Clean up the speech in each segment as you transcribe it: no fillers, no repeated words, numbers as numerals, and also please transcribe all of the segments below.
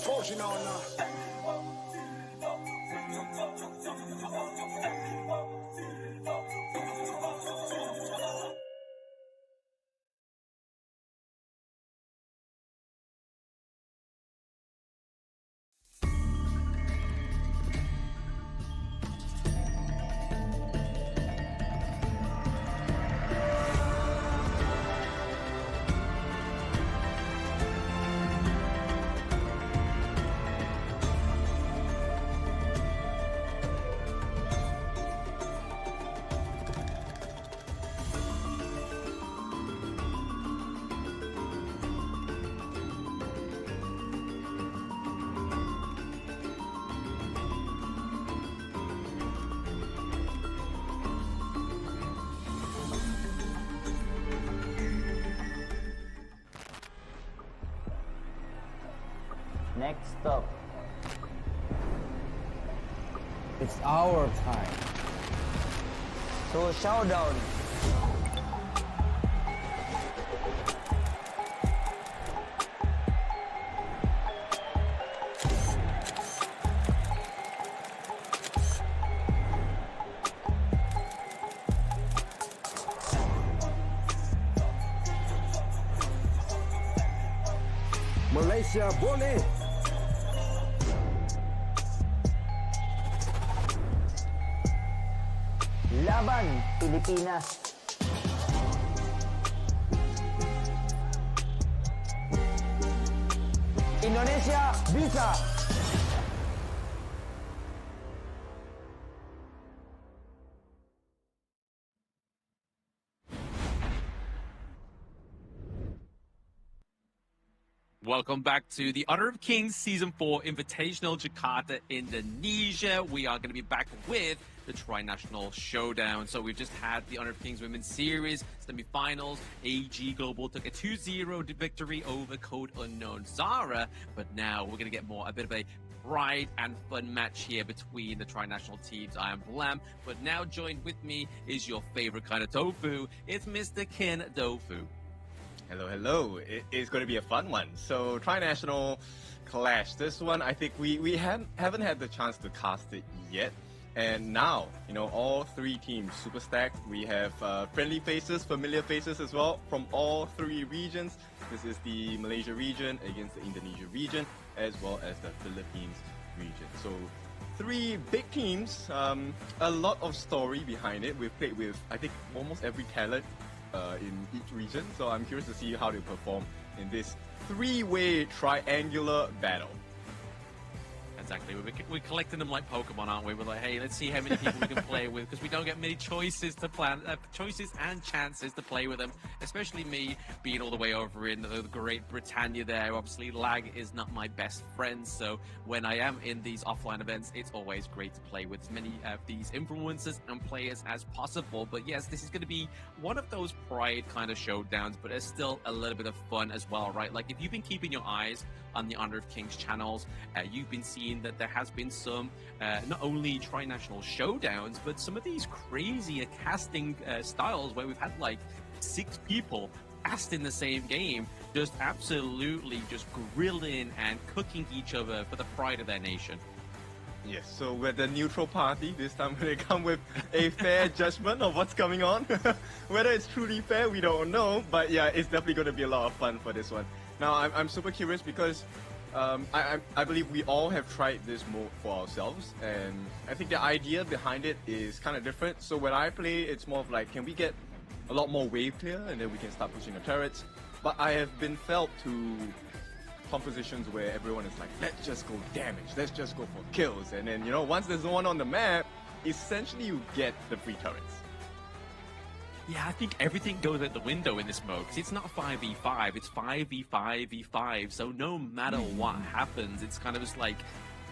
Fortune on now. Next stop. It's our time. So showdown. Malaysia boleh. Laban Pilipinas. Indonesia bisa. Welcome back to the Honor of Kings Season 4 Invitational Jakarta, Indonesia. We are going to be back with the Tri-National Showdown. So we've just had the Honor of Kings Women's Series semi-finals. AG Global took a 2-0 victory over Code Unknown Zara. But now we're going to get a bit of a pride and fun match here between the Tri-National teams. I am Blam, but now joined with me is your favorite kind of tofu. It's Mr. Ken Dofu. Hello, hello. It's going to be a fun one. So, Tri-National Clash. This one, I think we haven't had the chance to cast it yet. And now, all three teams super stacked. We have friendly faces, familiar faces as well from all three regions. This is the Malaysia region against the Indonesia region, as well as the Philippines region. So, three big teams, a lot of story behind it. We've played with, I think, almost every talent in each region, so I'm curious to see how they perform in this three-way triangular battle. Exactly. We're collecting them like Pokemon, aren't we? We're like, hey, let's see how many people we can play with, because we don't get many choices and chances to play with them, especially me being all the way over in the Great Britannia there. Obviously, lag is not my best friend, so when I am in these offline events, it's always great to play with as many of these influencers and players as possible. But yes, this is going to be one of those pride kind of showdowns, but there's still a little bit of fun as well, right? Like, if you've been keeping your eyes on the Honor of Kings channels, you've been seeing that there has been some not only tri-national showdowns, but some of these crazy casting styles where we've had like 6 people cast in the same game, just absolutely just grilling and cooking each other for the pride of their nation. Yes, so we're the neutral party. This time they come with a fair judgment of what's coming on. Whether it's truly fair, we don't know, but yeah, it's definitely going to be a lot of fun for this one. Now, I'm super curious because I believe we all have tried this mode for ourselves, and I think the idea behind it is kind of different. So when I play, it's more of like, can we get a lot more wave clear, and then we can start pushing the turrets? But I have been felt to compositions where everyone is like, let's just go damage, let's just go for kills, and then, once there's no one on the map, essentially you get the free turrets. Yeah, I think everything goes out the window in this mode, because it's not 5v5, it's 5v5v5, so no matter what happens, it's kind of just like,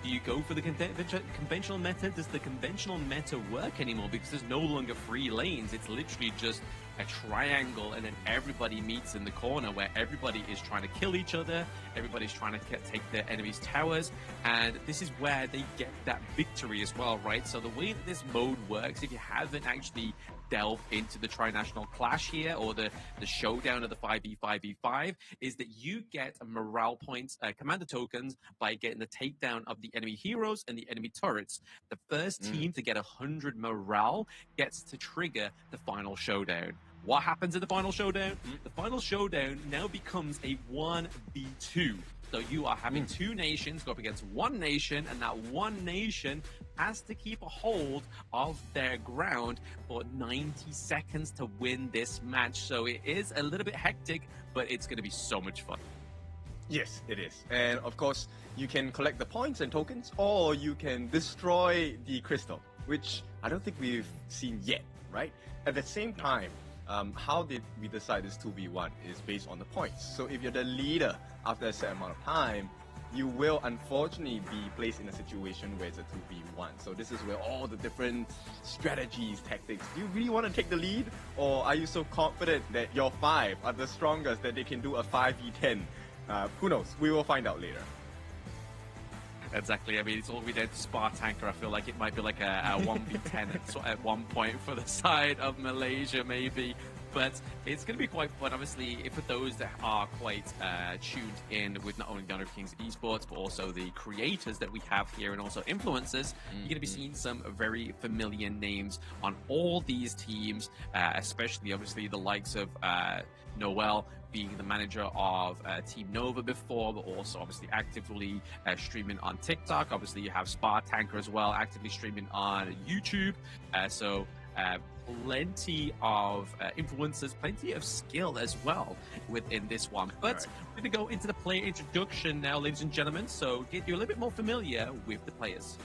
do you go for the conventional meta? Does the conventional meta work anymore? Because there's no longer 3 lanes, it's literally just a triangle, and then everybody meets in the corner where everybody is trying to kill each other, everybody's trying to take their enemies' towers, and this is where they get that victory as well, right? So the way that this mode works, if you haven't actually delve into the tri-national clash here, or the showdown of the 5v5v5, is that you get morale points, commander tokens, by getting the takedown of the enemy heroes and the enemy turrets. The first team to get 100 morale gets to trigger the final showdown. What happens in the final showdown? The final showdown now becomes a 1v2. So you are having two nations go up against one nation, and that one nation has to keep a hold of their ground for 90 seconds to win this match. So it is a little bit hectic, but it's going to be so much fun. Yes, it is. And of course, you can collect the points and tokens, or you can destroy the crystal, which I don't think we've seen yet, right? At the same time, how did we decide this 2v1 is based on the points. So if you're the leader after a certain amount of time, you will unfortunately be placed in a situation where it's a 2v1. So this is where all the different strategies, tactics, do you really want to take the lead? Or are you so confident that your 5 are the strongest that they can do a 5v10? Who knows? We will find out later. Exactly. I mean, it's all we did to Spar Tanker. I feel like it might be like a 1v10 at one point for the side of Malaysia, maybe. But it's going to be quite fun, obviously, for those that are quite tuned in with not only the Honor of Kings esports, but also the creators that we have here and also influencers. You're going to be seeing some very familiar names on all these teams, especially, obviously, the likes of Noel being the manager of Team Nova before, but also obviously actively streaming on TikTok. Obviously, you have Spar Tanker as well, actively streaming on YouTube. So plenty of influencers, plenty of skill as well within this one. But we're going to go into the player introduction now, ladies and gentlemen, so get you a little bit more familiar with the players.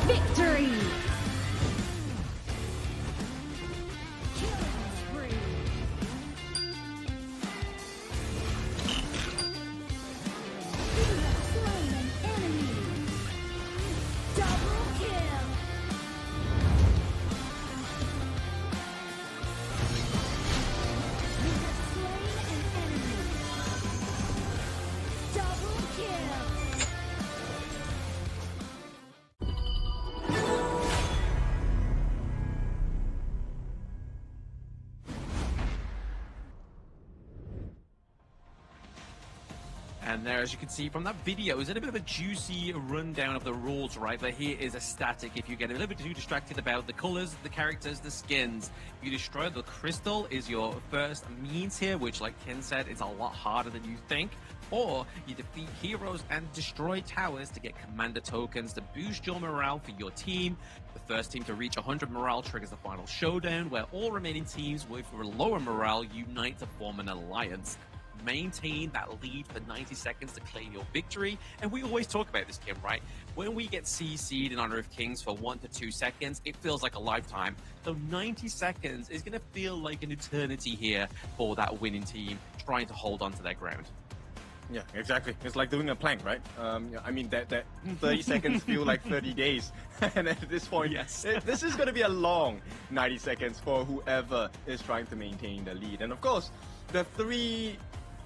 Victory! And there, as you can see from that video, is a little bit of a juicy rundown of the rules, right? But here is a static. If you get a little bit too distracted about the colors, the characters, the skins, you destroy the crystal is your first means here, which, like Ken said, is a lot harder than you think. Or you defeat heroes and destroy towers to get commander tokens to boost your morale for your team. The first team to reach 100 morale triggers the final showdown, where all remaining teams with lower morale unite to form an alliance. Maintain that lead for 90 seconds to claim your victory. And we always talk about this, Kim, right? When we get CC'd in Honor of Kings for 1 to 2 seconds, it feels like a lifetime. So 90 seconds is going to feel like an eternity here for that winning team trying to hold on to their ground. Yeah, exactly. It's like doing a plank, right? I mean, that 30 seconds feel like 30 days. And at this point, Yes. this is going to be a long 90 seconds for whoever is trying to maintain the lead. And of course, the 3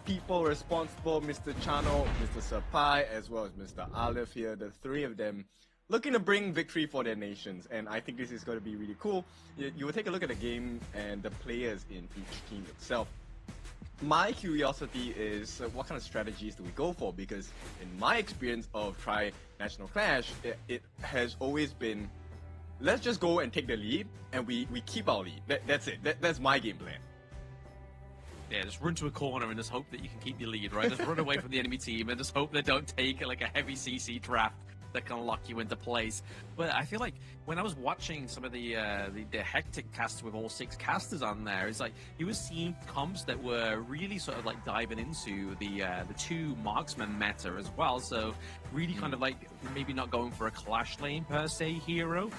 people responsible, Mr. Chano, Mr. Sapai, as well as Mr. Aleph here, the 3 of them looking to bring victory for their nations. And I think this is going to be really cool. You will take a look at the game and the players in each team itself. My curiosity is what kind of strategies do we go for? Because in my experience of Tri-National Clash, it has always been, let's just go and take the lead, and we keep our lead. That's it. That's my game plan. Yeah, just run to a corner and just hope that you can keep your lead, right? Just run away from the enemy team and just hope they don't take like a heavy CC draft that can lock you into place. But I feel like when I was watching some of the hectic casts with all 6 casters on there, it's like you were seeing comps that were really sort of like diving into the 2 marksman meta as well. So really kind of like maybe not going for a clash lane per se hero,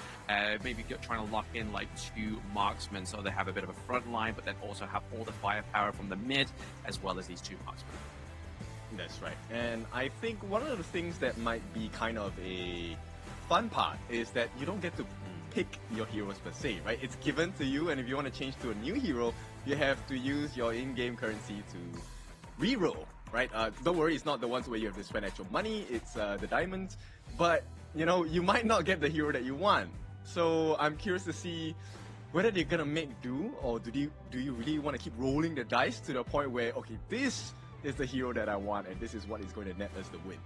maybe trying to lock in like 2 marksmen so they have a bit of a front line, but then also have all the firepower from the mid as well as these 2 marksmen. That's right. And I think one of the things that might be kind of a fun part is that you don't get to pick your heroes per se, right? It's given to you, and if you want to change to a new hero, you have to use your in-game currency to reroll, right? Don't worry, it's not the ones where you have to spend actual money, it's the diamonds, but you know, you might not get the hero that you want. So I'm curious to see whether they're gonna make do, or do you really want to keep rolling the dice to the point where, okay, this is the hero that I want, and this is what is going to net us the win.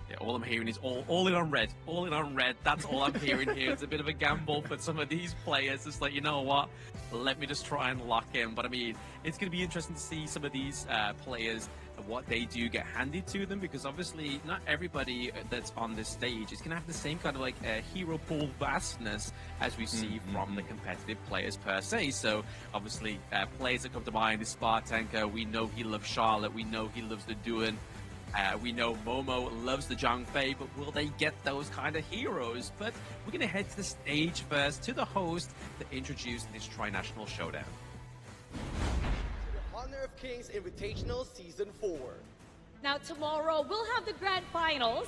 Yeah, all I'm hearing is all in on red. All in on red. That's all I'm hearing here. It's a bit of a gamble for some of these players. It's like, you know what? Let me just try and lock in. But I mean, it's going to be interesting to see some of these players, what they do get handed to them, because obviously not everybody that's on this stage is going to have the same kind of like hero pool vastness as we see from the competitive players per se. So obviously players that come to mind is Spartanker. We know he loves Charlotte. We know he loves the Duan. We know Momo loves the Zhang Fei, but will they get those kind of heroes? But we're going to head to the stage first, to the host to introduce this tri-national showdown. Honor of Kings Invitational Season 4. Now tomorrow we'll have the grand finals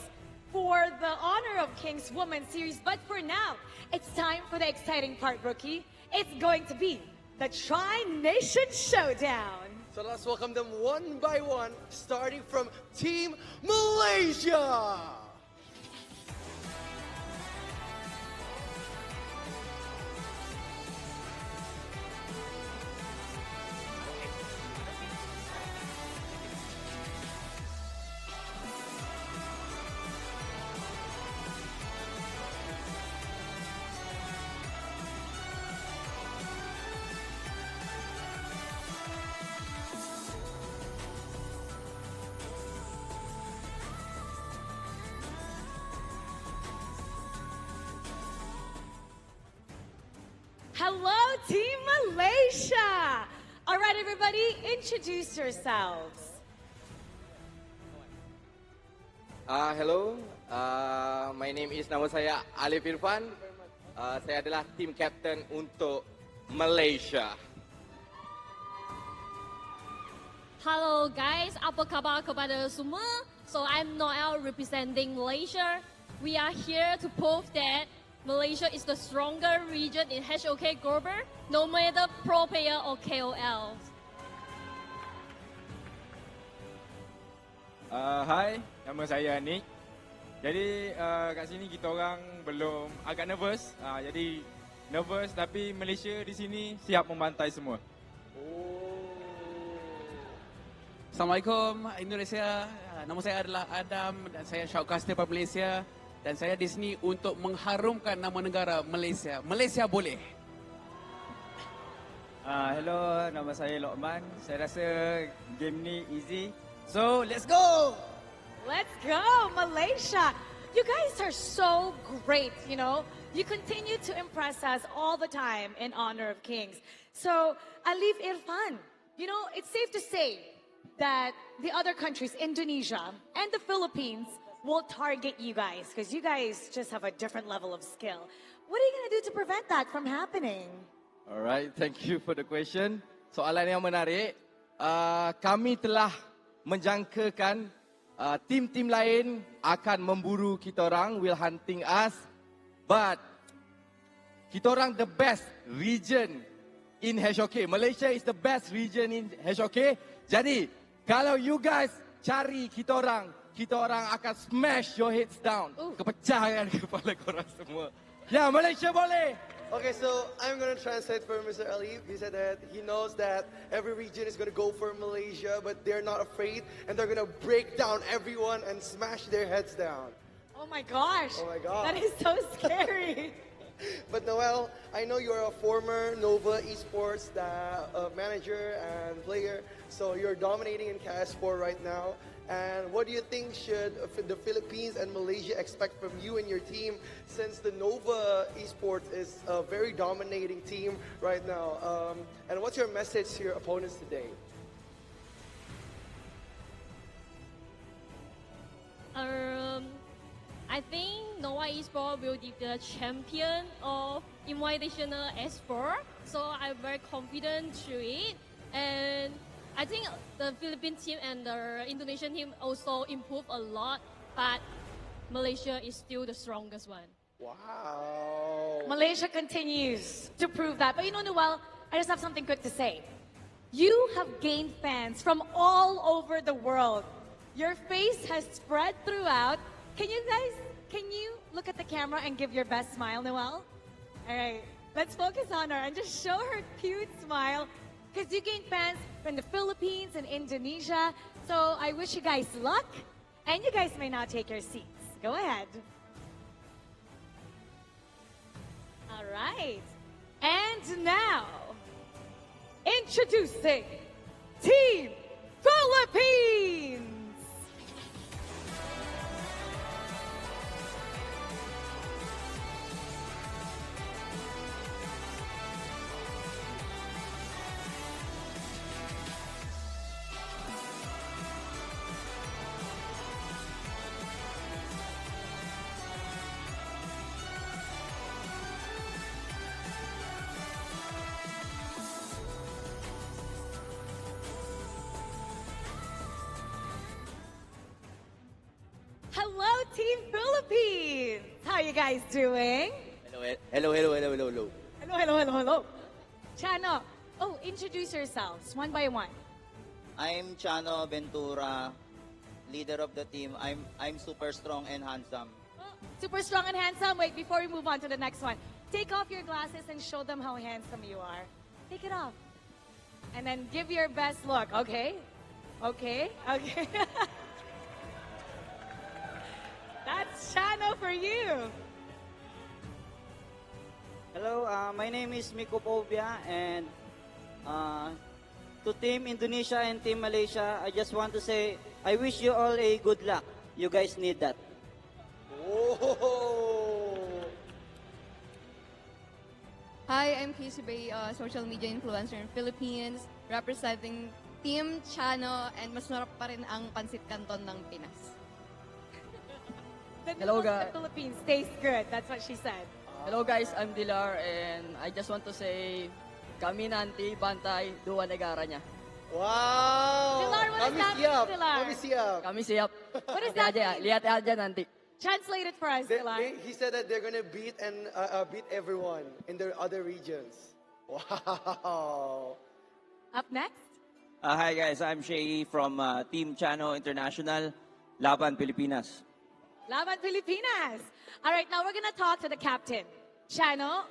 for the Honor of Kings Women's Series. But for now, it's time for the exciting part, Rookie. It's going to be the Tri-Nation Showdown. So let's welcome them one by one, starting from Team Malaysia. Hello, Team Malaysia! All right, everybody, introduce yourselves. Hello, my name is, nama saya Alif Irfan. Saya adalah team captain untuk Malaysia. Hello guys, apa khabar kepada semua? So I'm Noel representing Malaysia. We are here to prove that Malaysia is the stronger region in HOK Global, no matter pro player or KOL. Hai, nama saya Nick. Jadi kat sini kita orang belum agak nervous. Jadi nervous tapi Malaysia di sini siap membantai semua. Assalamualaikum Indonesia. Nama saya adalah Adam dan saya shoutcaster dari Malaysia. Dan saya di sini untuk mengharumkan nama negara Malaysia. Malaysia boleh. Hello, nama saya Lokman. Saya rasa game ni easy. So, let's go! Let's go, Malaysia! You guys are so great, you know? You continue to impress us all the time in Honor of Kings. So, Alif Irfan, you know, it's safe to say that the other countries, Indonesia and the Philippines, will target you guys because you guys just have a different level of skill. What are you going to do to prevent that from happening? Alright, thank you for the question. Soalan yang menarik. Kami telah menjangkakan tim-tim lain akan memburu kita orang, will hunting us. But kita orang the best region in HOK. Malaysia is the best region in HOK. Jadi, kalau you guys cari kita orang akan smash your heads down. Kepecahkan kepala korang semua. Ya, Malaysia boleh. Okay, so I'm going to translate for Mr. Alif. He said that he knows that every region is going to go for Malaysia, but they're not afraid, and they're going to break down everyone and smash their heads down. Oh my gosh. Oh my God. That is so scary. But Noel, I know you're a former Nova Esports manager and player, so you're dominating in KIS4 right now. And what do you think should the Philippines and Malaysia expect from you and your team, since the Nova Esports is a very dominating team right now? And what's your message to your opponents today? I think Nova Esports will be the champion of Invitational S4, so I'm very confident to it. And I think the Philippine team and the Indonesian team also improved a lot, but Malaysia is still the strongest one. Wow. Malaysia continues to prove that. But you know, Noel, I just have something quick to say. You have gained fans from all over the world. Your face has spread throughout. Can you look at the camera and give your best smile, Noel? All right, let's focus on her and just show her cute smile. Because you gained fans from the Philippines and Indonesia. So I wish you guys luck. And you guys may now take your seats. Go ahead. All right. And now, introducing Team Philippines. Hello, Team Philippines. How are you guys doing? Hello. Hello. Chano, introduce yourselves one by one. I'm Chano Ventura, leader of the team. I'm super strong and handsome. Super strong and handsome. Wait, before we move on to the next one, take off your glasses and show them how handsome you are. Take it off. And then give your best look, okay? Okay. That's Chano for you. Hello, my name is Miko Povia, and to Team Indonesia and Team Malaysia, I just want to say, I wish you all a good luck. You guys need that. Oh. Hi, I'm Casey Bay, social media influencer in Philippines, representing Team Chano, and mas marap pa rin ang pansit canton ng Pinas. The Hello, noodles in guys. the Philippines taste good. That's what she said. Hello guys, I'm Dilar and I just want to say kami nanti bantay dua negara niya. Wow! Dilar, what does that mean, Dilar? Kami siap. What does that mean? Lihat aja nanti. Translate it for us, Dilar. He said that they're gonna beat everyone in their other regions. Wow! Up next? Hi guys, I'm Shay from Team Chano International, Laban Pilipinas. Laban Pilipinas. All right, now we're gonna talk to the captain. Chano,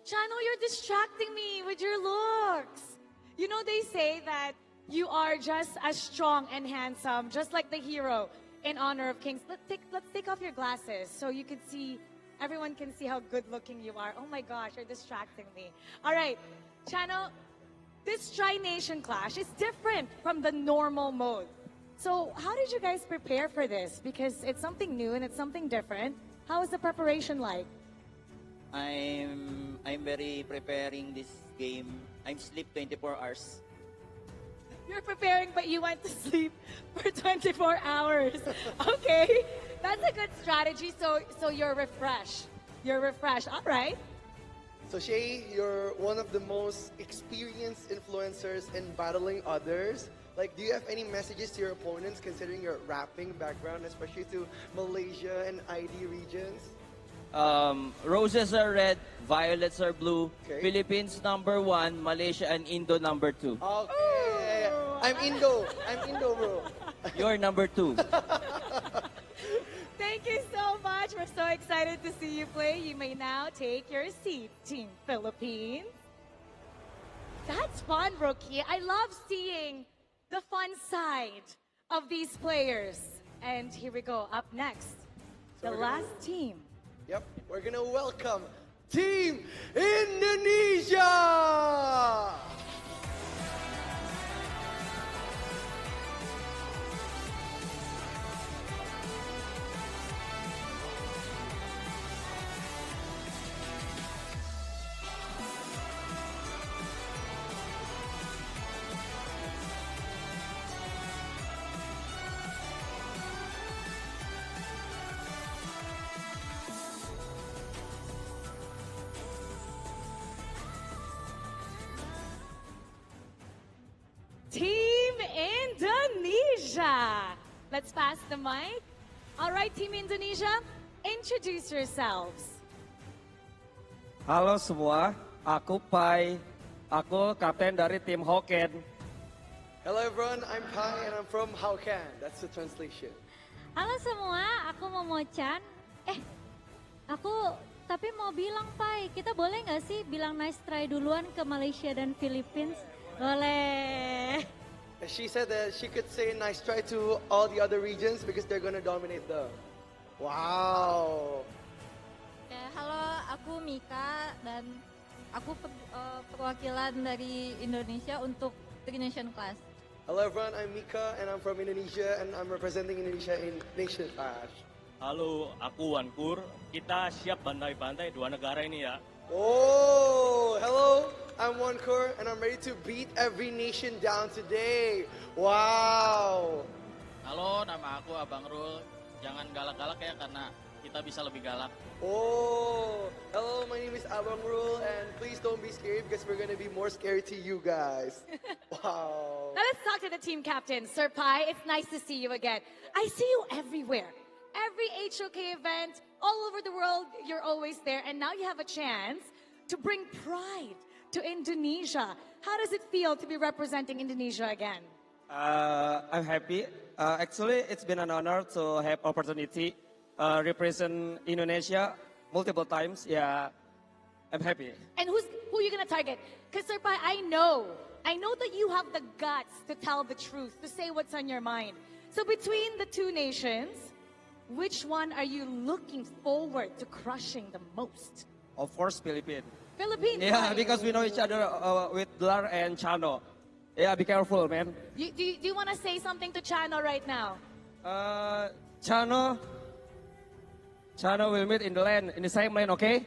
you're distracting me with your looks. You know, they say that you are just as strong and handsome, just like the hero in Honor of Kings. Let's take off your glasses so you can see, everyone can see how good looking you are. Oh my gosh, you're distracting me. All right, Chano, this Tri-Nation Clash is different from the normal mode. So how did you guys prepare for this? Because it's something new and it's something different. How is the preparation like? I'm very preparing this game. I'm sleep 24 hours. You're preparing, but you went to sleep for 24 hours. Okay, that's a good strategy. So you're refreshed. You're refreshed. All right. So Shay, you're one of the most experienced influencers in battling others. Like, do you have any messages to your opponents considering your rapping background, especially to Malaysia and ID regions? Roses are red, violets are blue. Okay. Philippines #1, Malaysia and Indo #2. Okay. I'm Indo, bro. You're #2. Thank you so much. We're so excited to see you play. You may now take your seat, Team Philippines. That's fun, Rookie. I love seeing the fun side of these players. And here we go. Up next, the last team. Yep, we're gonna welcome Team Indonesia! Team Indonesia. Let's pass the mic. All right, Team Indonesia, introduce yourselves. Halo semua, aku Pai. Aku kapten dari tim Hokkien. Hello everyone, I'm Pai and I'm from Hokkien. That's the translation. Halo semua, aku Momo-chan. Tapi mau bilang Pai, kita boleh nggak sih bilang nice try duluan ke Malaysia dan Philippines? Boleh. She said that she could say nice try to all the other regions because they're gonna dominate them. Wow. Halo, aku Mika dan aku perwakilan dari Indonesia untuk Three Nation Class. Hello everyone, I'm Mika and I'm from Indonesia and I'm representing Indonesia in Nation Clash. Halo, aku Wankur. Kita siap bantai-bantai dua negara ini ya. Oh, hello, I'm Wankur and I'm ready to beat every nation down today. Wow. Halo, nama aku Abang Rul. Jangan galak-galak ya karena kita bisa lebih galak. Oh, hello, my name is Abang Rul and please don't be scared because we're going to be more scary to you guys. Wow. Now let's talk to the team captain, Sir Pai. It's nice to see you again. I see you everywhere. Every HOK event, all over the world, you're always there. And now you have a chance to bring pride to Indonesia. How does it feel to be representing Indonesia again? I'm happy. Actually, it's been an honor to have opportunity represent Indonesia multiple times. Yeah, I'm happy. And who are you gonna target? Because Sir Pai, I know that you have the guts to tell the truth, to say what's on your mind. So between the two nations, which one are you looking forward to crushing the most? Of course, Philippines. Philippines. Yeah, why? because we know each other with Blar and Chano. Yeah, be careful, man. Do you want to say something to Chano right now? Chano will meet in the lane, in the same lane, okay?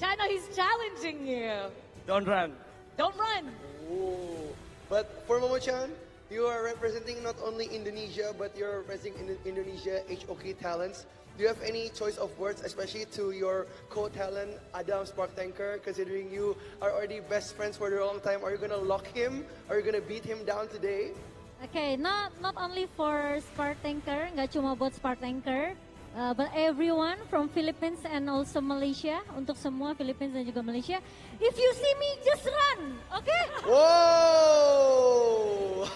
Chano, he's challenging you. Don't run. Don't run. Oh. But for Momo-chan, you are representing not only Indonesia, but you're representing Indonesia HOK talents. Do you have any choice of words, especially to your co-talent, Adam Spark Tanker, considering you are already best friends for a long time? Are you going to lock him? Are you going to beat him down today? Okay, not only for Spark Tanker, nggak cuma buat Spark Tanker, but everyone from Philippines and also Malaysia, untuk semua Philippines dan juga Malaysia. If you see me, just run, okay? Whoa!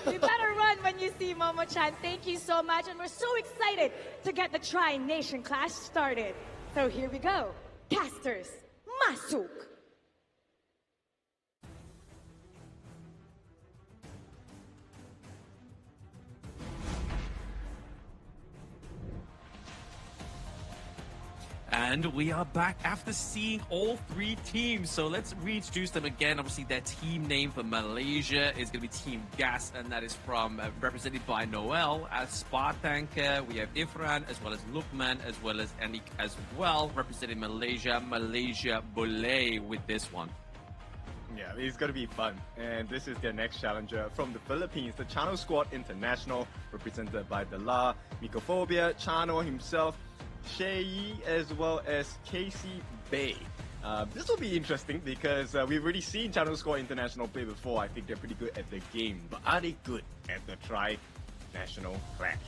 You better run when you see Momo-chan. Thank you so much, and we're so excited to get the Tri-Nation Clash started. So here we go. Casters, masuk! And we are back after seeing all three teams. So let's reintroduce them again. Obviously, their team name for Malaysia is going to be Team Gas, and that is from represented by Noel as Spartanker. We have Ifran as well as Lukman as well as Anik as well, representing Malaysia. Malaysia Boleh with this one. Yeah, it's going to be fun. And this is their next challenger from the Philippines, the Chano Squad International, represented by Dela, Mycophobia, Chano himself, Shei, as well as Casey Bay. This will be interesting because we've already seen Chano Squad International play before. I think they're pretty good at the game, but are they good at the Tri-National Clash?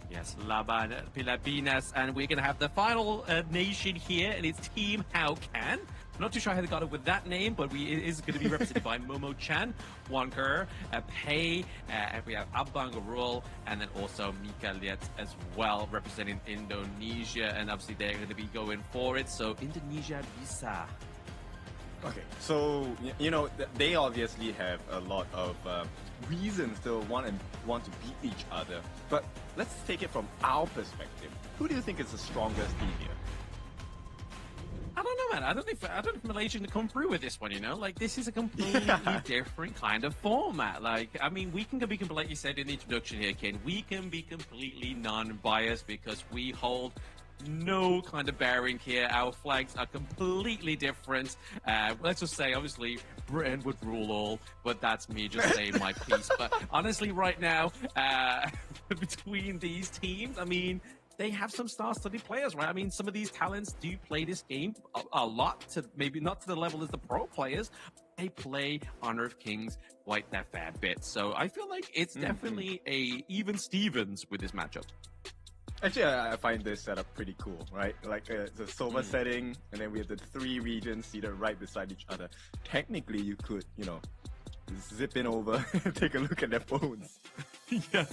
Yes, Laban Pilipinas, and we're going to have the final nation here, and it's Team How Can. I'm not too sure how they got it with that name, but it is going to be represented by Momo-chan, Wanker, Pei, and we have Abang Rul, and then also Mika Liet as well, representing Indonesia, and obviously they're going to be going for it, so Indonesia bisa. Okay, so you know they obviously have a lot of reasons to want to beat each other. But let's take it from our perspective. Who do you think is the strongest team here? man. I don't know if Malaysia can come through with this one. You know, like this is a completely different kind of format. Like, I mean, we can be like you said in the introduction here, Ken. We can be completely non-biased because we hold no kind of bearing here. Our flags are completely different. Let's just say, obviously, Britain would rule all, but that's me just saying my piece. But honestly, right now, between these teams, I mean, they have some star-studded players, right? I mean, some of these talents do play this game a lot, to maybe not to the level as the pro players. They play Honor of Kings quite a fair bit. So I feel like it's definitely a even Stevens with this matchup. Actually, I find this setup pretty cool, right? Like it's a silver setting, and then we have the 3 regions seated right beside each other. Technically, you could, you know, zip in over and take a look at their phones. Yeah.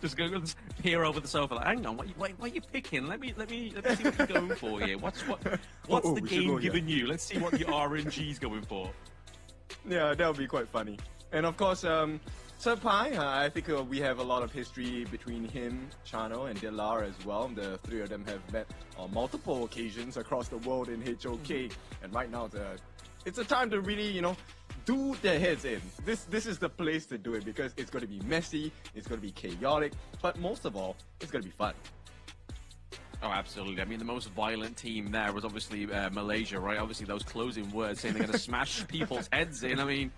Just peer over the sofa. Like, hang on, what are you picking? Let me see what you're going for here. What's the game giving you? Let's see what the RNG's going for. Yeah, that would be quite funny. And of course, Sir Pai, I think we have a lot of history between him, Chano, and Dilar as well. The 3 of them have met on multiple occasions across the world in HOK. And right now, it's a time to really, you know, do their heads in. This is the place to do it because it's going to be messy, it's going to be chaotic, but most of all, it's going to be fun. Oh, absolutely. I mean, the most violent team there was obviously Malaysia, right? Obviously, those closing words saying they're going to smash people's heads in. I mean,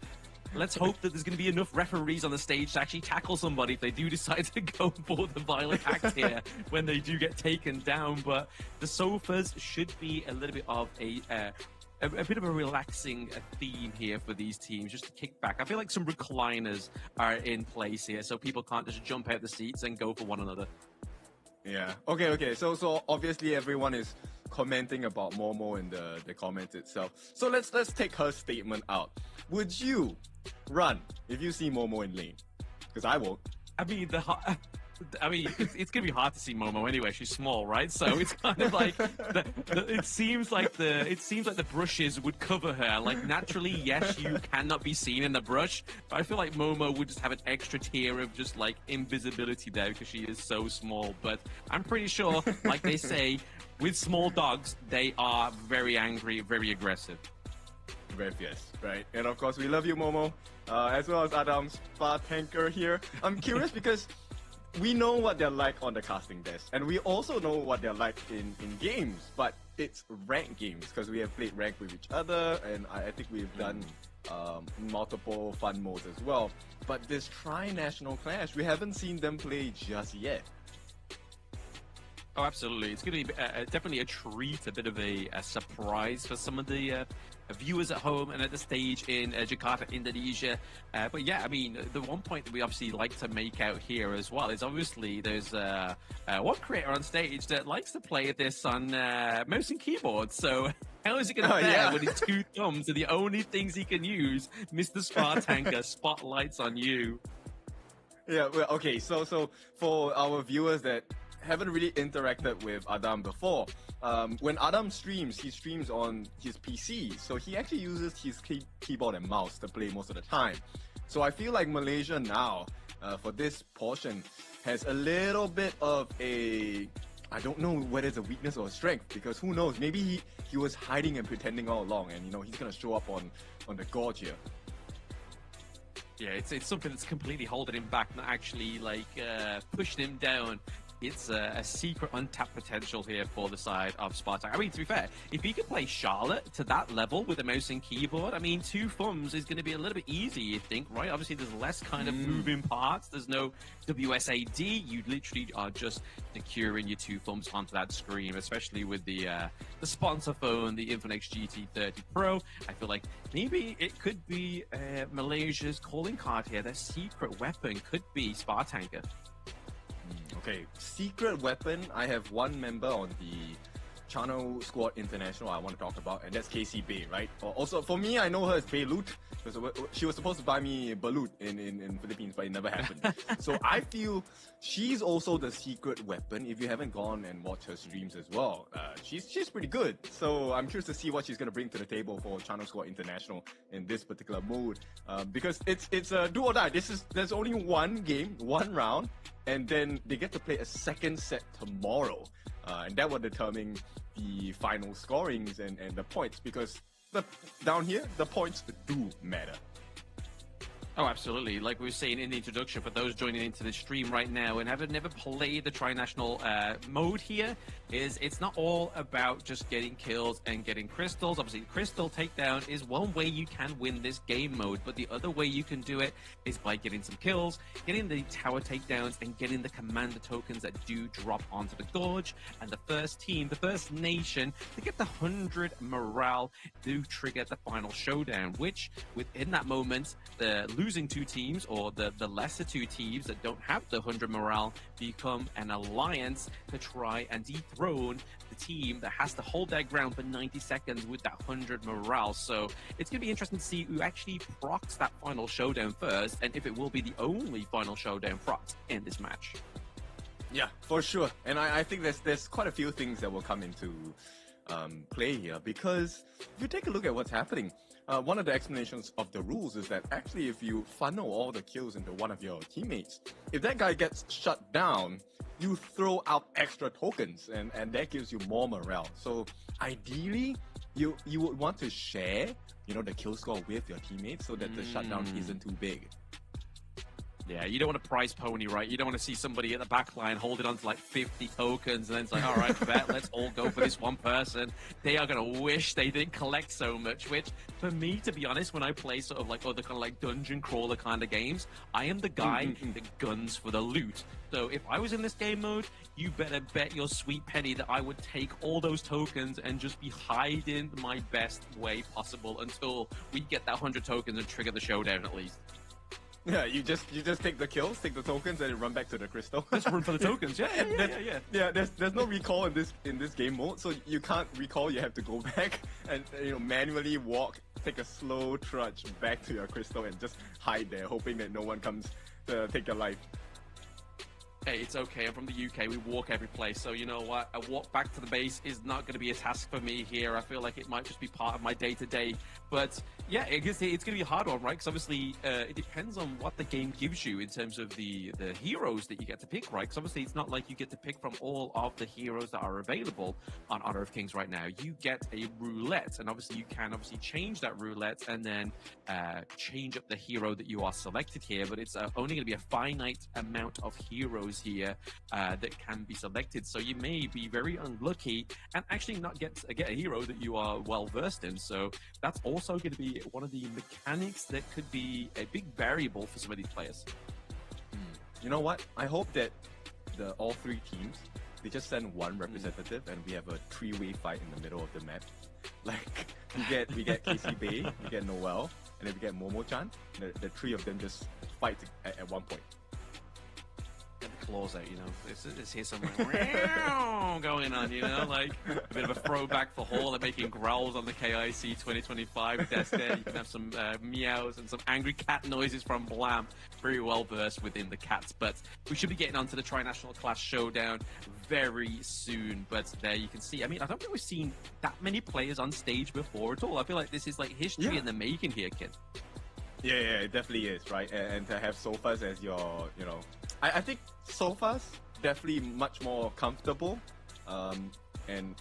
let's hope that there's going to be enough referees on the stage to actually tackle somebody if they do decide to go for the violent act here when they do get taken down. But the sofas should be a little bit of a bit of a relaxing theme here for these teams, just to kick back. I feel like some recliners are in place here, so people can't just jump out the seats and go for one another. Yeah. Okay. So obviously everyone is commenting about Momo in the comments itself. So let's take her statement out. Would you run if you see Momo in lane? Because I won't. I mean, it's gonna be hard to see Momo anyway. She's small, right? So it's kind of like it seems like the brushes would cover her. Like naturally, yes, you cannot be seen in the brush, but I feel like Momo would just have an extra tier of just like invisibility there because she is so small. But I'm pretty sure, like they say, with small dogs, they are very angry, very aggressive. Very fierce, right? And of course, we love you, Momo, as well as Adam Spa Tanker here. I'm curious because we know what they're like on the casting desk, and we also know what they're like in games, but it's ranked games because we have played ranked with each other, and I think we've done multiple fun modes as well. But this tri-national clash, we haven't seen them play just yet. Oh, absolutely. It's going to be definitely a treat, a bit of a surprise for some of the viewers at home and at the stage in Jakarta, Indonesia. But yeah, I mean, the one point that we obviously like to make out here as well is obviously there's one creator on stage that likes to play this on mouse and keyboard. So how is it going to fare when his 2 thumbs are the only things he can use? Mr. Spa Tanker, spotlights on you. Yeah, well, okay, so for our viewers that haven't really interacted with Adam before, when Adam streams, he streams on his PC, so he actually uses his keyboard and mouse to play most of the time. So I feel like Malaysia now, for this portion, has a little bit of a, I don't know whether it's a weakness or a strength, because who knows, maybe he was hiding and pretending all along, and you know, he's gonna show up on the gorge here. Yeah, it's something that's completely holding him back, not actually like pushing him down. It's a secret untapped potential here for the side of Spartak. I mean, to be fair, if he could play Charlotte to that level with a mouse and keyboard, I mean, 2 thumbs is going to be a little bit easy, you think, right? Obviously, there's less kind of moving parts. There's no WSAD. You literally are just securing your 2 thumbs onto that screen, especially with the sponsor phone, the Infinix GT30 Pro. I feel like maybe it could be Malaysia's calling card here. Their secret weapon could be Spartanker. Okay, secret weapon. I have one member on the Channel Squad International I want to talk about, and that's Casey Bay, right? Also, for me, I know her as Baylut. She was supposed to buy me Balut in Philippines, but it never happened. So I feel she's also the secret weapon. If you haven't gone and watched her streams as well, she's pretty good. So I'm curious to see what she's going to bring to the table for Channel Squad International in this particular mode, because it's a do or die. There's only one game, one round, and then they get to play a second set tomorrow, and that will determine the final scorings and the points, because down here, the points do matter. Oh, absolutely. Like we were saying in the introduction, for those joining into the stream right now and having never played the tri-national mode here, it's not all about just getting kills and getting crystals. Obviously, crystal takedown is one way you can win this game mode, but the other way you can do it is by getting some kills, getting the tower takedowns, and getting the commander tokens that do drop onto the gorge. And the first team, the first nation to get the 100 morale do trigger the final showdown, which within that moment, the losing two teams, or the lesser two teams that don't have the 100 morale, become an alliance to try and dethrone the team that has to hold their ground for 90 seconds with that 100 morale. So it's going to be interesting to see who actually procs that final showdown first, and if it will be the only final showdown proc in this match. Yeah, for sure. And I think there's quite a few things that will come into play here, because if you take a look at what's happening, one of the explanations of the rules is that actually if you funnel all the kills into one of your teammates, if that guy gets shut down, you throw out extra tokens, and that gives you more morale. So ideally, you would want to share, the kill score with your teammates so that the shutdown isn't too big. Yeah, you don't want a prize pony, right? You don't want to see somebody at the back line holding on to like 50 tokens, and then it's like, all right, bet, let's all go for this one person. They are going to wish they didn't collect so much, which, for me, to be honest, when I play sort of like other kind of like dungeon crawler kind of games, I am the guy that guns for the loot. So if I was in this game mode, you better bet your sweet penny that I would take all those tokens and just be hiding my best way possible until we get that 100 tokens and trigger the showdown at least. Yeah, you just take the kills, take the tokens, and run back to the crystal. Just run for the tokens. Yeah. Yeah, there's no recall in this game mode, so you can't recall. You have to go back and manually walk, take a slow trudge back to your crystal, and just hide there, hoping that no one comes to take your life. Hey, it's okay. I'm from the UK. We walk every place. So you know what? A walk back to the base is not going to be a task for me here. I feel like it might just be part of my day-to-day. But yeah, it's going to be a hard one, right? Because obviously it depends on what the game gives you in terms of the heroes that you get to pick, right? Because obviously it's not like you get to pick from all of the heroes that are available on Honor of Kings right now. You get a roulette, and obviously you can change that roulette and then change up the hero that you are selected here. But it's only going to be a finite amount of heroes here that can be selected, so you may be very unlucky and actually not get a hero that you are well versed in. So that's also going to be one of the mechanics that could be a big variable for some of these players. You know what? I hope that all three teams, they just send one representative and we have a three-way fight in the middle of the map. Like we get Casey Bay, we get Noel, and then we get Momo-chan. The three of them just fight at one point. Get the claws out, Let's hear something going on, like a bit of a throwback for Hall making growls on the KIC 2025 desk there. You can have some meows and some angry cat noises from Blam. Very well versed within the cats, but we should be getting onto the Tri-National Clash Showdown very soon. But there you can see, I don't think we've seen that many players on stage before at all. I feel like this is like history in the making here, kid. Yeah, it definitely is, right? And to have Sofas as your, I think Sofas definitely much more comfortable. And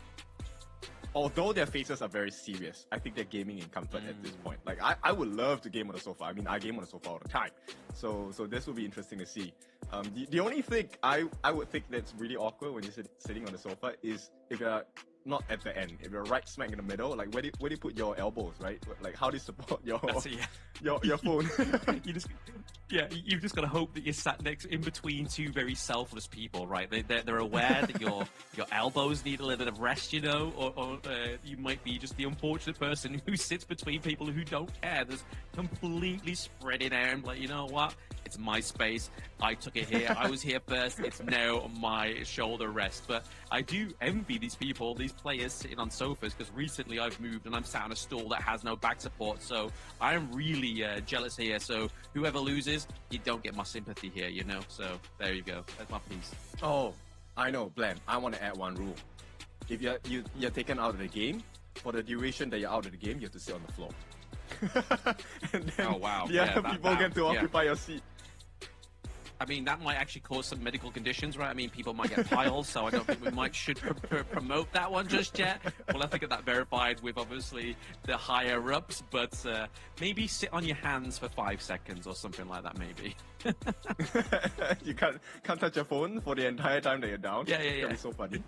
although their faces are very serious, I think they're gaming in comfort at this point. Like, I would love to game on the sofa. I game on the sofa all the time. So this will be interesting to see. The only thing I would think that's really awkward when you're sitting on the sofa is if you're not at the end. If you're right smack in the middle, like where do you put your elbows, right? Like how do you support your phone? You've just got to hope that you're sat next in between two very selfless people, right? They're aware that your elbows need a little bit of rest, or you might be just the unfortunate person who sits between people who don't care. There's completely spreading out, like, you know what? It's my space. I took it here. I was here first. It's now my shoulder rest. But I do envy these people, these players sitting on sofas, because recently I've moved and I'm sat on a stool that has no back support. So I'm really jealous here. So whoever loses, you don't get my sympathy here, So there you go. That's my piece. Oh, I know, Blam. I want to add one rule. If you're taken out of the game, for the duration that you're out of the game, you have to sit on the floor. And then, oh wow! People get to occupy your seat. I mean, that might actually cause some medical conditions, right? I mean, people might get piles, so I don't think we should promote that one just yet. We'll have to get that verified with, obviously, the higher-ups, but maybe sit on your hands for 5 seconds or something like that, maybe. You can't touch your phone for the entire time that you're down. Yeah. That'd be so funny.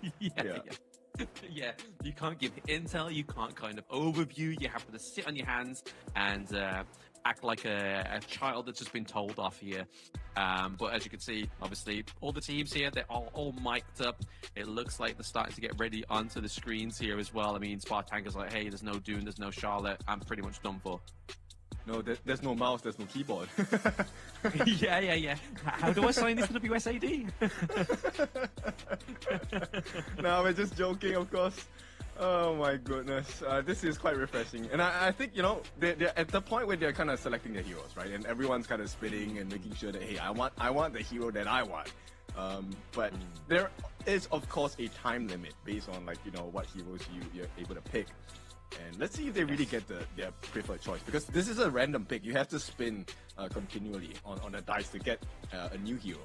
Yeah, you can't give intel, you can't kind of overview, you have to sit on your hands and act like a child that's just been told off here. But as you can see, obviously, all the teams here, they're all mic'd up. It looks like they're starting to get ready onto the screens here as well. I mean, Spartanker's like, hey, there's no Dune, there's no Charlotte, I'm pretty much done for. No, there's no mouse, there's no keyboard. Yeah. How do I sign this to WSAD? No, we're just joking, of course. Oh my goodness, this is quite refreshing. And I think, you know, they're at the point where they're kind of selecting their heroes, right? And everyone's kind of spitting and making sure that, hey, I want the hero that I want. But there is, of course, a time limit based on, like, you know, what heroes you're able to pick. And let's see if they really get their preferred choice, because this is a random pick. You have to spin continually on the dice to get a new hero.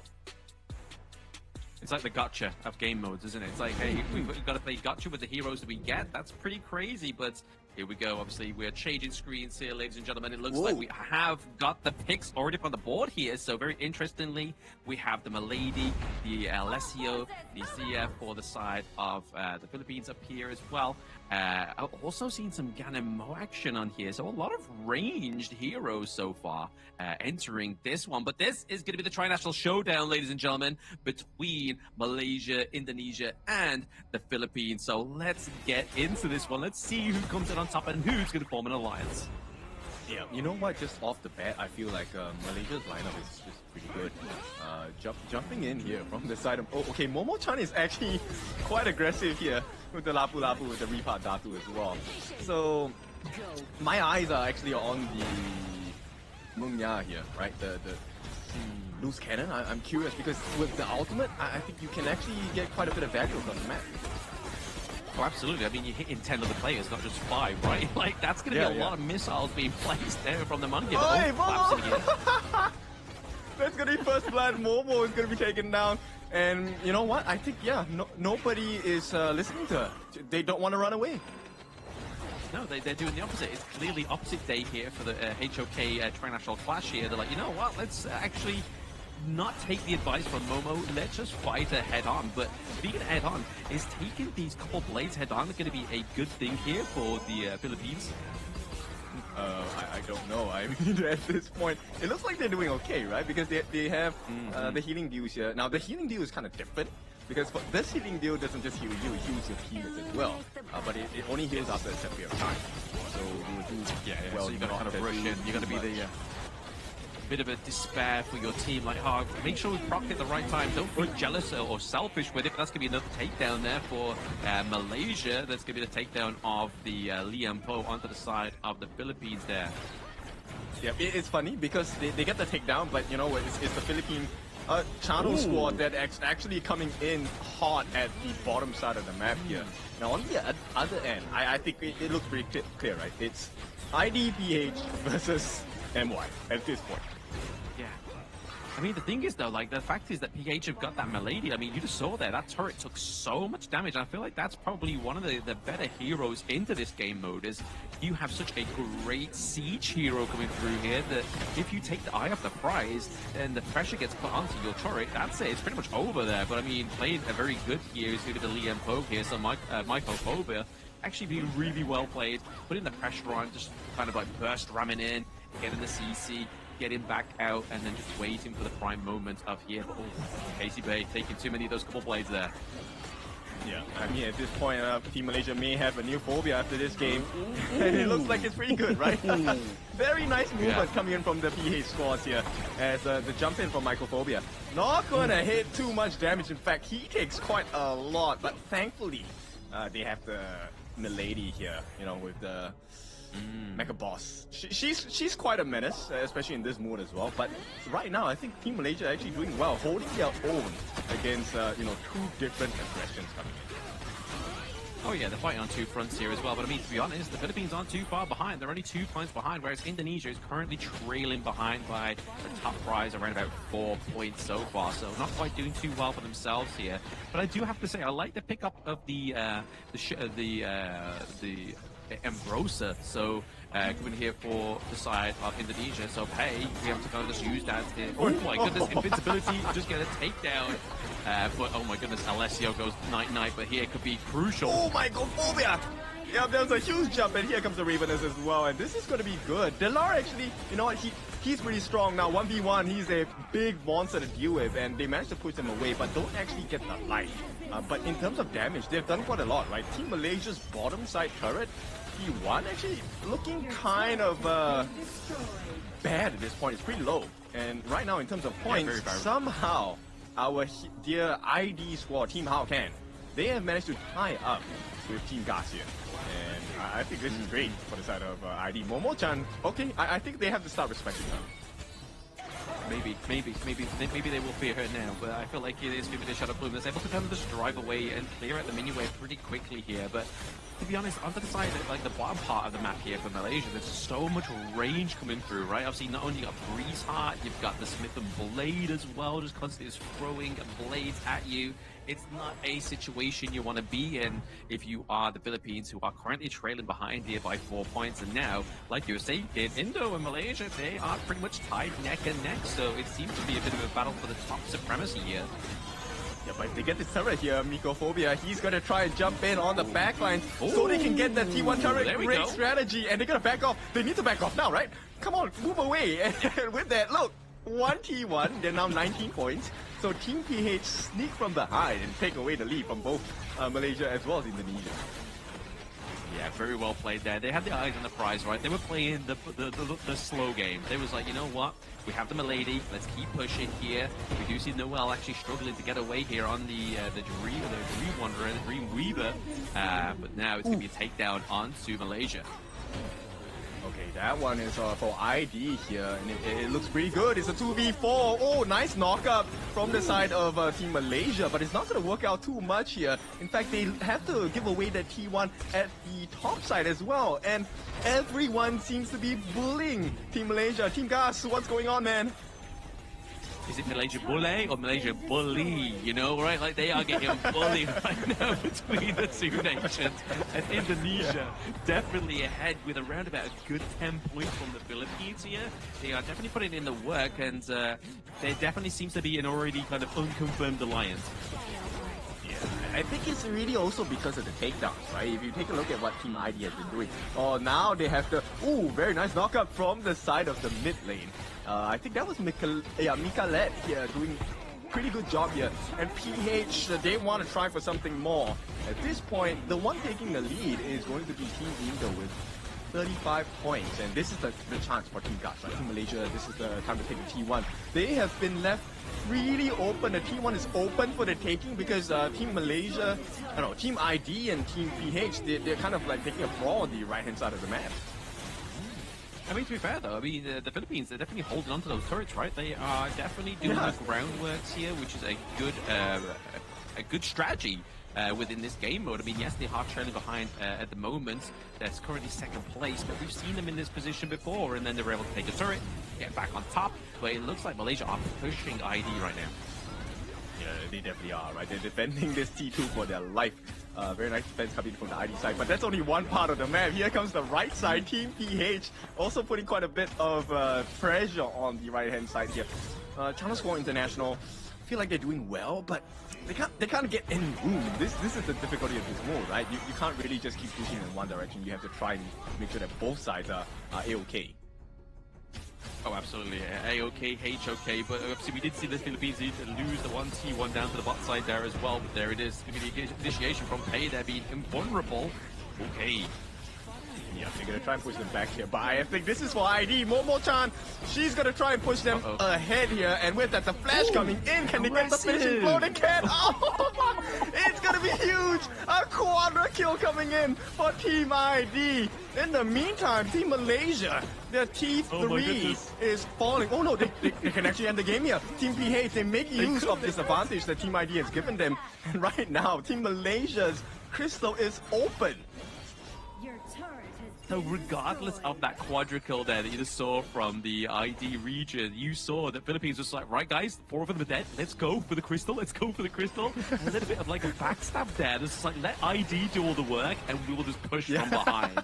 It's like the gotcha of game modes, isn't it? It's like, hey, we've got to play gotcha with the heroes that we get. That's pretty crazy, but here we go. Obviously, we're changing screens here, ladies and gentlemen. It looks like we have got the picks already up on the board here. So very interestingly, we have the Milady, the Alessio, the Zia for the side of the Philippines up here as well. I've also seen some Ganemo action on here. So a lot of ranged heroes so far entering this one. But this is going to be the tri-national showdown, ladies and gentlemen, between Malaysia, Indonesia, and the Philippines. So let's get into this one. Let's see who comes in on top and who's going to form an alliance. Yeah, you know what? Just off the bat, I feel like Malaysia's lineup is just pretty good. Jumping in here from the side of... Oh, okay, Momo-chan is actually quite aggressive here with the Lapu Lapu, with the Repat Datu as well. So, my eyes are actually on the Mungya here, right? The loose cannon. I'm curious because with the ultimate, I think you can actually get quite a bit of value across the map. Oh, absolutely. I mean, you're hitting 10 other players, not just 5, right? Like, that's going to be a lot of missiles being placed there from the monkey. Oi, Momo! That's going to be first blood. Momo is going to be taken down. And you know what? I think, nobody is listening to her. They don't want to run away. No, they're doing the opposite. It's clearly opposite day here for the HOK Tri-National Clash here. They're like, you know what? Let's actually not take the advice from Momo. Let's just fight her head on. But being head on is taking these couple blades head on going to be a good thing here for the Philippines. I don't know. I mean, at this point, it looks like they're doing okay, right? Because they have the healing deals here. Now, the healing deal is kind of different, because this healing deal doesn't just heal you, it heals your teammates as well. But it only heals after a certain period of time. So you will do well. So you got to kind of rush in. You got to be the bit of a despair for your team. Like, make sure we proc at the right time. Don't be jealous or selfish with it. But that's going to be another takedown there for Malaysia. That's going to be the takedown of the Liam Po onto the side of the Philippines there. Yeah, it's funny because they get the takedown, but you know what? It's the Philippine channel squad that actually coming in hot at the bottom side of the map here. Now on the other end, I think it looks pretty clear, right? It's IDPH versus MY at this point. Yeah. I mean, the thing is, though, like, the fact is that PH have got that Milady. I mean, you just saw there, that turret took so much damage. And I feel like that's probably one of the better heroes into this game mode, is you have such a great siege hero coming through here that if you take the eye off the prize and the pressure gets put onto your turret, that's it. It's pretty much over there. But, I mean, playing a very good here is going to be the Liam Pogue here. So Michael Phobia actually being really well played, putting the pressure on, just kind of like burst ramming in, getting the CC, getting back out, and then just waiting for the prime moment of here. But, Casey Bay taking too many of those couple blades there. Yeah, I mean, at this point, Team Malaysia may have a new phobia after this game. And it looks like it's pretty good, right? Very nice movement coming in from the PH squads here, as the jump in from Mycophobia. Not gonna hit too much damage. In fact, he takes quite a lot, but thankfully, they have the Milady here, you know, with the Mecha Boss. She's quite a menace, especially in this mood as well. But right now, I think Team Malaysia are actually doing well, holding their own against you know, two different aggressions coming in. Oh yeah, they're fighting on two fronts here as well. But I mean, to be honest, the Philippines aren't too far behind. They're only 2 points behind, whereas Indonesia is currently trailing behind by the top prize around about 4 points so far. So not quite doing too well for themselves here. But I do have to say, I like the pickup of the Ambrosa. So coming here for the side of Indonesia. So hey, we have to kind of just use that. Oh my goodness, invincibility, just get a takedown. But oh my goodness, Alessio goes night-night, but here could be crucial. Oh my god, Phobia! Yeah, there's a huge jump, and here comes the Ravenous as well, and this is going to be good. Delar actually, you know what, he's pretty strong now. 1v1, he's a big monster to deal with, and they managed to push him away, but don't actually get the life. But in terms of damage, they've done quite a lot, right? Team Malaysia's bottom side turret, T1, actually looking kind of bad at this point. It's pretty low. And right now, in terms of points, somehow our dear ID squad, Team How Can, they have managed to tie up with Team Gas here. And I think this is great for the side of ID. Momo-chan, okay, I think they have to start respecting her. Maybe they will fear her now, but I feel like it is giving the Shadow Plume that's able to kind of just drive away and clear out the miniwave pretty quickly here. But to be honest, onto the side, like the bottom part of the map here for Malaysia, there's so much range coming through, right? Obviously, not only you got Breeze Heart, you've got the Smith and Blade as well, just constantly just throwing blades at you. It's not a situation you want to be in if you are the Philippines, who are currently trailing behind here by 4 points. And now, like you were saying, in Indo and Malaysia, they are pretty much tied neck and neck. So it seems to be a bit of a battle for the top supremacy here. Yeah, but if they get this turret here, Mycophobia, he's going to try and jump in on the backline so they can get that T1 turret. Great strategy, and they're going to back off. They need to back off now, right? Come on, move away. And with that, look, 1 T1, they're now 19 points. So Team PH sneak from behind and take away the lead from both Malaysia as well as Indonesia. Yeah, very well played there. They had their eyes on the prize, right? They were playing the slow game. They was like, you know what? We have the Milady. Let's keep pushing here. We do see Noel actually struggling to get away here on the Dream Wanderer, the Dream Weaver. But now it's going to be a takedown onto Malaysia. Okay, that one is for ID here, and it looks pretty good. It's a 2v4. Oh, nice knockup from the side of Team Malaysia, but it's not going to work out too much here. In fact, they have to give away that T1 at the top side as well, and everyone seems to be bullying Team Malaysia. Team Gas, what's going on, man? Is it Malaysia Bully or Malaysia Bully? You know, right? Like, they are getting bullied right now between the two nations. And Indonesia definitely ahead with around about a good 10 points from the Philippines here. They are definitely putting in the work, and there definitely seems to be an already kind of unconfirmed alliance. I think it's really also because of the takedowns, right? If you take a look at what Team ID has been doing. Oh, now they have the... Ooh, very nice knockup from the side of the mid lane. I think that was Mikalet here doing pretty good job here. And PH, they want to try for something more. At this point, the one taking the lead is going to be Team Indo with 35 points. And this is the chance for Team Gas, right? Team Malaysia, this is the time to take the T1. They have been left really open. The T1 is open for the taking because Team Malaysia, Team ID and Team PH, they're kind of like taking a brawl on the right-hand side of the map. I mean, to be fair though, I mean, the Philippines, they're definitely holding on to those turrets, right? They are definitely doing the groundworks here, which is a good strategy within this game mode. I mean, yes, they are trailing behind at the moment. That's currently second place, but we've seen them in this position before, and then they were able to take a turret, get back on top. But it looks like Malaysia are pushing ID right now. Yeah, they definitely are, right? They're defending this T2 for their life. Very nice defense coming from the ID side, but that's only one part of the map. Here comes the right side, Team PH, also putting quite a bit of pressure on the right-hand side here. China Squad International, I feel like they're doing well, but they can't get any room. This is the difficulty of this mode, right? You can't really just keep pushing in one direction. You have to try and make sure that both sides are A-OK. Oh, absolutely. A-OK, H-OK, but obviously we did see the Philippines lose the 1T1 down to the bot side there as well, but there it is. The initiation from Pei there being invulnerable. Okay. Yeah, they're going to try and push them back here, but I think this is for ID. Momo-chan, she's going to try and push them ahead here, and with that, the flash coming in, can they get the finishing blow? They can! Oh, it's going to be huge! A quadra kill coming in for Team ID. In the meantime, Team Malaysia, their T3 is falling. Oh no, they can actually end the game here. Team PH, they make use of this advantage that Team ID has given them. And right now, Team Malaysia's crystal is open. So regardless of that quadra-kill there that you just saw from the ID region, you saw that Philippines was like, right guys, 4 of them are dead, let's go for the crystal, let's go for the crystal. A little bit of like a backstab there. It's just like, let ID do all the work and we will just push from behind.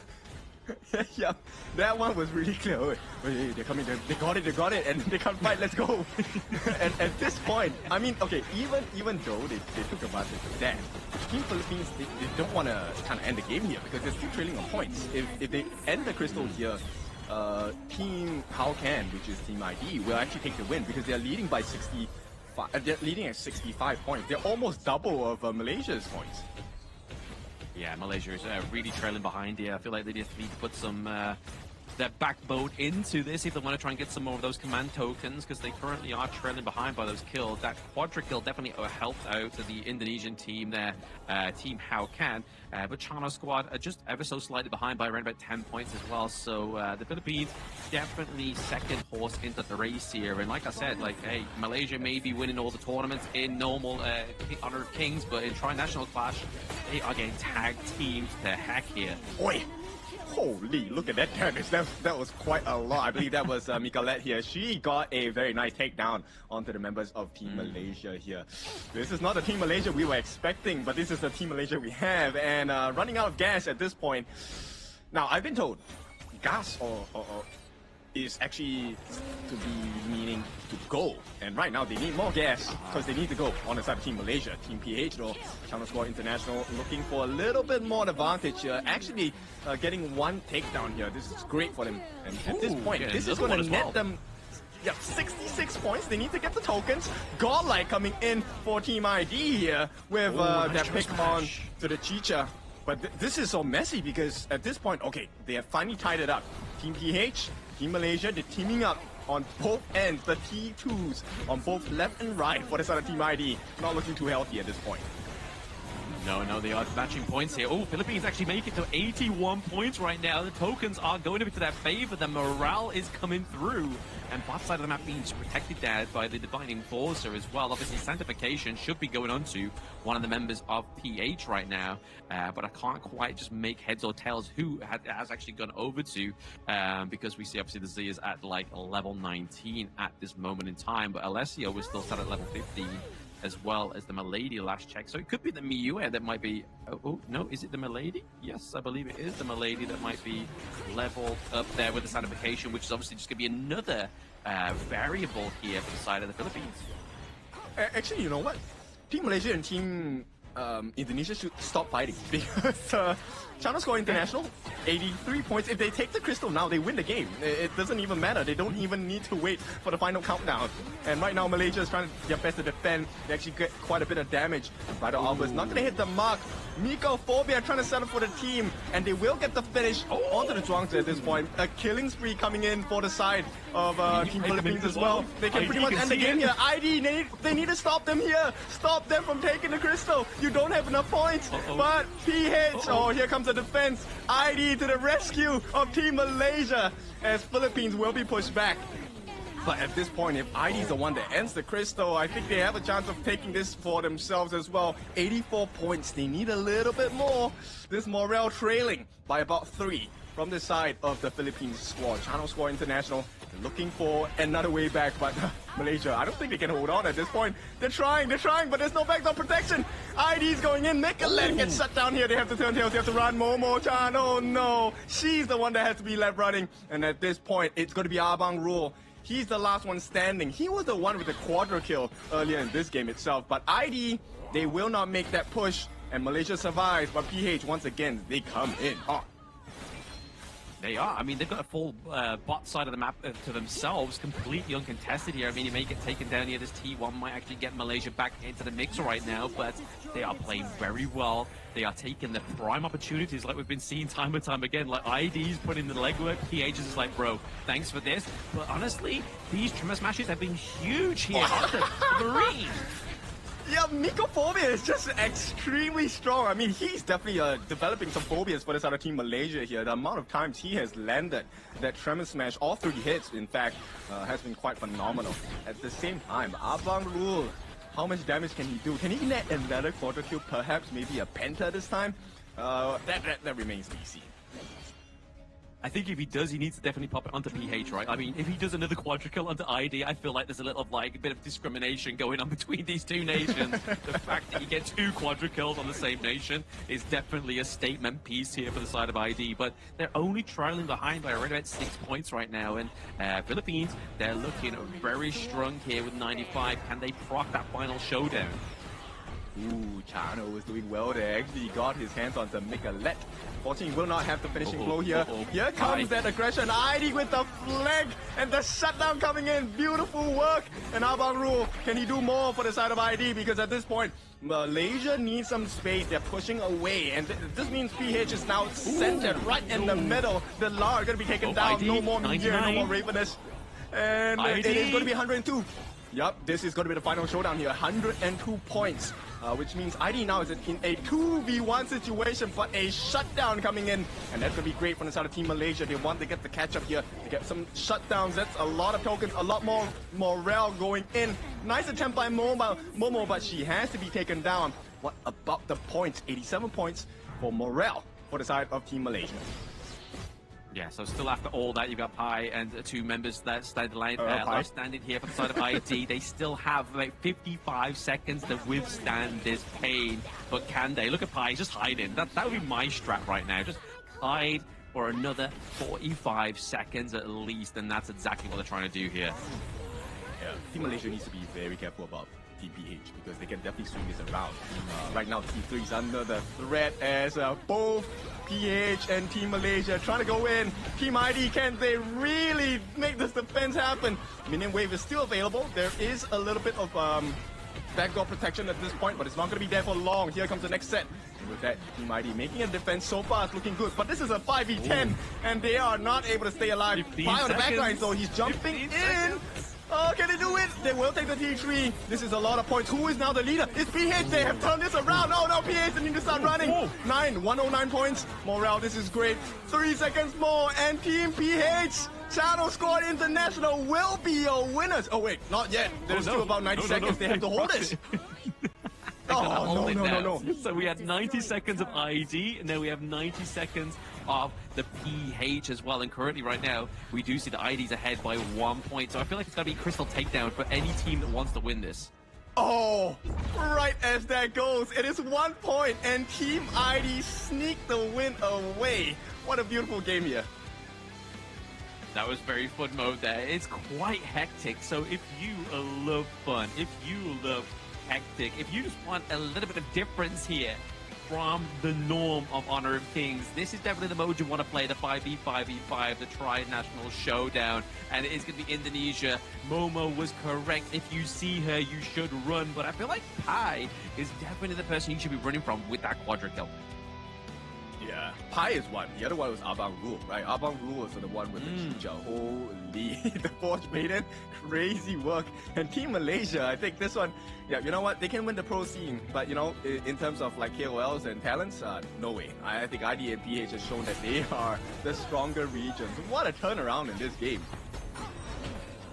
Yeah, that one was really clear. Wait, they're coming, they got it, and they can't fight, let's go. And at this point, I mean, okay, even though they took advantage of that, Team Philippines, they don't want to kind of end the game here because they're still trailing on points. If they end the crystal here, Team How Can, which is Team ID, will actually take the win because they're leading by 65. They're leading at 65 points. They're almost double of Malaysia's points. Yeah, Malaysia is really trailing behind here. I feel like they just need to put some their backbone into this if they want to try and get some more of those command tokens, because they currently are trailing behind by those kills. That quadra kill definitely helped out the Indonesian team there, Team How Can. But China squad are just ever so slightly behind by around about 10 points as well. So the Philippines definitely second horse into the race here. And like I said, like, hey, Malaysia may be winning all the tournaments in normal Honor of Kings, but in Tri-National Clash, they are getting tag teamed to heck here. Oi! Holy, look at that damage. That was quite a lot. I believe that was Micolette here. She got a very nice takedown onto the members of Team Malaysia here. This is not the Team Malaysia we were expecting, but this is the Team Malaysia we have. And running out of gas at this point. Now, I've been told gas or is actually to be meaning to go. And right now they need more gas because they need to go on the side of Team Malaysia. Team PH though, Channel Squad International looking for a little bit more advantage here. Actually getting one takedown here. This is great for them. And at this point, this is going to net them 66 points. They need to get the tokens. Godlike coming in for Team ID here with that pick on to the Chicha. But this is so messy because at this point, okay, they have finally tied it up. Team PH, Team Malaysia, they're teaming up on both ends, the T2s on both left and right for the side of Team ID. Not looking too healthy at this point. No, they are matching points here. Oh, Philippines actually make it to 81 points right now. The tokens are going into their favor. The morale is coming through. And both side of the map being protected there by the Divine Enforcer as well. Obviously, Sanctification should be going on to one of the members of PH right now. But I can't quite just make heads or tails who has actually gone over to. Because we see, obviously, the Z is at like level 19 at this moment in time. But Alessio was still set at level 15. As well as the Milady last check. So it could be the Miyu that might be... Oh, no, is it the Milady? Yes, I believe it is the Milady that might be leveled up there with the Sanctification, which is obviously just going to be another variable here for the side of the Philippines. Actually, you know what? Team Malaysia and Team Indonesia should stop fighting because China Squad International, 83 points. If they take the crystal now, they win the game. It doesn't even matter. They don't even need to wait for the final countdown. And right now, Malaysia is trying their best to defend. They actually get quite a bit of damage. Ryder Alba's not going to hit the mark. Mikophobia trying to settle for the team, and they will get the finish onto the Zhuangzi at this point. A killing spree coming in for the side of Team Philippines as well. They can pretty much end the game here. ID, they need to stop them here. Stop them from taking the crystal. You don't have enough points. But PH, oh, here comes the defense. ID to the rescue of Team Malaysia as Philippines will be pushed back. But at this point, if ID is the one that ends the crystal, I think they have a chance of taking this for themselves as well. 84 points. They need a little bit more. This morale trailing by about 3 from the side of the Philippines squad. Channel Squad International looking for another way back, but Malaysia, I don't think they can hold on at this point. They're trying, but there's no backdoor protection. ID's going in. Nicolette gets shut down here. They have to turn tails. They have to run. Momo-chan, oh no. She's the one that has to be left running. And at this point, it's going to be Abang Rule. He's the last one standing. He was the one with the quadra kill earlier in this game itself. But ID, they will not make that push. And Malaysia survives. But PH, once again, they come in hard. They are. I mean, they've got a full bot side of the map to themselves, completely uncontested here. I mean, you may get taken down here. This T1 might actually get Malaysia back into the mix right now, but they are playing very well. They are taking the prime opportunities like we've been seeing time and time again. Like, ID's putting the legwork. PH is just like, bro, thanks for this. But honestly, these Tremor Smashes have been huge here. Three. Yeah, Mikophobia is just extremely strong. I mean, he's definitely developing some phobias for this other Team Malaysia here. The amount of times he has landed that Tremor Smash, all 3 hits, in fact, has been quite phenomenal. At the same time, Abang Rule how much damage can he do? Can he net another quarter kill, perhaps maybe a penta this time? That remains to be seen. I think if he does, he needs to definitely pop it onto PH, right? I mean, if he does another quadrukill onto ID, I feel like there's a little bit of discrimination going on between these two nations. The fact that you get 2 quadrukills on the same nation is definitely a statement piece here for the side of ID, but they're only trailing behind by around about 6 points right now, and Philippines, they're looking very strong here with 95. Can they proc that final showdown? Ooh, Chano is doing well there. Actually, he got his hands on the Mikalet. Fortunately, will not have the finishing blow here. Here comes that aggression. ID with the flag and the shutdown coming in. Beautiful work. And Abang Rule, can he do more for the side of ID? Because at this point, Malaysia needs some space. They're pushing away. And this means PH is now centered right in the middle. The Lar are going to be taken down. ID, no more Meteor, no more Ravenous. And it is going to be 102. Yup, this is going to be the final showdown here. 102 points, which means ID now is in a 2v1 situation, but a shutdown coming in. And that's going to be great from the side of Team Malaysia. They want to get the catch-up here, to get some shutdowns. That's a lot of tokens, a lot more morale going in. Nice attempt by Momo, but she has to be taken down. What about the points? 87 points for morale for the side of Team Malaysia. Yeah, so still after all that, you've got Pi and 2 members that stand standing here for the side of ID. They still have about 55 seconds to withstand this pain. But can they? Look at Pi, just hiding. That would be my strat right now. Just hide for another 45 seconds at least, and that's exactly what they're trying to do here. Yeah, Team Malaysia needs to be very careful about Team PH because they can definitely swing this around. Right now, Team 3 is under the threat as both PH and Team Malaysia trying to go in. Team ID, can they really make this defense happen? Minion Wave is still available. There is a little bit of backdoor protection at this point, but it's not going to be there for long. Here comes the next set. And with that, Team ID making a defense so far, it's looking good. But this is a 5v10, and they are not able to stay alive. Pi on the backline, so he's jumping in. Oh, can they do it? They will take the T3. This is a lot of points. Who is now the leader? It's PH. They have turned this around. Oh no, PH, they need to start running. 109 points. Morale, this is great. 3 seconds more, and Team PH, Channel Squad International, will be your winners. Oh wait, not yet. There's still about 90 seconds. They have to hold this. Oh, no. So we had 90 seconds of ID, and then we have 90 seconds of the PH as well. And currently, right now, we do see the IDs ahead by 1 point. So I feel like it's got to be Crystal Takedown for any team that wants to win this. Oh, right as that goes, it is 1 point, and Team ID sneak the win away. What a beautiful game here. That was very fun mode there. It's quite hectic. So if you love fun, if you love hectic, if you just want a little bit of difference here from the norm of Honor of Kings, this is definitely the mode you want to play, the 5v5v5, the tri-national showdown, and it is going to be Indonesia. Momo was correct. If you see her, you should run, but I feel like Pi is definitely the person you should be running from with that quadrukill. Yeah, Pi is one. The other one was Abang Rule, right? Abang Rule was the one with the Chicha. Holy, the Forge Maiden, crazy work. And Team Malaysia, I think this one, yeah, you know what? They can win the pro scene, but you know, in terms of like KOLs and talents, no way. I think ID and PH has shown that they are the stronger regions. What a turnaround in this game.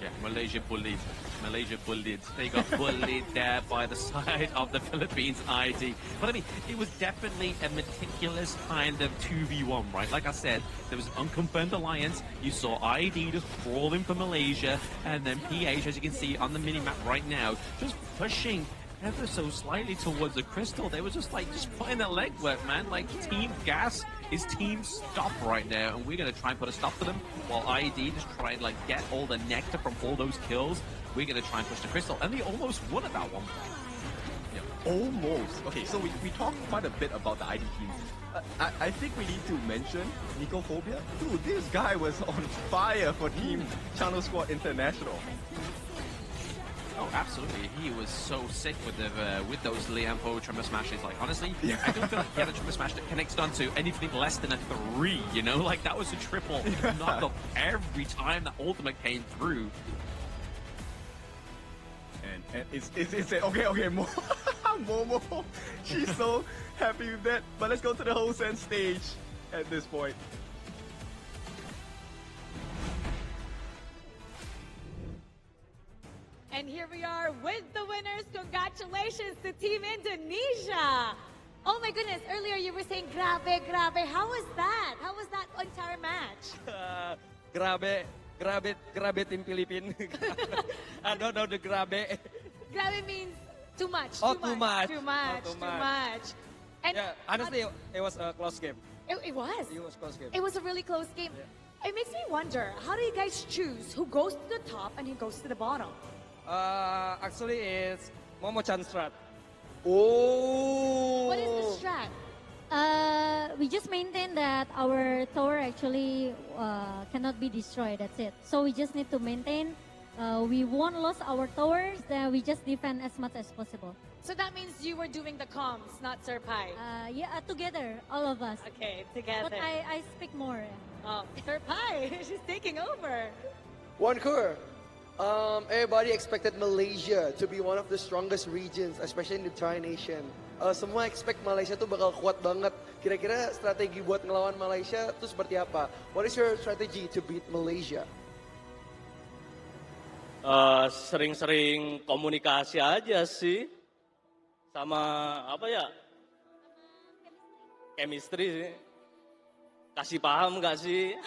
Yeah, Malaysia bullied. Malaysia bullied. They got bullied there by the side of the Philippines ID. But I mean, it was definitely a meticulous kind of 2v1, right? Like I said, there was an unconfirmed alliance. You saw ID just crawling for Malaysia, and then PH, as you can see on the minimap right now, just pushing ever so slightly towards the crystal. They were just putting their legwork, man. Like, Team Gas is Team Stop right now, and we're going to try and put a stop to them, while ID just try and get all the nectar from all those kills. We're going to try and push the crystal, and they almost won at that one point. Yeah, almost. Okay, so we talked quite a bit about the ID teams. I think we need to mention Nicophobia. Dude, this guy was on fire for Team Channel Squad International. Oh, absolutely. He was so sick with those Liampo Tremor Smashes. Like, honestly, I don't feel like he had a Tremor Smash that connected onto anything less than a 3, you know? Like, that was a triple knocked off every time that ultimate came through. And it's okay, Momo, she's so happy with that. But let's go to the Hosen stage at this point. And here we are with the winners. Congratulations. congratulations to Team Indonesia. Oh my goodness, earlier you were saying grabe, grabe. How was that? How was that entire match? Grabe Team Philippines. I don't know the grabe. Grabe means too much. Oh, too much. Too much. Oh, Too much. And yeah, honestly, it was a close game. it was. It was close game. It was a really close game. It makes me wonder, how do you guys choose who goes to the top and who goes to the bottom? Actually, it's Momo-chan strat. Oh. What is the strat? We just maintain that our tower actually cannot be destroyed. That's it. So we just need to maintain. We won't lose our towers. Then we just defend as much as possible. So that means you were doing the comms, not Sir Pai. Yeah, together, all of us. Okay, together. But I speak more. Oh, Sir Pai, she's taking over. Wankur, everybody expected Malaysia to be one of the strongest regions, especially in the Tri-Nation. Semua expect Malaysia tuh bakal kuat banget. Kira-kira strategi buat ngelawan Malaysia itu seperti apa? What is your strategy to beat Malaysia? Sering-sering komunikasi aja sih. Sama apa ya? Chemistry sih. Kasih paham nggak sih?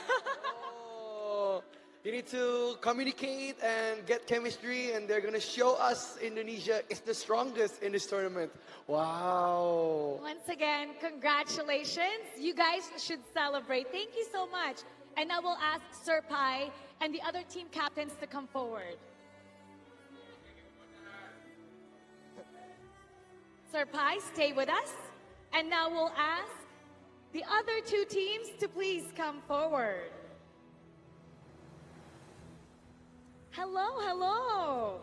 You need to communicate and get chemistry, and they're gonna show us Indonesia is the strongest in this tournament. Wow. Once again, congratulations. You guys should celebrate. Thank you so much. And now we'll ask Sir Pai and the other team captains to come forward. Sir Pai, stay with us. And now we'll ask the other two teams to please come forward. Hello, hello.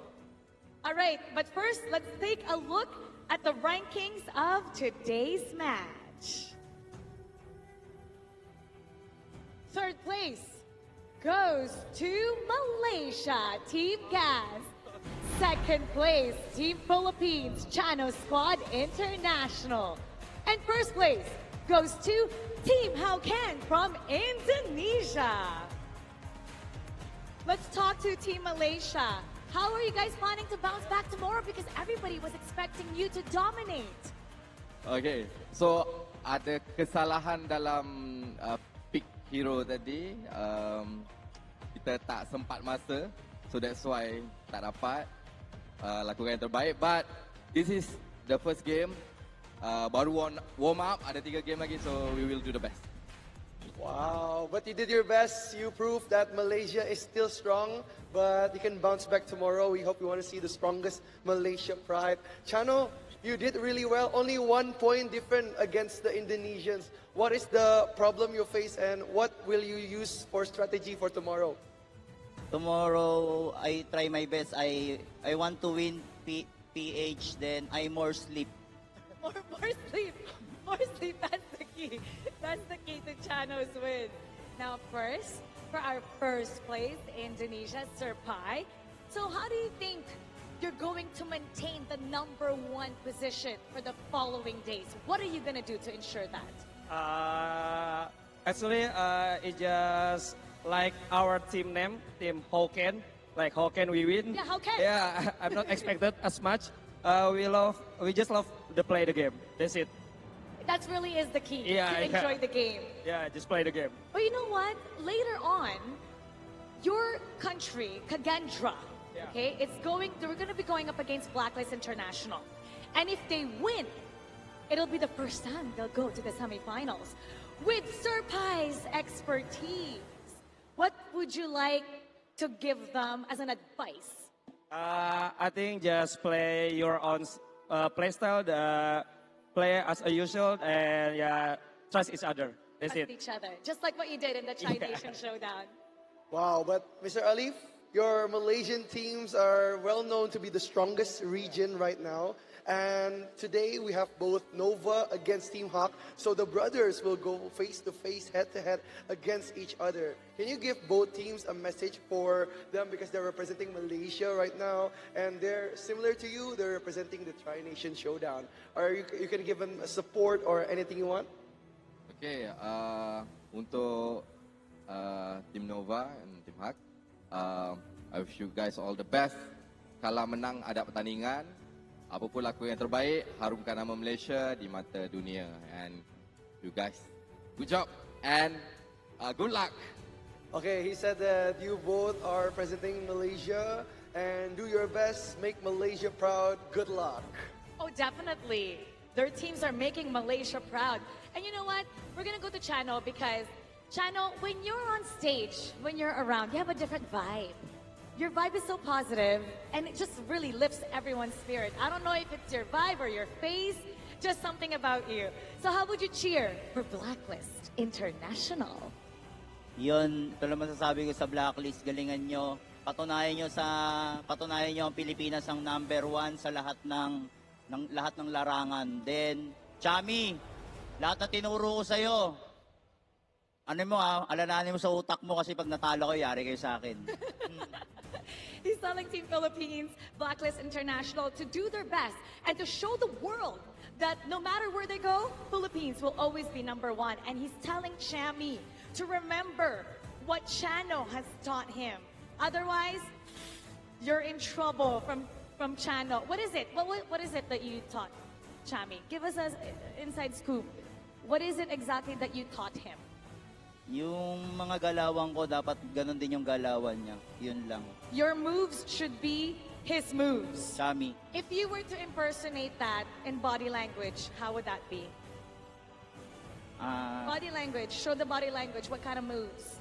All right, but first, let's take a look at the rankings of today's match. Third place goes to Malaysia, Team Gas. Second place, Team Philippines, Chano Squad International. And first place goes to Team Haukan from Indonesia. Let's talk to Team Malaysia. How are you guys planning to bounce back tomorrow? Because everybody was expecting you to dominate. Okay, so ada kesalahan dalam pick hero tadi. Kita tak sempat masa, so that's why tak dapat lakukan yang terbaik. But this is the first game. Baru warm up, ada 3 game lagi, so we will do the best. Wow, but you did your best. You proved that Malaysia is still strong, but you can bounce back tomorrow. We hope you want to see the strongest Malaysia pride. Chano, you did really well. Only 1 point different against the Indonesians. What is the problem you face, and what will you use for strategy for tomorrow? Tomorrow, I try my best. I want to win PH, then I more sleep. More sleep. More sleep, that's the key. That's the key to Chano's win. Now first, for our first place, Indonesia, Sir Pai. So how do you think you're going to maintain the #1 position for the following days? What are you going to do to ensure that? Actually, it's just like our team name, Team Haukan. Like Haukan, we win. Yeah, Haukan. Yeah, I'm not expected as much. We just love to play the game. That's it. That really is the key, Yeah, to enjoy the game. Yeah, just play the game. But you know what? Later on, your country, Kagendra, okay, we're going to be going up against Blacklist International. And if they win, it'll be the first time they'll go to the semifinals. With Sir Pai's expertise, what would you like to give them as an advice? I think just play your own play style, play as usual, and trust each other. That's Trust it. each other, just like what you did in the Tri-Nation Showdown. Wow, but Mr. Alif, your Malaysian teams are well known to be the strongest region right now. And today we have both Nova against Team Hawk. So the brothers will go face to face, head to head against each other. Can you give both teams a message for them, because they're representing Malaysia right now and they're similar to you, they're representing the Tri-Nation Showdown. Or you can give them a support or anything you want? Okay, untuk Team Nova and Team Hawk, I wish you guys all the best. Kalah menang ada pertandingan. apa pun laku yang terbaik, harumkan nama Malaysia di mata dunia. And you guys, good job and good luck. Okay, he said that you both are representing Malaysia and do your best, make Malaysia proud. Good luck. Oh, definitely. Their teams are making Malaysia proud. And you know what? We're gonna go to Chano because Chano, when you're on stage, when you're around, you have a different vibe. Your vibe is so positive and it just really lifts everyone's spirit. I don't know if it's your vibe or your face, just something about you. So how would you cheer for Blacklist International? Yun, ito lang masasabi ko sa Blacklist, galingan nyo. Patunayan nyo ang Pilipinas ang #1 sa lahat ng larangan. Then, Chami, lahat na tinuro ko sa'yo, alalahanin mo sa utak mo kasi pag natalo ko, yari kayo sa akin. He's telling Team Philippines, Blacklist International, to do their best and to show the world that no matter where they go, Philippines will always be #1. And he's telling Chami to remember what Chano has taught him. Otherwise, you're in trouble from Chano. What is it? What is it that you taught Chami? Give us an inside scoop. What is it exactly that you taught him? Yung mga galawan ko, dapat ganun din yung galawan niya. Yun lang. Your moves should be his moves. Chami. If you were to impersonate that in body language, how would that be? Body language. Show the body language. What kind of moves?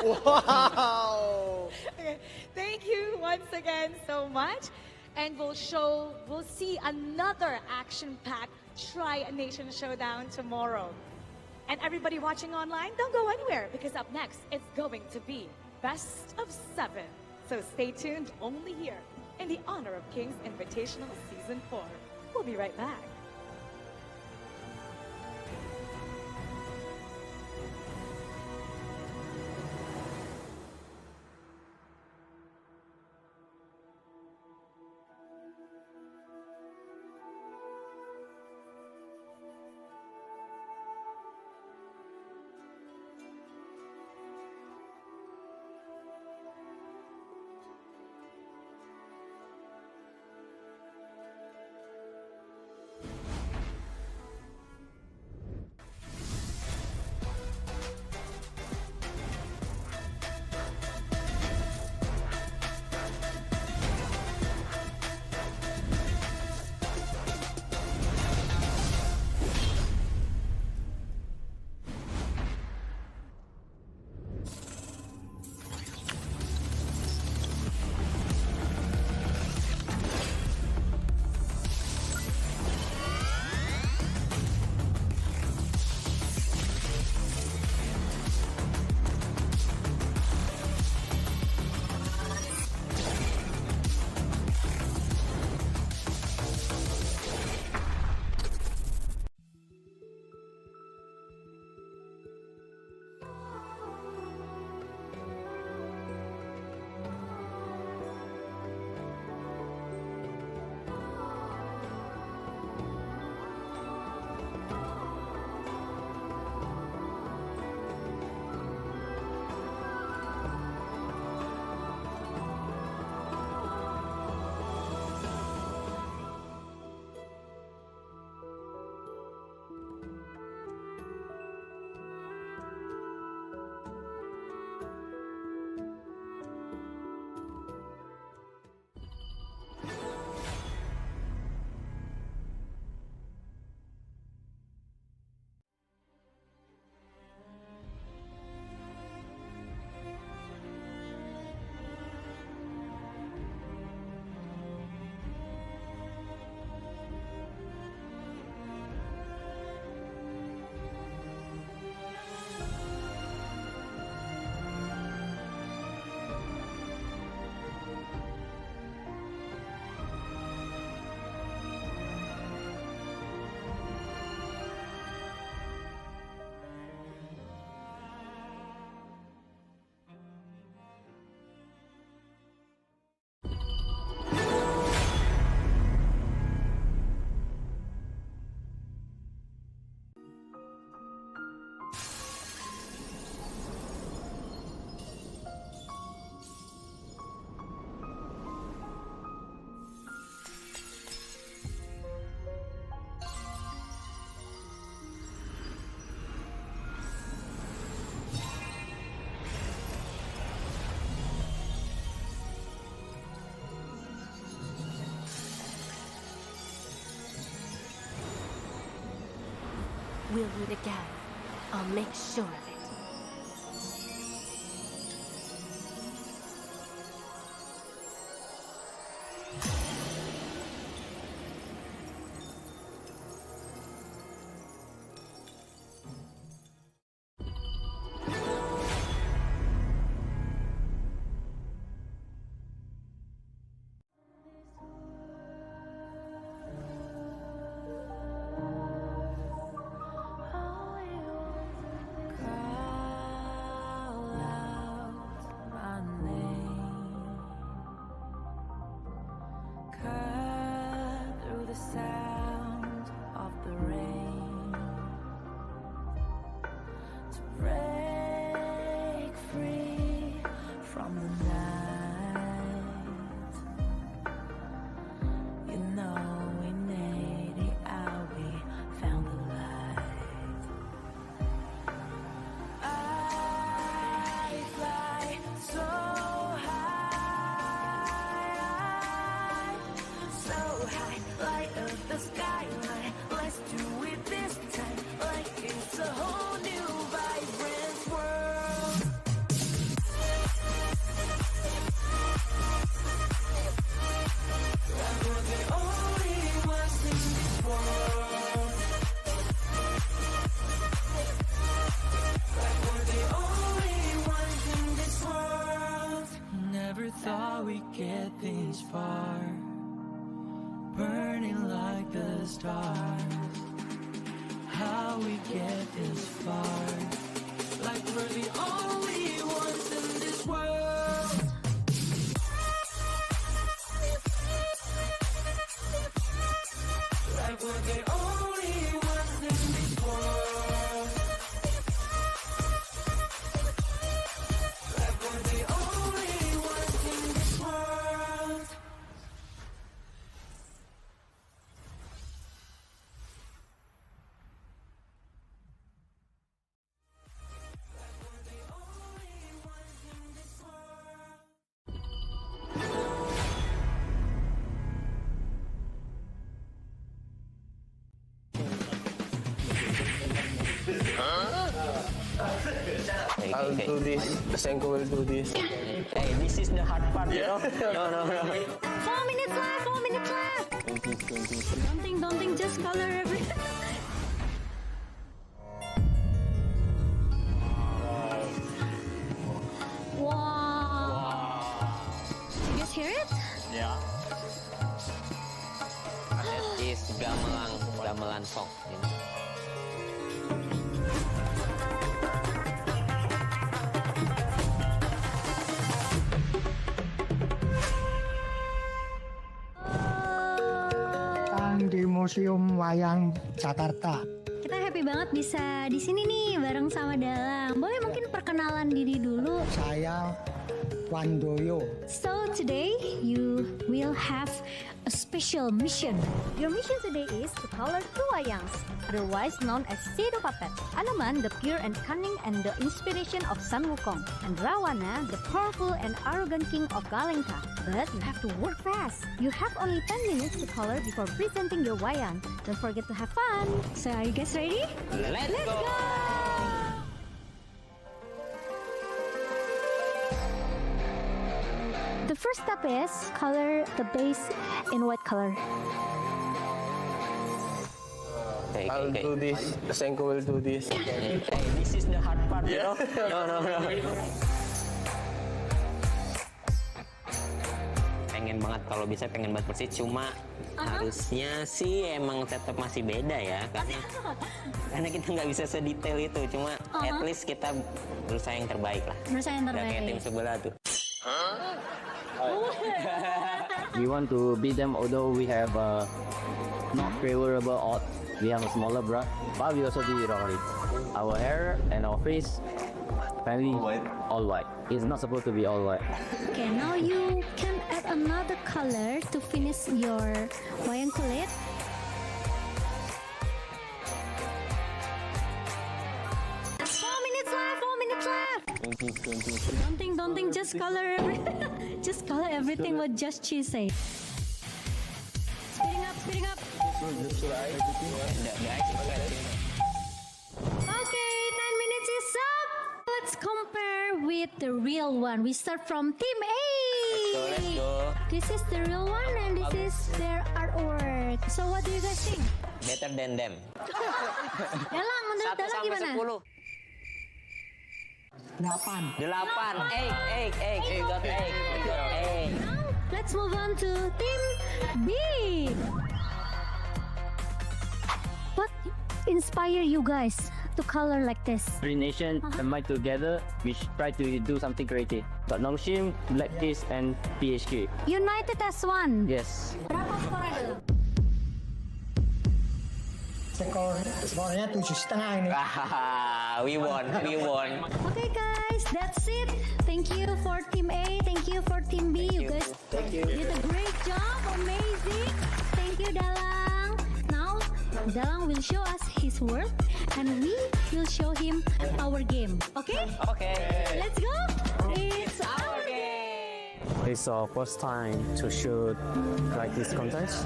Wow! Okay. Thank you once again so much. And we'll see another action-packed Tri-Nation Showdown tomorrow. And everybody watching online, don't go anywhere because up next, it's going to be Best of 7. So stay tuned only here in the Honor of Kings Invitational Season 4. We'll be right back. We'll meet again. I'll make sure of it. Thought we'd get this far, burning like the stars. How we get this far, like we're the only ones in this world. Like we're the only ones in this world. Like we're the only ones in this world. I'll do this. Senko will do this. Hey, this is the hard part, you know? No. 4 minutes left, 4 minutes left. Don't think, just color everything. Wow. You guys hear it? Yeah. That is gamelan song, you know? Di Museum Wayang Jakarta. Kita happy banget bisa di sini nih bareng sama Dalang. Boleh mungkin perkenalan diri dulu. Saya Wandoyo. So today you will have a special mission. Your mission today is to color 2 wayangs, otherwise known as shadow puppet. Anoman, the pure and cunning and the inspiration of Sun Wukong, and Rawana, the powerful and arrogant king of Galengka. But you have to work fast. You have only 10 minutes to color before presenting your wayang. Don't forget to have fun. So are you guys ready? Let's go! The first step is color the base in white color. I'll do this. Senko will do this. Hey, this is the hard part, you know? No. Pengen banget, kalau bisa pengen banget persis, cuma harusnya sih emang tetap masih beda ya, karena kita nggak bisa sedetail itu, cuma at least kita berusaha yang terbaik lah. Berusaha yang terbaik. Kayak tim sebelah tuh. We want to beat them, although we have not favorable odds. We have a smaller brush, but we also did it already. Our hair and our face, finally, all white. It's not supposed to be all white. Okay, now you can add another color to finish your wayang kulit. Don't think, just color everything. Just color everything what just she said. Speeding up. compare with the real one. We start from Team A. Let's go. This is the real one and this is their artwork. So what do you guys think? Better than them. Dalang, menurut 1 Dalang sampai gimana? 10. 8. 8. We got 8. Let's move on to Team B. What inspire you guys to color like this? Three Nation combined together, we try to do something creative. Got Nongshim, Black Kiss, and PHK. United as one. Yes. Berapa skornya dulu? Skornya 7,5 ini. We won. Okay guys, that's it. Thank you for Team A. Thank you for Team B. You guys did a great job. Amazing. Thank you, Dalang. Now, Dalang will show us his work and we will show him our game. Okay? Okay. Let's go. It's our game. It's our first time to shoot like this contest.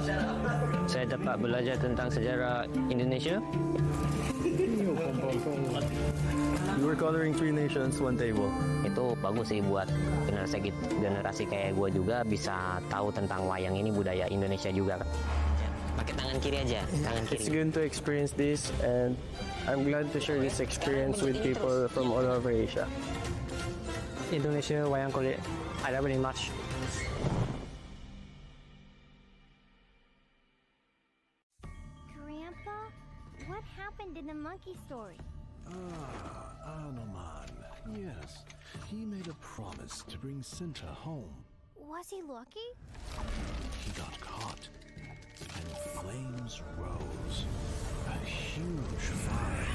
Saya dapat belajar tentang sejarah Indonesia. You were coloring 3 nations, 1 table. Itu bagus sih buat generasi kayak gue juga bisa tahu tentang wayang ini, budaya Indonesia juga. Pakai tangan kiri aja, tangan kiri. It's good to experience this, and I'm glad to share this experience with people from all over Asia. Indonesia wayang kulit, I love it much. Grandpa, what happened in the monkey story? Anoman. Yes, he made a promise to bring Cinta home. Was he lucky? He got caught, and flames rose. A huge fire.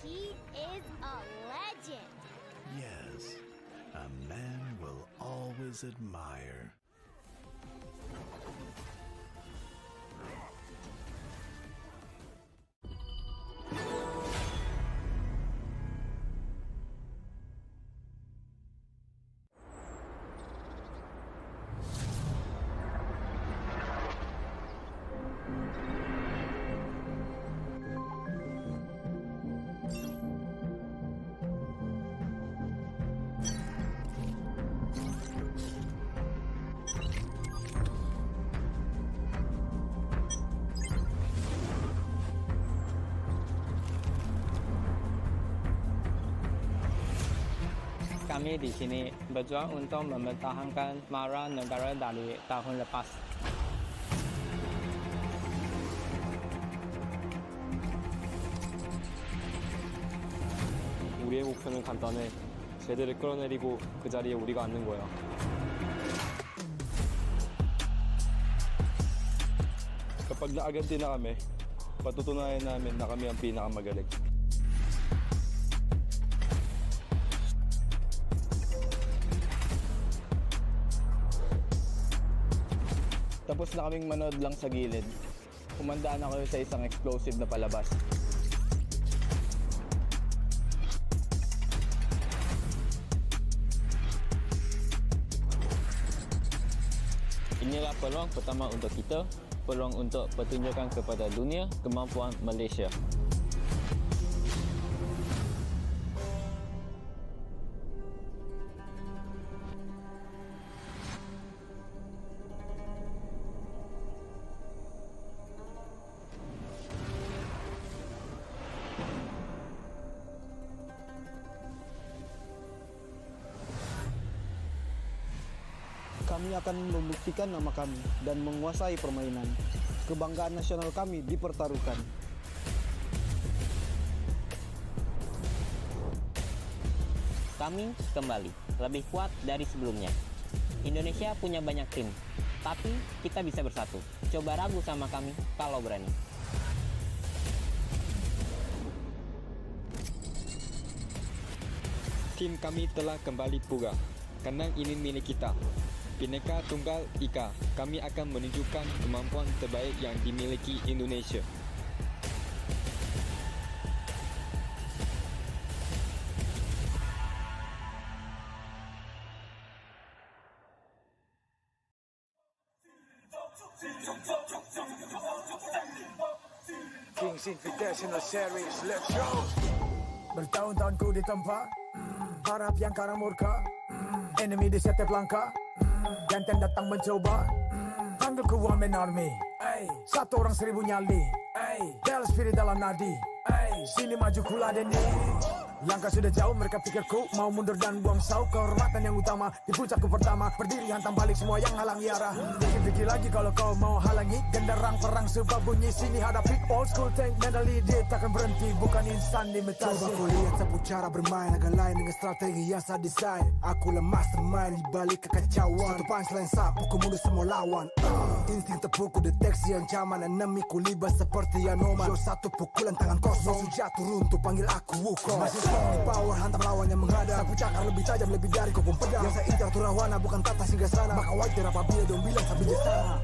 He is a legend. Yes, a man will always admire. Kami di sini berjuang untuk mempertahankan marah negara dari tahun lepas. 우리의 목표는 간단해. 쟤들을 끌어내리고 그 자리에 우리가 앉는 거야. Kapag naaganti na kami, patutunayan namin na kami ang pinakamagaling. Tapos na kaming manood lang sa gilid. Kumandaan ako sa isang explosive na palabas. Inilah peluang pertama untuk kita, peluang untuk pertunjukan kepada dunia kemampuan Malaysia. Kami akan membuktikan nama kami dan menguasai permainan. Kebanggaan nasional kami dipertaruhkan. Kami kembali lebih kuat dari sebelumnya. Indonesia punya banyak tim, tapi kita bisa bersatu. Coba ragu sama kami kalau berani. Tim kami telah kembali pula. Kandang ini milik kita. Bhinneka Tunggal Ika, kami akan menunjukkan kemampuan terbaik yang dimiliki Indonesia. Kings Invitational Series, let's go! Bertahun-tahun ku ditempa, harap yang karang murka, enemy di setiap langkah, Ganten datang mencoba, panggil ku one man army, satu orang 1000 nyali, Del spirit dalam nadi, sini maju ku ladeni. Langkah sudah jauh, mereka pikirku mau mundur dan buang sau. Kehormatan yang utama, di puncakku pertama, berdiri hantam balik semua yang halangi arah. Pikir-pikir lagi kalau kau mau halangi, genderang perang sebab bunyi sini hadapi. Old school tank mentally, dia takkan berhenti, bukan instan imitasi. Coba kau lihat sapu cara bermain, agak lain dengan strategi yang saya desain. Aku lemah mastermind di balik kekacauan. Satu punchline sapu, ku mundur semua lawan. Insting terpukul, deteksi ancaman, enemy ku libas seperti Anoman. Yo satu pukulan tangan kosong, musuh jatuh runtuh, panggil aku Wukong. Di power hantam lawan yang menghadap. Sapu cakar lebih tajam, lebih dari kopong pedang. Yang saya incar turawana, bukan tata singgah sana. Maka wajar apabila dong bilang sampai di sana.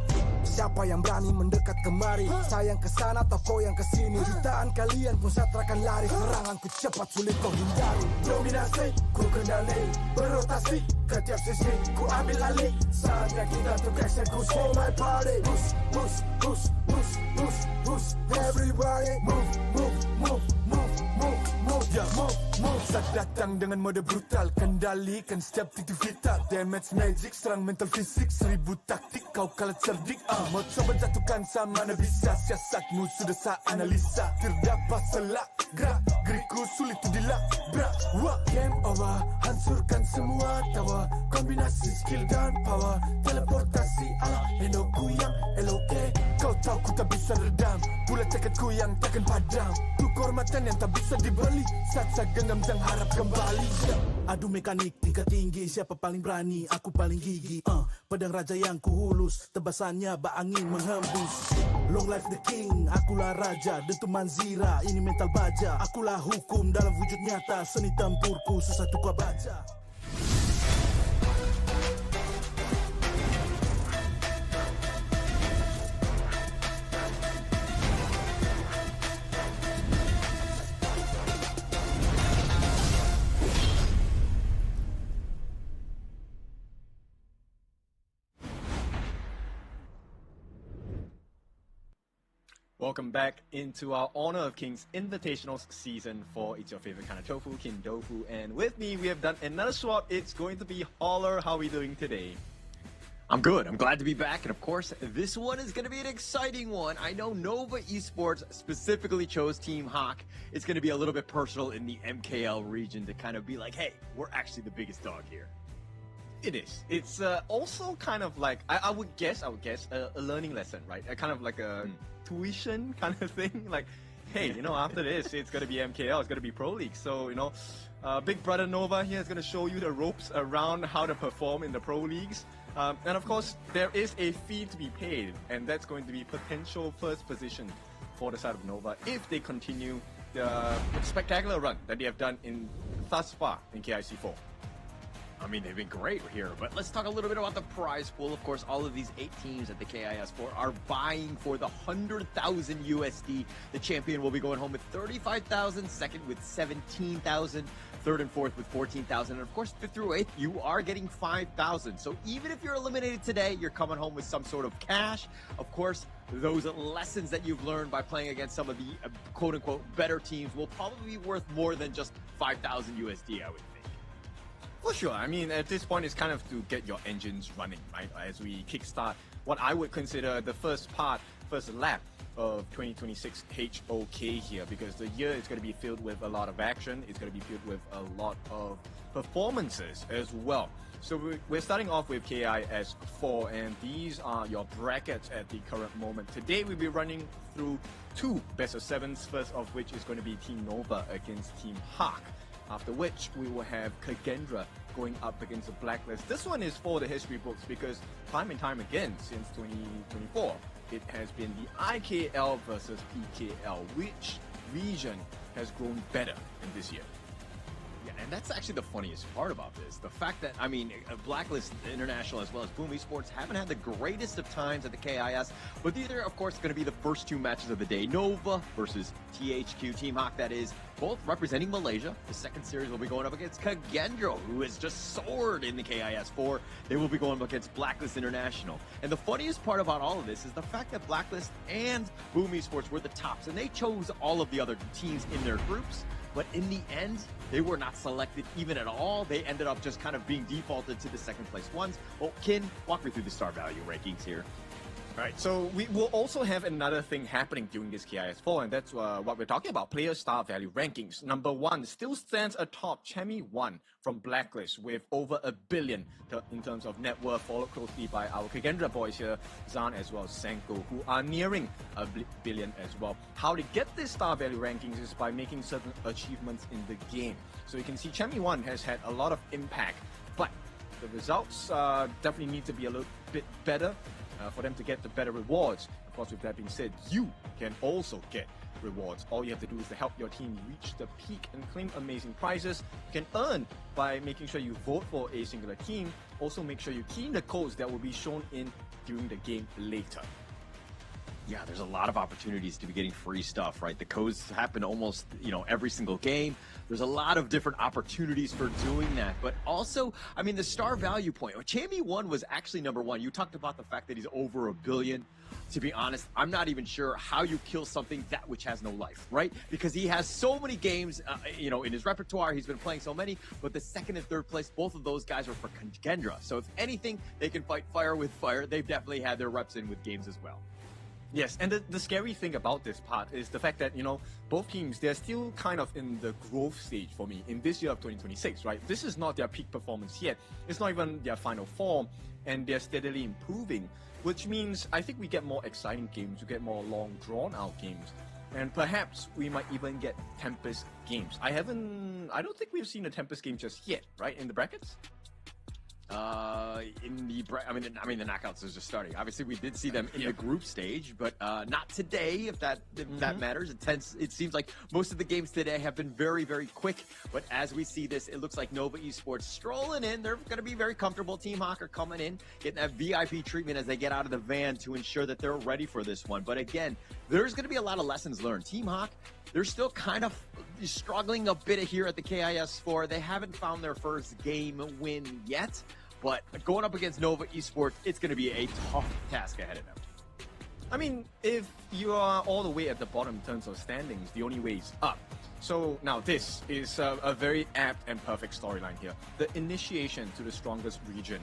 Siapa yang berani mendekat kemari? Saya yang kesana atau kau yang kesini? Jutaan kalian pun saya terakan lari. Seranganku cepat, sulit kau hindari. Dominasi, ku kendali, berotasi ke tiap sisi, ku ambil alih. Saatnya kita untuk eksekusi. For my party, push, push, push, push, push, push. Everybody, move, move, move, move, move, move, yeah, move, move. Saat datang dengan mode brutal, kendalikan setiap titik vital. Damage magic, serang mental fisik, 1000 taktik, kau kalah cerdik. Mau coba jatuhkan sama mana bisa, siasatmu sudah saya analisa. Terdapat selak, gerak, geriku sulit tu dilabrak. Wah, game over, hancurkan semua tawa. Kombinasi skill dan power, teleportasi ala Enoku yang LOK. Kau tahu ku tak bisa redam, pula tekadku yang takkan padam. Tu kehormatan yang tak bisa dibeli, saat saya genggam dan harap kembali. Adu mekanik tingkat tinggi, siapa paling berani, aku paling gigi. Pedang raja yang kuhulus, tebasannya bak angin menghembus. Long life the king, akulah raja, dentuman zira, ini mental baja. Akulah hukum dalam wujud nyata, seni tempurku susah tu kau baca. Welcome back into our Honor of Kings Invitationals Season 4. It's your favorite kind of tofu, Kin Tofu. And with me, we have done another swap. It's going to be Holler. How are we doing today? I'm good. I'm glad to be back. And of course, this one is going to be an exciting one. I know Nova Esports specifically chose Team Hawk. It's going to be a little bit personal in the MKL region to kind of be like, hey, we're actually the biggest dog here. It is. It's also kind of like, I would guess, a learning lesson, right? A kind of like a tuition kind of thing. Like, hey, you know, after this, it's going to be MKL, it's going to be Pro League. So, you know, Big Brother Nova here is going to show you the ropes around how to perform in the Pro Leagues. And of course, there is a fee to be paid, and that's going to be potential first position for the side of Nova if they continue the spectacular run that they have done in thus far in KIS4. I mean, they've been great here, but let's talk a little bit about the prize pool. Of course, all of these 8 teams at the KIS4 are vying for the 100,000 USD. The champion will be going home with 35,000, second with 17,000, third and fourth with 14,000, and of course, 5th through 8th, you are getting 5,000. So even if you're eliminated today, you're coming home with some sort of cash. Of course, those lessons that you've learned by playing against some of the quote-unquote better teams will probably be worth more than just 5,000 USD, I would think. For sure. I mean, at this point, it's kind of to get your engines running, right? As we kickstart what I would consider the first lap of 2026 HOK here, because the year is going to be filled with a lot of action. It's going to be filled with a lot of performances as well. So we're starting off with KIS4, and these are your brackets at the current moment. Today we'll be running through 2 best of 7s, first of which is going to be Team Nova against Team Hawk. After which, we will have Kagendra going up against the Blacklist. This one is for the history books because time and time again, since 2024, it has been the IKL versus PKL. Which region has grown better in this year? Yes, And that's actually the funniest part about this. The fact that, I mean, Blacklist International as well as Boom Esports haven't had the greatest of times at the KIS, but these are, of course, going to be the first two matches of the day. Nova versus THQ, Team Hawk, that is, both representing Malaysia. The second series will be going up against Kagendro, who has just soared in the KIS4. They will be going up against Blacklist International. And the funniest part about all of this is the fact that Blacklist and Boom Esports were the tops, and they chose all of the other teams in their groups. But in the end, they were not selected even at all. They ended up just kind of being defaulted to the second place ones. Well, Kin, walk me through the star value rankings here. All right, so we will also have another thing happening during this KIS4, and that's what we're talking about, player star value rankings. Number one still stands atop Chemi1 from Blacklist with over 1 billion in terms of net worth, followed closely by our Kagendra boys here, Zan as well as Senko, who are nearing 1 billion as well. How to get this star value rankings is by making certain achievements in the game. So you can see Chemi1 has had a lot of impact, but the results definitely need to be a little bit better. For them to get the better rewards. Of course, with that being said, you can also get rewards. All you have to do is to help your team reach the peak and claim amazing prizes. You can earn by making sure you vote for a singular team. Also, make sure you key in the codes that will be shown in during the game later. Yeah, there's a lot of opportunities to be getting free stuff, right? The codes happen almost, every single game. There's a lot of different opportunities for doing that. But also, I mean, the star value point. Chami1 was actually number one. You talked about the fact that he's over 1 billion. To be honest, I'm not even sure how you kill something that which has no life, right? Because he has so many games, in his repertoire. He's been playing so many. But the second and third place, both of those guys are for Kendra. So if anything, they can fight fire with fire. They've definitely had their reps in with games as well. Yes, and the scary thing about this part is the fact that, both teams, they're still kind of in the growth stage for me in this year of 2026, right? This is not their peak performance yet. It's not even their final form, and they're steadily improving, which means I think we get more exciting games, we get more long, drawn-out games, and perhaps we might even get Tempest games. I don't think we've seen a Tempest game just yet, right, in the brackets? The knockouts are just starting. Obviously, we did see them in the group stage, but not today. If that matters, it seems like most of the games today have been very, very quick. But as we see this, it looks like Nova Esports strolling in. They're going to be very comfortable. Team Hawk are coming in, getting that VIP treatment as they get out of the van to ensure that they're ready for this one. But again, there's going to be a lot of lessons learned. Team Hawk, they're still kind of struggling a bit here at the KIS4. They haven't found their first game win yet. But going up against Nova Esports, it's going to be a tough task ahead of them. I mean, if you are all the way at the bottom in terms of standings, the only way is up. So now this is a very apt and perfect storyline here. The initiation to the strongest region.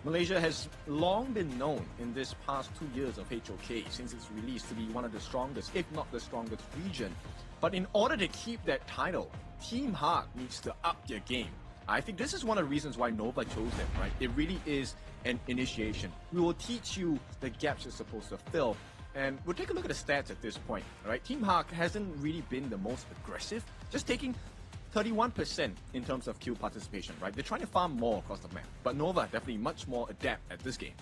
Malaysia has long been known in this past 2 years of HOK since its release to be one of the strongest, if not the strongest region. But in order to keep that title, Team Hawk needs to up their game. I think this is one of the reasons why Nova chose them, right? It really is an initiation. We will teach you the gaps you're supposed to fill. And we'll take a look at the stats at this point, all right? Team Hawk hasn't really been the most aggressive, just taking 31% in terms of kill participation, right? They're trying to farm more across the map, but Nova definitely much more adept at this game.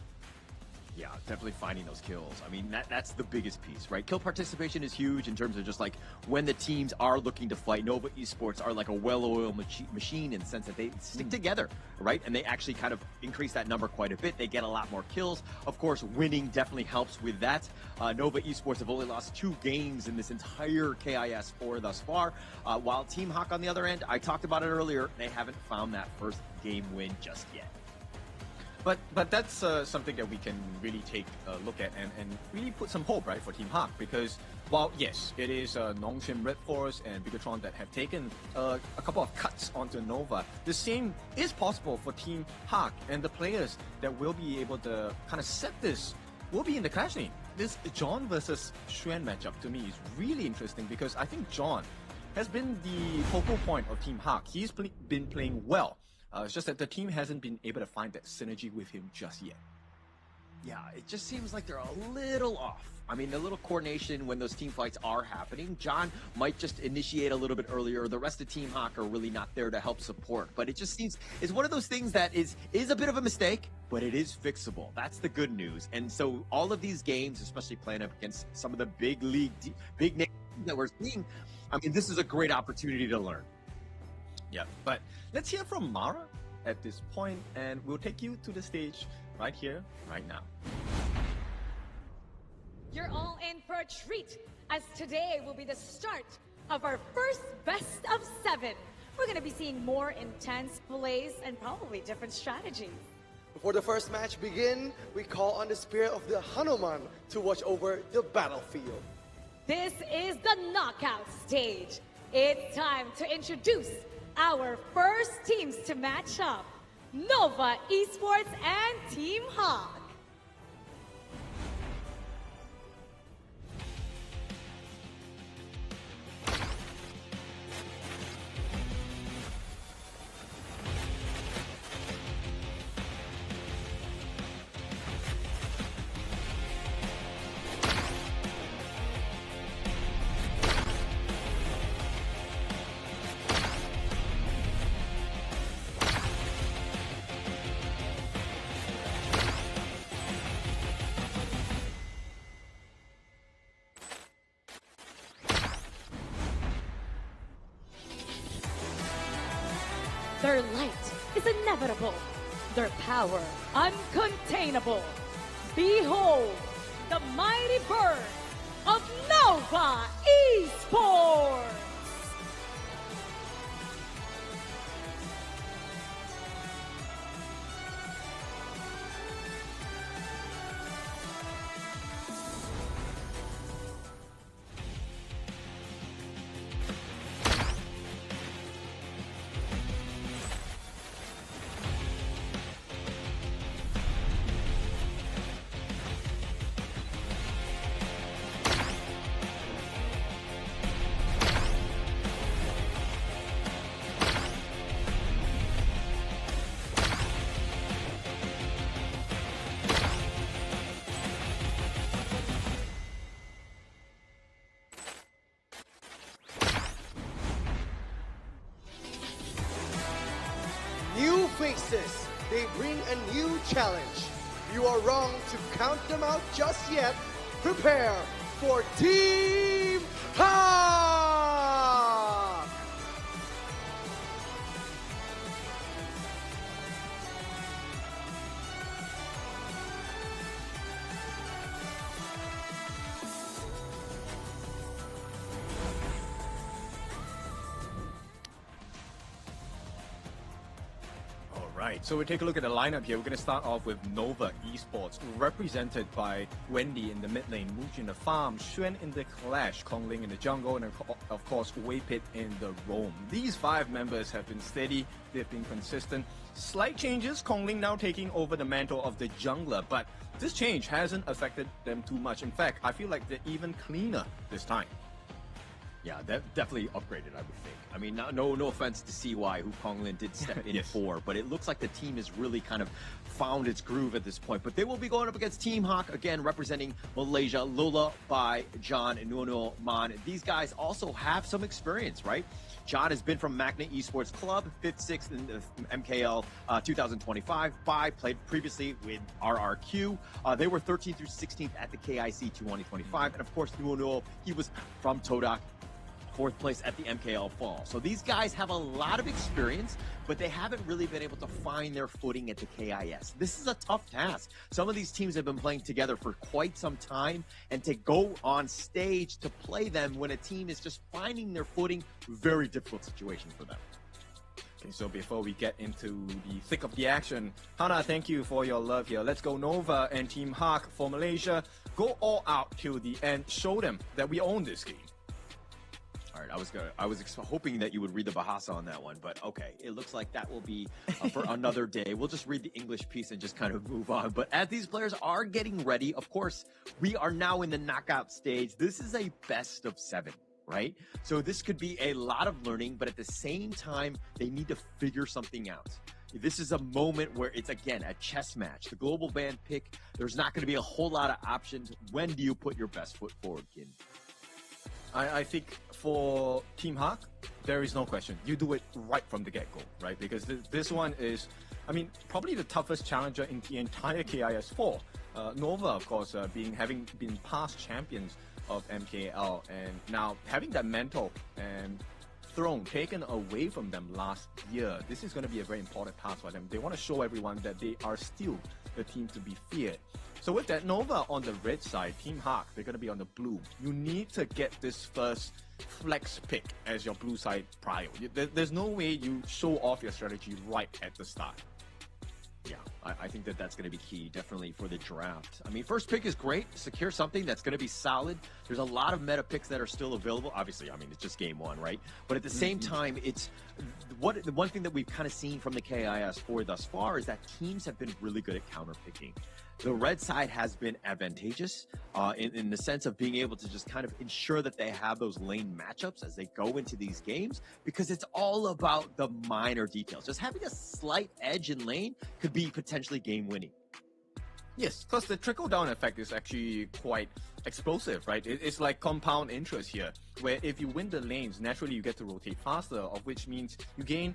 Yeah, definitely finding those kills. I mean, that's the biggest piece, right? Kill participation is huge in terms of just like when the teams are looking to fight. Nova Esports are like a well-oiled machine in the sense that they stick together, right? And they actually kind of increase that number quite a bit. They get a lot more kills. Of course, winning definitely helps with that. Nova Esports have only lost 2 games in this entire KIS4 thus far. While Team Hawk on the other end, I talked about it earlier, they haven't found that first game win just yet. But that's something that we can really take a look at and really put some hope, right, for Team Hawk, because while yes, it is Nongshim Red Force and Bigatron that have taken a couple of cuts onto Nova, the same is possible for Team Hawk, and the players that will be able to kind of set this will be in the clash lane. This John versus Xuan matchup to me is really interesting because I think John has been the focal point of Team Hawk. He's been playing well. It's just that the team hasn't been able to find that synergy with him just yet. Yeah, it just seems like they're a little off. I mean, the little coordination when those team fights are happening, John might just initiate a little bit earlier. The rest of Team Hawk are really not there to help support. But it just seems, it's one of those things that is a bit of a mistake, but it is fixable. That's the good news. And so all of these games, especially playing up against some of the big names that we're seeing, I mean, this is a great opportunity to learn. Yeah, but let's hear from Mara at this point, and we'll take you to the stage right here, right now. You're all in for a treat, as today will be the start of our first best of 7. We're going to be seeing more intense plays and probably different strategies. Before the first match begin, we call on the spirit of the Hanuman to watch over the battlefield. This is the knockout stage. It's time to introduce our first teams to match up. Nova Esports and Team Hawk. Their light is inevitable, their power uncontainable. Behold, the mighty bird of Nova Esports! New faces, they bring a new challenge. You are wrong to count them out just yet. Prepare for Team Hawk! Right, so we take a look at the lineup here. We're going to start off with Nova Esports, represented by Wendy in the mid lane, Muji in the farm, Xuan in the clash, Kongling in the jungle, and of course Waypit in the roam. These 5 members have been steady, they've been consistent. Slight changes, Kongling now taking over the mantle of the jungler, but this change hasn't affected them too much. In fact, I feel like they're even cleaner this time. Yeah, that definitely upgraded, I would think. I mean, no offense to CY, who Konglin did step in Yes. for, but it looks like the team has really kind of found its groove at this point. But they will be going up against Team Hawk, again, representing Malaysia, Lola by John and Nuno Man. These guys also have some experience, right? John has been from Magna Esports Club, 5th, 6th in the MKL 2025. Bai played previously with RRQ. They were 13th through 16th at the KIC 2025. And of course, Nuno, he was from Todak, 4th place at the MKL Fall. So these guys have a lot of experience, but they haven't really been able to find their footing at the KIS. This is a tough task. Some of these teams have been playing together for quite some time, and to go on stage to play them when a team is just finding their footing, very difficult situation for them. Okay, so before we get into the thick of the action, Hana, thank you for your love here. Let's go Nova and Team Hawk for Malaysia. Go all out till the end. Show them that we own this game. All right, I was hoping that you would read the Bahasa on that one, but okay, it looks like that will be for another day. We'll just read the English piece and just kind of move on. But as these players are getting ready, of course, we are now in the knockout stage. This is a best of 7, right? So this could be a lot of learning, but at the same time, they need to figure something out. This is a moment where it's, again, a chess match. The global band pick, there's not going to be a whole lot of options. When do you put your best foot forward, Kin? I think for Team Hawk, there is no question. You do it right from the get-go, right? Because this one is, I mean, probably the toughest challenger in the entire KIS4. Nova, of course, having been past champions of MKL, and now having that mental and throne taken away from them last year. This is going to be a very important task for them. They want to show everyone that they are still the team to be feared. So with that, Nova on the red side, Team Hawk, they're going to be on the blue. You need to get this first flex pick as your blue side prio. There's no way you show off your strategy right at the start. Yeah, I think that's going to be key, definitely, for the draft. I mean, first pick is great. Secure something that's going to be solid. There's a lot of meta picks that are still available. Obviously, I mean, it's just game one, right? But at the same time, it's the one thing that we've kind of seen from the KIS4 thus far is that teams have been really good at counter picking. The red side has been advantageous in the sense of being able to just kind of ensure that they have those lane matchups as they go into these games, because it's all about the minor details. Just having a slight edge in lane could be potentially game winning. Yes, because the trickle-down effect is actually quite explosive, right? It's like compound interest here, where if you win the lanes, naturally you get to rotate faster, of which means you gain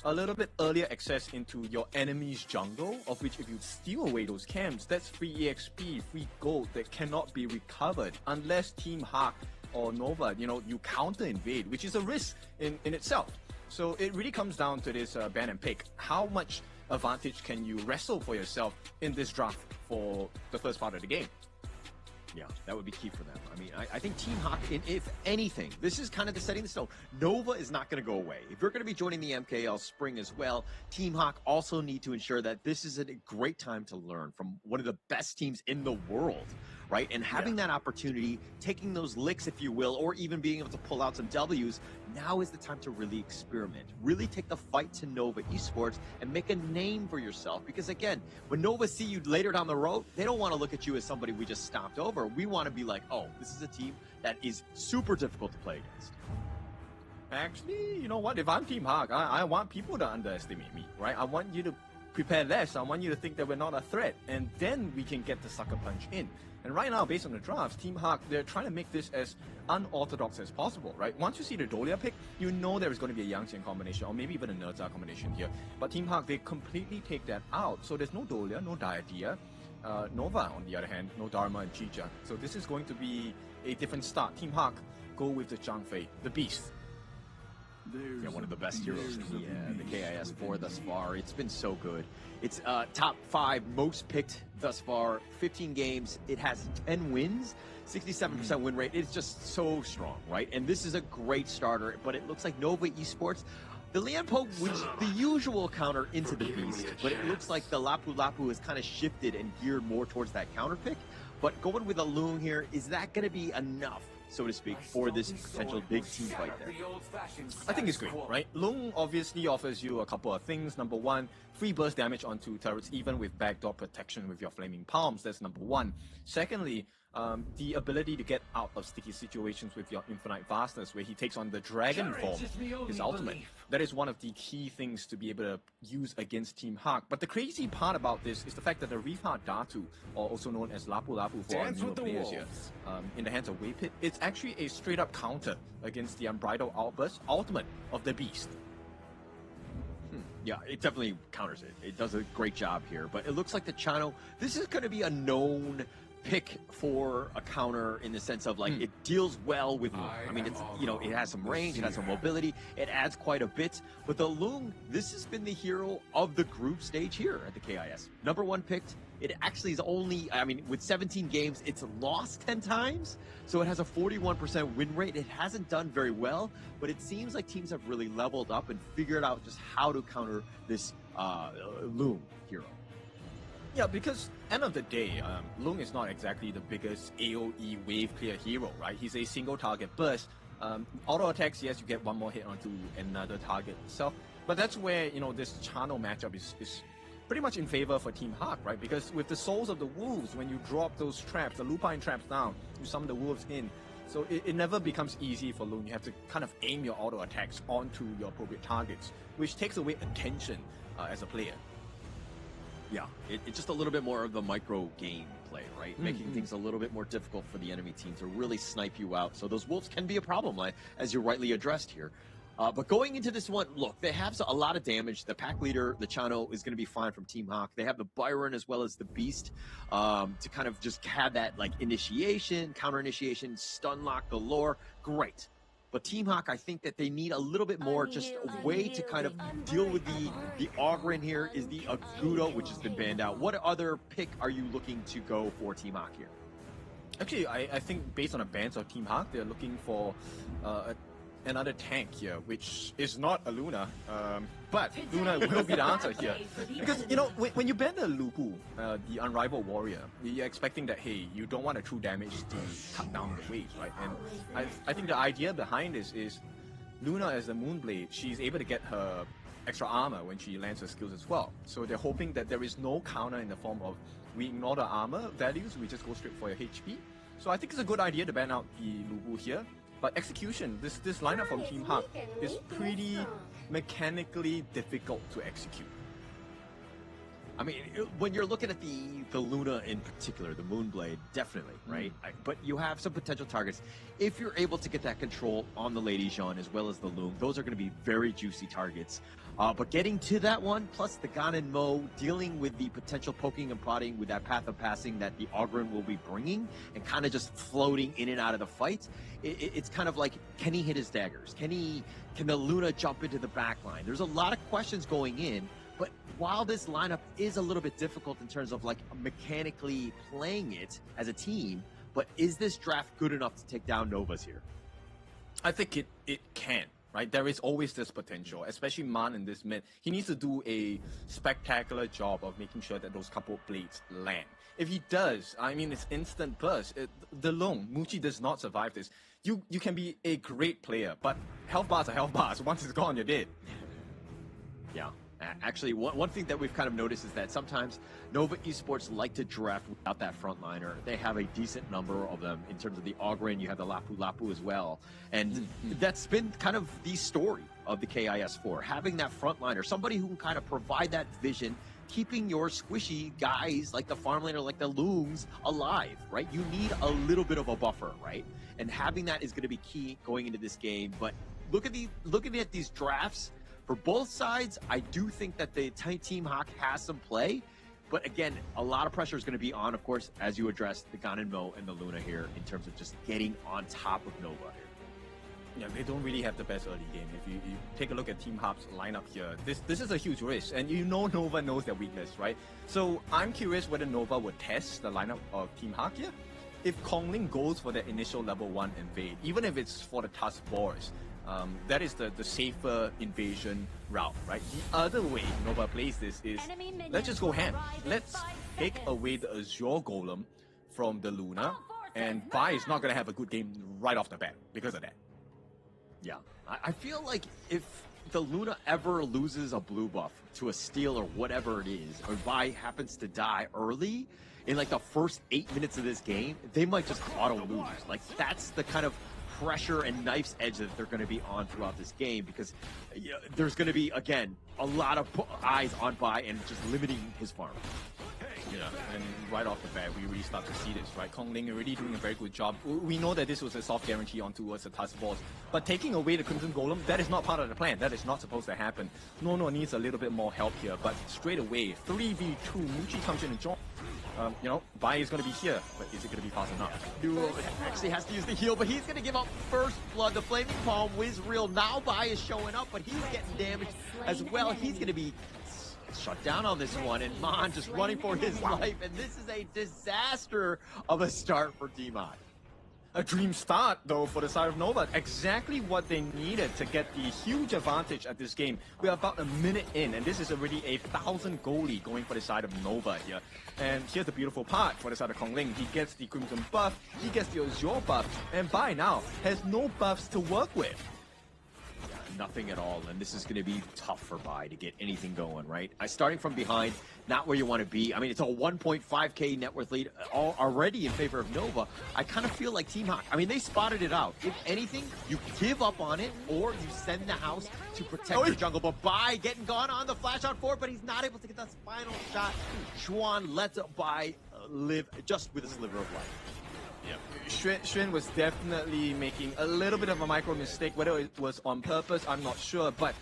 a little bit earlier access into your enemy's jungle, of which if you steal away those camps, that's free EXP, free gold that cannot be recovered unless Team Hawk or Nova, you counter invade, which is a risk in itself. So it really comes down to this ban and pick. How much advantage can you wrestle for yourself in this draft for the first part of the game? Yeah, that would be key for them. I mean, I think Team Hawk, if anything, this is kind of the setting the stone. Nova is not going to go away. If you're going to be joining the MKL Spring as well, Team Hawk also need to ensure that this is a great time to learn from one of the best teams in the world, right? And having that opportunity, taking those licks, if you will, or even being able to pull out some W's, now is the time to really experiment. Really take the fight to Nova Esports and make a name for yourself. Because again, when Nova see you later down the road, they don't want to look at you as somebody we just stomped over. We want to be like, oh, this is a team that is super difficult to play against. Actually, you know what? If I'm Team Hawk, I want people to underestimate me, right? I want you to prepare less. I want you to think that we're not a threat, and then we can get the sucker punch in. And right now, based on the drafts, Team Hawk, they're trying to make this as unorthodox as possible, right? Once you see the Dolia pick, you know there is going to be a Yangtze combination, or maybe even a Nerza combination here. But Team Hawk, they completely take that out. So there's no Dolia, no Diadia. Nova, on the other hand, no Dharma and Jija. So this is going to be a different start. Team Hawk, go with the Zhang Fei, the Beast. Yeah, one of the best heroes in the KIS4 thus far. It's been so good. It's top 5 most picked thus far. 15 games. It has 10 wins, 67% win rate. It's just so strong, right? And this is a great starter, but it looks like Nova Esports, the Lian Po was the usual counter into the Beast, but it looks like the Lapu Lapu has kind of shifted and geared more towards that counter pick. But going with a Loon here, is that going to be enough, so to speak, for this potential big team fight there? I think it's great, right? Lung obviously offers you a couple of things. Number one, free burst damage on 2 turrets, even with backdoor protection with your flaming palms. That's number one. Secondly, the ability to get out of sticky situations with your infinite vastness, where he takes on the dragon form, his ultimate. That is one of the key things to be able to use against Team Hawk. But the crazy part about this is the fact that the Rifa Datu, or also known as Lapu Lapu for our newer players here, in the hands of Waypit, it's actually a straight up counter against the Unbridled Outburst ultimate of the Beast. Yeah, it definitely counters it. It does a great job here, but it looks like the Chano, this is going to be a known pick for a counter in the sense of like it deals well with Loom. I mean, it's, you know, it has some range, it has some mobility, it adds quite a bit. But the Loom, this has been the hero of the group stage here at the KIS. Number 1 picked. It actually is only, I mean, with 17 games, it's lost 10 times. So it has a 41% win rate. It hasn't done very well, but it seems like teams have really leveled up and figured out just how to counter this Loom hero. Yeah, because end of the day, Lung is not exactly the biggest AoE wave clear hero, right? He's a single target burst. Auto attacks, yes, you get one more hit onto another target itself. But that's where, you know, this Chano matchup is pretty much in favor for Team Hawk, right? Because with the Souls of the Wolves, when you drop those traps, the Lupine traps down, you summon the Wolves in. So it never becomes easy for Lung. You have to kind of aim your auto attacks onto your appropriate targets, which takes away attention as a player. Yeah, it's just a little bit more of the micro game play, right? Making things a little bit more difficult for the enemy team to really snipe you out. So those wolves can be a problem, as you rightly addressed here. But going into this one, look, they have a lot of damage. The pack leader, the Chano, is going to be fine from Team Hawk. They have the Byron as well as the Beast to kind of just have that like initiation, counter initiation, stun lock galore. Great. But Team Hawk, I think that they need a little bit more, just a way to kind of deal with the Ogren here. Is the Agudo, which has been banned out. What other pick are you looking to go for Team Hawk here? Actually, I think based on the bans of Team Hawk, they're looking for another tank here, which is not a Luna, but Luna will be the answer here. Because, you know, when you ban the Lupu, the Unrivaled Warrior, you're expecting that, hey, you don't want a true damage to cut down the waves, right? And I think the idea behind this is Luna as the Moonblade, she's able to get her extra armor when she lands her skills as well. So they're hoping that there is no counter in the form of we ignore the armor values, we just go straight for your HP. So I think it's a good idea to ban out the Lupu here. But execution, this lineup from Team Hawk is pretty mechanically difficult to execute. I mean, when you're looking at the Luna in particular, the Moonblade, definitely, right? But you have some potential targets. If you're able to get that control on the Lady Jean as well as the Loom, those are going to be very juicy targets. But getting to that one, plus the Ganon Mo, dealing with the potential poking and prodding with that path of passing that the Ogren will be bringing, and kind of just floating in and out of the fight, it's kind of like, can he hit his daggers? Can the Luna jump into the back line? There's a lot of questions going in, but while this lineup is a little bit difficult in terms of like mechanically playing it as a team, but is this draft good enough to take down Novas here? I think it can. Right, there is always this potential, especially Man in this mid. He needs to do a spectacular job of making sure that those couple blades land. If he does, I mean, it's instant burst. The Long, Muchi does not survive this. You can be a great player, but health bars are health bars. Once it's gone, you're dead. Yeah. Actually, one thing that we've kind of noticed is that sometimes Nova Esports like to draft without that frontliner. They have a decent number of them in terms of the Ogren. You have the Lapu Lapu as well. And that's been kind of the story of the KIS4. Having that frontliner, somebody who can kind of provide that vision, keeping your squishy guys like the Farmlaner, like the Looms alive, right? You need a little bit of a buffer, right? And having that is going to be key going into this game. But looking at these drafts, for both sides, I do think that the Team Hawk has some play. But again, a lot of pressure is going to be on, of course, as you addressed the Ganon Mo and the Luna here in terms of just getting on top of Nova here. Yeah, they don't really have the best early game. If you take a look at Team Hawk's lineup here, this is a huge risk. And you know Nova knows their weakness, right? So I'm curious whether Nova would test the lineup of Team Hawk here. If Kongling goes for the initial level 1 invade, even if it's for the Tusk Boars, that is the safer invasion route, right? The other way Nova plays this is, let's just go ham. Let's take away the Azure Golem from the Luna, and Bai is not going to have a good game right off the bat because of that. Yeah, I feel like if the Luna ever loses a blue buff to a steal or whatever it is, or Bai happens to die early, in like the first 8 minutes of this game, they might just auto lose. Like, that's the kind of pressure and knife's edge that they're going to be on throughout this game, because you know, there's going to be, again, a lot of eyes on Bai and just limiting his farm. Yeah, and right off the bat, we really start to see this, right? Kongling already doing a very good job. We know that this was a soft guarantee on towards the Tusk Boss, but taking away the Crimson Golem, that is not part of the plan. That is not supposed to happen. Nono needs a little bit more help here, but straight away, 3v2, Muchi comes in and joins. You know, Bai is going to be here, but is it going to be fast enough? Duo actually has to use the heal, but he's going to give up first blood. The Flaming Palm whiz real. Now Bai is showing up, but he's getting damaged as well. He's going to be shut down on this one, and Mon just running for his life, and this is a disaster of a start for Team Hawk. A dream start, though, for the side of Nova. Exactly what they needed to get the huge advantage at this game. We're about a minute in, and this is already 1,000 goalie going for the side of Nova here. And here's the beautiful part for the side of Kongling. He gets the Crimson buff, he gets the Azure buff, and Bai now has no buffs to work with. Nothing at all, and this is going to be tough for Bai to get anything going, right? Starting from behind, not where you want to be. I mean, it's a 1.5k net worth lead already in favor of Nova. I kind of feel like Team Hawk, I mean, they spotted it out. If anything, you give up on it, or you send the house to protect your jungle. But Bai getting gone on the flash out forward, but he's not able to get that final shot. Xuan lets Bai live just with a sliver of life. Yeah, Xuan was definitely making a little bit of a micro mistake. Whether it was on purpose, I'm not sure, but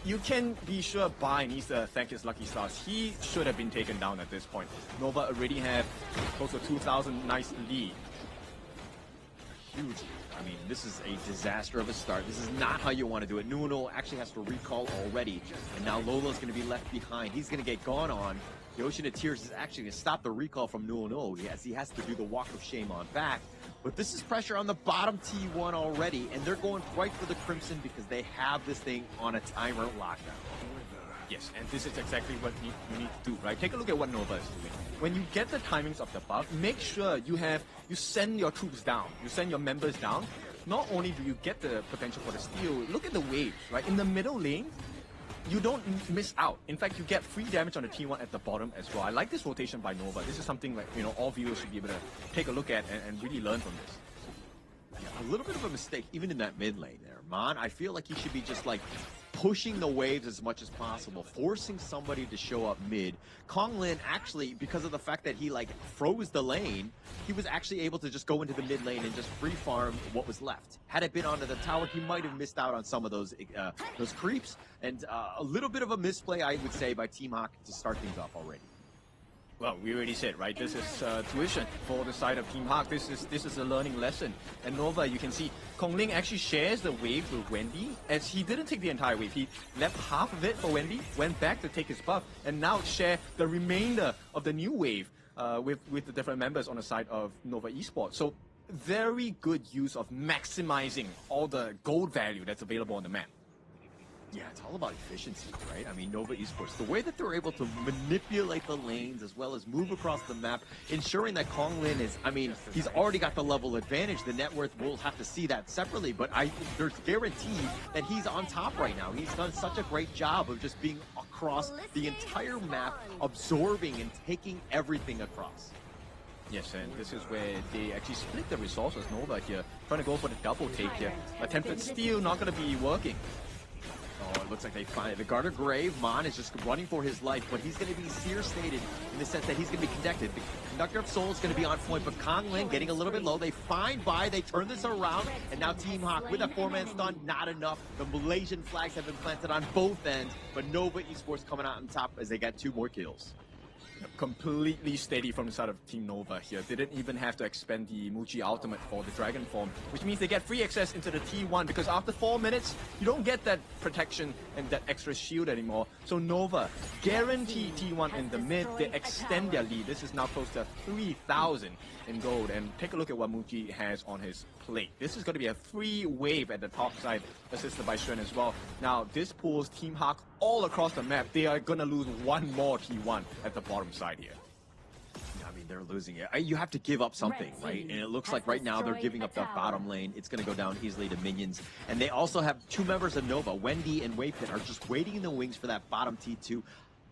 you can be sure Bai needs to thank his lucky stars. He should have been taken down at this point. Nova already have close to 2,000 nice lead. huge lead. I mean, this is a disaster of a start. This is not how you want to do it. Nuno actually has to recall already, and now Lolo's going to be left behind. He's going to get gone on. The Ocean of Tears is actually going to stop the recall from Nuno. He has to do the walk of shame on back. But this is pressure on the bottom T1 already, and they're going right for the Crimson because they have this thing on a timer lockdown. Yes, and this is exactly what you need to do, right? Take a look at what Nova is doing. When you get the timings of the buff, make sure you send your troops down, you send your members down. Not only do you get the potential for the steal, look at the waves, right? In the middle lane, you don't miss out. In fact, you get free damage on the T1 at the bottom as well. I like this rotation by Nova. This is something like, all viewers should be able to take a look at and really learn from this. Yeah, a little bit of a mistake, even in that mid lane there. Mon, I feel like he should be just like pushing the waves as much as possible, forcing somebody to show up mid. Kong Lin actually, because of the fact that he like froze the lane, he was actually able to just go into the mid lane and just free farm what was left. Had it been onto the tower, he might have missed out on some of those creeps, and a little bit of a misplay, I would say, by Team Hawk to start things off already. Well, we already said, right? This is tuition for the side of Team Hawk. This is a learning lesson. And Nova, you can see, Kong Ling actually shares the wave with Wendy, as he didn't take the entire wave. He left half of it for Wendy, went back to take his buff, and now share the remainder of the new wave with the different members on the side of Nova Esports. So very good use of maximizing all the gold value that's available on the map. Yeah, it's all about efficiency, right? I mean, Nova Esports, the way that they're able to manipulate the lanes as well as move across the map, ensuring that Kong Lin is, I mean, he's already got the level advantage. The net worth, we'll have to see that separately, but there's guarantee that he's on top right now. He's done such a great job of just being across the entire map, absorbing and taking everything across. Yes, and this is where they actually split the resources. Nova here, trying to go for the double take here. Attempted steal, not going to be working. Oh, it looks like they find it. The Garter Grave, Mon is just running for his life, but he's going to be seer stated in the sense that he's going to be conducted. The Conductor of Souls is going to be on point, but Kong Lin getting a little bit low. They find by, they turn this around, and now Team Hawk with a 4-man stun, not enough. The Malaysian flags have been planted on both ends, but Nova Esports coming out on top as they got 2 more kills. Completely steady from the side of Team Nova here. They didn't even have to expend the Muji ultimate for the Dragon Form, which means they get free access into the T1, because after 4 minutes, you don't get that protection and that extra shield anymore. So Nova guarantee T1 in the mid. They extend their lead. This is now close to 3,000 in gold. And take a look at what Muji has on his plate. This is going to be a free wave at the top side, assisted by Shen as well. Now, this pulls Team Hawk all across the map. They are going to lose 1 more T1 at the bottom side here. I mean, they're losing it. You have to give up something, right? And it looks like right now they're giving up that bottom lane. It's going to go down easily to minions. And they also have 2 members of Nova, Wendy and Waypit, are just waiting in the wings for that bottom T2.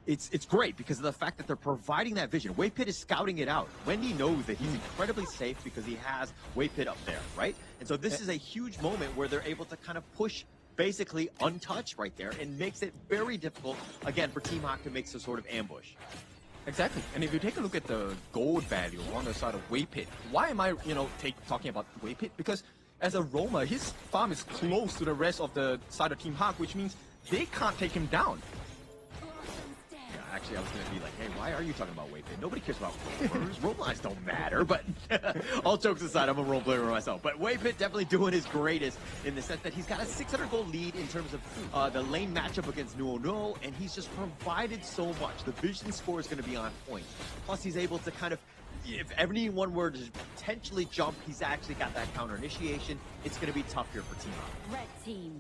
It's great because of the fact that they're providing that vision. Waypit is scouting it out. Wendy knows that he's incredibly safe because he has Waypit up there, right? And so this is a huge moment where they're able to kind of push basically untouched right there, and makes it very difficult, again, for Team Hawk to make some sort of ambush. Exactly. And if you take a look at the gold value on the side of Waypit, why am I, talking about Waypit? Because as a roamer, his farm is close to the rest of the side of Team Hawk, which means they can't take him down. Actually, I was going to be like, hey, why are you talking about Waypit? Nobody cares about roamers. Roamers don't matter, but all jokes aside, I'm a role player myself. But Waypit definitely doing his greatest in the sense that he's got a 600 gold lead in terms of the lane matchup against Nuo, and he's just provided so much. The vision score is going to be on point. Plus, he's able to kind of, if anyone were to potentially jump, he's actually got that counter initiation. It's going to be tough here for Team Hawk.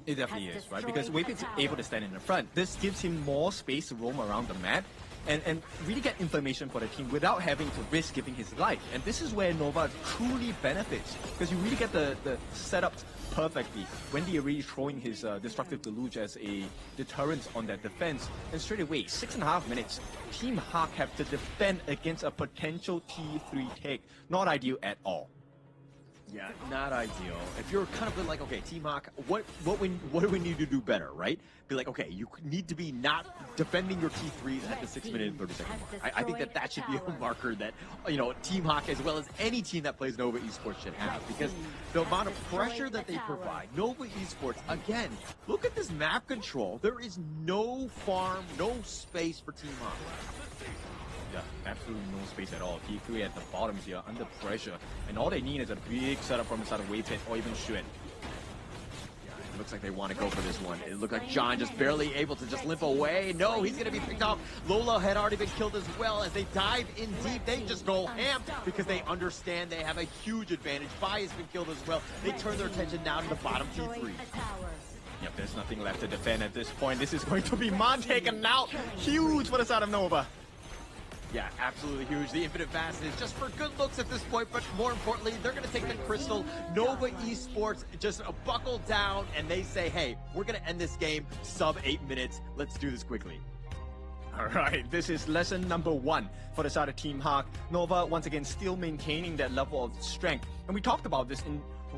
It definitely is, right? Because Waypit's able to stand in the front. This gives him more space to roam around the map and really get information for the team without having to risk giving his life. And this is where Nova truly benefits, because you really get the setup perfectly. Wendy already throwing his Destructive Deluge as a deterrent on that defense. And straight away, 6.5 minutes, Team Hawk have to defend against a potential T3 take. Not ideal at all. Yeah, not ideal. If you're kind of like, okay, Team Hawk, what do we need to do better, right? Be like, okay, you need to be not defending your T3s at the 6-minute and 30-second mark. I think that should be a marker that, Team Hawk, as well as any team that plays Nova Esports, should have, because the amount of pressure that they provide, Nova Esports, again, look at this map control. There is no farm, no space for Team Hawk. Yeah, absolutely no space at all. T3 at the bottom here, under pressure. And all they need is a big setup from the side of Wave Pit or even Xuan. It looks like they want to go for this one. It looked like John just barely able to just limp away. No, he's going to be picked off. Lola had already been killed as well. As they dive in deep, they just go ham because they understand they have a huge advantage. Bai has been killed as well. They turn their attention now to the bottom T3. Yep, there's nothing left to defend at this point. This is going to be Man taken out. Huge for the side of Nova. Yeah, absolutely huge. The Infinite Fastness just for good looks at this point, but more importantly, they're going to take the crystal. Nova Esports just buckle down and they say, hey, we're going to end this game sub 8 minutes. Let's do this quickly. All right, this is lesson number 1 for the side of Team Hawk. Nova, once again, still maintaining that level of strength. And we talked about this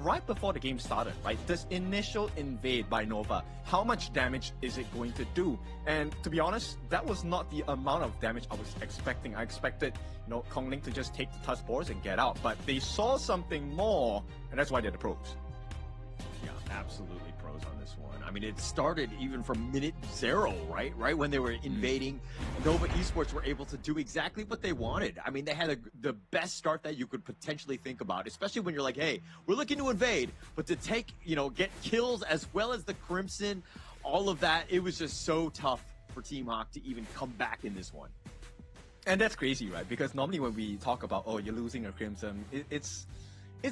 right before the game started, right? This initial invade by Nova, how much damage is it going to do? And to be honest, that was not the amount of damage I was expecting. I expected, Kongling to just take the tusk boards and get out, but they saw something more, and that's why they're the pros. Yeah, absolutely pros on this one. I mean, it started even from minute 0, right? Right when they were invading, Nova Esports were able to do exactly what they wanted. I mean, they had the best start that you could potentially think about, especially when you're like, hey, we're looking to invade, but to take, get kills as well as the Crimson, all of that, it was just so tough for Team Hawk to even come back in this one. And that's crazy, right? Because normally when we talk about, oh, you're losing a Crimson, it's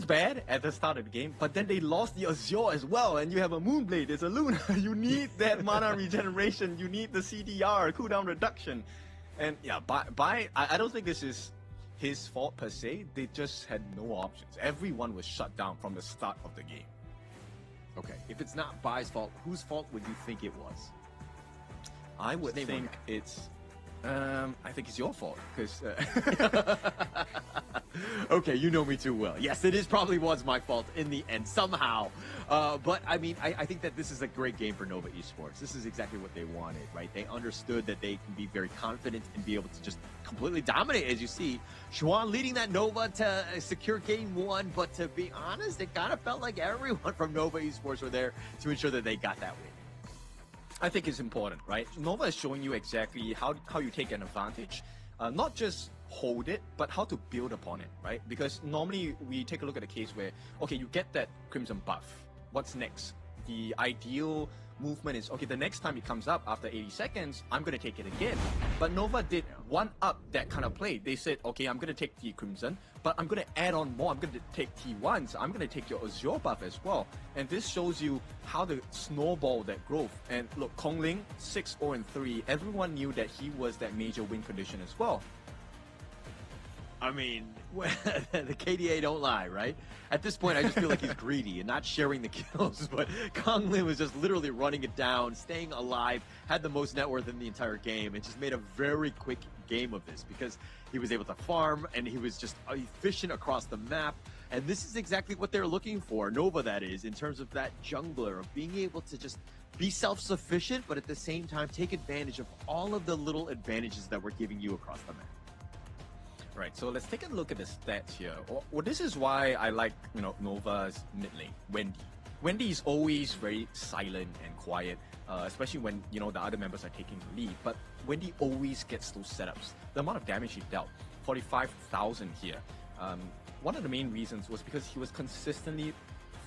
bad at the start of the game, but then they lost the Azure as well, and you have a Moonblade, there's a Luna. You need that mana regeneration, you need the CDR, cooldown reduction. And yeah, I don't think this is his fault per se, they just had no options. Everyone was shut down from the start of the game. Okay, if it's not Bai's fault, whose fault would you think it was? I would think it's... I think it's your fault, because... Okay, you know me too well. Yes, it probably was my fault in the end, somehow. But, I mean, I think that this is a great game for Nova Esports. This is exactly what they wanted, right? They understood that they can be very confident and be able to just completely dominate, as you see. Xuan leading that Nova to secure game 1, but to be honest, it kind of felt like everyone from Nova Esports were there to ensure that they got that win. I think it's important, right? Nova is showing you exactly how you take an advantage. Not just hold it, but how to build upon it, right? Because normally we take a look at a case where, okay, you get that Crimson buff. What's next? The ideal movement is, okay, the next time it comes up after 80 seconds, I'm going to take it again. But Nova did one up that kind of play. They said, okay, I'm going to take the Crimson, but I'm going to add on more. I'm going to take T1, so I'm going to take your Azure buff as well. And this shows you how to snowball that growth. And look, Kongling, 6-0-3, everyone knew that he was that major win condition as well. I mean, the KDA don't lie, right? At this point, I just feel like he's greedy and not sharing the kills, but Konglin was just literally running it down, staying alive, had the most net worth in the entire game, and just made a very quick game of this because he was able to farm and he was just efficient across the map. And this is exactly what they're looking for, Nova that is, in terms of that jungler, of being able to just be self-sufficient, but at the same time take advantage of all of the little advantages that we're giving you across the map. Right, so let's take a look at the stats here. Well, this is why I like, Nova's mid lane, Wendy. Wendy is always very silent and quiet, especially when, the other members are taking the lead. But Wendy always gets those setups. The amount of damage he dealt, 45,000 here. One of the main reasons was because he was consistently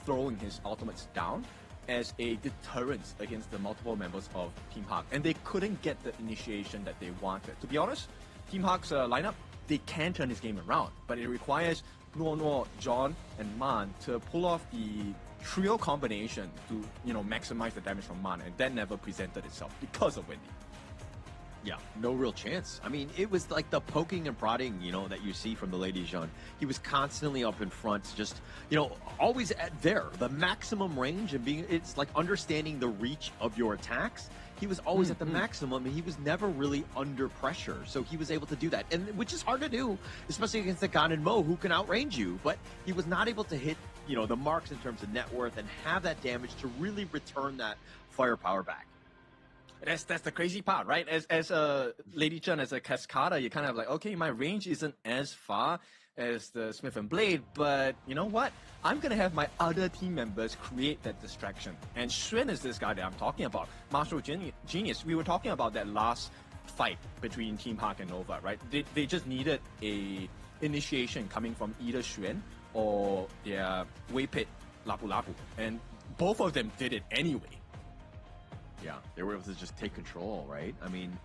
throwing his ultimates down as a deterrent against the multiple members of Team Hawk. And they couldn't get the initiation that they wanted. To be honest, Team Hawk's lineup, they can turn this game around, but it requires Nuo, John, and Man to pull off the trio combination to, maximize the damage from Man, and that never presented itself because of Wendy. Yeah, no real chance. I mean, it was like the poking and prodding, that you see from the Lady Jean. He was constantly up in front, just, always there. The maximum range and it's like understanding the reach of your attacks. He was always at the maximum, and he was never really under pressure. So he was able to do that, and which is hard to do, especially against the Gan and Mo, who can outrange you. But he was not able to hit, the marks in terms of net worth and have that damage to really return that firepower back. That's the crazy part, right? As a Lady Chen, as a Cascada, you're kind of like, okay, my range isn't as far as the Smith and Blade, but you know what? I'm going to have my other team members create that distraction. And Xuan is this guy that I'm talking about. Martial Genius. We were talking about that last fight between Team Hawk and Nova, right? They just needed a initiation coming from either Xuan or their Waypit Lapu Lapu, and both of them did it anyway. Yeah, they were able to just take control, right? I mean,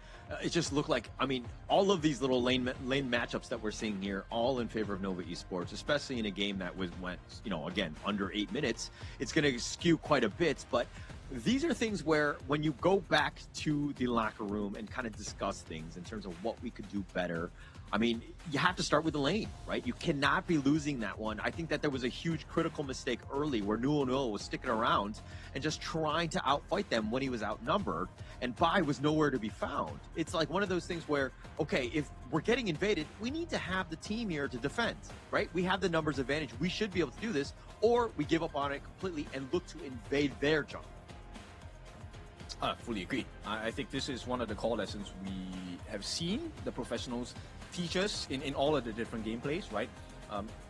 it just looked like, I mean, all of these little lane matchups that we're seeing here, all in favor of Nova Esports, especially in a game that went, you know, again, under 8 minutes. It's going to skew quite a bit, but these are things where when you go back to the locker room and kind of discuss things in terms of what we could do better, I mean, you have to start with the lane, right? You cannot be losing that one. I think that there was a huge critical mistake early where Nuo was sticking around and just trying to outfight them when he was outnumbered, and Bai was nowhere to be found. It's like one of those things where, okay, if we're getting invaded, we need to have the team here to defend, right? We have the numbers advantage. We should be able to do this, or we give up on it completely and look to invade their jungle. Fully agree. I think this is one of the core lessons we have seen the professionals teach us in all of the different gameplays, right?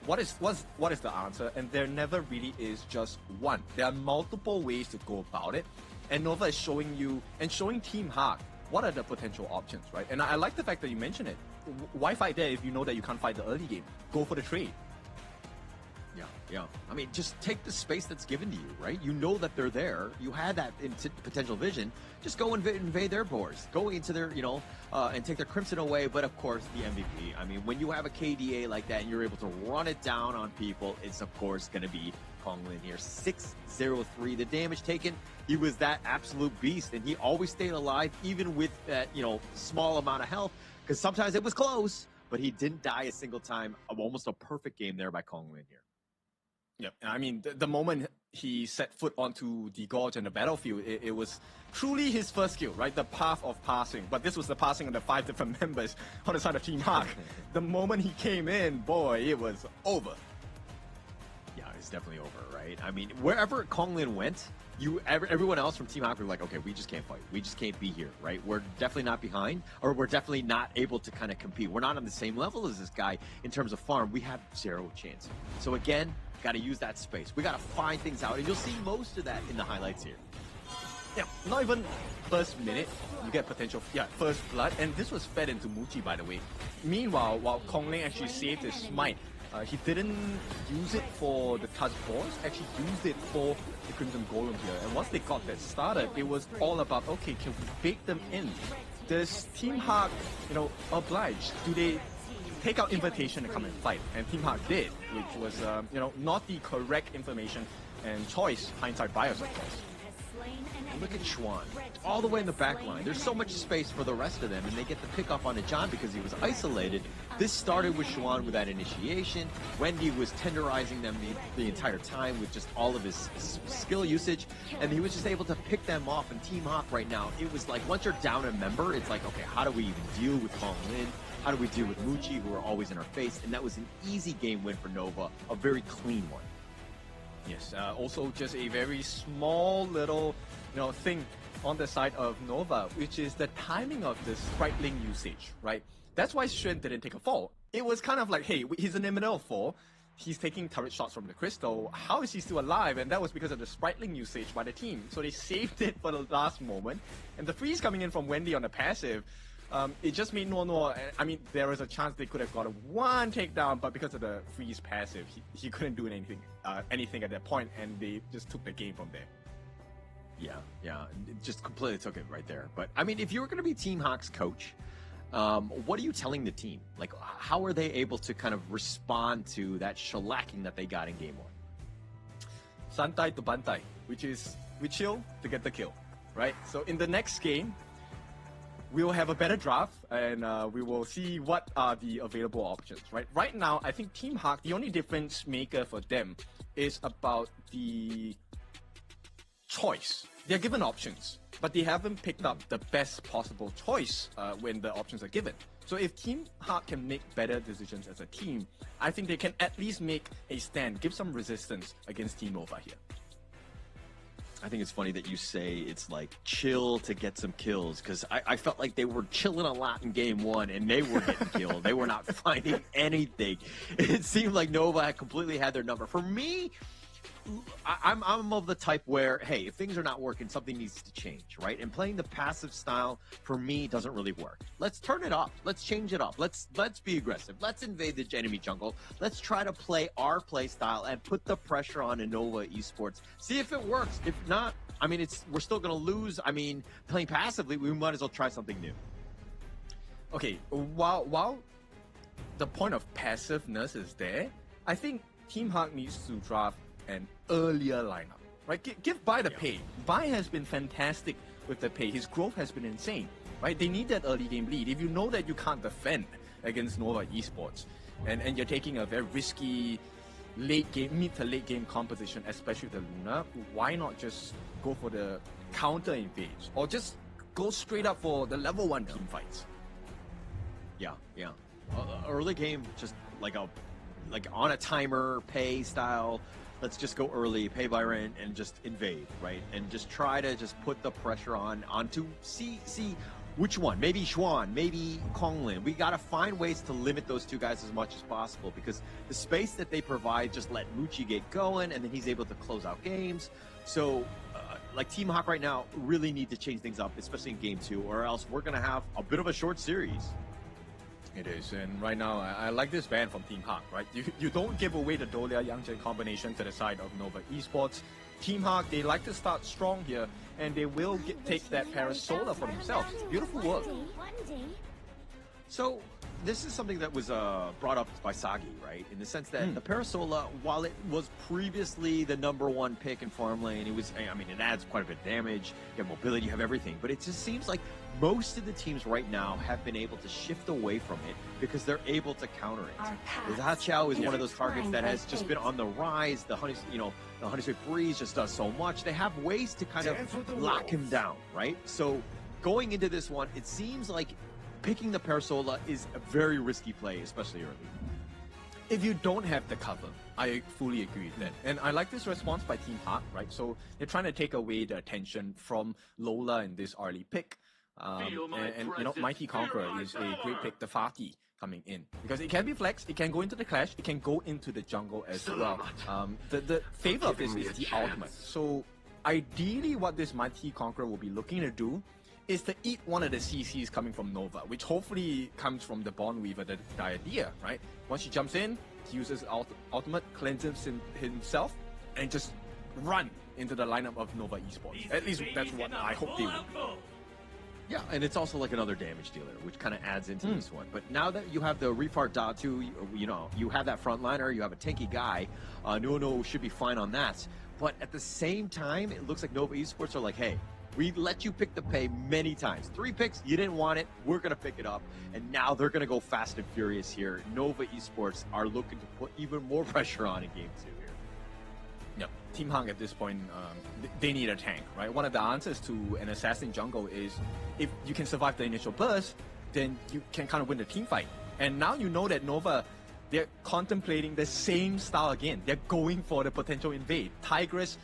What is the answer? And there never really is just one. There are multiple ways to go about it, and Nova is showing you and showing Team Hawk what are the potential options, right? And I like the fact that you mentioned it. Why fight there if you know that you can't fight the early game? Go for the trade. Yeah. I mean, just take the space that's given to you, right? You know that they're there. You had that potential vision. Just go invade their boards. Go into their, you know, and take their Crimson away. But of course, the MVP. I mean, when you have a KDA like that and you're able to run it down on people, it's of course going to be Konglin here. 603. The damage taken, he was that absolute beast. And he always stayed alive, even with that, you know, small amount of health. Because sometimes it was close, but he didn't die a single time. Almost a perfect game there by Konglin here. Yeah, I mean, the moment he set foot onto the gorge and the battlefield, it was truly his first skill, right? The path of passing. But this was the passing of the 5 different members on the side of Team Hawk. The moment he came in, boy, it was over. Yeah, it's definitely over, right? I mean, wherever Konglin went, everyone else from Team Hawk were like, okay, we just can't fight. We just can't be here, right? We're definitely not behind, or we're definitely not able to kind of compete. We're not on the same level as this guy in terms of farm. We have zero chance. So again, got to use that space. We got to find things out, and you'll see most of that in the highlights here. Yeah, not even first minute, you get potential, first blood, and this was fed into Muchi, by the way. Meanwhile, while Konglin actually saved his smite, he didn't use it for the touch force, actually used it for the Crimson Golem here. And once they got that started, it was all about, okay, can we bake them in? Does Team Hawk, you know, oblige? Do they take out invitation to come and fight? And Team Hawk did, which was, you know, not the correct information and choice, hindsight bias, of course. Look at Xuan, all the way in the back line. There's so much space for the rest of them, and they get the pick up on John because he was isolated. This started with Xuan with that initiation. Wendy was tenderizing them the entire time with just all of his skill usage, and he was just able to pick them off. And Team Hawk right now, it was like, once you're down a member, it's like, okay, how do we even deal with Konglin? How do we deal with Muchi, who are always in our face? And that was an easy game win for Nova, a very clean one. Yes, also just a very small little, you know, thing on the side of Nova, which is the timing of the sprite link usage, right? That's why Xuan didn't take a fall. It was kind of like, hey, he's in the middle of 4, he's taking turret shots from the crystal, how is he still alive? And that was because of the sprite link usage by the team. So they saved it for the last moment. And the freeze coming in from Wendy on the passive, it just made Nuo, I mean, there was a chance they could have got one takedown, but because of the freeze passive, he couldn't do anything at that point, and they just took the game from there. Yeah, it just completely took it right there. But, I mean, if you were going to be Team Hawk's coach, what are you telling the team? Like, how are they able to kind of respond to that shellacking that they got in Game 1? Santai to bantai, which is we chill to get the kill, right? So in the next game, we will have a better draft, and we will see what are the available options, right? Right now, I think Team Hawk, the only difference maker for them is about the choice. They're given options, but they haven't picked up the best possible choice when the options are given. So if Team Hawk can make better decisions as a team, I think they can at least make a stand, give some resistance against Team Nova here. I think it's funny that you say it's like chill to get some kills, because I felt like they were chilling a lot in Game 1 and they were getting killed. They were not finding anything. It seemed like Nova had completely had their number. For me, I'm of the type where, hey, if things are not working, something needs to change, right? And playing the passive style for me doesn't really work. Let's turn it up. Let's change it up. Let's be aggressive. Let's invade the enemy jungle. Let's try to play our play style and put the pressure on Innova Esports. See if it works. If not, I mean, we're still gonna lose. I mean, playing passively, we might as well try something new. Okay, while the point of passiveness is there, I think Team Hawk needs to draft an earlier lineup, right? Give Bai the pay. Bai has been fantastic with the pay. His growth has been insane, right? They need that early game lead. If you know that you can't defend against Nova Esports, and you're taking a very risky mid to late game composition, especially with the Luna, why not just go for the counter invades or just go straight up for the level 1 team fights? Yeah. Early game, just like on a timer, pay style. Let's just go early, pay by rent, and just invade, right? And just try to just put the pressure onto see which one. Maybe Xuan, maybe Konglin. We gotta find ways to limit those two guys as much as possible because the space that they provide just let Muchi get going, and then he's able to close out games. So, like Team Hawk right now really need to change things up, especially in Game 2, or else we're gonna have a bit of a short series. It is, and right now I like this ban from Team Hawk, right? You don't give away the Dolia Yangchen combination to the side of Nova Esports. Team Hawk, they like to start strong here, and they will take that Parasola for themselves. Beautiful work. So, this is something that was brought up by Sagi, right? In the sense that the Parasola, while it was previously the #1 pick in farm lane, it adds quite a bit of damage, you have mobility, you have everything, but it just seems like most of the teams right now have been able to shift away from it because they're able to counter it. Zhao is one of those targets that has just been on the rise. The Honey Breeze just does so much. They have ways to kind of lock him down, right? So going into this one, it seems like picking the Parasola is a very risky play, especially early. If you don't have the cover, I fully agree with that. And I like this response by Team Hawk, right? So they're trying to take away the attention from Lola in this early pick. Mighty Conqueror is a great pick, the Fatih coming in. Because it can be flexed, it can go into the clash, it can go into the jungle as well. The favor of this is the ultimate. So ideally what this Mighty Conqueror will be looking to do is to eat one of the CCs coming from Nova, which hopefully comes from the Bond Weaver, the idea, right? Once she jumps in, he uses ultimate, cleanses himself, and just run into the lineup of Nova Esports. At least that's what I hope they will. Yeah, and it's also like another damage dealer, which kind of adds into this one. But now that you have the Refart Datu, you have that frontliner, you have a tanky guy, Nuno should be fine on that. But at the same time, it looks like Nova Esports are like, hey, we let you pick the pay many times. 3 picks, you didn't want it, we're going to pick it up. And now they're going to go fast and furious here. Nova Esports are looking to put even more pressure on in Game 2 here. Yep. Team Hawk at this point, they need a tank, right? One of the answers to an assassin jungle is if you can survive the initial burst, then you can kind of win the team fight. And now you know that Nova, they're contemplating the same style again. They're going for the potential invade. Tigress,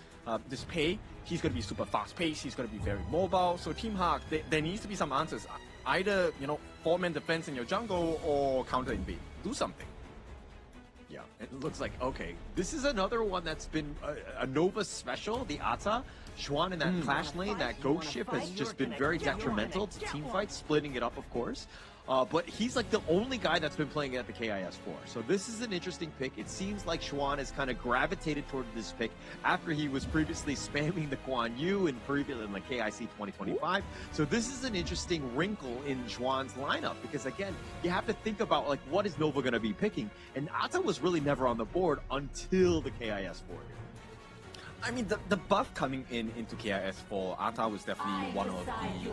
this pay, he's going to be super fast-paced, he's going to be very mobile. So Team Hawk, there needs to be some answers. Either, 4-man defense in your jungle or counter-invade. Do something. Yeah, it looks like, okay, this is another one that's been a Nova special, the Ata. Xuan in that clash lane, that ghost ship has just been very detrimental to team fights, splitting it up, of course. But he's like the only guy that's been playing at the KIS4. So this is an interesting pick. It seems like Xuan has kind of gravitated toward this pick after he was previously spamming the Guan Yu in the KIC 2025. So this is an interesting wrinkle in Xuan's lineup because, again, you have to think about, like, what is Nova going to be picking? And Ata was really never on the board until the KIS4. I mean, the buff coming into KIS4, Ata was definitely one of the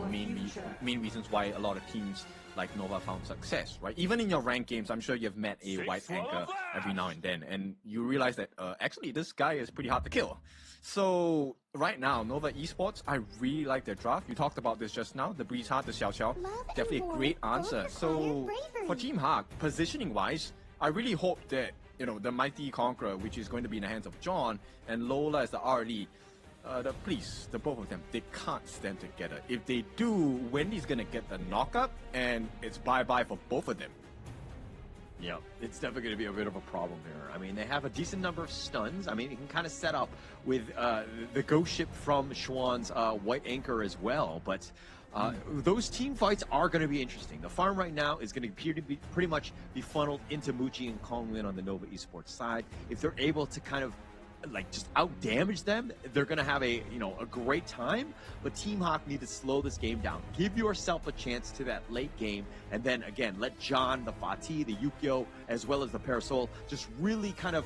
main reasons why a lot of teams like Nova found success, right? Even in your ranked games, I'm sure you've met a white anchor every now and then, and you realize that actually this guy is pretty hard to kill. So right now, Nova Esports, I really like their draft. You talked about this just now, the Breeze Heart, the Xiao Xiao, definitely a great answer. So for Team Hawk, positioning-wise, I really hope that the Mighty Conqueror, which is going to be in the hands of John, and Lola as the RD, the both of them, they can't stand together. If they do, Wendy's gonna get the knockup, and it's bye-bye for both of them. Yeah, it's definitely going to be a bit of a problem here. I mean, they have a decent number of stuns. I mean, you can kind of set up with the ghost ship from Schwann's White Anchor as well. But those team fights are going to be interesting. The farm right now is going to appear to be pretty much be funneled into Muchi and Konglin on the Nova Esports side. If they're able to kind of like just out damage them, they're gonna have a great time. But Team Hawk need to slow this game down. Give yourself a chance to that late game, and then again let John, the Fatih, the Yukio, as well as the Parasol just really kind of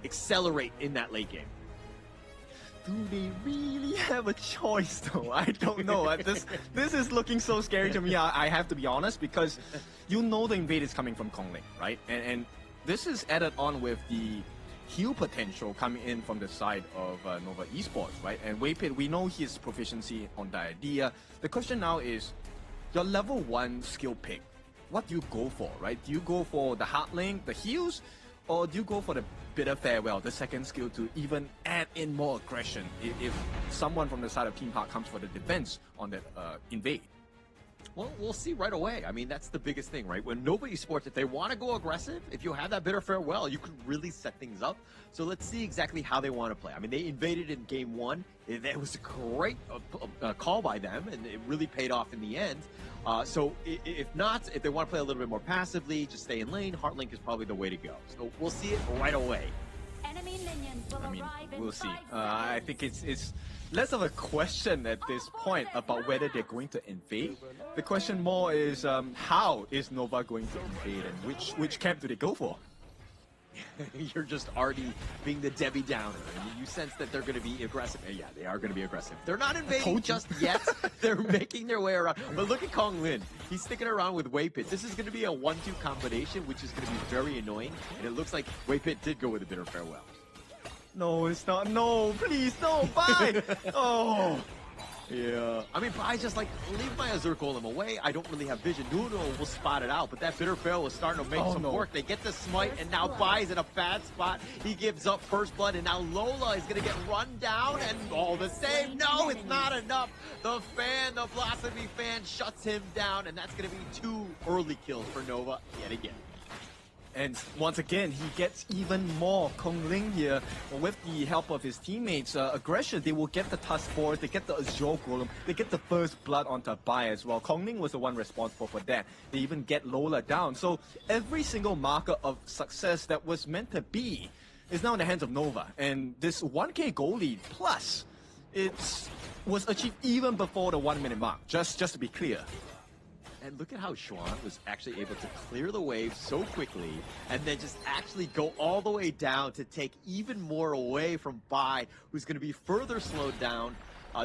accelerate in that late game. Do they really have a choice though? I don't know. This is looking so scary to me. I have to be honest, because the invade is coming from Konglin, right? And this is added on with the heal potential coming in from the side of Nova Esports, right? And Waypit, we know his proficiency on the idea. The question now is, your level 1 skill pick, what do you go for, right? Do you go for the hard link, the heals, or do you go for the bitter farewell, the second skill, to even add in more aggression if someone from the side of Team Hawk comes for the defense on that invade? Well, we'll see right away. I mean, that's the biggest thing, right? When Nova Esports, if they want to go aggressive, if you have that bitter farewell, you could really set things up. So let's see exactly how they want to play. I mean, they invaded in game 1. It was a great call by them, and it really paid off in the end. So if they want to play a little bit more passively, just stay in lane, Heartlink is probably the way to go. So we'll see it right away. I mean, we'll see. I think it's less of a question at this point about whether they're going to invade. The question more is how is Nova going to invade, and which camp do they go for? You're just already being the Debbie Downer. You sense that they're going to be aggressive. Yeah, they are going to be aggressive. They're not invading just yet. They're making their way around. But look at Konglin. He's sticking around with Waypit. This is going to be a 1-2 combination, which is going to be very annoying. And it looks like Waypit did go with a bitter farewell. No, it's not. No, please, no, bye. Oh. Yeah. I mean, Bai's just like, leave my Azure Golem away. I don't really have vision. Nuno will spot it out, but that bitter farewell was starting to make some work. They get the smite, and now Bai's in a bad spot. He gives up first blood, and now Lola is going to get run down, and all the same. No, it's not enough. The Blasphemy fan shuts him down, and that's going to be 2 early kills for Nova yet again. And once again, he gets even more. Konglin here, with the help of his teammates' aggression, they will get the Tusk Force, they get the Azure Golem, they get the first blood onto Bai as well. Konglin was the one responsible for that. They even get Lola down. So every single marker of success that was meant to be is now in the hands of Nova. And this 1k goal lead plus, it was achieved even before the 1 minute mark, just to be clear. And look at how Schwann was actually able to clear the wave so quickly and then just actually go all the way down to take even more away from Bai, who's going to be further slowed down.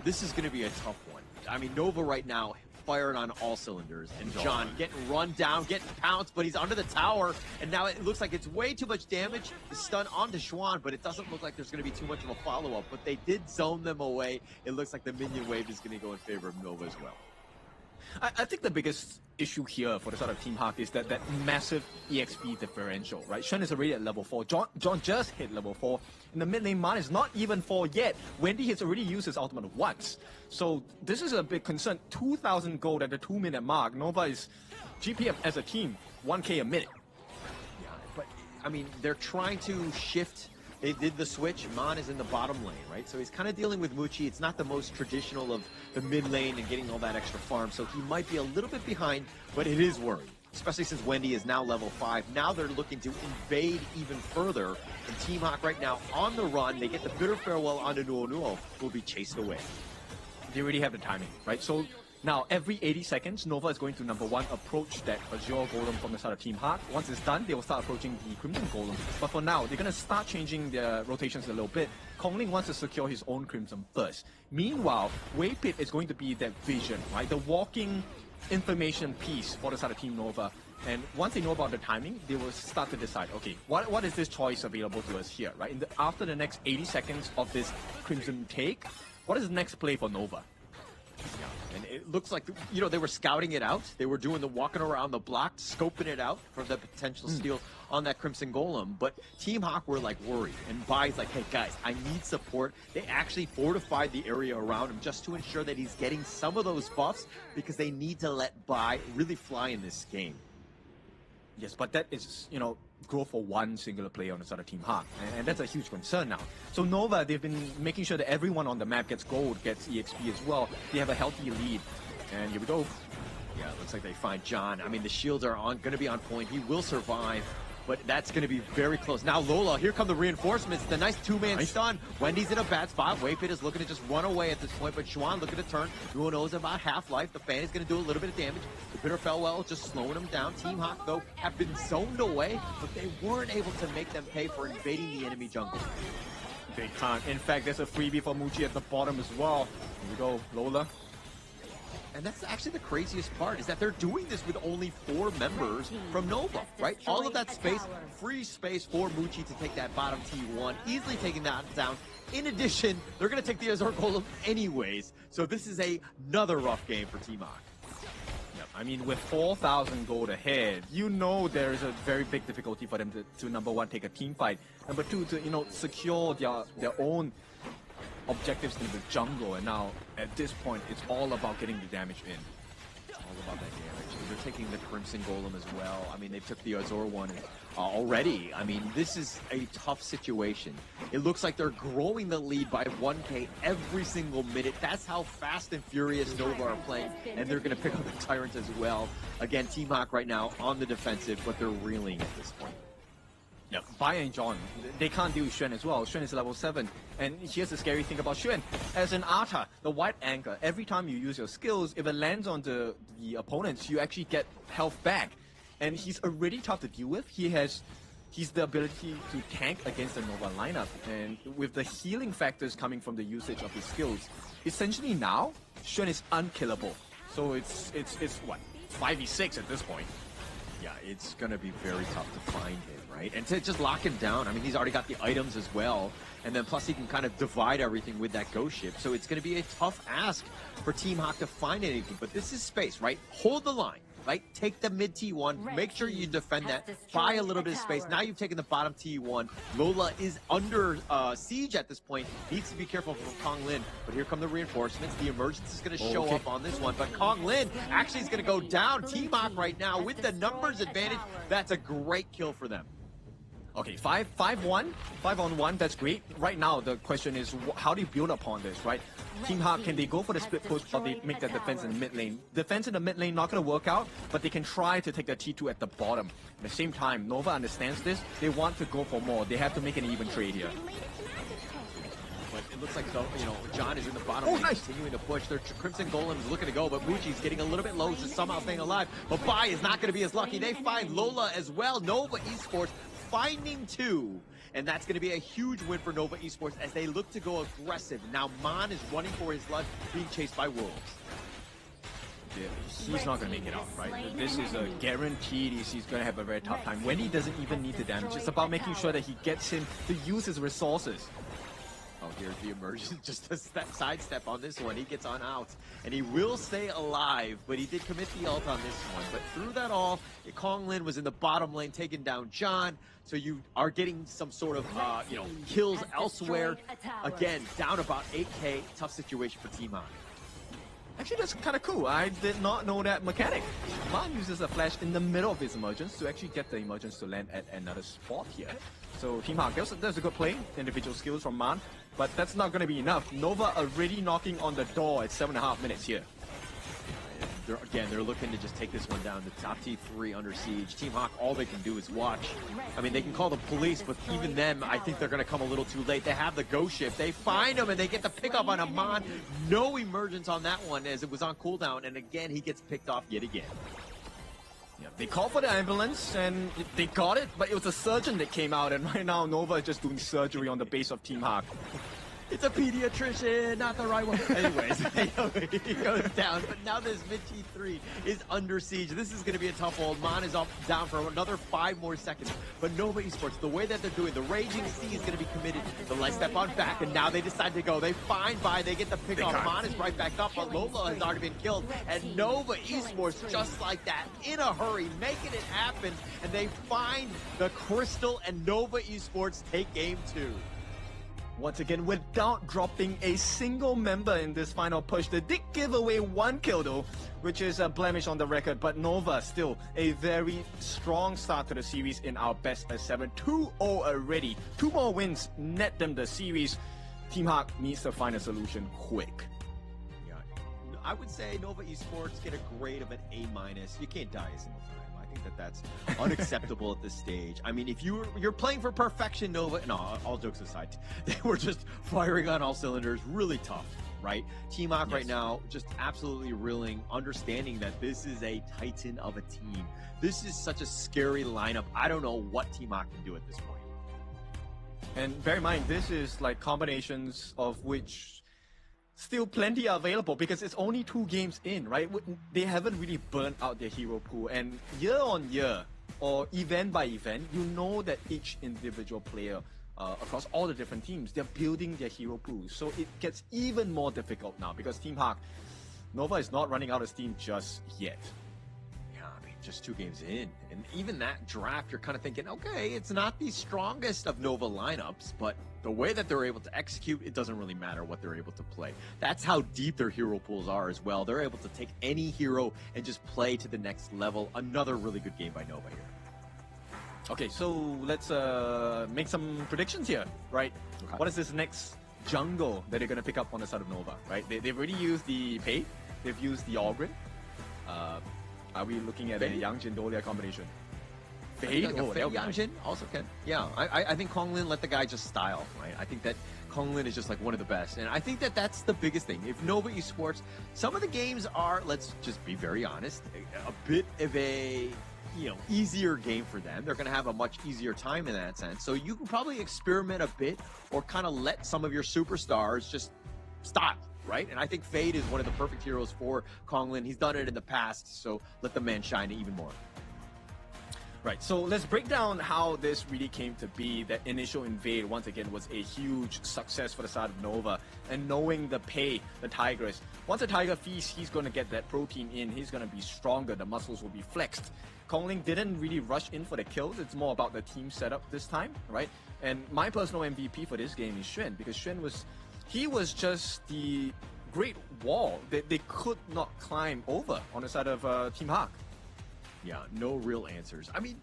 This is going to be a tough one. I mean, Nova right now firing on all cylinders. And John getting run down, getting pounced, but he's under the tower. And now it looks like it's way too much damage. The stun onto Schwann, but it doesn't look like there's going to be too much of a follow-up. But they did zone them away. It looks like the minion wave is going to go in favor of Nova as well. I think the biggest issue here for the side of Team Hawk is that massive EXP differential, right? Shen is already at level 4. John just hit level 4. In the mid lane, Man is not even 4 yet. Wendy has already used his ultimate once. So this is a big concern. 2,000 gold at the 2 minute mark. Nova is GPM as a team, 1k a minute. Yeah, but I mean, they're trying to shift. They did the switch. Man is in the bottom lane, right? So he's kind of dealing with Muchi. It's not the most traditional of the mid lane and getting all that extra farm. So he might be a little bit behind, but it is worrying, especially since Wendy is now level 5. Now they're looking to invade even further. And Team Hawk right now on the run. They get the bitter farewell onto Nuo, will be chased away. They already have the timing, right? So now, every 80 seconds, Nova is going to, number 1, approach that Azure Golem from the side of Team Hawk. Once it's done, they will start approaching the Crimson Golem. But for now, they're going to start changing their rotations a little bit. Konglin wants to secure his own Crimson first. Meanwhile, Waypit is going to be that vision, right? The walking information piece for the side of Team Nova. And once they know about the timing, they will start to decide, okay, what is this choice available to us here, right? After the next 80 seconds of this Crimson take, what is the next play for Nova? Yeah, and it looks like, you know, they were scouting it out. They were doing the walking around the block, scoping it out for the potential steal on that Crimson Golem. But Team Hawk were like worried. And Bai's like, hey guys, I need support. They actually fortified the area around him just to ensure that he's getting some of those buffs because they need to let Bai really fly in this game. Yes, but that is, growth for one singular player on the side of Team Hawk, and that's a huge concern now. So Nova, they've been making sure that everyone on the map gets gold, gets EXP as well. They have a healthy lead, and here we go. Yeah, looks like they find John. I mean, the shields are going to be on point. He will survive, but that's going to be very close. Now Lola, here come the reinforcements. The nice two-man stun. Wendy's in a bad spot. Waypit is looking to just run away at this point, but Xuan looking to turn. Who knows about half-life. The fan is going to do a little bit of damage. The Bitter Farewell just slowing them down. Team Hawk, though, have been zoned away, but they weren't able to make them pay for invading the enemy jungle. They can't. In fact, there's a freebie for Muji at the bottom as well. Here we go, Lola. And that's actually the craziest part, is that they're doing this with only 4 members from Nova, right? All of that space, free space for Muji to take that bottom T1, easily taking that down. In addition, they're going to take the Azure Golem anyways, so this is another rough game for Team Hawk. Yep, I mean, with 4,000 gold ahead, there is a very big difficulty for them to number one, take a team fight. Number two, to, secure their own objectives in the jungle, and now at this point it's all about getting the damage in. It's all about that damage. They're taking the Crimson Golem as well. I mean, they took the Azure one already. I mean, this is a tough situation. It looks like they're growing the lead by 1k every single minute. That's how fast and furious Nova are playing, and they're going to pick up the Tyrants as well. Again, Team Hawk right now on the defensive, but they're reeling at this point. Yeah, Bai and John, they can't deal with Xuan as well. Xuan is level 7. And here's the scary thing about Xuan. As an Arta, the white anchor, every time you use your skills, if it lands on the opponents, you actually get health back. And he's already tough to deal with. He's the ability to tank against the Nova lineup. And with the healing factors coming from the usage of his skills, essentially now, Xuan is unkillable. So it's what, 5v6 at this point. Yeah, it's going to be very tough to find him, right? And to just lock him down, I mean, he's already got the items as well. And then plus he can kind of divide everything with that ghost ship. So it's going to be a tough ask for Team Hawk to find anything. But this is space, right? Hold the line, right? Take the mid T1. Make sure you defend that. Buy a little bit of space. Now you've taken the bottom T1. Lola is under siege at this point. Needs to be careful for Kong Lin. But here come the reinforcements. The emergence is going to show up on this one. But Kong Lin actually is going to go down. Team Hawk right now with the numbers advantage. That's a great kill for them. Okay, 5-1, 5-on-1, that's great. Right now, the question is, how do you build upon this, right? Team Hawk, can they go for the split push, or they make that defense in the mid lane? Defense in the mid lane not going to work out, but they can try to take the T2 at the bottom. At the same time, Nova understands this. They want to go for more. They have to make an even trade here. But it looks like, John is in the bottom lane, continuing to push. Their Crimson Golem is looking to go, but Muji's getting a little bit low, just somehow staying alive. But Bai is not going to be as lucky. They find Lola as well. Nova Esports finding 2. And that's going to be a huge win for Nova Esports as they look to go aggressive. Now Mon is running for his life, being chased by wolves. Yeah, he's not going to make it out, right? This is a guaranteed he's going to have a very tough time. Wendy doesn't even need the damage. It's about making sure that he gets him to use his resources. Oh, here's the emergence, just a sidestep on this one. He gets on out, and he will stay alive, but he did commit the ult on this one. But through that all, Kong Lin was in the bottom lane, taking down John, so you are getting some sort of, kills elsewhere. Again, down about 8k, tough situation for Team Hawk. Actually, that's kind of cool. I did not know that mechanic. Man uses a flash in the middle of his emergence to actually get the emergence to land at another spot here. So Team Hawk, that's a good play. Individual skills from Man. But that's not going to be enough. Nova already knocking on the door at 7.5 minutes here. They're looking to just take this one down. The top T3 under siege. Team Hawk, all they can do is watch. I mean, they can call the police, but even them, I think they're going to come a little too late. They have the ghost ship. They find him, and they get the pickup on Amon. No emergence on that one, as it was on cooldown. And again, he gets picked off yet again. Yeah, they called for the ambulance, and they got it, but it was a surgeon that came out, and right now Nova is just doing surgery on the base of Team Hawk. It's a pediatrician, not the right one. Anyways, he goes down, but now this mid T3 is under siege. This is going to be a tough hold. Mon is down for another 5 more seconds. But Nova Esports, the way that they're doing, the Raging Sea is going to be committed. The light step on back, and now they decide to go. They find Bai, they get the pick off. Mon is right back up, but Lola has already been killed. And Nova Esports, just like that, in a hurry, making it happen. And they find the Crystal, and Nova Esports take game 2. Once again, without dropping a single member in this final push. They did give away 1 kill though, which is a blemish on the record, but Nova still a very strong start to the series in our best of 7. 2-0 already. 2 more wins net them the series. Team Hawk needs to find a solution quick. Yeah, I would say Nova Esports get a grade of an A-. You can't die a single time. I think that's unacceptable at this stage. I mean, if you're playing for perfection, Nova, no, all jokes aside, they were just firing on all cylinders, really tough, right? Team Hawk right now just absolutely reeling, understanding that this is a titan of a team. This is such a scary lineup. I don't know what Team Hawk can do at this point. And bear in mind, this is like combinations of which still plenty are available because it's only 2 games in, right? They haven't really burnt out their hero pool, and year on year or event by event, you know that each individual player across all the different teams, they're building their hero pools. So it gets even more difficult now because Team Hawk, Nova is not running out of steam just yet. Yeah, I mean, just 2 games in, and even that draft, you're kind of thinking, okay, it's not the strongest of Nova lineups, but the way that they're able to execute, it doesn't really matter what they're able to play. That's how deep their hero pools are as well. They're able to take any hero and just play to the next level. Another really good game by Nova here. Okay, so let's make some predictions here, right? Okay. What is this next jungle that they're going to pick up on the side of Nova, right? They've already used the Pei, they've used the Ogren. Are we looking at a Yang Jindolia combination? Fade? Yang Jin also can. Yeah, I think Konglin let the guy just style, right? I think that Konglin is just like one of the best. And I think that that's the biggest thing. If Nova Esports, some of the games are, let's just be very honest, a bit of a, easier game for them. They're going to have a much easier time in that sense. So you can probably experiment a bit or kind of let some of your superstars just style, right? And I think Fade is one of the perfect heroes for Konglin. He's done it in the past, so let the man shine even more. Right, so let's break down how this really came to be. That initial invade, once again, was a huge success for the side of Nova. And knowing the Pei, the Tigress, once a Tiger feasts, he's going to get that protein in. He's going to be stronger. The muscles will be flexed. Konglin didn't really rush in for the kills. It's more about the team setup this time, right? And my personal MVP for this game is Xuan, because Xuan was just the great wall that they could not climb over on the side of Team Hawk. Yeah, no real answers. I mean,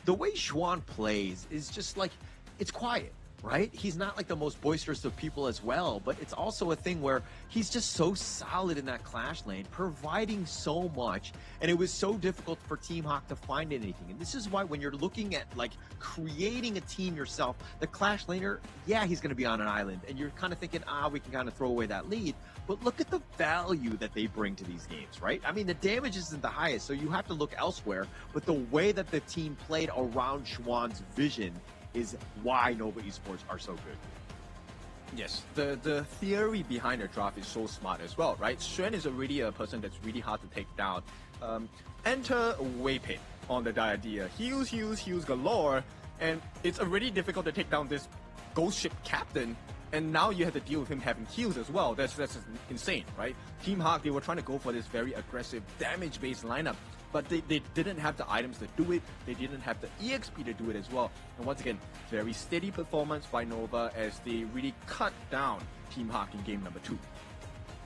the way Xuan plays is just like, it's quiet, right? He's not like the most boisterous of people as well, but it's also a thing where he's just so solid in that Clash lane, providing so much, and it was so difficult for Team Hawk to find anything. And this is why when you're looking at like creating a team yourself, the Clash laner, yeah, he's going to be on an island, and you're kind of thinking, we can kind of throw away that lead. But look at the value that they bring to these games, right? I mean, the damage isn't the highest, so you have to look elsewhere. But the way that the team played around Xuan's vision is why Nova Esports are so good. Yes, the theory behind the draft is so smart as well, right? Xuan is already a person that's really hard to take down. Enter Weipei on the idea. Heals galore, and it's already difficult to take down this ghost ship captain. And now you have to deal with him having heals as well. That's insane, right? Team Hawk, they were trying to go for this very aggressive damage-based lineup, but they didn't have the items to do it. They didn't have the EXP to do it as well. And once again, very steady performance by Nova as they really cut down Team Hawk in game number 2.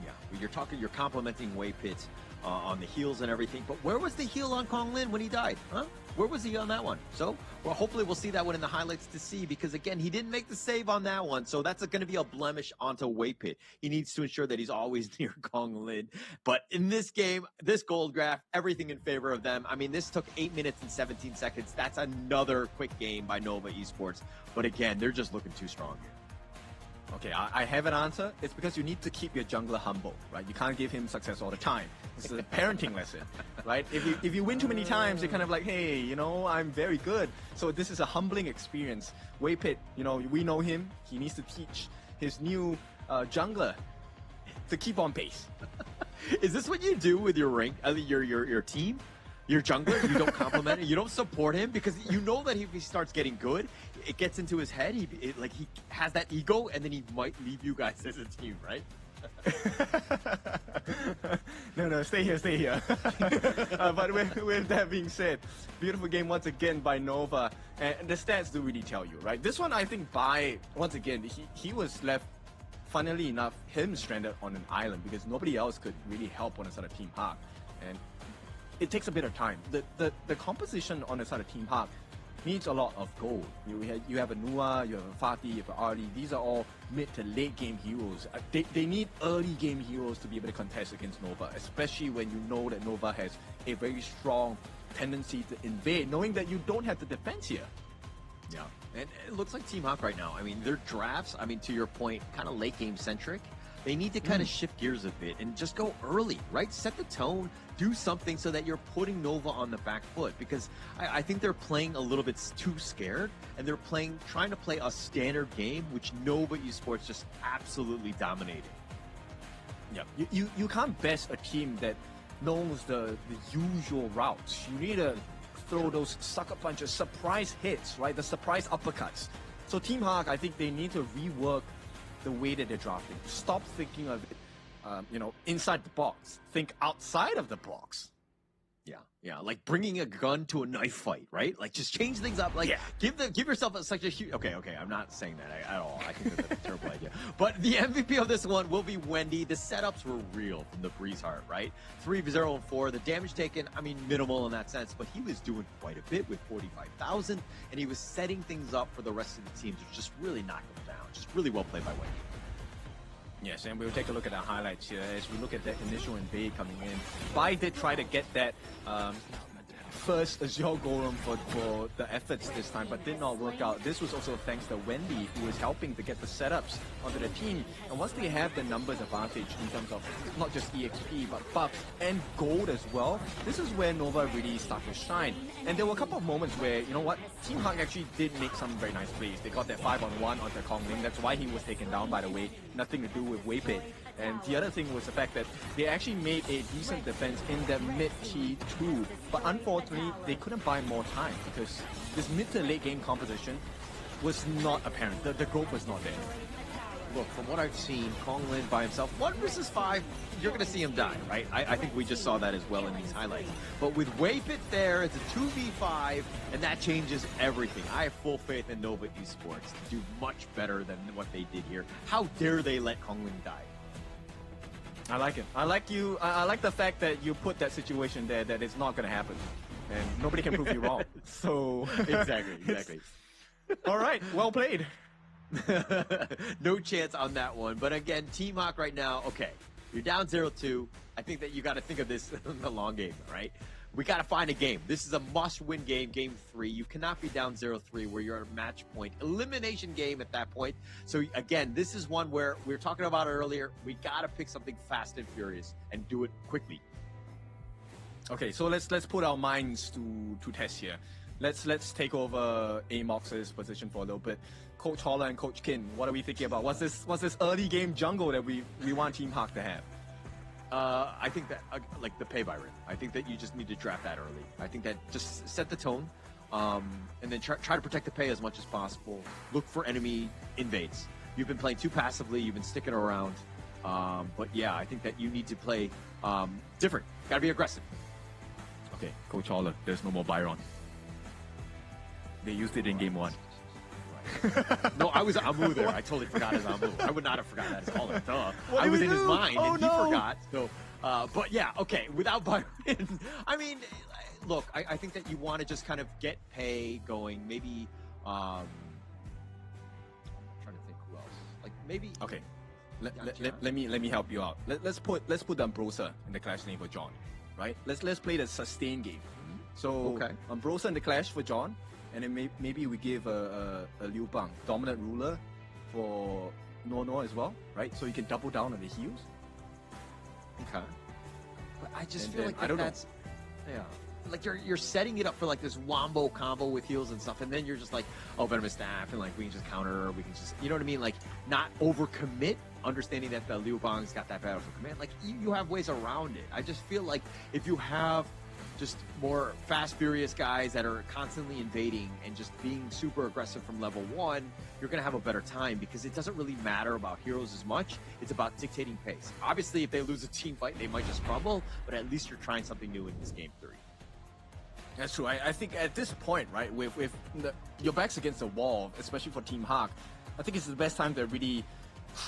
Yeah, you're complimenting Weipei on the heals and everything, but where was the heal on Konglin when he died? Huh? Where was he on that one? So, well, hopefully we'll see that one in the highlights to see, because again, he didn't make the save on that one, so that's going to be a blemish onto Weipei. He needs to ensure that he's always near Konglin. But in this game, this gold graph, everything in favor of them. I mean, this took 8 minutes and 17 seconds. That's another quick game by Nova Esports. But again, they're just looking too strong here. Okay, I have an answer. It's because you need to keep your jungler humble, right? You can't give him success all the time. This is a parenting lesson, right? If you win too many times, you're kind of like, hey, I'm very good. So this is a humbling experience. Weipei, we know him. He needs to teach his new jungler to keep on pace. Is this what you do with your rank, your team? Your jungler, you don't compliment him, you don't support him, because you know that if he starts getting good, it gets into his head. He has that ego, and then he might leave you guys as a team, right? No, stay here. But with that being said, beautiful game once again by Nova. And the stats do really tell you, right? This one, I think, once again, he was left, funnily enough, him stranded on an island because nobody else could really help on the side of Team Hawk. And it takes a bit of time. The composition on the side of Team Hawk needs a lot of gold. You have a Nua, you have a Fatih, you have a Arlie. These are all mid to late game heroes. They need early game heroes to be able to contest against Nova, especially when you know that Nova has a very strong tendency to invade, knowing that you don't have the defense here. Yeah, and it looks like Team Hawk right now, I mean, their drafts, I mean, to your point, kind of late game centric. They need to kind of shift gears a bit and just go early, right? Set the tone, do something so that you're putting Nova on the back foot, because I think they're playing a little bit too scared, and they're trying to play a standard game, which Nova Esports just absolutely dominated. Yeah, you can't best a team that knows the usual routes. You need to throw those sucker punches, surprise hits, right? The surprise uppercuts. So Team Hawk, I think they need to rework the way that they're drafting. Stop thinking of it, inside the box. Think outside of the box. Yeah, like bringing a gun to a knife fight, right? Like just change things up. Like give yourself such a huge. Okay, I'm not saying that at all. I think that's a terrible idea. But the MVP of this one will be Wendy. The setups were real from the Breeze Heart, right? 3-0-4. The damage taken, I mean, minimal in that sense, but he was doing quite a bit with 45,000, and he was setting things up for the rest of the teams, which just really knocked them down. Just really well played by Wendy. Yes, and we'll take a look at the highlights here as we look at that initial invade coming in. Bai did try to get that first Azure Golem for the efforts this time, but did not work out. This was also thanks to Wendy, who was helping to get the setups onto the team. And once they have the numbers advantage in terms of not just EXP, but buffs and gold as well, this is where Nova really started to shine. And there were a couple of moments where, you know what, Team Hawk actually did make some very nice plays. They got that 5-on-1 onto Kong Ling. That's why he was taken down, by the way. Nothing to do with Waypit. And the other thing was the fact that they actually made a decent defense in the mid T2, but unfortunately they couldn't buy more time because this mid to late game composition was not apparent. The growth was not there. Look, from what I've seen, Kong Lin by himself, 1 versus 5, you're going to see him die, right? I think we just saw that as well in these highlights. But with Waypit there, it's a 2v5, and that changes everything. I have full faith in Nova Esports to do much better than what they did here. How dare they let Kong Lin die? I like it. I like the fact that you put that situation there that it's not going to happen, and nobody can prove you wrong. So exactly. All right, well played. No chance on that one. But again, Team Hawk right now, okay, you're down 0-2. I think that you got to think of this in the long game, right? We got to find a game. This is a must-win game, game 3. You cannot be down 0-3 where you're at a match point. Elimination game at that point. So again, this is one where we were talking about it earlier. We got to pick something fast and furious and do it quickly. Okay, so let's put our minds to test here. Let's take over Amox's position for a little bit. Coach Holler and Coach Kin, what are we thinking about? What's this early game jungle that we want Team Hawk to have? I think that, like the pay by rate, I think that you just need to draft that early. I think that just set the tone, and then try to protect the pay as much as possible. Look for enemy invades. You've been playing too passively. You've been sticking around. But yeah, I think that you need to play different. Got to be aggressive. Okay, Coach Holler, there's no more Byron. They used it in game 1. No, I was Amu there. I totally forgot his Amu. I would not have forgotten that as Holler. Duh. I was in his mind, and he forgot. So, but yeah, okay. Without Byron, I mean, look, I think that you want to just kind of get pay going. Maybe, I'm trying to think who else. Like maybe. Okay. Let me help you out. Let's put Ambrosa in the clash lane for John, right? Let's play the sustain game. So Ambrosa in the clash for John. And then maybe we give a Liu Bang, dominant ruler, for No as well, right? So you can double down on the heals. Okay. But I just feel like that's like you're setting it up for like this wombo combo with heals and stuff, and then you're just like, oh, venomous staff, and like we can just counter, or we can just, you know what I mean? Like not overcommit, understanding that the Liu Bang's got that battle for command. Like you have ways around it. I just feel like if you have just more fast, furious guys that are constantly invading and just being super aggressive from level 1, you're going to have a better time because it doesn't really matter about heroes as much. It's about dictating pace. Obviously, if they lose a team fight, they might just crumble, but at least you're trying something new in this game 3. That's true. I think at this point, right, with your back's against the wall, especially for Team Hawk, I think it's the best time to really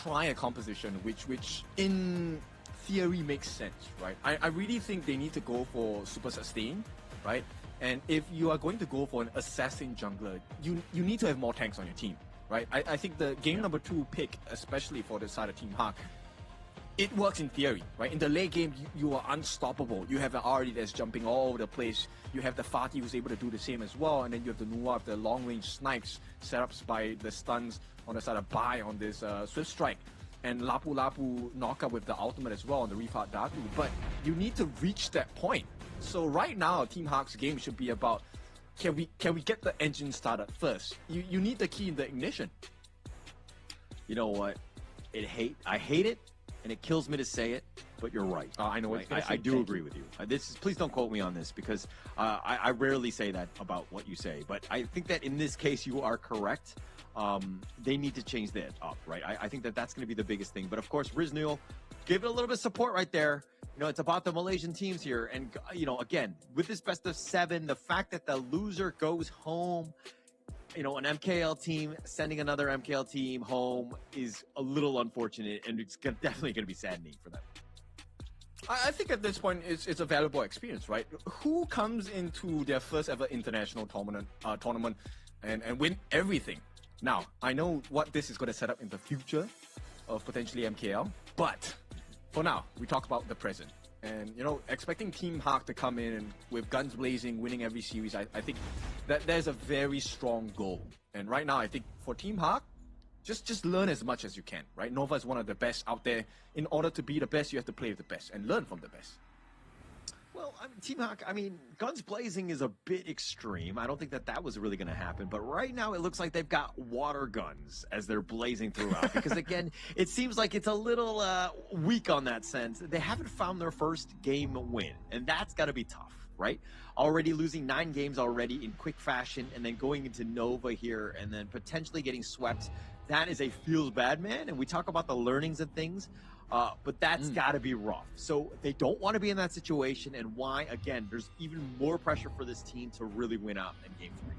try a composition which in theory makes sense, right? I really think they need to go for super sustain, right? And if you are going to go for an assassin jungler, you need to have more tanks on your team, right? I think the game number 2 pick, especially for the side of Team Hawk, it works in theory, right? In the late game, you are unstoppable. You have an Ahri that's jumping all over the place. You have the Fatih who's able to do the same as well. And then you have the Nuwa, the long-range snipes, setups by the stuns on the side of Bai on this Swift Strike. And Lapu Lapu knockout with the ultimate as well on the Rifat Datu. But you need to reach that point. So right now, Team Hawk's game should be about, can we get the engine started first? You need the key in the ignition. You know what? I hate it. And it kills me to say it, but you're right. I know what I do agree with you. Please don't quote me on this because I rarely say that about what you say. But I think that in this case you are correct. They need to change that up, right? I think that that's going to be the biggest thing. But of course, Riznuel, give it a little bit of support right there. You know, it's about the Malaysian teams here, and you know, again, with this best of 7, the fact that the loser goes home. You know, an MKL team sending another MKL team home is a little unfortunate, and it's definitely going to be saddening for them. I think at this point, it's a valuable experience, right? Who comes into their first ever international tournament and win everything? Now, I know what this is going to set up in the future of potentially MKL, but for now, we talk about the present. And, you know, expecting Team Hawk to come in and with guns blazing, winning every series, I think that there's a very strong goal. And right now, I think for Team Hawk, just learn as much as you can, right? Nova is one of the best out there. In order to be the best, you have to play with the best and learn from the best. Well, Team Hawk, guns blazing is a bit extreme. I don't think that was really going to happen. But right now, it looks like they've got water guns as they're blazing throughout. Because, again, it seems like it's a little weak on that sense. They haven't found their first game win. And that's got to be tough, right? Already losing 9 games already in quick fashion. And then going into Nova here and then potentially getting swept. That is a feels bad, man. And we talk about the learnings and things. But that's got to be rough. So they don't want to be in that situation. And why? Again, there's even more pressure for this team to really win out in Game 3.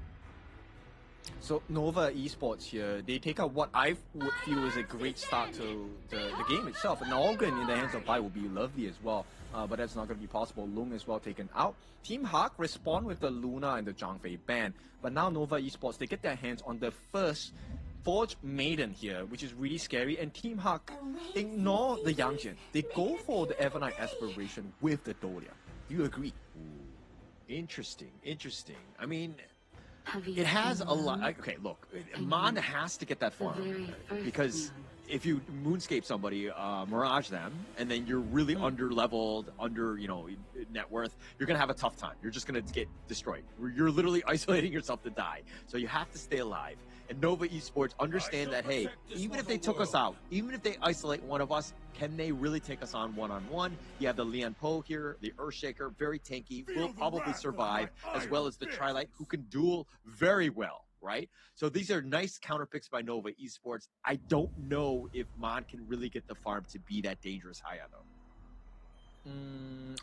So Nova Esports here, they take out what I would feel is a great start to the game itself. An organ in the hands of Bai would be lovely as well. But that's not going to be possible. Lung as well taken out. Team Hawk respond with the Luna and the Zhang Fei ban. But now Nova Esports, they get their hands on the first Forge Maiden here, which is really scary, and Team Hawk ignore the Yangjian. They go for the Evernight Aspiration with the Dolia. Do you agree? Ooh, interesting. I mean, it has a lot. Okay, look, Mon has to get that farm because if you moonscape somebody, mirage them, and then you're really under-leveled, net worth, you're going to have a tough time. You're just going to get destroyed. You're literally isolating yourself to die. So you have to stay alive. And Nova Esports understand that, hey, even if they took us out, even if they isolate one of us, can they really take us on one-on-one? You have the Lian Po here, the Earthshaker, very tanky, will probably survive, as well as the Trilite, who can duel very well, right? So these are nice counter picks by Nova Esports. I don't know if Mon can really get the farm to be that dangerous Haya, though.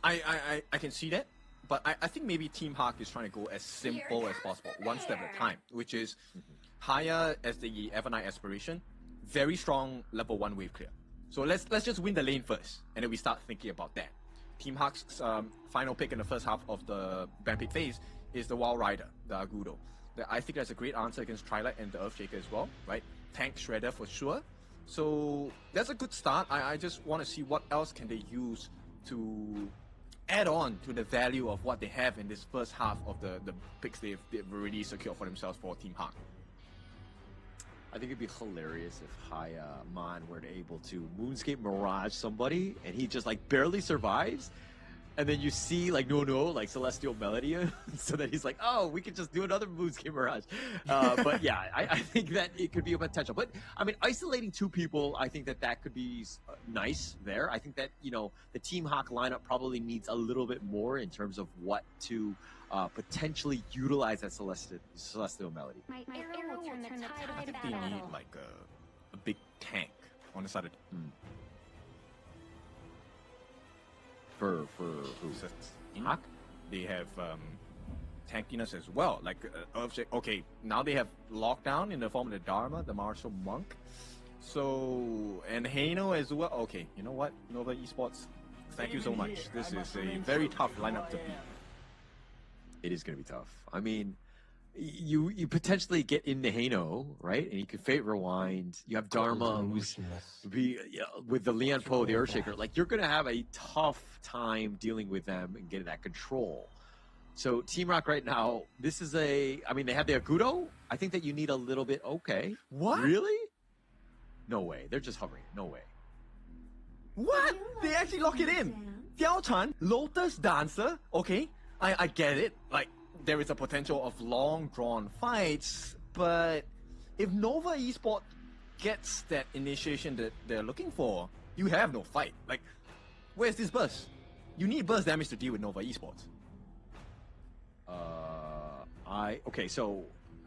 I can see that. But I think maybe Team Hawk is trying to go as simple as possible, one step at a time, which is Haya as the Evernight Aspiration, very strong level 1 wave clear. So let's just win the lane first, and then we start thinking about that. Team Hawk's final pick in the first half of the ban pick phase is the Wild Rider, the Agudo. I think that's a great answer against Trilite and the Earthshaker as well, right? Tank Shredder for sure. So that's a good start. I just want to see what else can they use to add on to the value of what they have in this first half of the picks they've already secured for themselves for Team Hawk. I think it'd be hilarious if Mon were able to Moonscape Mirage somebody and he just like barely survives. And then you see like like Celestial Melody, so that he's like, oh, we could just do another Moon's Game Mirage. But yeah, I think that it could be a potential. But I mean, isolating 2 people, I think that could be nice there. I think that, you know, the Team Hawk lineup probably needs a little bit more in terms of what to potentially utilize that Celestial Melody. My arrow will turn the tide I of think they need like a big tank on the side of for who? Hawk. They have tankiness as well. Like okay, now they have lockdown in the form of the Dharma, the martial monk. So and Hano as well. Okay, you know what, Nova Esports, thank you so much. This is a very tough lineup to beat. It is going to be tough. I mean, you potentially get into Hano, right? And you can Fate Rewind. You have Dharma, who's with the Leon Poe, the Earthshaker. Like, you're going to have a tough time dealing with them and getting that control. So Team Rock right now, this is I mean, they have the Agudo. I think that you need a little bit. Okay. What? Really? No way. They're just hovering. No way. What? They actually lock it in. Diao Chan, Lotus Dancer. Okay, I get it. Like, there is a potential of long drawn fights, but if Nova Esports gets that initiation that they're looking for, you have no fight. Like, where's this burst? You need burst damage to deal with Nova Esports. Okay, so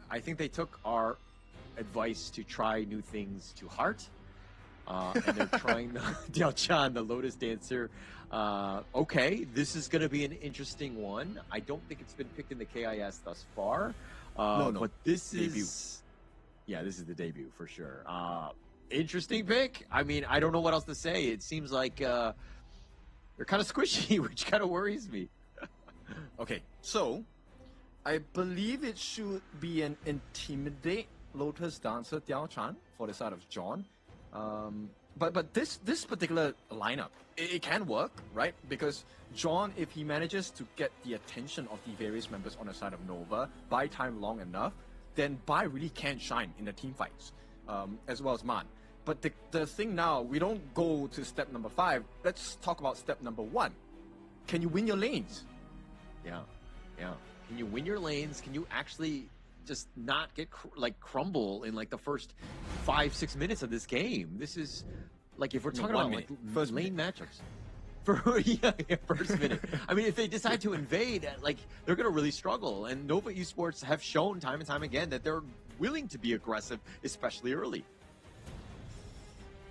I think they took our advice to try new things to heart. And they're trying Diao Chan, the Lotus Dancer. Okay, this is going to be an interesting one. I don't think it's been picked in the KIS thus far. No. But this Debut. is... Yeah, this is the debut for sure. Interesting pick. I mean, I don't know what else to say. It seems like they're kind of squishy, which kind of worries me. Okay, so I believe it should be an Intimidate Lotus Dancer Diao Chan for the side of John. But this particular lineup, it can work, right? Because John, if he manages to get the attention of the various members on the side of Nova, buy time long enough, then Bai really can shine in the team fights, as well as Man. But the thing now, we don't go to step number 5. Let's talk about step number 1. Can you win your lanes? Yeah. Can you win your lanes? Can you actually just not get crumble in like the first 5-6 minutes of this game? This is like, if we're talking about like first lane matchups. First minute. I mean, if they decide to invade, like, they're going to really struggle. And Nova Esports have shown time and time again that they're willing to be aggressive, especially early.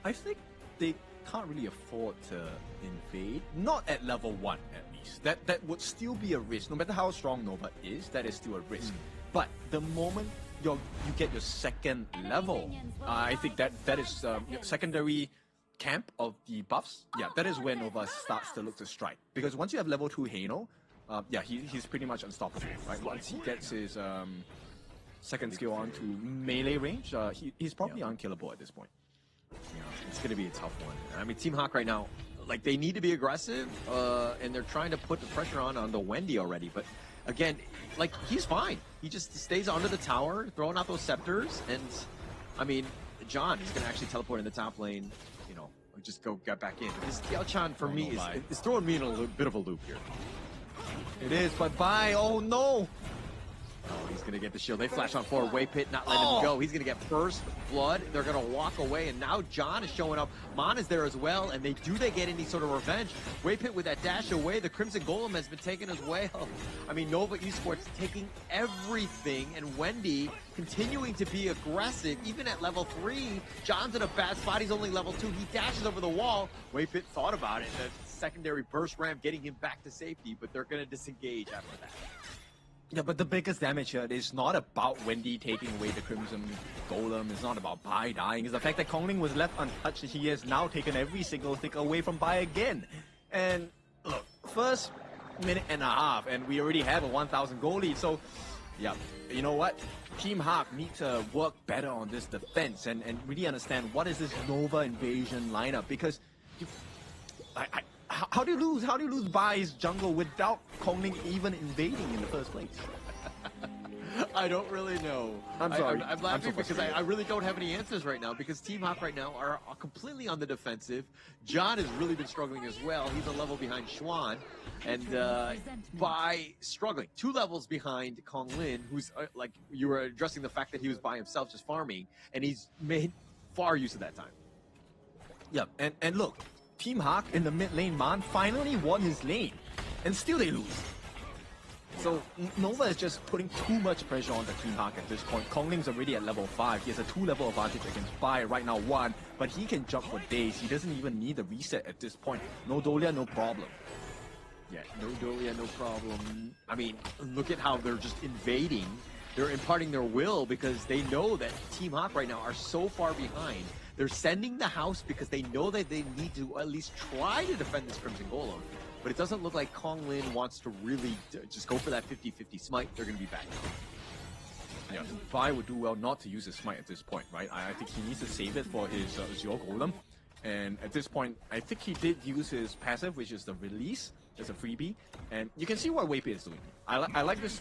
I think they can't really afford to invade. Not at level 1, at least. That would still be a risk. No matter how strong Nova is, that is still a risk. But the moment you get your second level, I think that is secondary camp of the buffs. Yeah, that is when Nova starts to look to strike. Because once you have level 2 Hano, he's pretty much unstoppable, right? Once he gets his second skill on to melee range, he's probably unkillable at this point. Yeah, it's going to be a tough one. I mean, Team Hawk right now, like, they need to be aggressive, and they're trying to put the pressure on the Wendy already. But again, like, he's fine. He just stays under the tower, throwing out those scepters, and I mean, John is going to actually teleport in the top lane. You know, just get back in. This Diao Chan for me is throwing me in a bit of a loop here. It is, but bye. Oh no! Oh, he's going to get the shield. They flash on forward. Way Pit not letting him go. He's going to get first blood. They're going to walk away, and now John is showing up. Mon is there as well, and they get any sort of revenge. Way Pit with that dash away. The Crimson Golem has been taken as well. I mean, Nova Esports taking everything, and Wendy continuing to be aggressive, even at level 3. John's in a bad spot. He's only level 2. He dashes over the wall. Way Pit thought about it. The secondary burst ramp getting him back to safety, but they're going to disengage after that. Yeah, but the biggest damage here is not about Wendy taking away the Crimson Golem. It's not about Bai dying. It's the fact that Kongling was left untouched. He has now taken every single tick away from Bai again. And look, first minute and a half, and we already have a 1,000 goal lead. So, yeah, you know what? Team Hawk need to work better on this defense and really understand what is this Nova invasion lineup. Because how do you lose? How do you lose Bai's jungle without Kongling even invading in the first place? I don't really know. I'm sorry. I'm laughing so because I really don't have any answers right now because Team Hawk right now are completely on the defensive. John has really been struggling as well. He's a level behind Xuan. And by struggling, 2 levels behind Kong Lin, who's like you were addressing the fact that he was by himself just farming, and he's made far use of that time. Yeah, and look, Team Hawk in the mid lane, Man finally won his lane, and still they lose. So Nova is just putting too much pressure on the Team Hawk at this point. Kong Ling's already at level 5. He has a 2-level advantage against Bai, right now 1, but he can jump for days. He doesn't even need the reset at this point. No Dolia, no problem. Yeah, no Dolia, no problem. I mean, look at how they're just invading. They're imparting their will because they know that Team Hawk right now are so far behind. They're sending the house because they know that they need to at least try to defend this Crimson Golem. But it doesn't look like Kong Lin wants to really just go for that 50-50 smite. They're going to be back. Yeah, Bai would do well not to use his smite at this point, right? I think he needs to save it for his Zero Golem. And at this point, I think he did use his passive, which is the release. It's a freebie. And you can see what Wei Pei is doing. I like this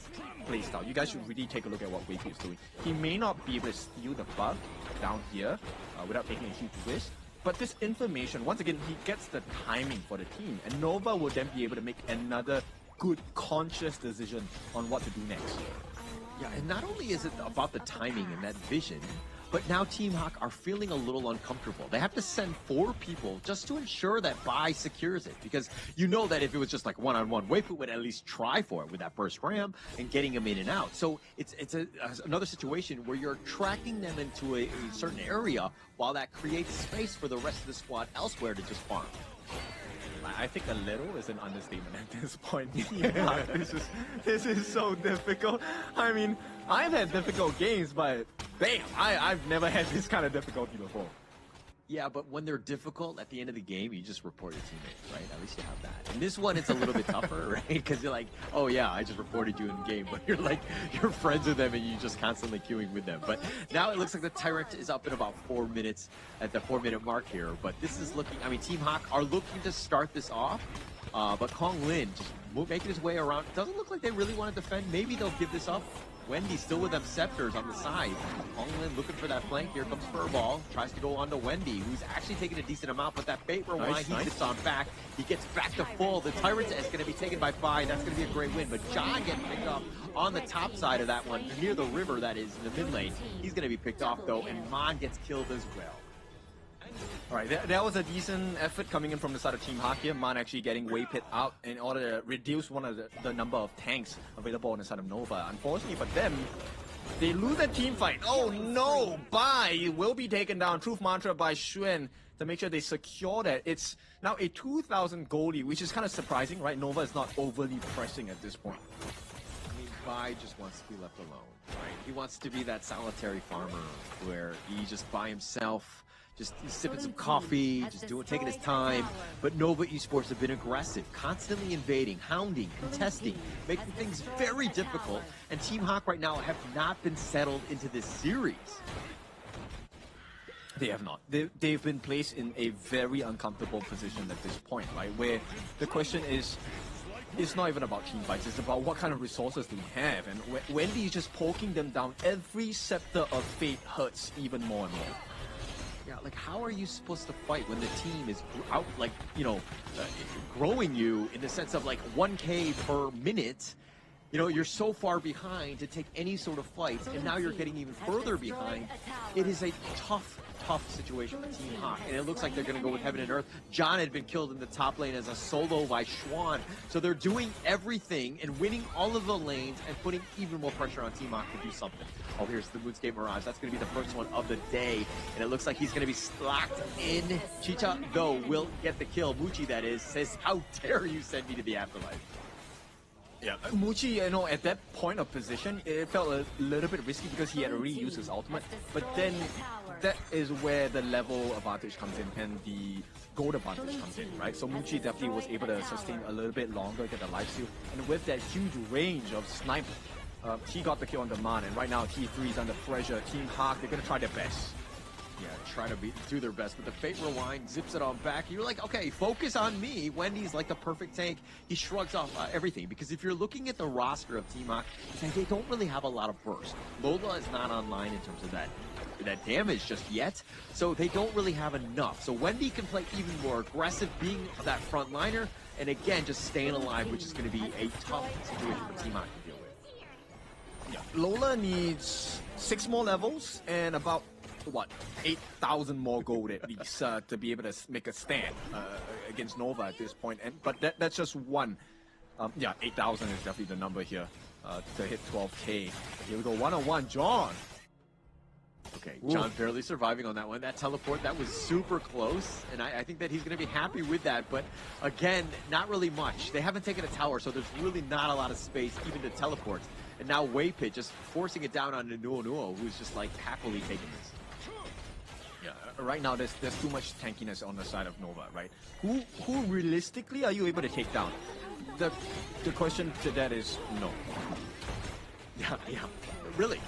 playstyle. You guys should really take a look at what Wei Pei is doing. He may not be able to steal the buff down here without taking a huge risk. But this information, once again, he gets the timing for the team. And Nova will then be able to make another good, conscious decision on what to do next. Yeah, and not only is it about the timing and that vision, but now Team Hawk are feeling a little uncomfortable. They have to send 4 people just to ensure that Bai secures it. Because you know that if it was just like one-on-one, Wei Pei would at least try for it with that burst ram and getting him in and out. So it's another situation where you're tracking them into a certain area while that creates space for the rest of the squad elsewhere to just farm. I think a little is an understatement at this point. Yeah, this is so difficult. I mean, I've had difficult games, but bam, I've never had this kind of difficulty before. Yeah, but when they're difficult at the end of the game, you just report your teammates, right? At least you have that. And this one, it's a little bit tougher, right? Because you're like, oh yeah, I just reported you in game, but you're like, you're friends with them and you're just constantly queuing with them. But now it looks like the Tyrant is up in about 4 minutes at the 4-minute mark here. But this is looking, I mean, Team Hawk are looking to start this off, but Kong Lin just making his way around. Doesn't look like they really want to defend. Maybe they'll give this up. Wendy still with them scepters on the side. Kong Lin looking for that flank. Here comes Furball. Tries to go on to Wendy, who's actually taking a decent amount, but that bait rewind, he gets on back. He gets back to full. The Tyrant is going to be taken by Bai. That's going to be a great win. But John getting picked up on the top side of that one, near the river that is in the mid lane. He's going to be picked off though, and Mon gets killed as well. Alright, that was a decent effort coming in from the side of Team Hawk here. Man actually getting Wei Pei out in order to reduce one of the number of tanks available on the side of Nova. Unfortunately for them, they lose that team fight. Oh no! Bai will be taken down. Truth Mantra by Xuan to make sure they secure that. It's now a 2,000 goalie, which is kind of surprising, right? Nova is not overly pressing at this point. I mean, Bai just wants to be left alone, right? He wants to be that solitary farmer where he's just by himself, just sipping some coffee, just taking his time. But Nova Esports have been aggressive, constantly invading, hounding, contesting, making things very difficult. And Team Hawk right now have not been settled into this series. They have not. They've been placed in a very uncomfortable position at this point, right? Where the question is, it's not even about team fights, it's about what kind of resources do we have. And Wendy is just poking them down. Every scepter of fate hurts even more and more. Yeah, like how are you supposed to fight when the team is out, like, you know, growing you in the sense of like 1K per minute? You know, you're so far behind to take any sort of fights, and now you're getting even further behind. It is a tough situation for Team Hawk, and it looks like they're going to go with Heaven and Earth. John had been killed in the top lane as a solo by Xuan, so they're doing everything and winning all of the lanes and putting even more pressure on Team Hawk to do something. Oh, here's the Moonscape Mirage. That's going to be the first one of the day, and it looks like he's going to be locked in. Chicha, though, will get the kill. Muchi, that is, says, how dare you send me to the afterlife? Yeah, Muchi, you know, at that point of position, it felt a little bit risky because he had already used his ultimate. But then that is where the level advantage comes in and the gold advantage comes in, right? So Muchi definitely was able to sustain a little bit longer, get the lifesteal. And with that huge range of snipe, he got the kill on the man. And right now, T3 is under pressure. Team Hawk, they're going to try their best. Yeah, try to do their best, but the Fate Rewind zips it on back. You're like, okay, focus on me. Wendy's like the perfect tank. He shrugs off everything, because if you're looking at the roster of Team Hawk, they don't really have a lot of burst. Lola is not online in terms of that damage just yet, so they don't really have enough. So Wendy can play even more aggressive, being that frontliner, and again, just staying alive, which is going to be a tough situation for Team Hawk to deal with. Yeah, Lola needs 6 more levels and about, what, 8,000 more gold at least to be able to make a stand against Nova at this point. But that's just one. Yeah, 8,000 is definitely the number here to hit 12K. Here we go, one-on-one, John. Okay, John barely surviving on that one. That teleport, that was super close, and I think that he's going to be happy with that, but again, not really much. They haven't taken a tower, so there's really not a lot of space even to teleport. And now Waypit just forcing it down on Nuo, who's just like happily taking this. Yeah, right now there's too much tankiness on the side of Nova, right? Who realistically are you able to take down? The question to that is no. Yeah, really.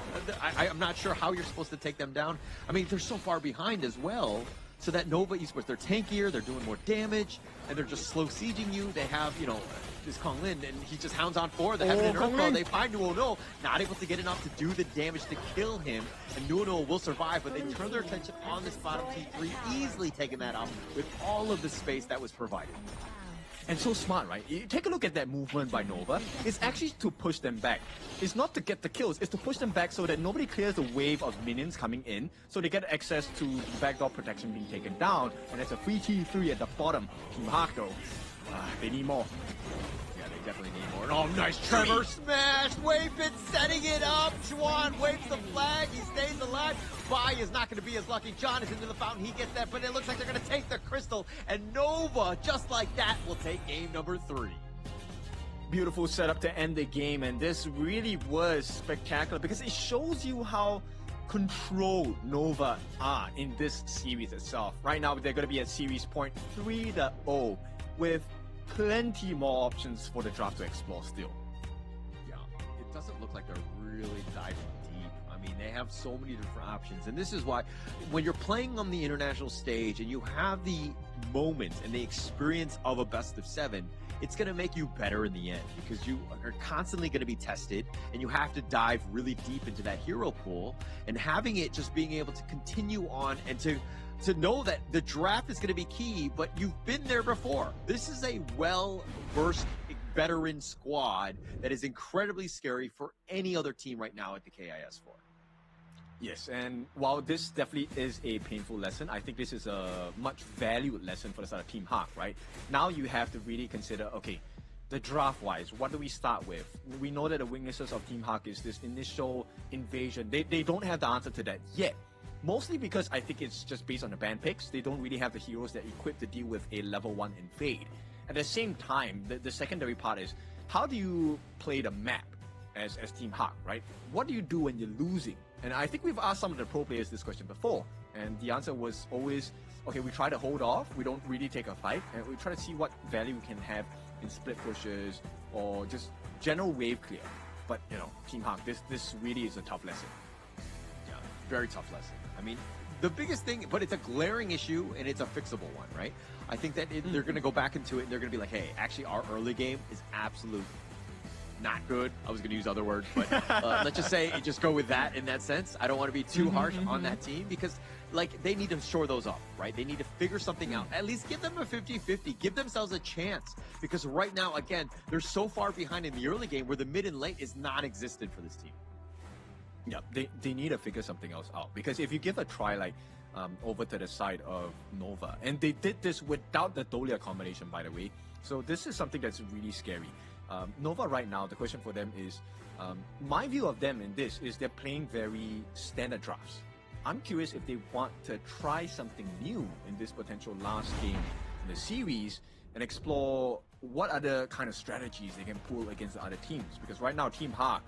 I'm not sure how you're supposed to take them down. I mean, they're so far behind as well, so that Nova Esports, they're tankier, they're doing more damage, and they're just slow sieging you. They have, you know, this Kong Lin, and he just hounds on forward. They have an Earthfall. They find Nuo, not able to get enough to do the damage to kill him, and Nuo will survive, but they turn their attention on this bottom T3, easily taking that out with all of the space that was provided. And so smart, right? You take a look at that movement by Nova. It's actually to push them back. It's not to get the kills. It's to push them back so that nobody clears the wave of minions coming in, so they get access to backdoor protection being taken down. And there's a free T3 at the bottom. Team Hawk, though, they need more. Yeah, they definitely need more. Oh, nice Trevor smash! Waypit setting it up. Juan waves the flag. He stays alive. Bai is not going to be as lucky. John is into the fountain. He gets that, but it looks like they're going to take the crystal. And Nova, just like that, will take game number 3. Beautiful setup to end the game, and this really was spectacular because it shows you how controlled Nova are in this series itself. Right now, they're going to be at series point 3-0 with plenty more options for the draft to explore still. Yeah, it doesn't look like they're really diving deep. I mean, they have so many different options, and this is why when you're playing on the international stage and you have the moments and the experience of a best of 7, it's going to make you better in the end, because you are constantly going to be tested and you have to dive really deep into that hero pool, and having it just being able to continue on and to know that the draft is going to be key, but you've been there before. This is a well-versed veteran squad that is incredibly scary for any other team right now at the KIS4. Yes, and while this definitely is a painful lesson, I think this is a much valued lesson for the side of Team Hawk, right? Now you have to really consider, okay, the draft-wise, what do we start with? We know that the weaknesses of Team Hawk is this initial invasion. They don't have the answer to that yet. Mostly because I think it's just based on the ban picks. They don't really have the heroes that equipped to deal with a level 1 invade. At the same time, the secondary part is, how do you play the map as Team Hawk, right? What do you do when you're losing? And I think we've asked some of the pro players this question before, and the answer was always, okay, we try to hold off, we don't really take a fight, and we try to see what value we can have in split pushes or just general wave clear. But, you know, Team Hawk, this really is a tough lesson. Yeah, very tough lesson. I mean, the biggest thing, but it's a glaring issue and it's a fixable one, right? I think that they're going to go back into it and they're going to be like, hey, actually our early game is absolute not good. I was going to use other words, but let's just say, just go with that in that sense. I don't want to be too harsh on that team, because like they need to shore those up, right? They need to figure something out. At least give them a 50-50. Give themselves a chance, because right now, again, they're so far behind in the early game where the mid and late is non-existent for this team. Yeah, they need to figure something else out, because if you give a try like over to the side of Nova, and they did this without the Dolia combination, by the way, so this is something that's really scary. Nova right now, the question for them is, my view of them in this is they're playing very standard drafts. I'm curious if they want to try something new in this potential last game in the series and explore what other kind of strategies they can pull against the other teams. Because right now, Team Hawk,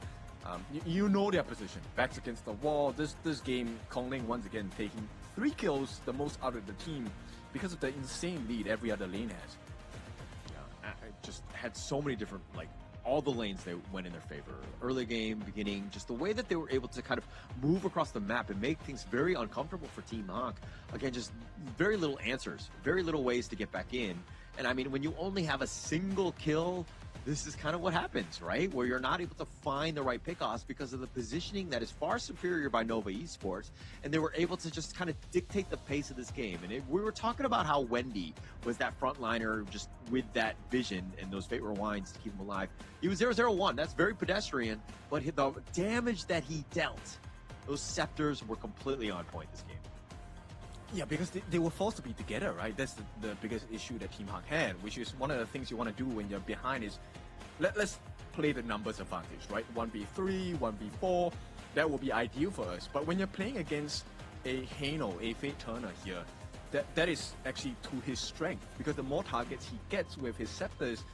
you know their position. Backs against the wall. This game, Kong Ling once again taking 3 kills, the most out of the team, because of the insane lead every other lane has. I just had so many different like all the lanes they went in their favor. Early game, beginning, just the way that they were able to kind of move across the map and make things very uncomfortable for Team Hawk. Again, just very little answers, very little ways to get back in. And I mean, when you only have a single kill, this is kind of what happens, right? Where you're not able to find the right pickoffs because of the positioning that is far superior by Nova Esports, and they were able to just kind of dictate the pace of this game. And we were talking about how Wendy was that frontliner just with that vision and those fate rewinds to keep him alive. He was 0-0-1. That's very pedestrian, but the damage that he dealt, those scepters were completely on point this game. Yeah, because they were forced to be together, right? That's the biggest issue that Team Hawk had, which is one of the things you want to do when you're behind is let's play the numbers advantage, right? 1v3, 1v4, that will be ideal for us. But when you're playing against a Hano, a Fate Turner here, that is actually to his strength, because the more targets he gets with his scepters,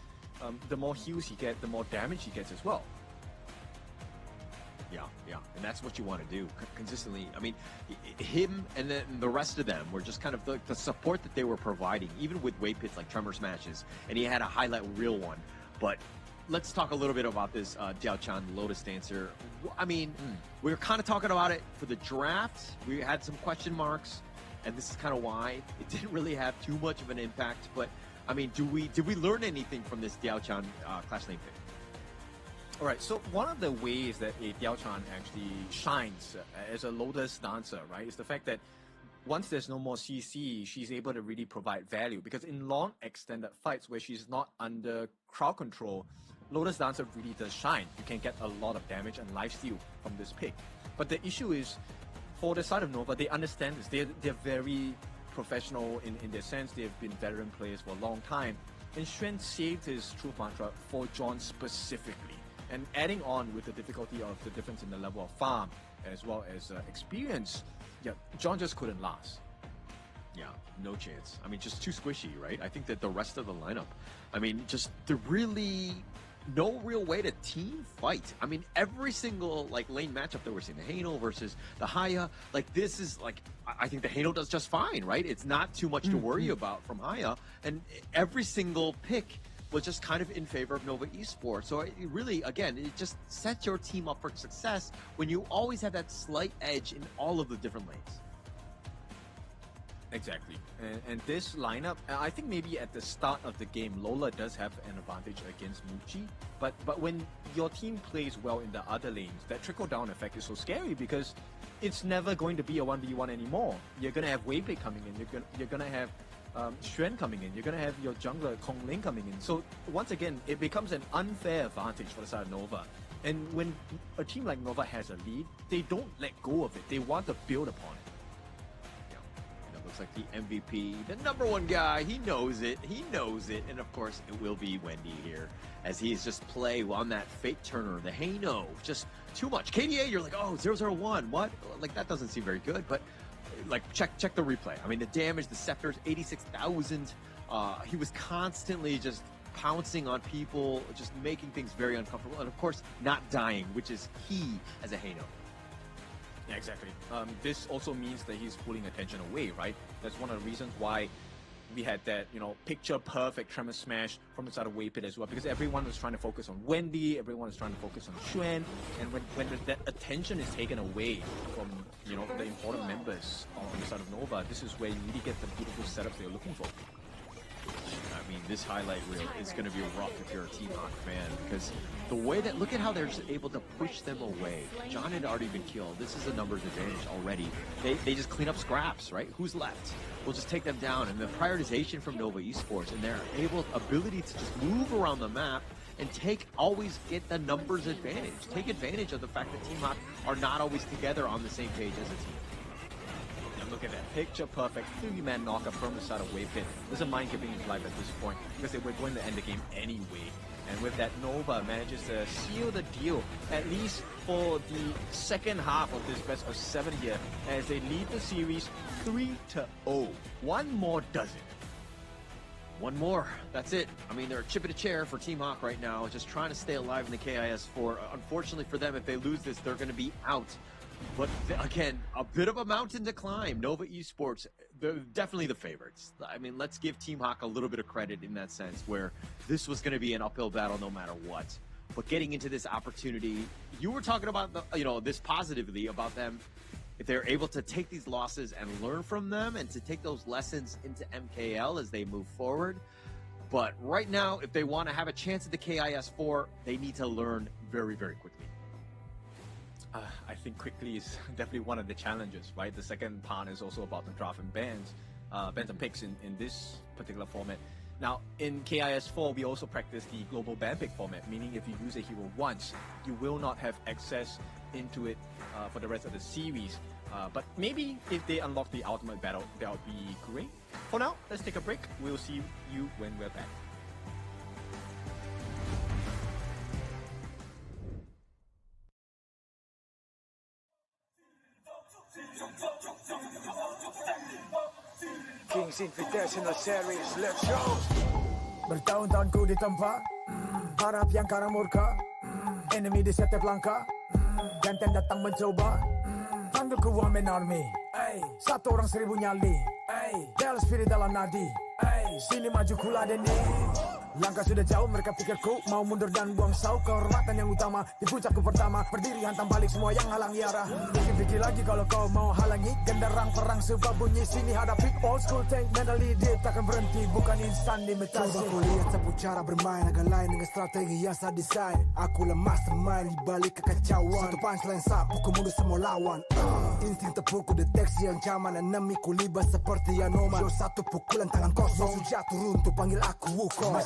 the more heals he gets, the more damage he gets as well. Yeah, and that's what you want to do consistently. I mean, him and then the rest of them were just kind of the support that they were providing, even with weight pits like Tremor Smashes, and he had a highlight reel one. But let's talk a little bit about this Diao Chan Lotus Dancer. I mean, we were kind of talking about it for the draft. We had some question marks, and this is kind of why it didn't really have too much of an impact. But I mean, did we learn anything from this Diao Chan Clash Lane pick? All right, so one of the ways that a Diao Chan actually shines as a Lotus dancer, right, is the fact that once there's no more CC, she's able to really provide value. Because in long extended fights where she's not under crowd control, Lotus dancer really does shine. You can get a lot of damage and lifesteal from this pick. But the issue is, for the side of Nova, they understand this. They're very professional in their sense. They've been veteran players for a long time. And Xuan saved his truth mantra for John specifically. And adding on with the difficulty of the difference in the level of farm as well as experience, yeah, John just couldn't last. Yeah, no chance. I mean, just too squishy, right? I think that the rest of the lineup, I mean, just the really no real way to team fight. I mean, every single like lane matchup that we're seeing, the Hano versus the Haya, like this is like, I think the Hano does just fine, right? It's not too much to worry about from Haya, and every single pick was just kind of in favor of Nova Esports. So it really, again, it just sets your team up for success when you always have that slight edge in all of the different lanes. Exactly. And this lineup, I think maybe at the start of the game, Lola does have an advantage against Muchi. But when your team plays well in the other lanes, that trickle-down effect is so scary because it's never going to be a 1v1 anymore. You're going to have Weiwei coming in. You're going to have Xuan coming in, you're going to have your jungler Kong Ling coming in. So once again, it becomes an unfair advantage for the side of Nova. And when a team like Nova has a lead, they don't let go of it. They want to build upon it. And it looks like the MVP, the #1 guy, he knows it. He knows it. And of course, it will be Wendy here as he's just play on that Fate Turner, the Hano. Just too much. KDA, you're like, oh, 0-0-1. What? Like, that doesn't seem very good. But like, check the replay. I mean, the damage, the scepters, 86,000. He was constantly just pouncing on people, just making things very uncomfortable. And of course, not dying, which is key as a Hano. Yeah, exactly. This also means that he's pulling attention away, right? That's one of the reasons why we had that, picture perfect Tremor Smash from the side of Weiwei as well, because everyone was trying to focus on Wendy, everyone was trying to focus on Xuan, and when that attention is taken away from, the important members on the side of Nova, this is where you really get the beautiful setups they're looking for. I mean, this highlight reel is going to be rough if you're a Team Hawk fan, because the way that, look at how they're just able to push them away. John had already been killed. This is a numbers advantage already. They just clean up scraps, right? Who's left? We'll just take them down. And the prioritization from Nova Esports and their ability to just move around the map and always get the numbers advantage. Take advantage of the fact that Team Hawk are not always together on the same page as a team. Look at that picture perfect 3-man knockup from the side of Weiwei. Doesn't mind giving his life at this point because they were going to end the game anyway. And with that, Nova manages to seal the deal, at least for the second half of this best of 7 here, as they lead the series 3-0. One more does it. One more. That's it. I mean, they're chipping a chair for Team Hawk right now, just trying to stay alive in the KIS4. Unfortunately for them, if they lose this, they're going to be out. But again, a bit of a mountain to climb. Nova Esports, they're definitely the favorites. I mean, let's give Team Hawk a little bit of credit in that sense, where this was going to be an uphill battle no matter what. but getting into this opportunity, you were talking about this positively about them. If they're able to take these losses and learn from them and to take those lessons into MKL as they move forward. But right now, if they want to have a chance at the KIS4, they need to learn very, very quickly. I think quickly is definitely one of the challenges, right? The second part is also about the draft and bans and picks in this particular format. Now, in KIS4, we also practice the global ban pick format, meaning if you use a hero once, you will not have access into it for the rest of the series. But maybe if they unlock the ultimate battle, that would be great. For now, let's take a break. We'll see you when we're back. Kings Invitational Series, let's go! Bertahun-tahun ku ditempa, harap yang karang murka, enemy di setiap langkah, jantan datang mencoba, panggil ku Woman Army, satu orang 1000 nyali, Del spirit dalam nadi, sini maju ku ladeni. Langkah sudah jauh, mereka pikirku mau mundur dan buang sau. Kehormatan yang utama, di puncakku pertama, berdiri hantam balik semua yang halangi arah. Pikir-pikir lagi kalau kau mau halangi, genderang perang sebab bunyi sini hadapi. Old school tank mentally deep, takkan berhenti, bukan instan imitasi. Coba ku lihat sapu cara bermain agak lain dengan strategi yang saya desain. Aku lah mastermind di balik kekacauan. Satu punchline sapu ku mundur semua lawan. Insting tepuku deteksi ancaman, enemy ku libat seperti Anoman. Show satu pukulan tangan kosong, jatuh runtuh panggil aku Wukong.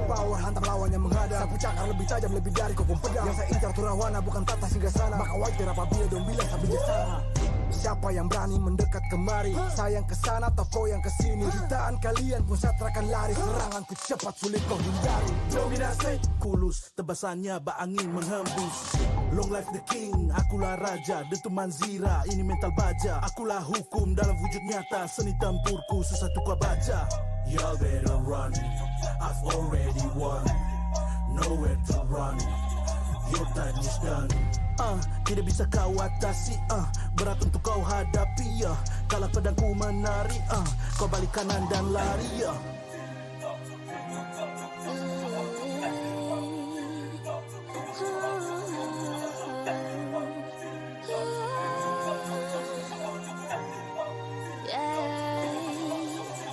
Power hantam lawan yang menghadap. Sapu cakar lebih tajam lebih dari kopong pedang. Yang saya incar turawana bukan tata singgah sana. Maka wajar apabila dong bilang saya bijaksana. Siapa yang berani mendekat kemari? Saya yang kesana atau kau yang kesini? Jutaan kalian pun saya terakan lari. Seranganku cepat sulit kau hindari. Dominasi kulus, tebasannya bak angin menghembus. Long life the king, akulah raja. Detu manzira, ini mental baja. Akulah hukum dalam wujud nyata. Seni tempurku susah tukar baca. Y'all better run, I've already won. Nowhere to run, your time is done. Tidak bisa kau atasi, berat untuk kau hadapi, Kalau pedangku menari, kau balik kanan dan lari,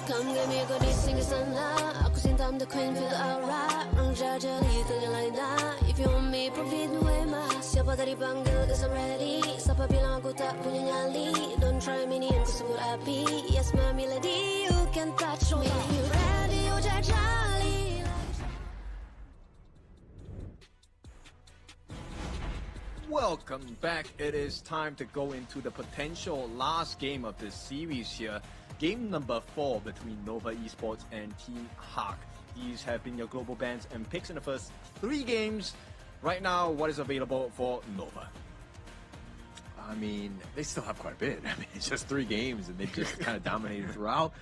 Come get me a good sing a sana. Aku cinta I'm the queen, feel the aura. Orang jari ternyalain dah. If you want me, profit way mas. Siapa tadi panggil, cause I'm ready. Siapa bilang aku tak punya nyali? Don't try me, ni yang kusebut api. Yes, my melody, you can touch me. You ready, you jajali. Welcome back. It is time to go into the potential last game of this series here. Game number 4 between Nova Esports and Team Hawk. These have been your global bans and picks in the first 3 games. Right now, what is available for Nova? I mean, they still have quite a bit. I mean, it's just 3 games and they've just kind of dominated throughout.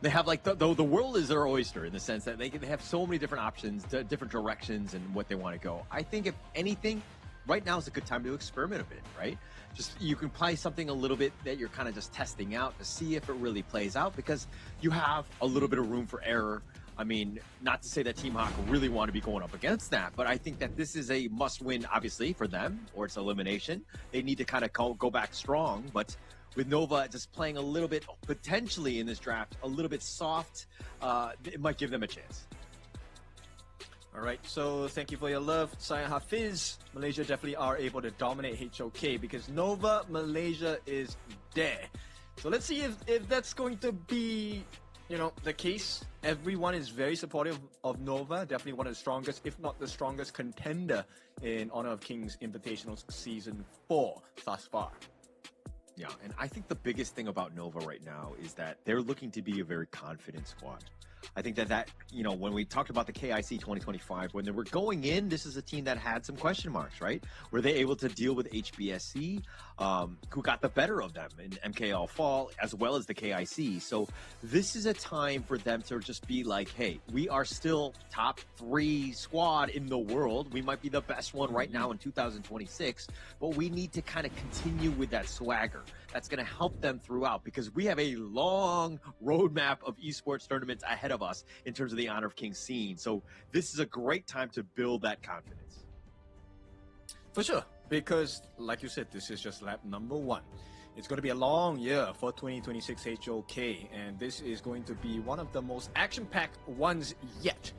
They have like the world is their oyster in the sense that they have so many different options, different directions and what they want to go. I think if anything, right now is a good time to experiment a bit, right? Just you can play something a little bit that you're kind of just testing out to see if it really plays out because you have a little bit of room for error. I mean, not to say that Team Hawk really want to be going up against that, but I think that this is a must-win, obviously, for them, or it's elimination. They need to kind of go back strong, but with Nova just playing a little bit, potentially in this draft, a little bit soft, it might give them a chance. All right, so thank you for your love, Saya Hafiz. Malaysia definitely are able to dominate HOK because Nova Malaysia is there. So let's see if that's going to be, the case. Everyone is very supportive of Nova. Definitely one of the strongest, if not the strongest contender in Honor of Kings Invitationals Season 4 thus far. Yeah, and I think the biggest thing about Nova right now is that they're looking to be a very confident squad. I think that when we talked about the KIC 2025, when they were going in, this is a team that had some question marks, right? Were they able to deal with HBSC, who got the better of them in MKL Fall, as well as the KIC? So this is a time for them to just be like, hey, we are still top 3 squad in the world. We might be the best one right now in 2026, but we need to kind of continue with that swagger. That's going to help them throughout because we have a long roadmap of esports tournaments ahead of us in terms of the Honor of Kings scene. So this is a great time to build that confidence. For sure, because like you said, this is just lap number 1. It's going to be a long year for 2026 HOK, and this is going to be one of the most action-packed ones yet.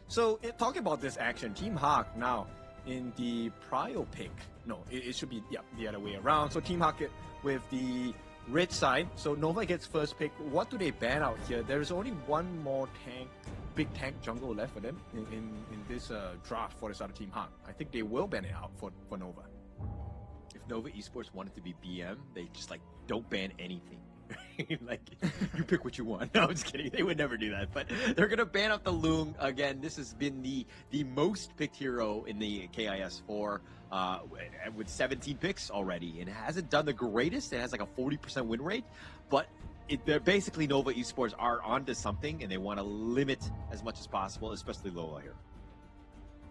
So, talking about this action, Team Hawk now in the prio pick. No, it should be the other way around. So, Team Hawk with the red side. So, Nova gets first pick. What do they ban out here? There is only one more big tank jungle left for them in this draft for the side of Team Hawk. I think they will ban it out for Nova. If Nova Esports wanted to be BM, they just like don't ban anything. Like, you pick what you want. No, I'm just kidding. They would never do that. But they're going to ban out the Loong. Again, this has been the most picked hero in the KIS4 with 17 picks already. And it hasn't done the greatest. It has like a 40% win rate. But they're basically Nova Esports are onto something, and they want to limit as much as possible, especially Lola here.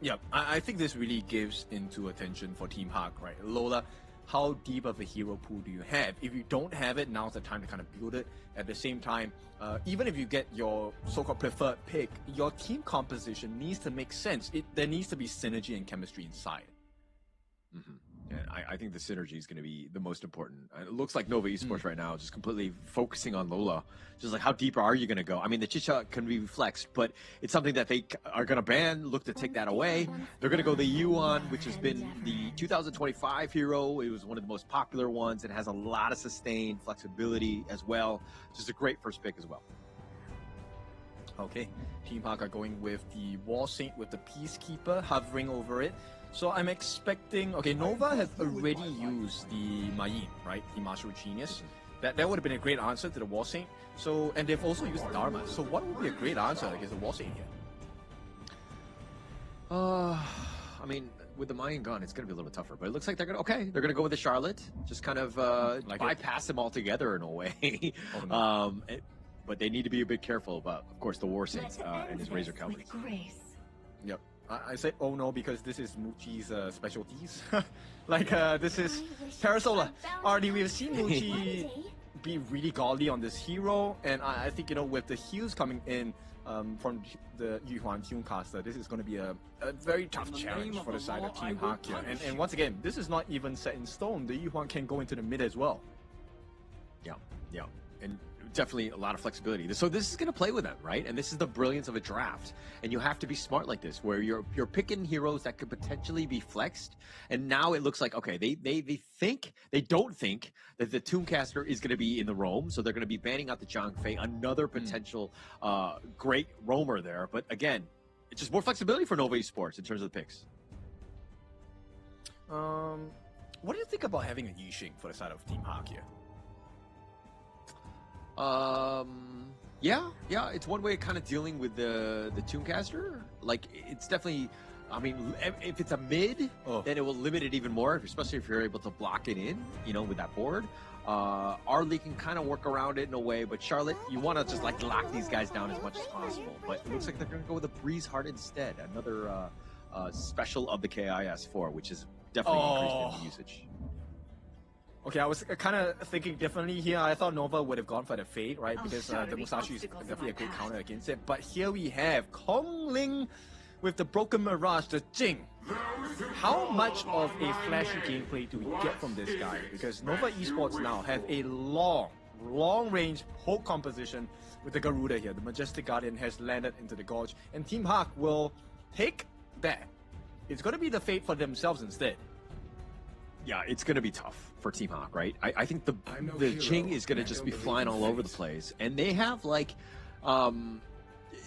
Yeah, I think this really gives into attention for Team Hawk, right? Lola, how deep of a hero pool do you have? If you don't have it, now's the time to kind of build it. At the same time, even if you get your so-called preferred pick, your team composition needs to make sense. There needs to be synergy and chemistry inside. Mm-hmm. And I think the synergy is going to be the most important. It looks like Nova Esports right now just completely focusing on Lola. Just like, how deep are you going to go? I mean, the Chicha can be flexed, but it's something that they are going to ban, look to take that away. They're going to go the Yuan, which has been the 2025 hero. It was one of the most popular ones. It has a lot of sustained flexibility as well. Just a great first pick as well. Okay, Team Hawk are going with the War Saint with the Peacekeeper hovering over it. So I'm expecting, okay, Nova has already used the Mayin, right? The Martial Genius. That would have been a great answer to the War Saint. So, and they've also used the Dharma. So what would be a great answer against the War Saint here? I mean, with the Mayan gun, it's going to be a little bit tougher. But it looks like they're going to go with the Charlotte. Just kind of bypass them altogether in a way. But they need to be a bit careful about, of course, the War Saint and his Razor Cowboys. Yep. I said, oh no, because this is Muchi's specialties. This is Parasola. Already, we've seen Muchi be really godly on this hero, and I think, with the heals coming in from the Yuhuan Tunecaster, this is going to be a very tough challenge for the side of Team Hawk here. And once again, this is not even set in stone. The Yuhuan can go into the mid as well. Yeah. And definitely a lot of flexibility. So this is going to play with them, right? And this is the brilliance of a draft. And you have to be smart like this, where you're picking heroes that could potentially be flexed. And now it looks like, okay, they don't think that the Tooncaster is going to be in the roam, so they're going to be banning out the Zhang Fei, another potential great roamer there. But again, it's just more flexibility for Nova Esports in terms of the picks. What do you think about having a Yixing for the side of Team Hawk here? Yeah, it's one way of kind of dealing with the Tooncaster. Like, it's definitely, I mean, if it's a mid, then it will limit it even more, especially if you're able to block it in, with that board. Arlie can kind of work around it in a way, but Charlotte, you want to just lock these guys down as much as possible. But it looks like they're going to go with a Breeze Heart instead, another special of the KIS4, which is definitely increased in usage. Okay, I was kind of thinking differently here. I thought Nova would have gone for the Fade, right? Because the Musashi is definitely a great counter against it. But here we have Kongling with the Broken Mirage, the Jing. How much of a flashy gameplay do we get from this guy? Because Nova Esports now have a long-range poke composition with the Garuda here. The Majestic Guardian has landed into the Gorge. And Team Hawk will take that. It's going to be the Fate for themselves instead. Yeah, it's going to be tough for Team Hawk, right? I think the Jing is going to just be flying all over the place. And they have,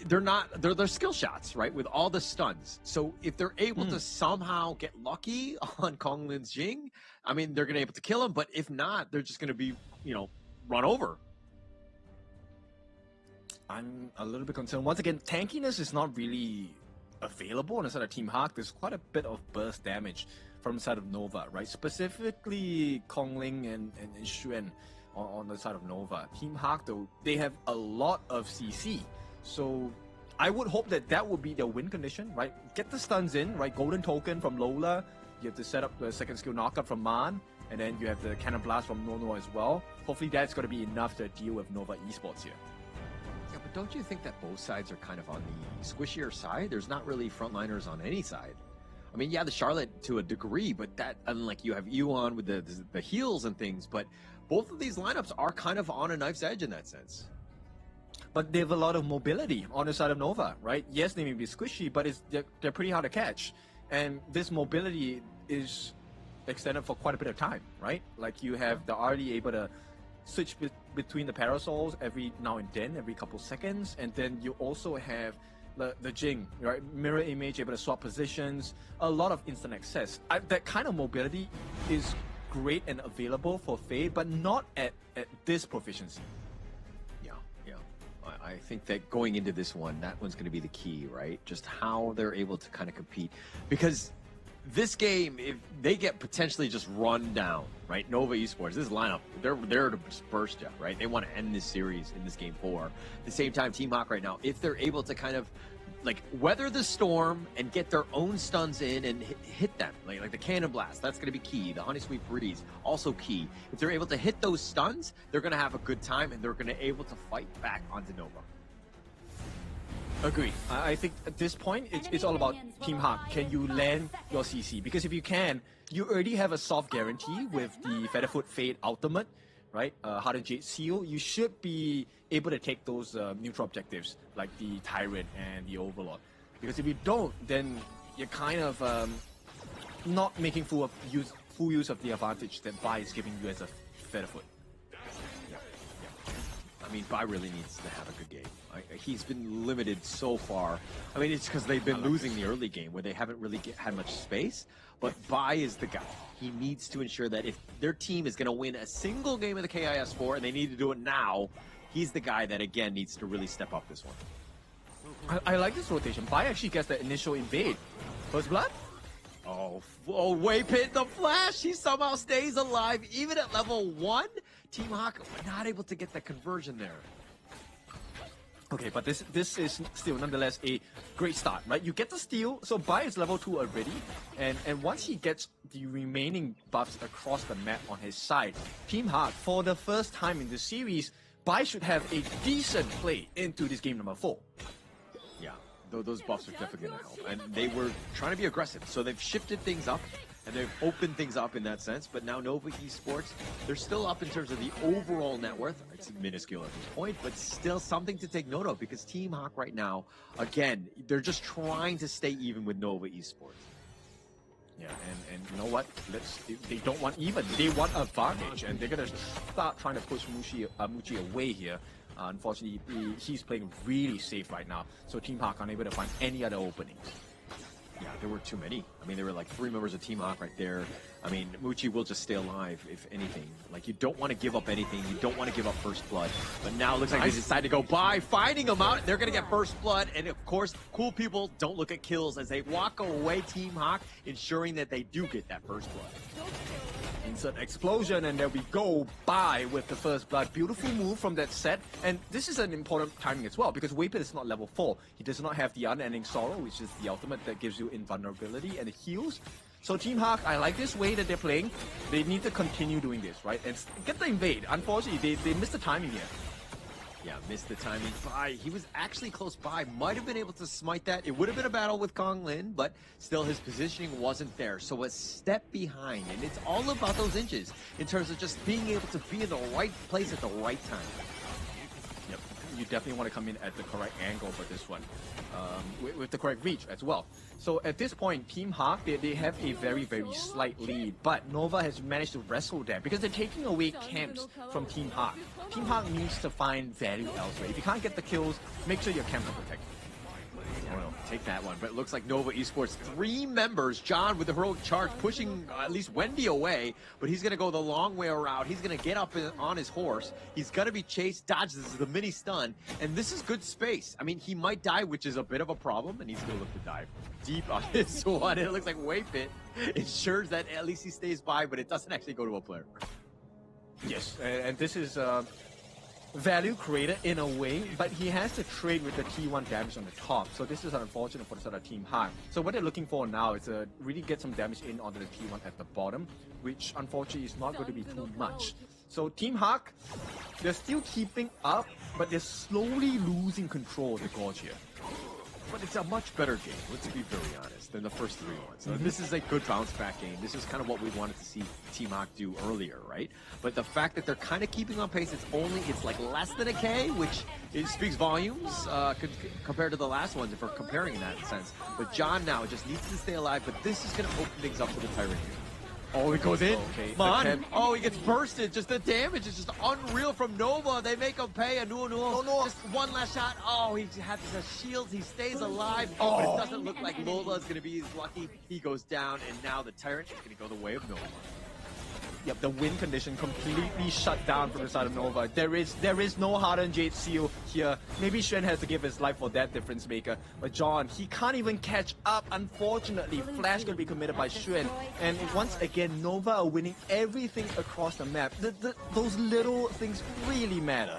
they're skill shots, right? With all the stuns. So if they're able to somehow get lucky on Kongling's Jing, I mean, they're going to be able to kill him. But if not, they're just going to be, run over. I'm a little bit concerned. Once again, tankiness is not really available on the side of Team Hawk. There's quite a bit of burst damage from the side of Nova, right? Specifically Kongling and Xuan on the side of Nova. Team Hawk, though, they have a lot of CC. So I would hope that would be their win condition, right? Get the stuns in, right? Golden Token from Lola. You have to set up the second skill knockup from Man. And then you have the Cannon Blast from Nono as well. Hopefully that's going to be enough to deal with Nova Esports here. Yeah, but don't you think that both sides are kind of on the squishier side? There's not really frontliners on any side. I mean, yeah, the Charlotte to a degree, but that, unlike you have Yuan with the heals and things, but both of these lineups are kind of on a knife's edge in that sense. But they have a lot of mobility on the side of Nova, right? Yes, they may be squishy, but they're pretty hard to catch. And this mobility is extended for quite a bit of time, right? Like you have the RD able to switch between the parasols every now and then, every couple seconds, and then you also have the Jing, right? Mirror image, able to swap positions, a lot of instant access. That kind of mobility is great and available for Fade, but not at this proficiency. Yeah. I think that going into this one, that one's going to be the key, right? Just how they're able to kind of compete. Because this game, if they get potentially just run down, right? Nova Esports, this lineup, they're there to burst you, right? They want to end this series in this game 4. At the same time, Team Hawk right now, if they're able to kind of like weather the storm and get their own stuns in and hit them, like the Cannon Blast, that's going to be key. The Honey Sweet Breeze, also key. If they're able to hit those stuns, they're going to have a good time and they're going to able to fight back onto Nova. Agree. I think at this point, it's all about Team Hawk. Can you land your CC? Because if you can, you already have a soft guarantee with the Featherfoot Fade Ultimate, right? Hardened Jade Seal. You should be able to take those neutral objectives like the Tyrant and the Overlord. Because if you don't, then you're kind of not making full use of the advantage that Bai is giving you as a Featherfoot. I mean, Bai really needs to have a good game. He's been limited so far. I mean, it's because they've been losing the early game where they haven't really had much space. But Bai is the guy. He needs to ensure that if their team is going to win a single game of the KIS4 and they need to do it now, he's the guy that, again, needs to really step up this one. I like this rotation. Bai actually gets the initial invade. First blood? Oh, Waypit, the Flash, he somehow stays alive even at level 1. Team Hawk not able to get the conversion there. Okay, but this is still nonetheless a great start, right? You get the steal, so Bai is level 2 already, and once he gets the remaining buffs across the map on his side, Team Hawk, for the first time in the series, Bai should have a decent play into this game number 4. Yeah, those buffs are definitely going to help, and they were trying to be aggressive, so they've shifted things up. And they've opened things up in that sense, but now Nova Esports, they're still up in terms of the overall net worth. It's minuscule at this point, but still something to take note of because Team Hawk right now, again, they're just trying to stay even with Nova Esports. Yeah, and you know what? They don't want even. They want advantage, and they're gonna start trying to push Muchi away here. Unfortunately, he's playing really safe right now, so Team Hawk unable to find any other openings. Yeah, there were too many. I mean, there were like 3 members of Team Hawk right there. I mean, Muchi will just stay alive, if anything. Like, you don't want to give up anything. You don't want to give up first blood. But now it looks like they decide to go by, finding him out. They're going to get first blood. And, of course, cool people don't look at kills as they walk away, Team Hawk, ensuring that they do get that first blood. Insert explosion, and there we go. Bai with the first blood. Beautiful move from that set. And this is an important timing as well, because Waypit is not level 4. He does not have the Unending Sorrow, which is the ultimate that gives you invulnerability and it heals. So Team Hawk, I like this way that they're playing. They need to continue doing this, right? And get the invade. Unfortunately, they missed the timing here. Yeah, missed the timing. Bai, he was actually close by. Might have been able to smite that. It would have been a battle with Kong Lin, but still his positioning wasn't there. So a step behind, and it's all about those inches in terms of just being able to be in the right place at the right time. Yep, you definitely want to come in at the correct angle for this one, with the correct reach as well. So at this point, Team Hawk, they have a very, very slight lead, but Nova has managed to wrestle them because they're taking away camps from Team Hawk. Team Hawk needs to find value elsewhere. If you can't get the kills, make sure your camps are protected. Oh no, take that one. But it looks like Nova Esports, 3 members, John with the heroic charge, pushing at least Wendy away, but he's going to go the long way around. He's going to get up on his horse. He's going to be chased, dodges the mini stun, and this is good space. I mean, he might die, which is a bit of a problem, and he's going to look to dive deep on this one. It looks like Waypit ensures that at least he stays by, but it doesn't actually go to a player. Yes, and this is value created in a way, but he has to trade with the T1 damage on the top. So this is unfortunate for the sort of Team Hawk. So what they're looking for now is to really get some damage in onto the T1 at the bottom, which unfortunately is not going to be too much. So Team Hawk, they're still keeping up, but they're slowly losing control of the Gorge here. but it's a much better game, let's be very honest, than the first 3 ones. This is a good bounce-back game. This is kind of what we wanted to see Team Hawk do earlier, right? But the fact that they're kind of keeping on pace, it's like less than a K, which it speaks volumes compared to the last ones, if we're comparing in that sense. But John now just needs to stay alive, but this is going to open things up for the Tyrant here. Oh, it goes in. Okay. Man. Oh, he gets bursted. Just the damage is just unreal from Nova. They make him pay. No. Just one last shot. Oh, he has his shields. He stays alive. Oh, but it doesn't look like Nova is going to be as lucky. He goes down, and now the Tyrant is going to go the way of Nova. Yep, the win condition completely shut down from the side of Nova. There is no Hardened Jade Seal here. Maybe Xuan has to give his life for that difference maker. But John, he can't even catch up. Unfortunately, Flash going to be committed by Xuan. And once again, Nova are winning everything across the map. Those little things really matter.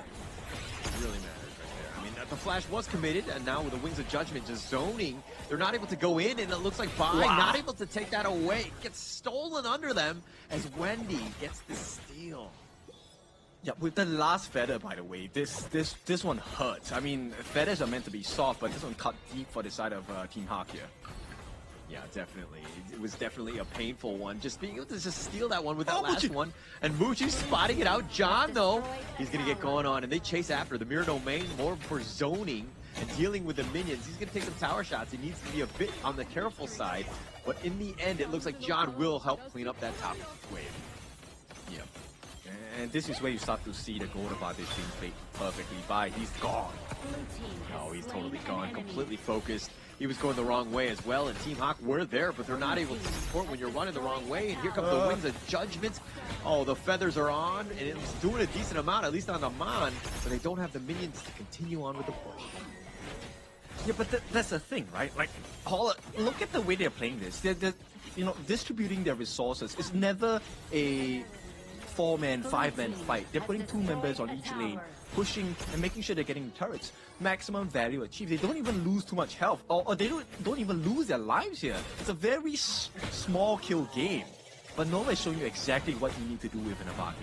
Really matters right there. I mean, the Flash was committed, and now with the Wings of Judgment just zoning, they're not able to go in, and it looks like Bai not able to take that away. It gets stolen under them as Wendy gets the steal. Yeah, with the last feather, by the way, this one hurts. I mean, feathers are meant to be soft, but this one cut deep for the side of Team Hawk here. Yeah, definitely. It was definitely a painful one. Just being able to just steal that one with that last one. And Muchi spotting it out. John, though, he's going to get going on. And they chase after the Mirror Domain more for zoning and dealing with the minions. He's going to take some tower shots. He needs to be a bit on the careful side. But in the end, it looks like John will help clean up that top wave. Yeah. And this is where you start to see the gold advantage being played perfectly by. He's gone. No, he's totally gone. Completely focused. He was going the wrong way as well, and Team Hawk were there, but they're not able to support when you're running the wrong way, and here comes the Wings of Judgment. Oh, the feathers are on, and it's doing a decent amount, at least on the Mon, but they don't have the minions to continue on with the push. Yeah, but that's the thing, right? Like, look at the way they're playing this. They're distributing their resources. It's never a 4-man, 5-man fight. They're putting 2 members on each lane, pushing and making sure they're getting the turrets. Maximum value achieved. They don't even lose too much health, or they don't even lose their lives here. It's a very small kill game. But Nova is showing you exactly what you need to do with an advantage.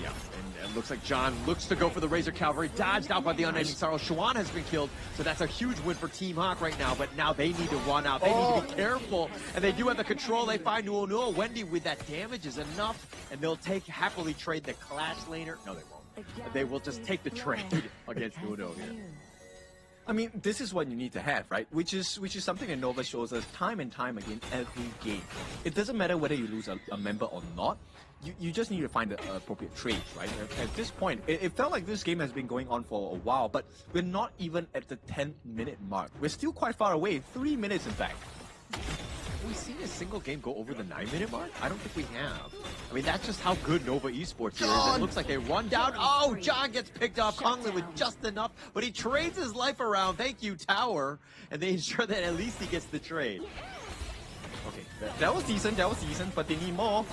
Yeah, and it looks like John looks to go for the Razor Cavalry, dodged out by the Unending Sorrow. Xuan has been killed, so that's a huge win for Team Hawk right now, but now they need to run out. They need to be careful, and they do have the control. They find Nuo. Wendy with that damage is enough, and they'll happily trade the Clash laner. No, they won't. They will just take the trade against Nuo here. I mean, this is what you need to have, right? Which is something that Nova shows us time and time again every game. It doesn't matter whether you lose a member or not. You just need to find the appropriate trades, right? At this point, it felt like this game has been going on for a while, but we're not even at the 10-minute mark. We're still quite far away, 3 minutes in fact. Have we seen a single game go over the 9-minute mark? I don't think we have. I mean, that's just how good Nova Esports here is. It looks like they run down. Oh, John gets picked off. Konglin with just enough, but he trades his life around. Thank you, Tower. And they ensure that at least he gets the trade. Okay, that was decent, but they need more.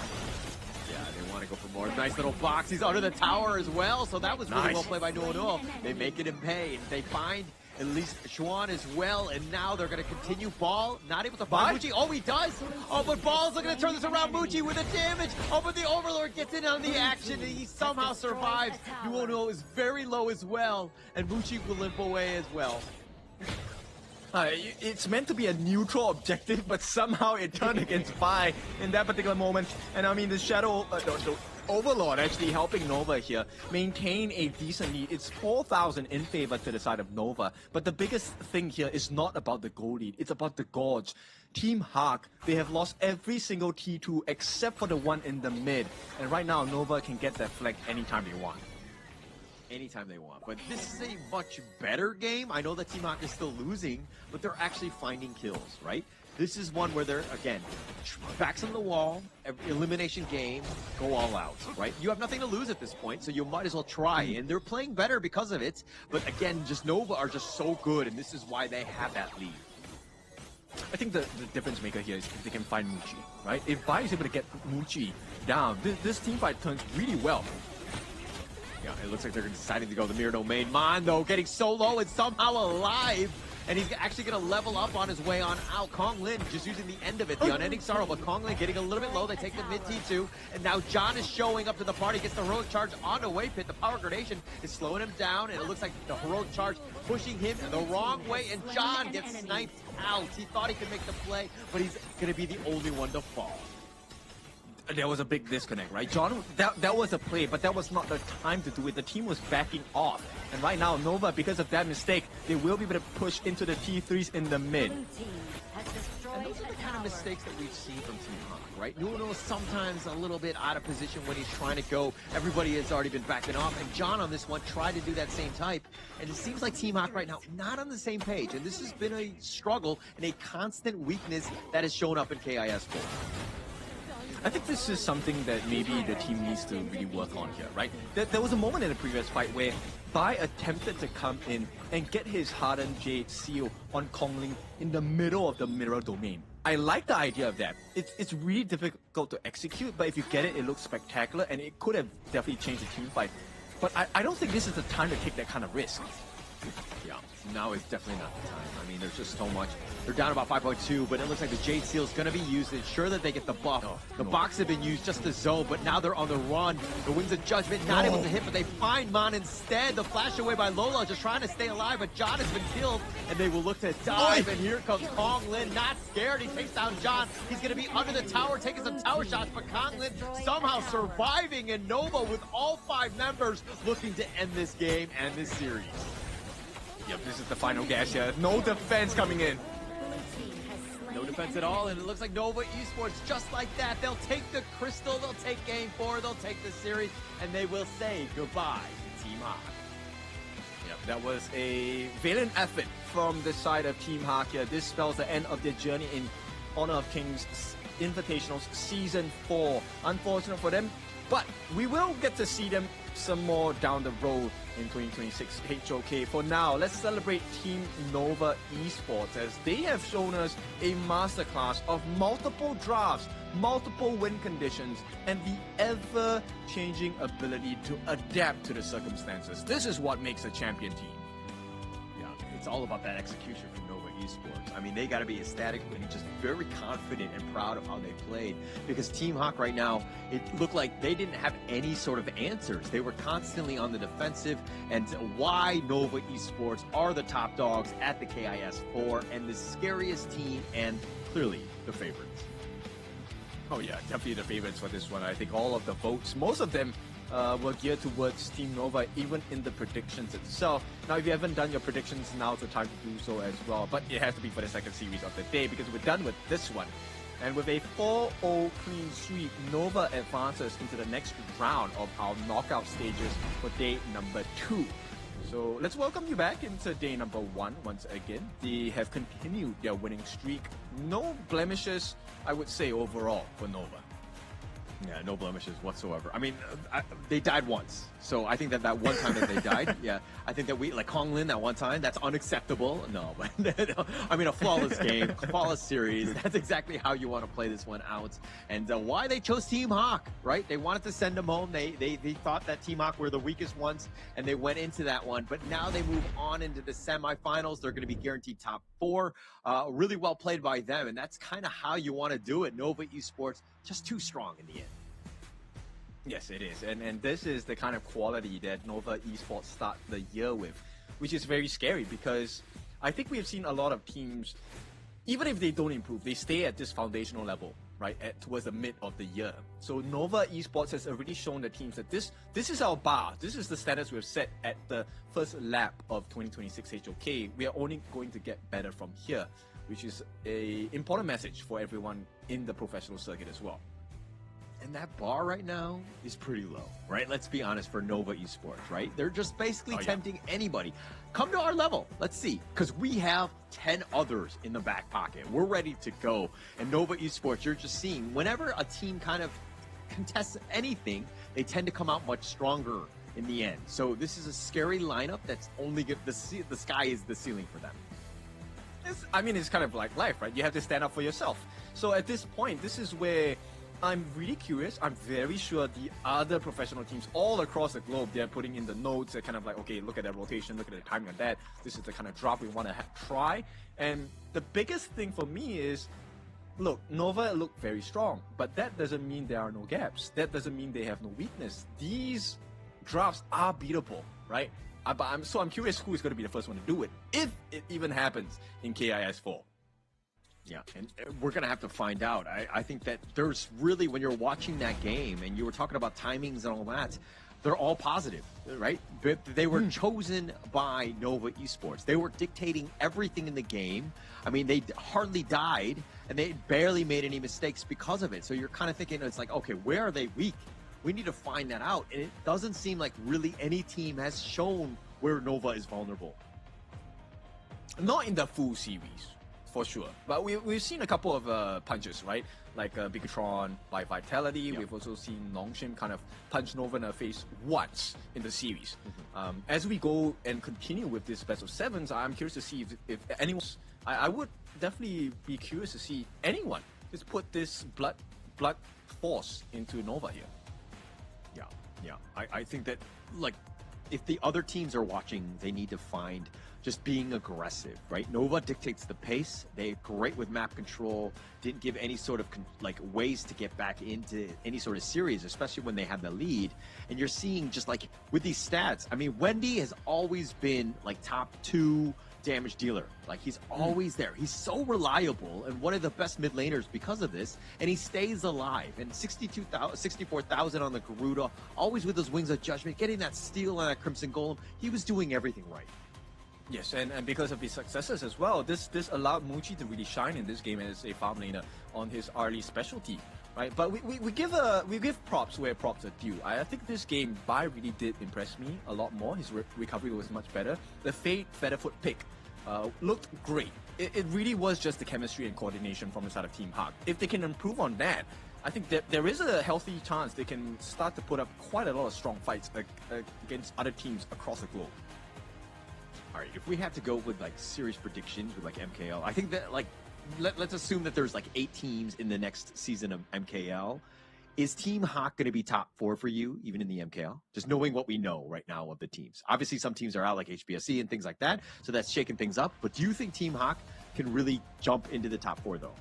Yeah, they want to go for more. Nice little box. He's under the tower as well, so that was really well played by Nuo. They make it in pay, and they find at least Xuan as well, and now they're going to continue. Ball not able to find Muchi. Oh, he does. Oh, but Ball's looking to turn this around. Muchi with the damage. Oh, but the Overlord gets in on the action, and he somehow survives. Nuo is very low as well, and Muchi will limp away as well. It's meant to be a neutral objective, but somehow it turned against Bai in that particular moment. And I mean, the Shadow, the Overlord actually helping Nova here maintain a decent lead. It's 4,000 in favor to the side of Nova. But the biggest thing here is not about the goal lead, it's about the Gorge. Team Hawk, they have lost every single T2 except for the one in the mid. And right now, Nova can get that flag anytime they want. Anytime they want. But this is a much better game. I know that Team Hawk is still losing, but they're actually finding kills, right? This is one where they're, again, backs on the wall, elimination game, go all out, right? You have nothing to lose at this point, so you might as well try. And they're playing better because of it. But again, just Nova are just so good, and this is why they have that lead. I think the difference maker here is if they can find Muchi, right? If Bai is able to get Muchi down, this team fight turns really well. Yeah, it looks like they're deciding to go the Mirror Domain. Mon, though, getting so low and somehow alive. and he's actually going to level up on his way on out. Kong Lin just using the end of it, the unending sorrow, but Kong Lin getting a little bit low. They take the mid T2, and now John is showing up to the party, gets the heroic charge onto Wave Pit. The power gradation is slowing him down, and it looks like the heroic charge pushing him the wrong way, and John gets sniped out. He thought he could make the play, but he's going to be the only one to fall. There was a big disconnect, right? John, that was a play, but that was not the time to do it. The team was backing off. And right now, Nova, because of that mistake, they will be able to push into the T3s in the mid. And those are the kind of mistakes that we've seen from Team Hawk, right? Nuno is sometimes a little bit out of position when he's trying to go. Everybody has already been backing off, and John on this one tried to do that same type. And it seems like Team Hawk right now, not on the same page. And this has been a struggle and a constant weakness that has shown up in KIS4. I think this is something that maybe the team needs to really work on here, right? There was a moment in the previous fight where Bai attempted to come in and get his hardened Jade seal on Kong Lin in the middle of the mirror domain. I like the idea of that. It's really difficult to execute, but if you get it, it looks spectacular, and it could have definitely changed the team fight. But I don't think this is the time to take that kind of risk. Yeah, now is definitely not the time. I mean, there's just so much. They're down about 5.2, but it looks like the Jade Seal is going to be used to ensure that they get the buff. The box have been used just to zone, but now they're on the run. The Wings of Judgment not able to hit, but they find Mon instead. The flash away by Lola, just trying to stay alive, but John has been killed, and they will look to dive, and here comes Kong Lin, not scared. He takes down John. He's going to be under the tower, taking some tower shots, but Kong Lin somehow surviving, and Nova with all 5 members looking to end this game and this series. Yep, this is the final gas here. No defense coming in. No defense at all, and it looks like Nova Esports, just like that, they'll take the Crystal, they'll take Game 4, they'll take the series, and they will say goodbye to Team Hawk. Yep, that was a valiant effort from the side of Team Hawk here. This spells the end of their journey in Honor of Kings Invitationals Season 4. Unfortunate for them, but we will get to see them some more down the road in 2026 HOK. For now, let's celebrate Team Nova Esports as they have shown us a masterclass of multiple drafts, multiple win conditions, and the ever-changing ability to adapt to the circumstances. This is what makes a champion team. Yeah, it's all about that execution from Nova Esports. I mean, they got to be ecstatic and just very confident and proud of how they played, because Team Hawk right now, it looked like they didn't have any sort of answers. They were constantly on the defensive, and why Nova Esports are the top dogs at the KIS4 and the scariest team and clearly the favorites. Oh yeah, definitely the favorites for this one. I think all of the votes, most of them were geared towards Team Nova, even in the predictions itself. Now, if you haven't done your predictions, now's the time to do so as well. But it has to be for the second series of the day, because we're done with this one. And with a 4-0 clean sweep, Nova advances into the next round of our knockout stages for day number 2. So let's welcome you back into day number 1 once again. They have continued their winning streak. No blemishes, I would say, overall for Nova. Yeah, no blemishes whatsoever. I mean, they died once. So I think that one time that they died, yeah, I think that like Kong Lin that one time, that's unacceptable. No, but I mean, a flawless game, flawless series. That's exactly how you want to play this one out. And why they chose Team Hawk, right? They wanted to send them home. They thought that Team Hawk were the weakest ones, and they went into that one. But now they move on into the semifinals. They're going to be guaranteed top 4. Really well played by them, and that's kind of how you want to do it. Nova Esports, just too strong in the end. Yes, it is. And this is the kind of quality that Nova Esports start the year with, which is very scary, because I think we have seen a lot of teams, even if they don't improve, they stay at this foundational level, right, towards the mid of the year. So Nova Esports has already shown the teams that this is our bar. This is the standards we've set at the first lap of 2026 HOK. We are only going to get better from here, which is an important message for everyone in the professional circuit as well. And that bar right now is pretty low, right? Let's be honest, for Nova Esports, right? They're just basically tempting anybody. Come to our level. Let's see. Because we have 10 others in the back pocket. We're ready to go. And Nova Esports, you're just seeing, whenever a team kind of contests anything, they tend to come out much stronger in the end. So this is a scary lineup that's only the sky is the ceiling for them. I mean, it's kind of like life, right? You have to stand up for yourself. So at this point, this is where I'm really curious. I'm very sure the other professional teams all across the globe, they're putting in the notes. They're kind of like, okay, look at that rotation, look at the timing of that. This is the kind of draft we want to try. And the biggest thing for me is, look, Nova look very strong, but that doesn't mean there are no gaps. That doesn't mean they have no weakness. These drafts are beatable, right? But I'm curious who is going to be the first one to do it, if it even happens in KIS4. Yeah, and we're going to have to find out. I think that there's really, when you're watching that game, and you were talking about timings and all that, they're all positive, right? They were chosen by Nova Esports. They were dictating everything in the game. I mean, they hardly died, and they barely made any mistakes because of it. So you're kind of thinking, it's like, okay, where are they weak? We need to find that out. And it doesn't seem like really any team has shown where Nova is vulnerable. Not in the full series, for sure. But we've seen a couple of punches, right? Like Bigatron by Vitality. Yep. We've also seen Nongshim kind of punch Nova in the face once in the series. As we go and continue with this best of sevens, I'm curious to see if anyone... I would definitely be curious to see anyone just put this blood force into Nova here. Yeah. I think that, like, if the other teams are watching, they need to find just being aggressive, right? Nova dictates the pace. They're great with map control. Didn't give any sort of ways to get back into any sort of series, especially when they had the lead. And you're seeing just like with these stats. I mean, Wendy has always been like top 2 damage dealer. Like, he's always there. He's so reliable and one of the best mid laners because of this, and he stays alive. And 64,000 on the Garuda, always with those Wings of Judgment, getting that steal on that Crimson Golem. He was doing everything right. Yes, and because of his successes as well, this allowed Muchi to really shine in this game as a farm laner on his early specialty, right? But we give props where props are due. I think this game, Bai really did impress me a lot more. His recovery was much better. The Fade Featherfoot pick looked great. It really was just the chemistry and coordination from the side of Team Hawk. If they can improve on that, I think that there is a healthy chance they can start to put up quite a lot of strong fights against other teams across the globe. All right, if we have to go with like series predictions with like MKL, I think that like let's assume that there's like 8 teams in the next season of MKL. Is Team Hawk going to be top 4 for you, even in the MKL? Just knowing what we know right now of the teams. Obviously, some teams are out like HBSC and things like that, so that's shaking things up. But do you think Team Hawk can really jump into the top 4, though?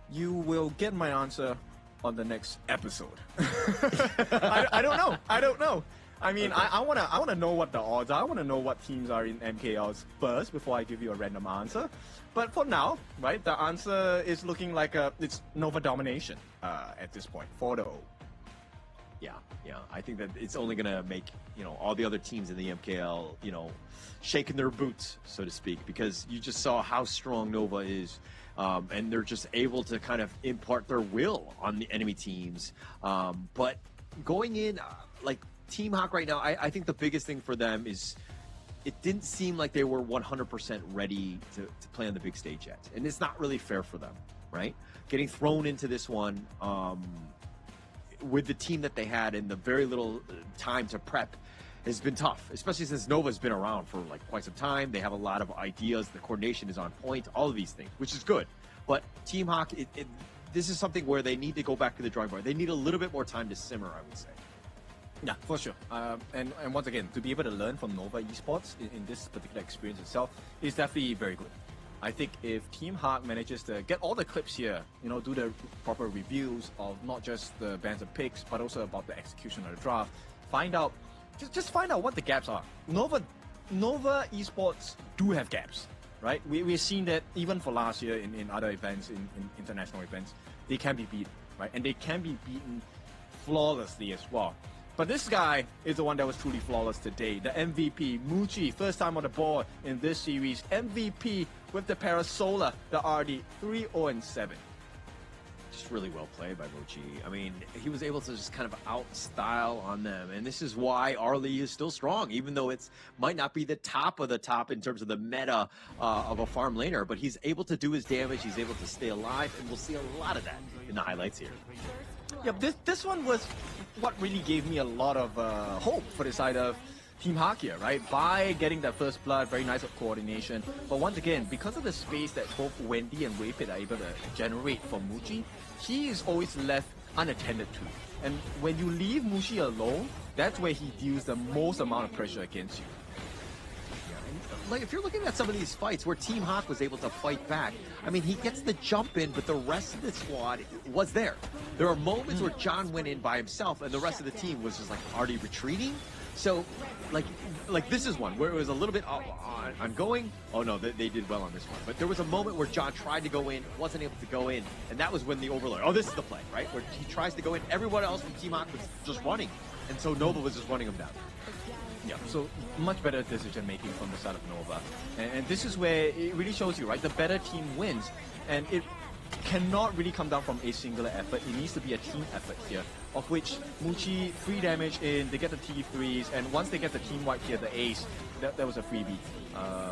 You will get my answer on the next episode. I don't know. I don't know. I mean, okay. I wanna know what the odds are. I wanna know what teams are in MKLs first before I give you a random answer. But for now, right, the answer is looking like it's Nova domination at this point, 4-0. Yeah. I think that it's only gonna make all the other teams in the MKL shaking their boots, so to speak, because you just saw how strong Nova is, and they're just able to kind of impart their will on the enemy teams. But going in, like. Team Hawk right now, I think the biggest thing for them is it didn't seem like they were 100% ready to play on the big stage yet. And it's not really fair for them, right? Getting thrown into this one with the team that they had and the very little time to prep has been tough, especially since Nova's been around for like quite some time. They have a lot of ideas. The coordination is on point, all of these things, which is good. But Team Hawk, this is something where they need to go back to the drawing board. They need a little bit more time to simmer, I would say. Yeah, for sure. And once again, to be able to learn from Nova Esports in this particular experience itself is definitely very good. I think if Team Hawk manages to get all the clips here, do the proper reviews of not just the bands and picks, but also about the execution of the draft, just find out what the gaps are. Nova Esports do have gaps, right? We've seen that even for last year in other events, in international events, they can be beaten, right? And they can be beaten flawlessly as well. But this guy is the one that was truly flawless today. The MVP, Muchi, first time on the board in this series. MVP with the Parasola, the RD, 3-0-7. Just really well played by Muchi. I mean, he was able to just kind of out-style on them. And this is why Arlie is still strong, even though it might not be the top of the top in terms of the meta of a farm laner. But he's able to do his damage. He's able to stay alive. And we'll see a lot of that in the highlights here. Yeah, this one was what really gave me a lot of hope for the side of Team Hawk here, right? By getting that first blood, very nice coordination. But once again, because of the space that both Wendy and Waypit are able to generate for Muji, he is always left unattended to. And when you leave Muji alone, that's where he deals the most amount of pressure against you. Like, if you're looking at some of these fights where Team Hawk was able to fight back, I mean, he gets the jump in, but the rest of the squad was there. There are moments where John went in by himself, and the rest of the team was just like already retreating. So, like this is one where it was a little bit ongoing. Oh no, they did well on this one. But there was a moment where John tried to go in, wasn't able to go in, and that was when the overlord. Oh, this is the play, right? Where he tries to go in, everyone else from Team Hawk was just running, and so Nova was just running him down. Yeah, so much better decision making from the side of Nova. And this is where it really shows you, right? The better team wins. And it cannot really come down from a singular effort. It needs to be a team effort here, of which Muji, 3 damage in, they get the T3s, and once they get the team wipe here, the ace, that was a freebie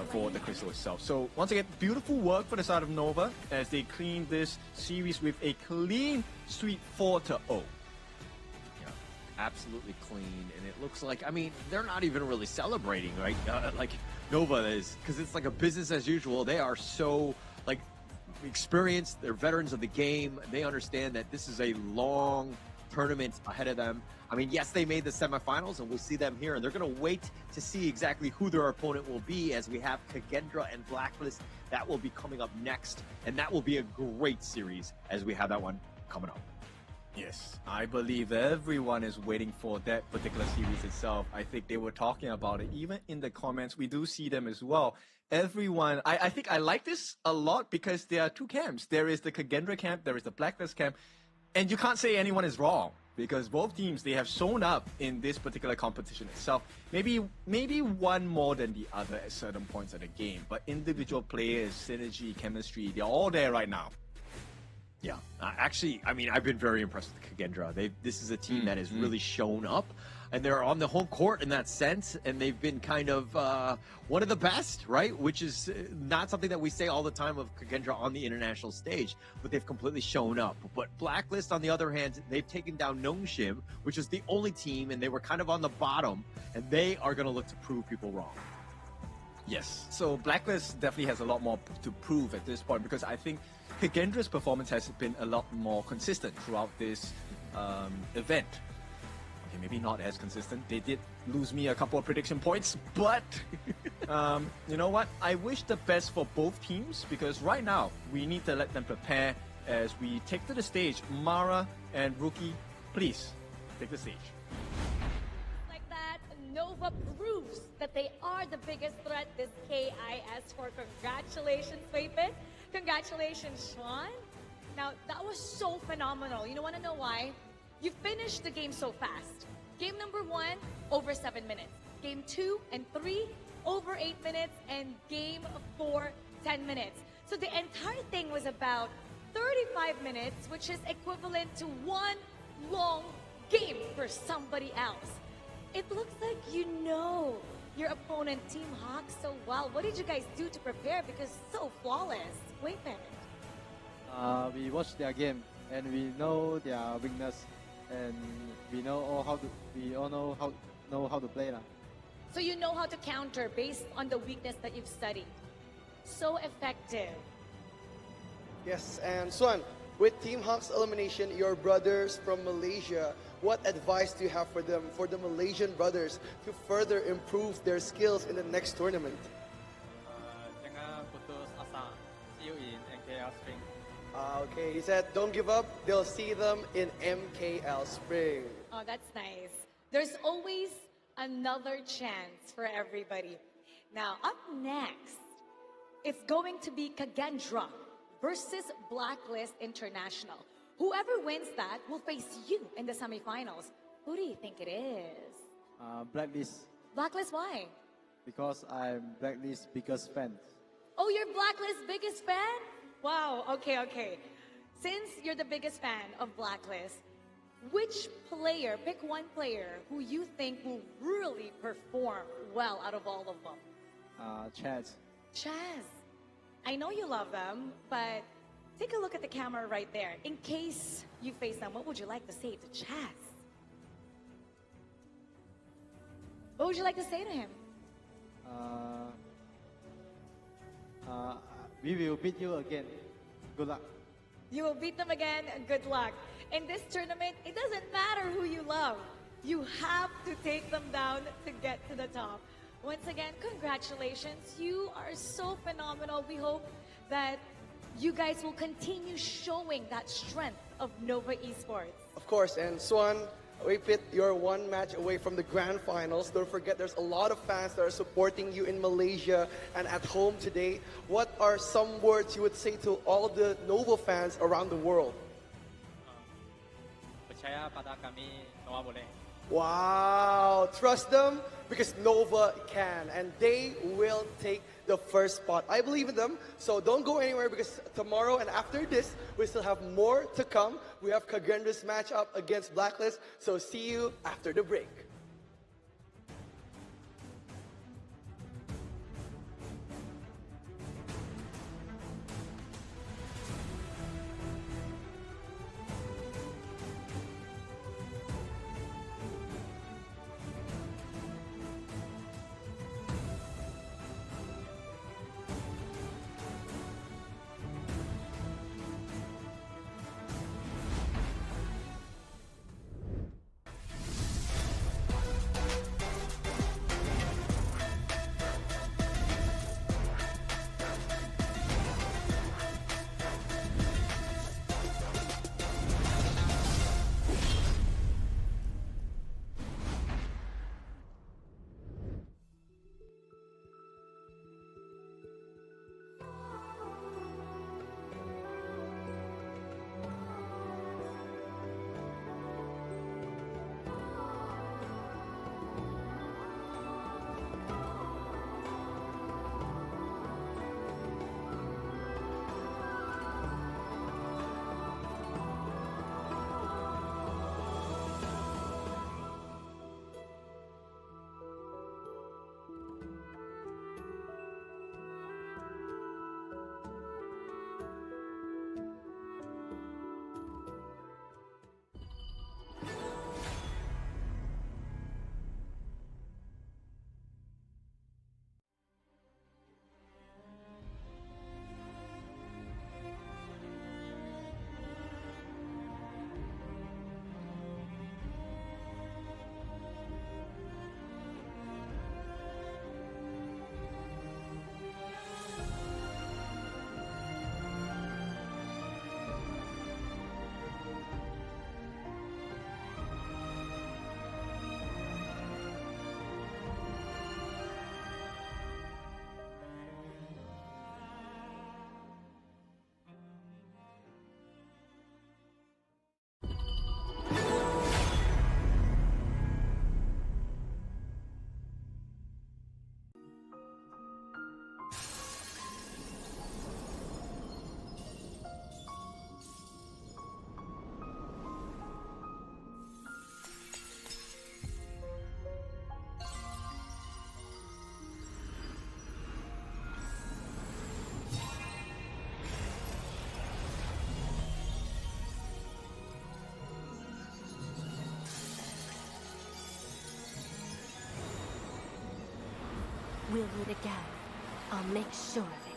for the Crystal itself. So once again, beautiful work for the side of Nova as they clean this series with a clean sweep 4-0. Absolutely clean, and it looks like, I mean, they're not even really celebrating, right? Like Nova is, because it's like a business as usual. They are so like experienced, they're veterans of the game. They understand that this is a long tournament ahead of them. I mean, yes, they made the semifinals, and we'll see them here, and they're going to wait to see exactly who their opponent will be as we have Kagendra and Blacklist. That will be coming up next, and that will be a great series as we have that one coming up. Yes, I believe everyone is waiting for that particular series itself. I think they were talking about it. Even in the comments, we do see them as well. Everyone, I think I like this a lot because there are 2 camps. There is the Kagendra camp, there is the Blacklist camp, and you can't say anyone is wrong because both teams, they have shown up in this particular competition itself. Maybe one more than the other at certain points of the game, but individual players, synergy, chemistry, they're all there right now. Yeah, actually, I mean, I've been very impressed with Kagendra. This is a team that has really shown up, and they're on the home court in that sense, and they've been kind of one of the best, right? Which is not something that we say all the time of Kagendra on the international stage, but they've completely shown up. But Blacklist, on the other hand, they've taken down Nongshim, which is the only team, and they were kind of on the bottom, and they are going to look to prove people wrong. Yes, so Blacklist definitely has a lot more to prove at this point because I think Kagendra's performance has been a lot more consistent throughout this event. Okay, maybe not as consistent. They did lose me a couple of prediction points, but you know what? I wish the best for both teams because right now we need to let them prepare as we take to the stage. Mara and Rookie, please take the stage. Nova proves that they are the biggest threat this KIS4. Congratulations, Waypit. Congratulations, Sean. Now, that was so phenomenal. You want to know why? You finished the game so fast. Game number 1, over 7 minutes. Game 2 and 3, over 8 minutes. And game 4, 10 minutes. So the entire thing was about 35 minutes, which is equivalent to one long game for somebody else. It looks like you know your opponent, Team Hawk, so well. What did you guys do to prepare? Because so flawless. Wait a minute. We watched their game and we know their weakness, and we all know how to play. So you know how to counter based on the weakness that you've studied. So effective. Yes, and Swan, with Team Hawk's elimination, your brothers from Malaysia, what advice do you have for them, for the Malaysian brothers, to further improve their skills in the next tournament? Jangan putus asa. See you in MKL Spring. Okay, he said, don't give up. They'll see them in MKL Spring. Oh, that's nice. There's always another chance for everybody. Now, up next, it's going to be Kagendra versus Blacklist International. Whoever wins that will face you in the semifinals. Who do you think it is? Blacklist. Blacklist, why? Because I'm Blacklist's biggest fan. Oh, you're Blacklist's biggest fan? Wow, okay. Since you're the biggest fan of Blacklist, which player, pick one player who you think will really perform well out of all of them? Chaz. Chaz. I know you love them, but take a look at the camera right there. In case you face them, what would you like to say to Chaz? What would you like to say to him? We will beat you again. Good luck. You will beat them again. Good luck. In this tournament, it doesn't matter who you love. You have to take them down to get to the top. Once again, congratulations. You are so phenomenal. We hope that you guys will continue showing that strength of Nova Esports. Of course, and Swan, Waypit, you're one match away from the grand finals. Don't forget, there's a lot of fans that are supporting you in Malaysia and at home today. What are some words you would say to all the Nova fans around the world? Percaya pada kami, Nova boleh. Wow, trust them because Nova can, and they will take the first spot. I believe in them, so don't go anywhere because tomorrow and after this, we still have more to come. We have Kagrendra's matchup against Blacklist, so see you after the break. We'll meet again. I'll make sure of it.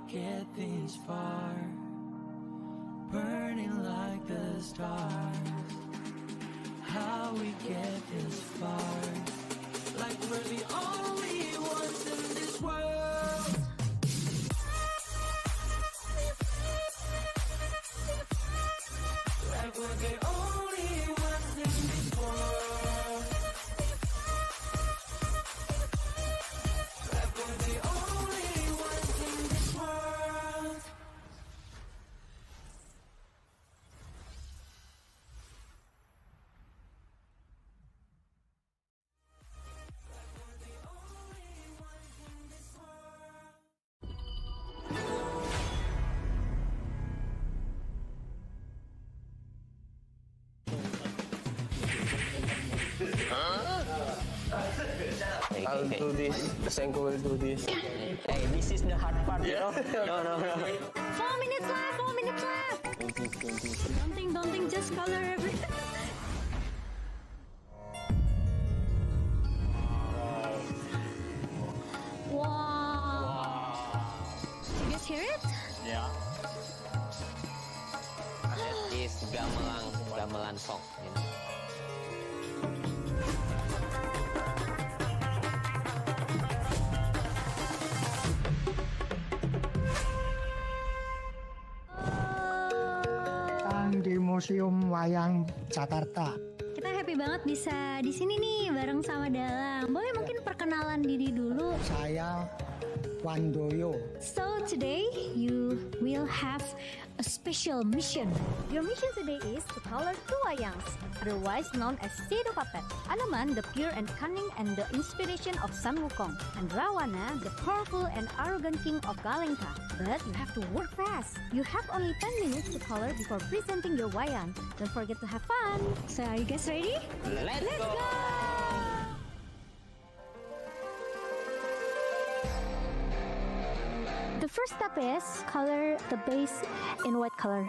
get this far, burning like the stars. How we get this far, like we're the only ones in this world. Like we're the only ones in this world. Like we're the only ones in this world. I'll do this. Senko will do this. Hey, this is the hard part, you know? No. 4 minutes left, 4 minutes left. Don't think, just color everything. Wow. You guys hear it? Yeah. That is gamelan song, you know? Di Museum Wayang Jakarta. Kita happy banget bisa di sini nih bareng sama Dalang. Boleh mungkin perkenalan diri dulu. Saya Wandoyo. So today you will have a special mission. Your mission today is to color two wayangs, otherwise known as shadow puppet. Anoman, the pure and cunning and the inspiration of Sun Wukong, and Rawana, the powerful and arrogant king of Galengka. But you have to work fast. You have only 10 minutes to color before presenting your wayang. Don't forget to have fun. So are you guys ready? Let's go! The first step is color the base in white color.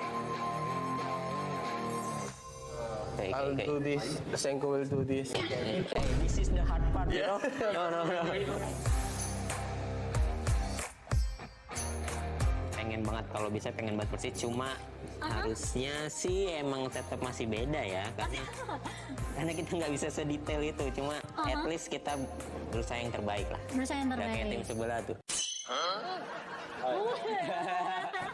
I'll do this. Senko will do this. Hey, this is the hard part, you know? No. Pengen banget kalau bisa pengen banget persis, cuma harusnya sih emang tetap masih beda ya, karena kita nggak bisa sedetail itu, cuma at least kita berusaha yang terbaik lah. Berusaha yang terbaik. Gak kayak tim sebelah tuh.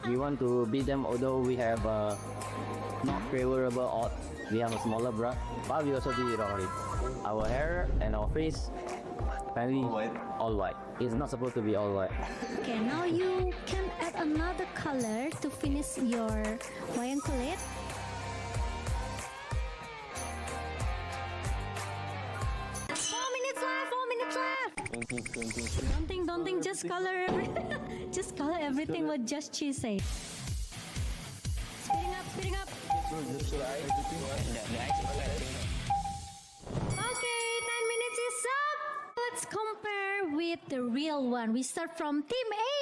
We want to beat them, although we have not favorable odds. We have a smaller brush, but we also do it already. Our hair and our face, finally, all white. It's not supposed to be all white. Okay, now you can add another color to finish your wayang kulit. Don't think, just color everything. Just color everything what just she said. Speeding up. Okay, 10 minutes is up. Let's compare with the real one. We start from Team A.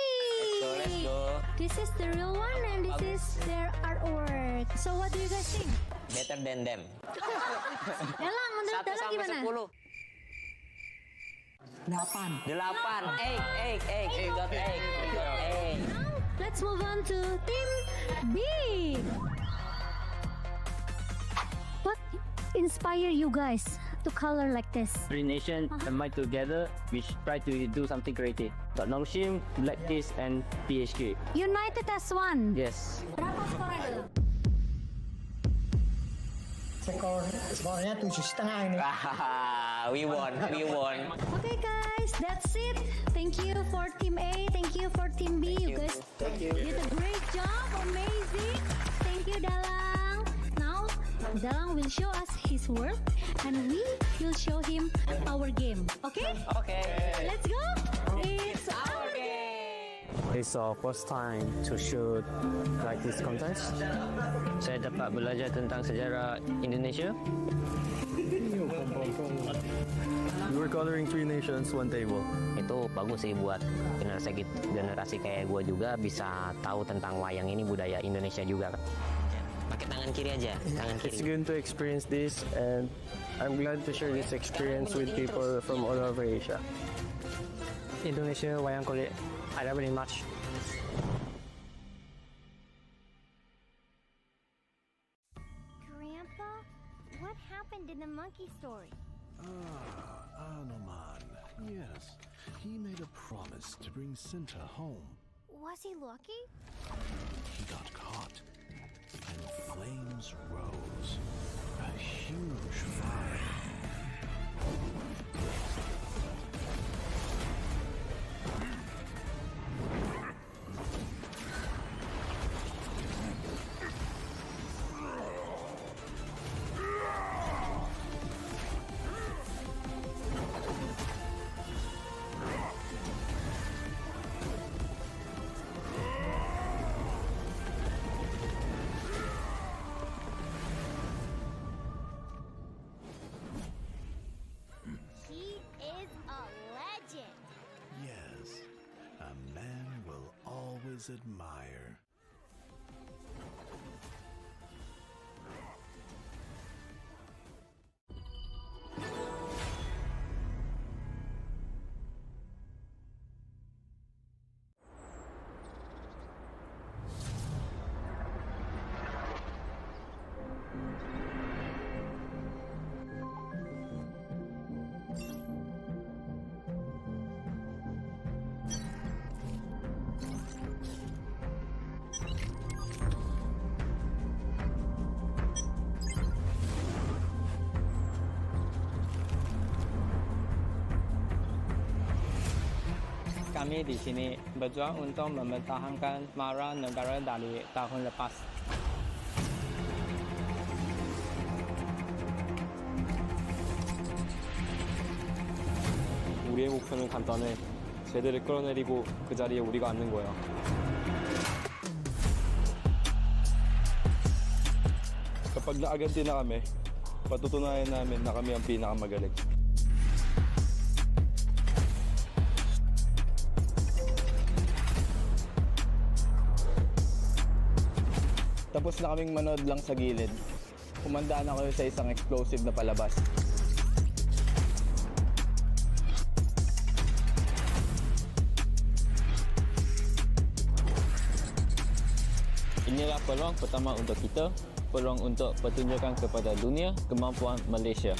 Let's go. This is the real one and this is their artwork. So what do you guys think? Better than them. Dalang, menurut Dalang gimana? 8. 8. You got 8. Let's move on to Team B. What inspire you guys to color like this? Three nations combined together, we try to do something creative. But Nongshim, Black Kiss, and PHK. United as one. Yes. Berapa skornya dulu? Skornya 7,5 ini. We won. Okay guys, that's it. Thank you for Team A. Thank you for Team B. You guys did a great job. Amazing. Thank you, Dalang. Now, Dalang will show us his work and we will show him our game. Okay? Okay. Let's go. It's our game. It's our first time to shoot like this contest. Saya dapat belajar tentang sejarah Indonesia. We were coloring three nations, one table. Itu bagus sih buat generasi kayak gue juga bisa tahu tentang wayang ini, budaya Indonesia juga. Pakai tangan kiri aja, tangan kiri. It's good to experience this, and I'm glad to share this experience with people from all over Asia. Indonesia wayang kulit, I love it very much. in the monkey story. Anoman. Yes, he made a promise to bring Cinta home. Was he lucky? He got caught, and flames rose. A huge fire. He is a legend. Yes, a man will always admire. Kami di sini berjuang untuk mempertahankan mara negara dari tahun lepas. 우리의 목표는 간단해. 쟤들을 끌어내리고 그 자리에 우리가 앉는 거야. Kapag naaganti na kami, patutunayan namin na kami ang pinakamagaling. Tapos na kaming manood lang sa gilid. Kumandaan na kayo sa isang explosive na palabas. Inilah peluang pertama untuk kita, peluang untuk pertunjukan kepada dunia kemampuan Malaysia.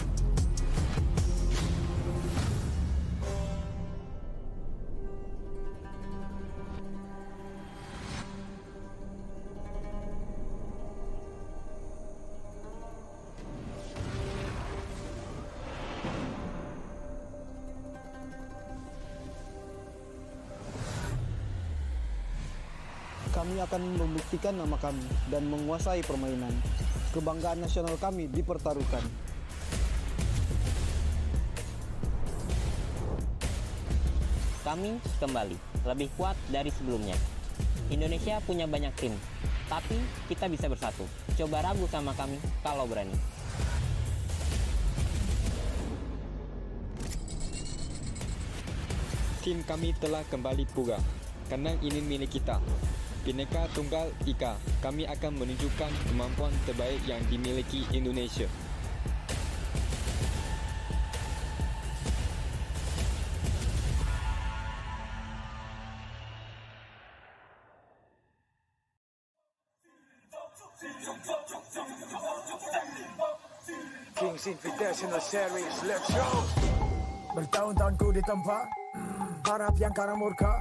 Kami akan membuktikan nama kami dan menguasai permainan. Kebanggaan nasional kami dipertaruhkan. Kami kembali, lebih kuat dari sebelumnya. Indonesia punya banyak tim, tapi kita bisa bersatu. Coba ragu sama kami kalau berani. Tim kami telah kembali pula, karena ini milik kita. Bhinneka Tunggal Ika, kami akan menunjukkan kemampuan terbaik yang dimiliki Indonesia. Kings Invitational Series, let's go! Bertahun-tahun ku ditempa, harap yang karang murka,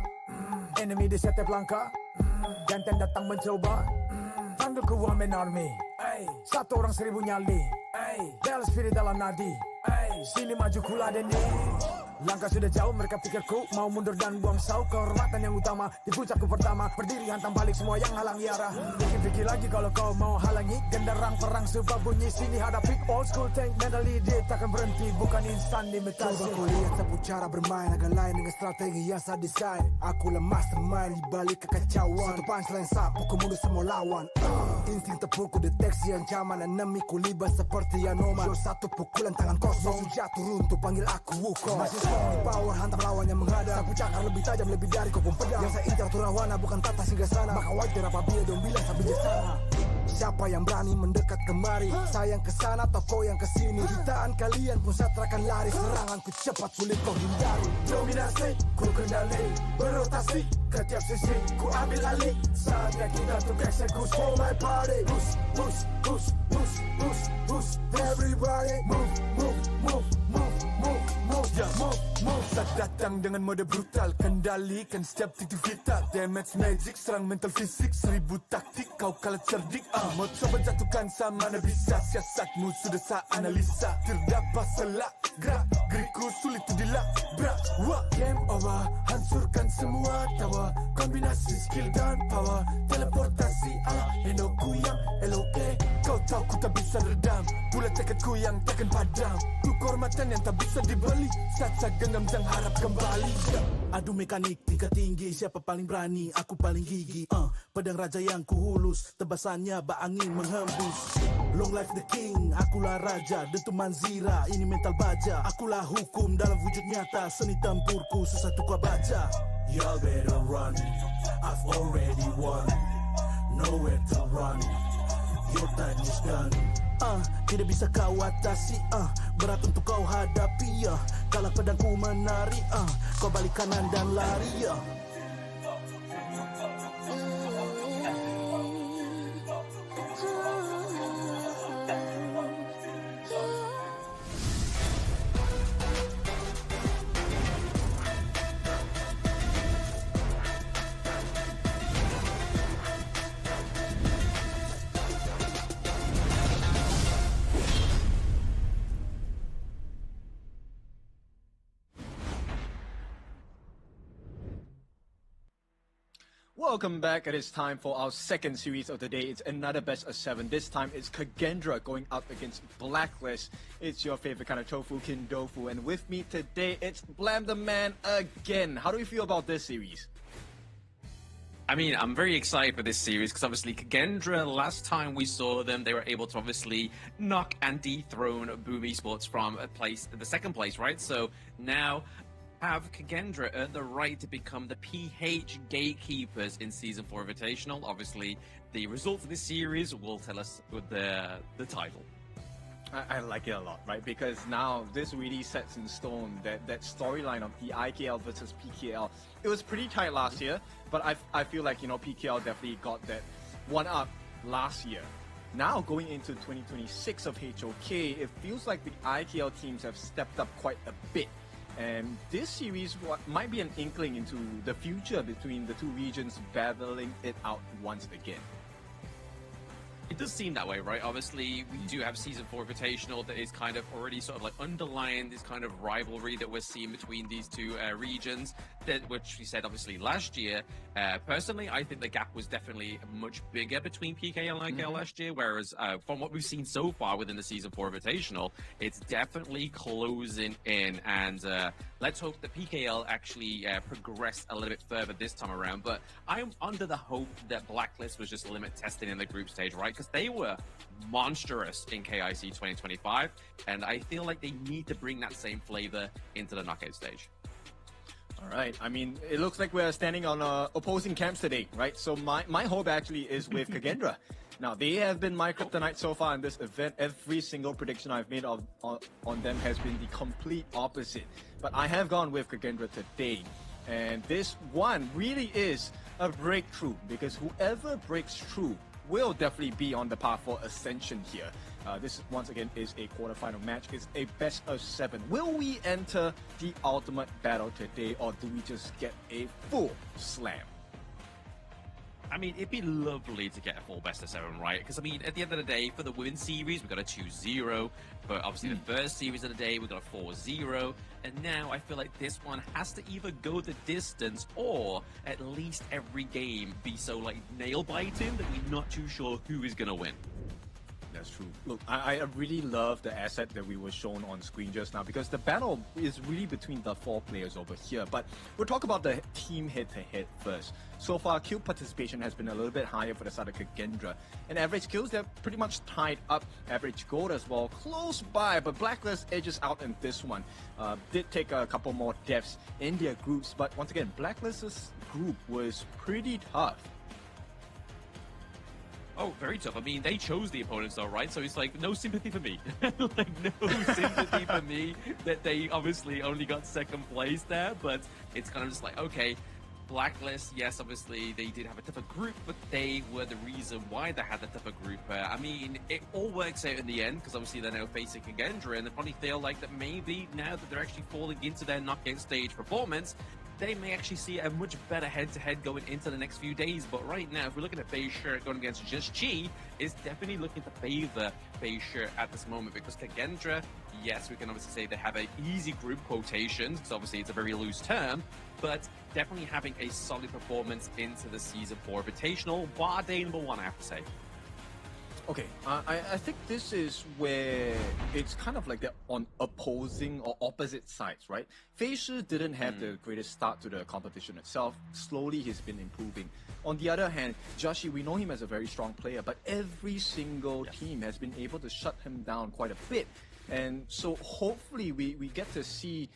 enemy di setiap langkah, jantan datang mencoba, panggil ku Women Army, satu orang 1000 nyali, bel spirit dalam nadi, sini maju ku ladeni. Langkah sudah jauh, mereka pikirku mau mundur dan buang sau. Kehormatan yang utama di puncakku pertama, berdiri hantam balik semua yang halangi arah. Pikir-pikir lagi kalau kau mau halangi, genderang perang sebab bunyi sini hadapi. Old school tank mentally dia takkan berhenti, bukan instan imitasi. Coba ku lihat sapu cara bermain agak lain dengan strategi yang saya desain. Aku lemas mastermind di balik kekacauan. Satu punchline sapu ku mundur semua lawan. Insting tepuku deteksi ancaman, enemy ku libat seperti Anoman. Show satu pukulan tangan kosong, jatuh runtuh panggil aku Wukong. Power hantam lawan yang menghadap, sapu cakar lebih tajam lebih dari kopong pedang. Yang saya incar tuh rawana bukan tata singgah sana, maka wajar apabila dong bilang sampai di sana. Siapa yang berani mendekat kemari? Saya yang kesana atau kau yang kesini? Jutaan kalian pun satrakan lari. Seranganku cepat sulit kau hindari. Dominasi, ku kendali. Berotasi, ke tiap sisi ku ambil alih. Saatnya kita untuk eksekusi. For my party. Push, push, push, push, push, push. Everybody move, move, move, move, move, move, yeah, move, move. Saat datang dengan mode brutal, kendalikan setiap titik vital. Damage magic, serang mental fisik. 1000 taktik, kau kalah cerdik. Mau coba jatuhkan sama mana bisa. Siasatmu sudah saya analisa. Terdapat selak, gerak geriku sulit tu dilabrak. Wah, game over, hancurkan semua tawa. Kombinasi skill dan power. Teleportasi ala Enoku yang LOK. Kau tahu ku tak bisa redam. Bulat tekadku yang takkan padam. Tuh kehormatan yang tak bisa dibeli. Saat saya genggam jangan harap kembali. Adu mekanik tingkat tinggi. Siapa paling berani? Aku paling gigi. Pedang raja yang ku hulus. Tebasannya bak angin menghembus. Long life the king. Akulah raja. Dentuman zira. Ini mental baja. Akulah hukum dalam wujud nyata. Seni tempurku susah tu kau baca. Y'all better run. I've already won. Nowhere to run. Your time is done. Tidak bisa kau atasi. Berat untuk kau hadapi. Kalau pedangku menari. Kau balik kanan dan lari. Welcome back. It is time for our second series of the day. It's another best of 7. This time it's Kagendra going up against Blacklist. It's your favorite kind of tofu, Kindofu. And with me today, it's Blam the Man again. How do you feel about this series? I mean, I'm very excited for this series because obviously Kagendra, last time we saw them, they were able to obviously knock and dethrone Boom Esports from the second place, right? So now have Kagendra earned the right to become the PH gatekeepers in Season 4 Invitational. Obviously, the results of this series will tell us the title. I like it a lot, right? Because now this really sets in stone that storyline of the IKL versus PKL. It was pretty tight last year, but I feel like, you know, PKL definitely got that one up last year. Now going into 2026 of HOK, it feels like the IKL teams have stepped up quite a bit. And this series might be an inkling into the future between the two regions battling it out once again. It does seem that way, right? Obviously, we do have Season 4 Invitational that is kind of already sort of like underlying this kind of rivalry that we're seeing between these two regions, which we said obviously last year. Personally, I think the gap was definitely much bigger between PKL and IKL last year, whereas from what we've seen so far within the Season 4 Invitational, it's definitely closing in, and let's hope that PKL actually progress a little bit further this time around. But I'm under the hope that Blacklist was just limit testing in the group stage, right? Because they were monstrous in KIC 2025, and I feel like they need to bring that same flavor into the knockout stage. All right. I mean, it looks like we're standing on opposing camps today, right? So my hope actually is with Kagendra. Now, they have been my kryptonite so far in this event. Every single prediction I've made on them has been the complete opposite. But I have gone with Kagendra today. And this one really is a breakthrough, because whoever breaks through will definitely be on the path for ascension here. This, once again, is a quarterfinal match. It's a best of 7. Will we enter the ultimate battle today, or do we just get a full slam? I mean, it'd be lovely to get a full best of 7, right? Because, I mean, at the end of the day, for the women's series, we got a 2-0. But obviously, the first series of the day, we got a 4-0. And now I feel like this one has to either go the distance, or at least every game be so, like, nail-biting that we're not too sure who is going to win. That's true. Look, I really love the asset that we were shown on screen just now, because the battle is really between the 4 players over here. But we'll talk about the team head-to-head first. So far, kill participation has been a little bit higher for the side of Kagendra. And average kills, they're pretty much tied up. Average gold as well, close by, but Blacklist edges out in this one. Did take a couple more deaths in their groups, but once again, Blacklist's group was pretty tough. Oh, very tough. I mean, they chose the opponents though, right? So it's like, no sympathy for me. Like, no sympathy for me that they obviously only got second place there, but it's kind of just like, okay, Blacklist, yes, obviously they did have a tougher group, but they were the reason why they had the tougher group. I mean, it all works out in the end, because obviously they're now facing Kagendra, and they probably feel like that maybe now that they're actually falling into their knockout stage performance, they may actually see a much better head-to-head going into the next few days. But right now, if we're looking at Beige Shirt going against Just Chi, is definitely looking to favor Beige Shirt at this moment, because Kagendra, yes, we can obviously say they have an easy group, quotations, because obviously it's a very loose term, but definitely having a solid performance into the Season 4 Invitational, bar day number 1, I have to say. Okay, I think this is where it's kind of like they're on opposing or opposite sides, right? Fei Shi didn't have the greatest start to the competition itself. Slowly, he's been improving. On the other hand, Joshi, we know him as a very strong player, but every single team has been able to shut him down quite a bit. And so hopefully we get to see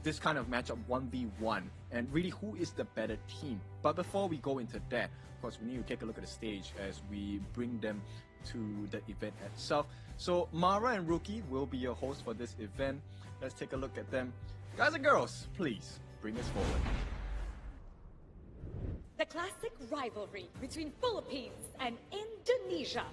this kind of matchup 1v1 and really who is the better team. But before we go into that, of course, we need to take a look at the stage as we bring them to the event itself. So Mara and Rookie will be your hosts for this event. Let's take a look at them. Guys and girls, please bring us forward. The classic rivalry between Philippines and Indonesia.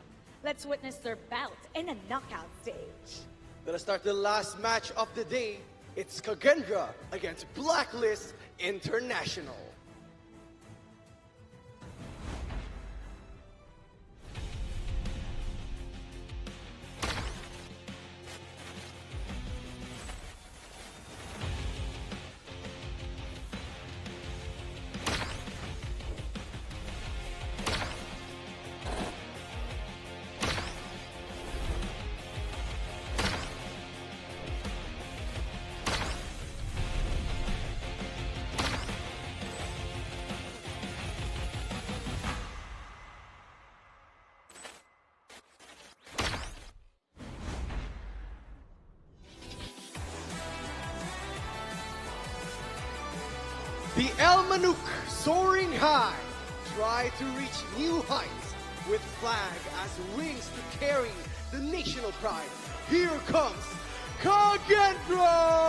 Let's witness their bout in a knockout stage. Let us start the last match of the day. It's Kagendra against Blacklist International. The El Manuk soaring high, try to reach new heights with flag as wings to carry the national pride. Here comes Kagendra!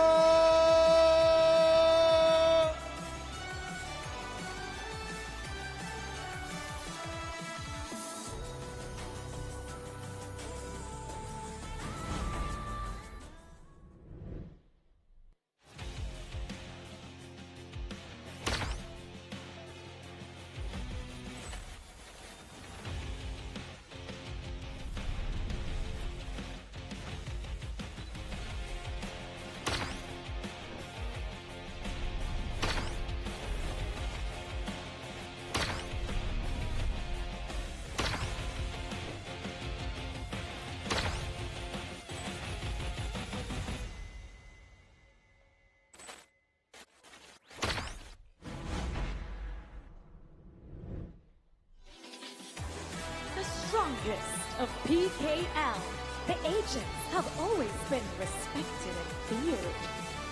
Strongest of PKL. The agents have always been respected and feared.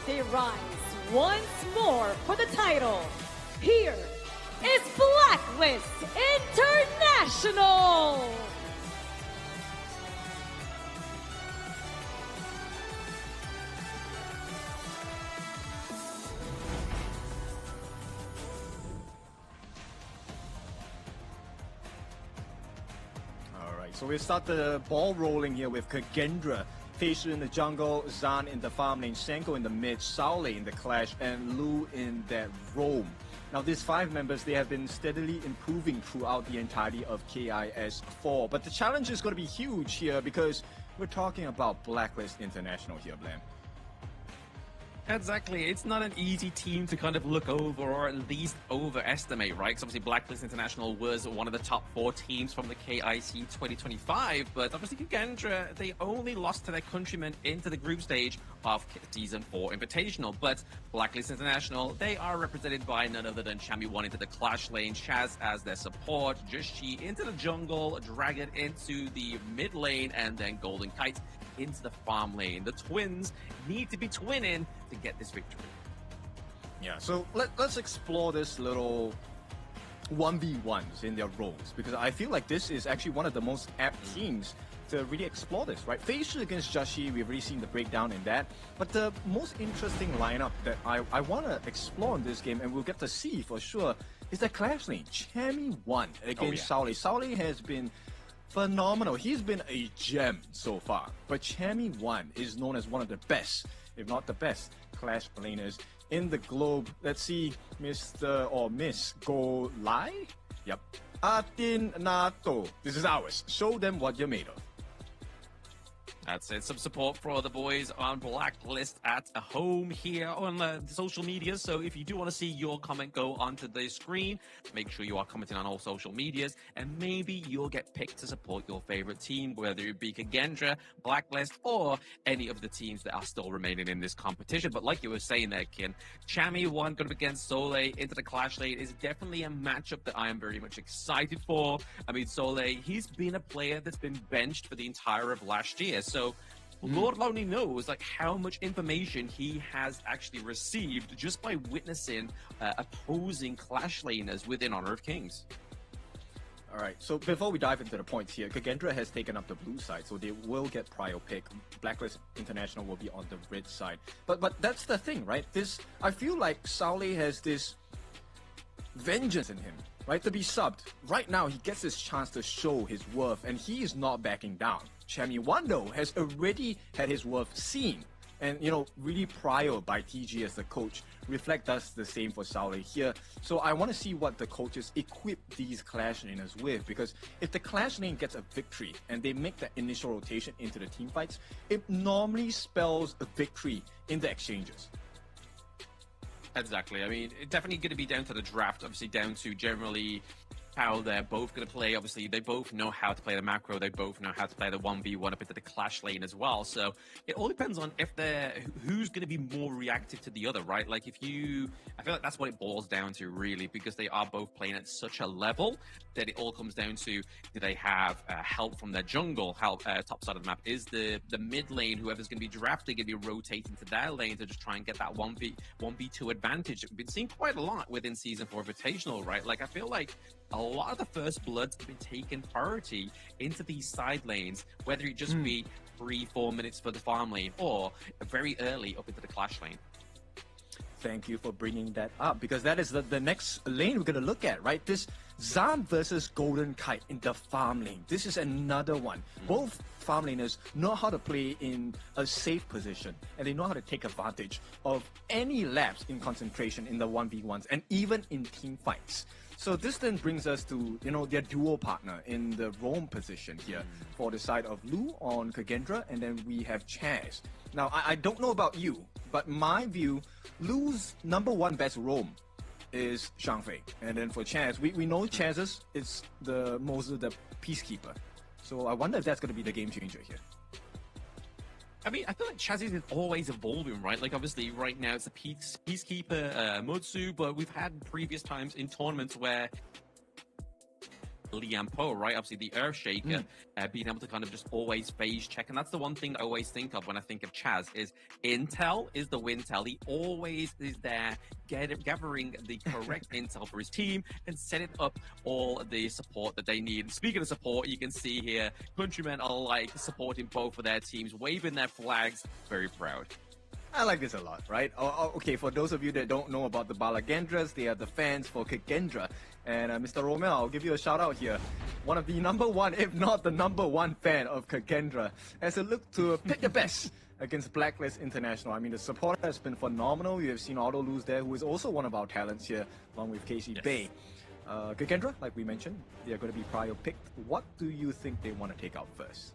They rise once more for the title. Here is Blacklist International! So we start the ball rolling here with Kagendra, Fei Shi in the jungle, Zan in the farm lane, Senko in the mid, Saole in the clash, and Lu in that roam. Now these 5 members, they have been steadily improving throughout the entirety of KIS4. But the challenge is going to be huge here because we're talking about Blacklist International here, Blam. Exactly. It's not an easy team to kind of look over or at least overestimate, right? Because obviously Blacklist International was one of the top 4 teams from the KIC 2025, but obviously Kagendra, they only lost to their countrymen into the group stage of Season 4 Invitational. But Blacklist International, they are represented by none other than Chami 1 into the Clash lane, Chaz as their support, Just Chi into the jungle, Dragon into the mid lane, and then Golden Kite into the farm lane. The twins need to be twinning to get this victory. Yeah, so let's explore this little 1v1s in their roles, because I feel like this is actually one of the most apt teams to really explore this, right? Fei against Jashi, we've already seen the breakdown in that. But the most interesting lineup that I want to explore in this game, and we'll get to see for sure, is the Clash lane. Chami 1 against Sauli. Sauli has been phenomenal. He's been a gem so far. But Chami 1 is known as one of the best, if not the best, Clash laners in the globe. Let's see, Mr. or Miss Go Lai? Yep. Atin Nato. This is ours. Show them what you're made of. That's it. Some support for the boys on Blacklist at home here on the social media. So if you do want to see your comment go onto the screen, make sure you are commenting on all social medias, and maybe you'll get picked to support your favorite team, whether it be Kagendra, Blacklist, or any of the teams that are still remaining in this competition. But like you were saying there, Kin, Chami 1 going up against Soleil into the Clash lane is definitely a matchup that I am very much excited for. I mean, Soleil, he's been a player that's been benched for the entire of last year. So Lord only knows like how much information he has actually received just by witnessing opposing Clash laners within Honor of Kings. All right, so before we dive into the points here, Kagendra has taken up the blue side, so they will get prior pick. Blacklist International will be on the red side. But that's the thing, right? I feel like Sauli has this vengeance in him, right? To be subbed. Right now, he gets his chance to show his worth, and he is not backing down. Chami 1, though, has already had his worth seen. And, really prior by TG as the coach. Reflect does the same for Sauli here. So I want to see what the coaches equip these Clash laners with. Because if the Clash lane gets a victory and they make that initial rotation into the team fights, it normally spells a victory in the exchanges. Exactly. I mean, it's definitely going to be down to the draft, obviously down to generally how they're both going to play. Obviously, they both know how to play the macro. They both know how to play the 1v1 up into the Clash lane as well. So it all depends on who's going to be more reactive to the other, right? Like I feel like that's what it boils down to really, because they are both playing at such a level that it all comes down to, do they have help from their jungle, top side of the map? Is the mid lane, whoever's going to be drafting, going to be rotating to their lane to just try and get that 1v2 advantage? We've been seeing quite a lot within Season 4 Invitational, right? Like I feel like a lot of the first bloods have been taking priority into these side lanes, whether it just be 3-4 minutes for the farm lane or very early up into the Clash lane. Thank you for bringing that up, because that is the next lane we're going to look at, right? This Zan versus Golden Kite in the farm lane. This is another one. Both farm laners know how to play in a safe position, and they know how to take advantage of any lapse in concentration in the 1v1s and even in team fights. So this then brings us to, their duo partner in the roam position here for the side of Lu on Kagendra, and then we have Chaz. Now, I don't know about you, but my view, Lu's #1 best roam is Shangfei. And then for Chaz, we know Chaz's is the Peacekeeper. So I wonder if that's going to be the game changer here. I mean, I feel like Chaz is always evolving, right? Like, obviously, right now it's a Peacekeeper, Mutsu, but we've had previous times in tournaments where Liam Po, right? Obviously, the Earthshaker, being able to kind of just always phase check. And that's the one thing I always think of when I think of Chaz, is intel is the wintel. He always is there gathering the correct intel for his team and setting up all the support that they need. Speaking of support, you can see here, countrymen are like supporting both of their teams, waving their flags, very proud. I like this a lot, right? Okay, for those of you that don't know about the Balagendras, they are the fans for Kagendra. And Mr. Romel, I'll give you a shout out here. One of the #1, if not the #1 fan of Kagendra, as a look to pick the best against Blacklist International. I mean, the support has been phenomenal. You have seen Otto Luz there, who is also one of our talents here, along with Casey Bay. Kagendra, like we mentioned, they are going to be prior picked. What do you think they want to take out first?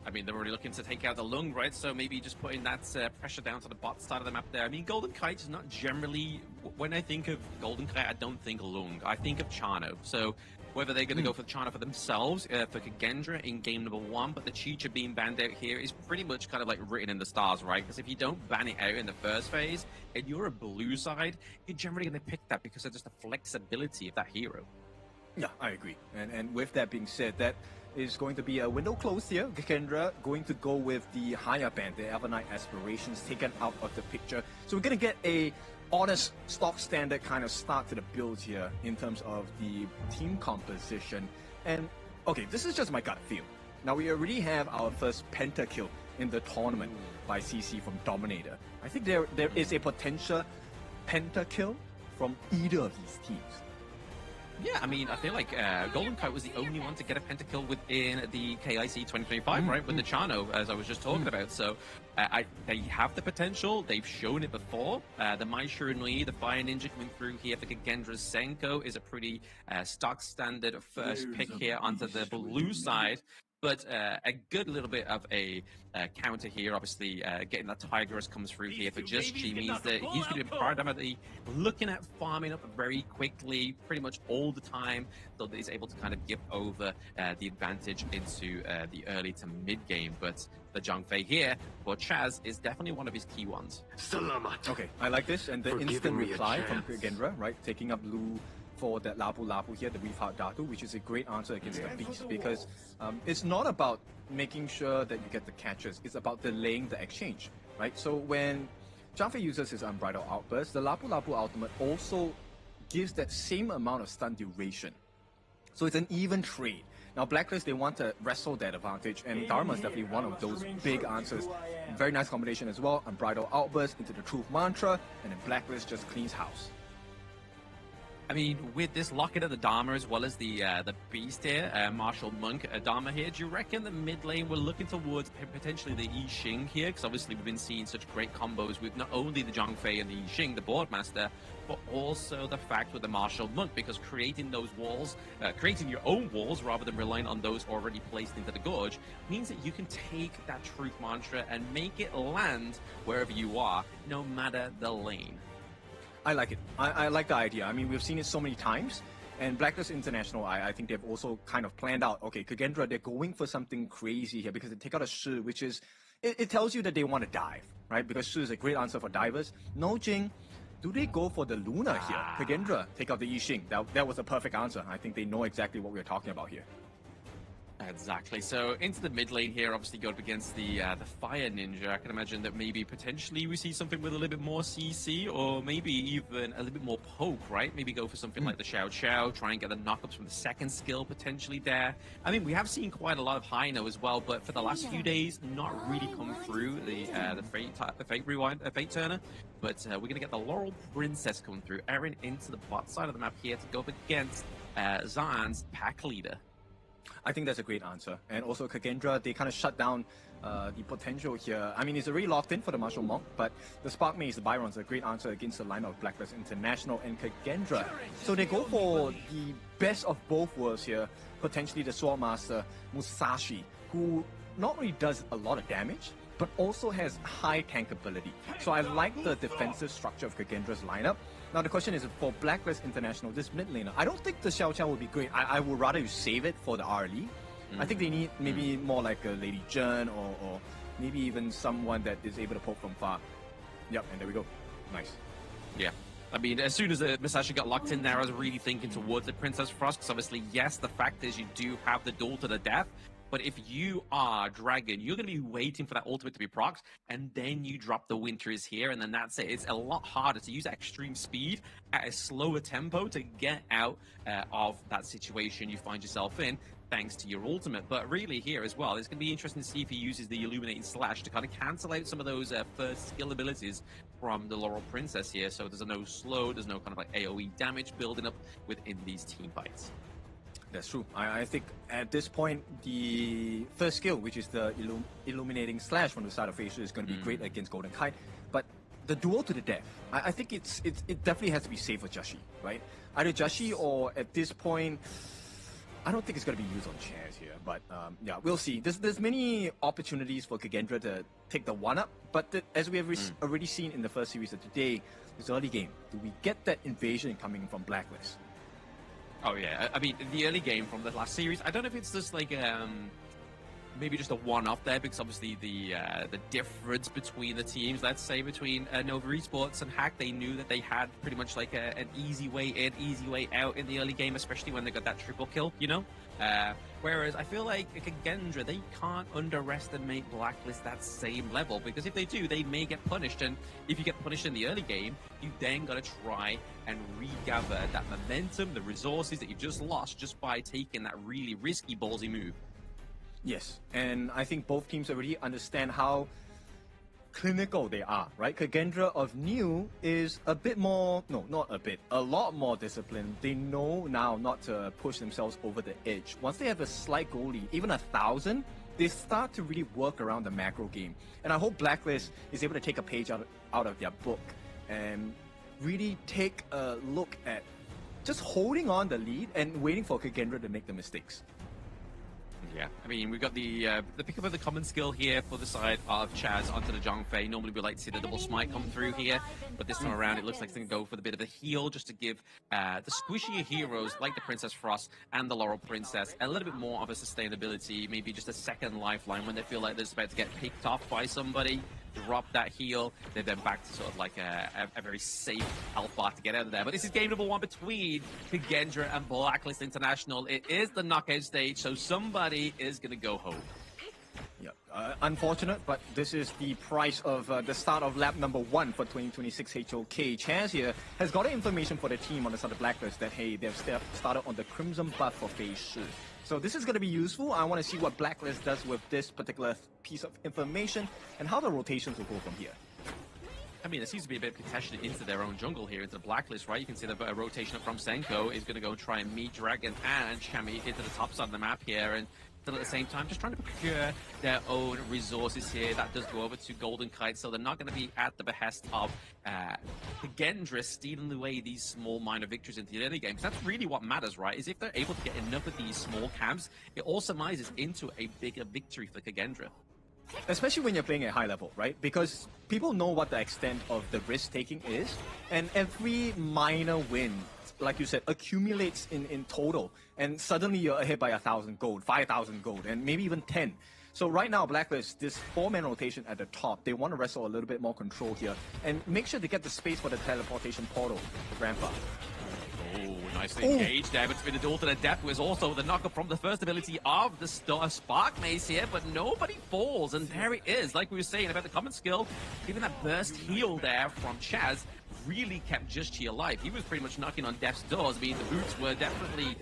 I mean, they're already looking to take out the Lung, right? So maybe just putting that pressure down to the bot side of the map there. I mean, Golden Kite is not generally... When I think of Golden Kite, I don't think Lung. I think of Chano. So whether they're going to go for Chano for themselves, for Kagendra in game #1, but the Chicha being banned out here is pretty much kind of like written in the stars, right? Because if you don't ban it out in the first phase, and you're a blue side, you're generally going to pick that because of just the flexibility of that hero. Yeah, I agree. And with that being said, that is going to be a window closed here. Kagendra going to go with the higher band, the Evernight Aspirations taken out of the picture. So we're going to get a honest stock standard kind of start to the build here in terms of the team composition. And okay, this is just my gut feel. Now we already have our first pentakill in the tournament by CC from Dominator. I think there is a potential pentakill from either of these teams. Yeah, I mean, I feel like Golden Kite was the only one to get a pentakill within the KIC 2025, right? With the Chano, as I was just talking about. So they have the potential. They've shown it before. The Mai Shirunui, the Fire Ninja coming through here for Kagendra's Senko is a pretty stock standard first pick here onto the blue side. But a good little bit of a counter here. Obviously, getting that Tigress comes through here for Just G means that he's going to be predominantly looking at farming up very quickly, pretty much all the time, so that he's able to kind of give over the advantage into the early to mid game. But the Zhangfei here for Chaz is definitely one of his key ones. Okay, I like this. And the instant reply from Kagendra, right? Taking up blue for that Lapu Lapu here, the Reef-Heart Datu, which is a great answer against the Beast, because it's not about making sure that you get the catches, it's about delaying the exchange, right? So when Zhangfei uses his Unbridled Outburst, the Lapu Lapu ultimate also gives that same amount of stun duration. So it's an even trade. Now Blacklist, they want to wrestle that advantage, and Dharma is definitely one of those big answers. Very nice combination as well, Unbridled Outburst into the Truth Mantra, and then Blacklist just cleans house. I mean, with this locket of the Dharma as well as the Beast here, Martial Monk Dharma here, do you reckon the mid lane we're looking towards potentially the Yi Xing here? Because obviously we've been seeing such great combos with not only the Zhangfei and the Yi Xing, the Boardmaster, but also the fact with the Martial Monk, because creating those walls, creating your own walls rather than relying on those already placed into the gorge, means that you can take that Truth Mantra and make it land wherever you are, no matter the lane. I like it. I like the idea. I mean, we've seen it so many times. And Blacklist International, I think they've also kind of planned out, okay, Kagendra, they're going for something crazy here because they take out a Shi, which is, it tells you that they want to dive, right? Because Shi is a great answer for divers. No Jing, do they go for the Luna here? Kagendra, take out the Yi Xing. That was a perfect answer. I think they know exactly what we're talking about here. Exactly. So into the mid lane here, obviously go up against the Fire Ninja. I can imagine that maybe potentially we see something with a little bit more CC, or maybe even a little bit more poke, right? Maybe go for something like the Xiao Xiao, try and get the knockups from the second skill potentially there. I mean, we have seen quite a lot of Hino as well, but for the last few days, not really come through the Fate Turner. But we're going to get the Laurel Princess coming through. Eren into the bot side of the map here to go up against Zan's pack leader. I think that's a great answer. And also Kagendra, they kind of shut down the potential here. I mean, it's already locked in for the Martial Monk, but the Spark Maze, the Byron's a great answer against the line of Blacklist International and Kagendra. So they go for the best of both worlds here, potentially the Swordmaster Musashi, who not only does a lot of damage, but also has high tank ability. So I like the defensive structure of Kagendra's lineup. Now the question is, for Blacklist International, this mid laner, I don't think the Xiao Xiao would be great. I would rather you save it for the RLE. I think they need maybe more like a Lady Zhen or maybe even someone that is able to poke from far. Yep, and there we go. Nice. Yeah. I mean, as soon as the Musashi got locked in there, I was really thinking towards the Princess Frost, because obviously, yes, the fact is you do have the duel to the death, but if you are Dragon, you're going to be waiting for that ultimate to be procced, and then you drop the Winters here, and then that's it. It's a lot harder to use extreme speed at a slower tempo to get out of that situation you find yourself in, thanks to your ultimate. But really here as well, it's going to be interesting to see if he uses the Illuminating Slash to kind of cancel out some of those first skill abilities from the Laurel Princess here. So there's no slow, there's no kind of like AoE damage building up within these team fights. That's true. I think at this point, the first skill, which is the Illuminating Slash from the side of Phase 2, is going to be great against Golden Kite. But the duel to the death, I think it definitely has to be safe for Jashi, right? Either Jashi or at this point, I don't think it's going to be used on chairs here. But yeah, we'll see. There's many opportunities for Kagendra to take the one-up. But as we have already seen in the first series of today, this early game, do we get that invasion coming from Blacklist? Oh yeah, I mean the early game from the last series. I don't know if it's just like maybe just a one-off there, because obviously the difference between the teams, let's say between Nova Esports and Hack, they knew that they had pretty much like an easy way in, easy way out in the early game, especially when they got that triple kill, you know? Whereas I feel like Kagendra, they can't underestimate Blacklist that same level, because if they do, they may get punished, and if you get punished in the early game, you then got to try and regather that momentum, the resources that you've just lost just by taking that really risky, ballsy move. Yes, and I think both teams already understand how clinical they are, right? Kagendra of New is a bit more, no, not a bit, a lot more disciplined. They know now not to push themselves over the edge. Once they have a slight goal lead, even 1,000, they start to really work around the macro game. And I hope Blacklist is able to take a page out of their book and really take a look at just holding on the lead and waiting for Kagendra to make the mistakes. Yeah, I mean, we've got the pickup of the common skill here for the side of Chaz onto the Zhongfei. Normally we like to see the double smite come through here, but this time around it looks like it's going to go for the bit of a heal just to give the squishier heroes like the Princess Frost and the Laurel Princess a little bit more of a sustainability, maybe just a second lifeline when they feel like they're about to get picked off by somebody. Drop that heal, they're then back to sort of like a very safe health bar to get out of there. But this is game number 1 between Kagendra and Blacklist International. It is the knockout stage, so somebody is going to go home. Yeah, unfortunate, but this is the price of the start of lap number 1 for 2026 HOK. Chaz here has got information for the team on the side of Blacklist that, hey, they've started on the Crimson buff for phase 2. So this is going to be useful. I want to see what Blacklist does with this particular piece of information and how the rotations will go from here. I mean, there seems to be a bit of contention into their own jungle here, into the Blacklist, right? You can see the rotation from Senko is going to go and try and meet Dragon and Chami into the top side of the map here, and still at the same time just trying to procure their own resources here. That does go over to Golden Kite, so they're not going to be at the behest of Kagendra stealing away these small minor victories into the early game. Because that's really what matters, right? Is if they're able to get enough of these small camps, it all surmises into a bigger victory for Kagendra. Especially when you're playing at high level, right? Because people know what the extent of the risk-taking is, and every minor win, like you said, accumulates in total, and suddenly you're ahead by 1,000 gold, 5,000 gold, and maybe even 10. So right now, Blacklist, this 4-man rotation at the top, they want to wrestle a little bit more control here, and make sure to get the space for the teleportation portal to ramp up. Oh, nicely engaged there between the duel to the depth was also the knockup from the first ability of the Spark Mace here, but nobody falls, and there it is. Like we were saying about the common skill, even that burst heal there from Chaz really kept Just Chi alive. He was pretty much knocking on death's doors. I mean, the boots were definitely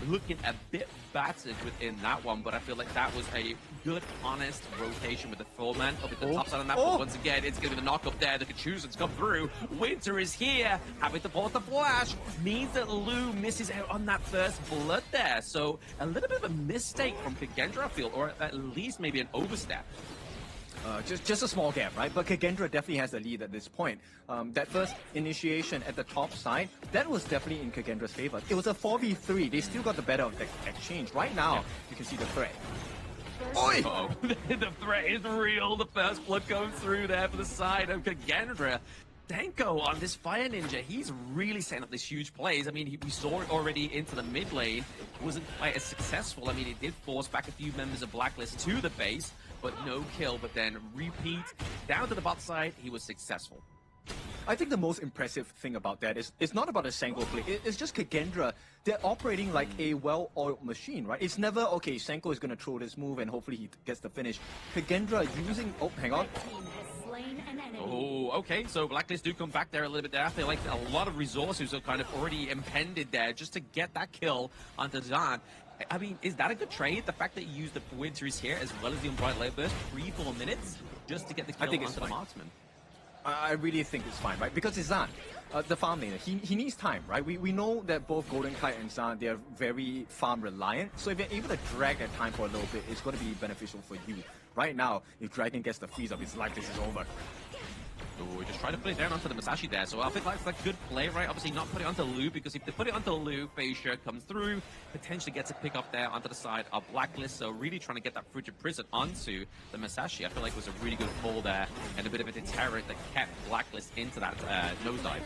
looking a bit battered within that one, but I feel like that was a good, honest rotation with the 4-man up at the top side of the map. But once again, it's going to be the knock-up there. The Kachusan's come through. Winter is here, having to pause the flash. Means that Lu misses out on that first blood there. So a little bit of a mistake from Kagendra, I feel, or at least maybe an overstep. Just a small gap, right? But Kagendra definitely has the lead at this point. That first initiation at the top side, that was definitely in Kagendra's favor. It was a 4v3. They still got the better of the exchange. Right now, you can see the threat. Oi! The threat is real. The first blood going through there for the side of Kagendra. Denko on this Fire Ninja, he's really setting up these huge plays. I mean, we saw it already into the mid lane. It wasn't quite as successful. I mean, it did force back a few members of Blacklist to the base, but no kill. But then repeat, down to the bot side, he was successful. I think the most impressive thing about that is it's not about a Senko play. It's just Kagendra. They're operating like a well-oiled machine, right? It's never, okay, Senko is going to throw this move and hopefully he gets the finish. Kagendra using... Oh, hang on. Oh, okay, so Blacklist do come back there a little bit there. I feel like a lot of resources are kind of already impended there just to get that kill onto Zan. I mean, is that a good trade? The fact that you used the Winter is here as well as the Unbright Light Burst, 3-4 minutes, just to get the kill onto the marksman. I really think it's fine, right? Because it's Zan, the farm laner. He needs time, right? We know that both Golden Kite and Zan, they're very farm reliant. So if you're able to drag that time for a little bit, it's going to be beneficial for you. Right now, if Dragon gets the freeze up, it's like this is over. Oh, just try to put it down onto the Masashi there. So I think that's like good play, right? Obviously not put it onto Lu, because if they put it onto Lu, Fascia comes through, potentially gets a pick up there onto the side of Blacklist. So really trying to get that Frigid Prison onto the Masashi, I feel like was a really good call there, and a bit of a deterrent that kept Blacklist into that nosedive.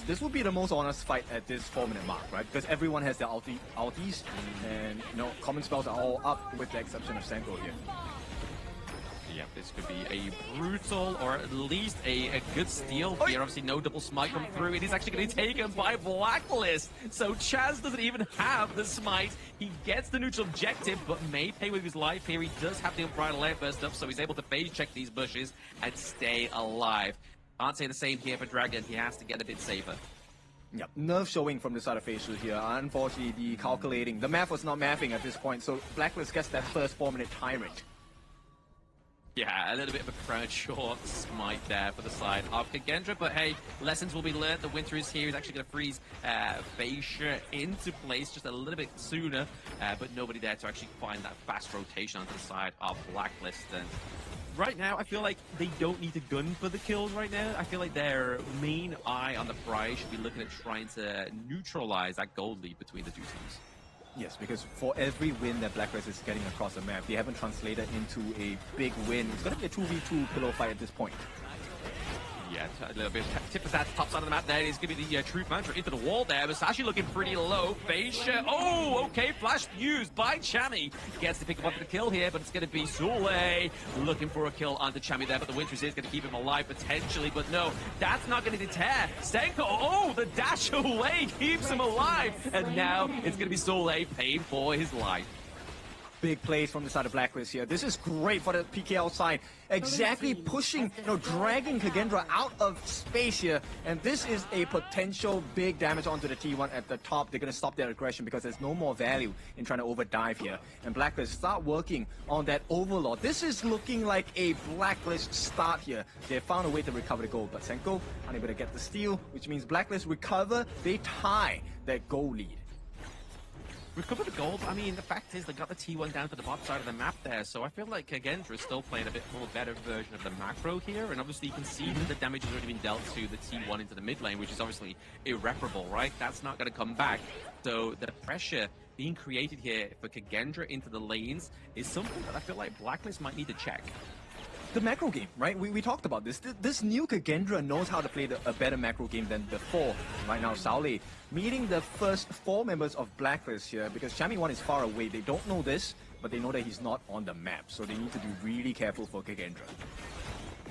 This would be the most honest fight at this 4-minute mark, right? Because everyone has their ulties, and common spells are all up with the exception of Senko here. Yeah, this could be a brutal, or at least a good steal here. Obviously, no double smite come through. It is actually going to be taken by Blacklist. So Chaz doesn't even have the smite. He gets the neutral objective, but may pay with his life here. He does have the Unbridled Airburst up, so he's able to phase check these bushes and stay alive. Can't say the same here for Dragon. He has to get a bit safer. Yep, nerve showing from the side of Facial here. Unfortunately, the math was not mathing at this point, so Blacklist gets that first 4-minute time rate. Yeah, a little bit of a premature smite there for the side of Kagendra, but hey, lessons will be learned. The winter is here. He's actually going to freeze Facia into place just a little bit sooner, but nobody there to actually find that fast rotation onto the side of Blacklist. And right now, I feel like they don't need to gun for the kills right now. I feel like their main eye on the prize should be looking at trying to neutralize that gold lead between the two teams. Yes, because for every win that Blacklist is getting across the map, they haven't translated into a big win. It's going to be a 2v2 pillow fight at this point. Yeah, a little bit tip of that top side of the map there. He's giving the Truth Mantra into the wall there. Musashi looking pretty low. Facia, oh, okay, flash used by Chami. Gets to pick up the kill here, but it's going to be Sule looking for a kill onto Chami there, but the Winters is going to keep him alive potentially, but no, that's not going to deter. Senko, oh, the dash away keeps him alive, and now it's going to be Sule paying for his life. Big plays from the side of Blacklist here. This is great for the PKL side. Exactly pushing, dragging Kagendra out of space here. And this is a potential big damage onto the T1 at the top. They're going to stop their aggression because there's no more value in trying to overdive here. And Blacklist start working on that Overlord. This is looking like a Blacklist start here. They found a way to recover the gold, but Senko unable to get the steal, which means Blacklist recover. They tie that goal lead. Recover the gold. I mean, the fact is they got the T1 down to the bottom side of the map there, so I feel like Kagendra is still playing a bit more better version of the macro here, and obviously you can see that the damage has already been dealt to the T1 into the mid lane, which is obviously irreparable, right? That's not going to come back. So the pressure being created here for Kagendra into the lanes is something that I feel like Blacklist might need to check. The macro game, right? We talked about this. This new Kagendra knows how to play a better macro game than before. Right now, Saule meeting the first 4 members of Blacklist here because Chami 1 is far away. They don't know this, but they know that he's not on the map. So they need to be really careful for Kagendra.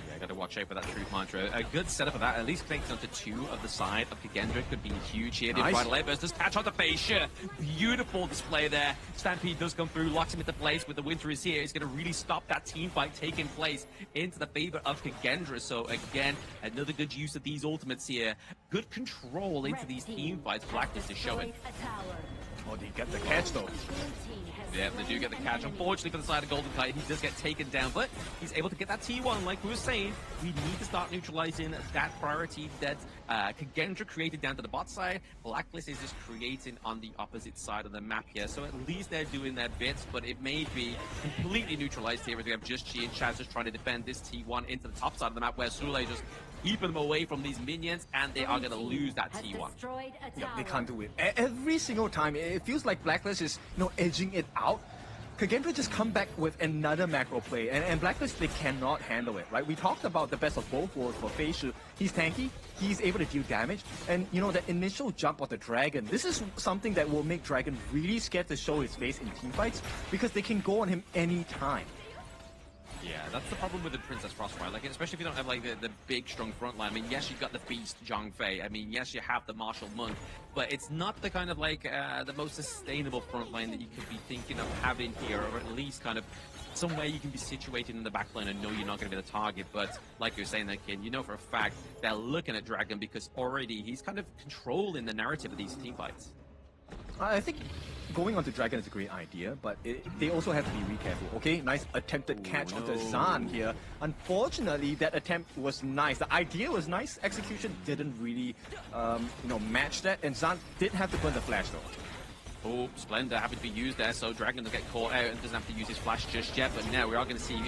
Yeah, got to watch out for that Truth Mantra. A good setup of that, at least connecting onto 2 of the side of Kagendra could be huge here. Nice. The Unbridled Airburst does catch onto Facia. Beautiful display there. Stampede does come through, locks him into place with the Winter is here. It's going to really stop that team fight taking place into the favor of Kagendra. So again, another good use of these ultimates here. Good control into these team fights Blacklist is showing. Oh, they get the catch though. Yeah, they do get the catch. Unfortunately for the side of Golden Kite, he does get taken down, but he's able to get that T1. Like we were saying, we need to start neutralizing that priority that Kagendra created down to the bot side. Blacklist is just creating on the opposite side of the map here. So at least they're doing their bits, but it may be completely neutralized here as we have just Chi and Chaz just trying to defend this T1 into the top side of the map, where Sule just keeping them away from these minions, and they are going to lose that T1. Yep, they can't do it. Every single time, it feels like Blacklist is, edging it out. Kagendra just come back with another macro play, and Blacklist, they cannot handle it, right? We talked about the best of both worlds for Facial. He's tanky, he's able to deal damage, and that initial jump of the Dragon, this is something that will make Dragon really scared to show his face in teamfights, because they can go on him anytime. Yeah, that's the problem with the Princess Frostfire. Like, especially if you don't have like the big, strong front line. I mean, yes, you've got the Beast, Zhang Fei. I mean, yes, you have the Martial Monk, but it's not the kind of like the most sustainable front line that you could be thinking of having here, or at least kind of somewhere you can be situated in the back line and know you're not going to be the target. But like you're saying, that kid, for a fact they're looking at Dragon because already he's kind of controlling the narrative of these team fights. I think going on to Dragon is a great idea, but they also have to be really careful. Okay, nice attempted catch onto Zan here. Unfortunately, that attempt was nice. The idea was nice. Execution didn't really, match that. And Zan did have to burn the flash though. Oh, Splendor having to be used there, so Dragon doesn't get caught out and doesn't have to use his flash just yet. But now we are going to see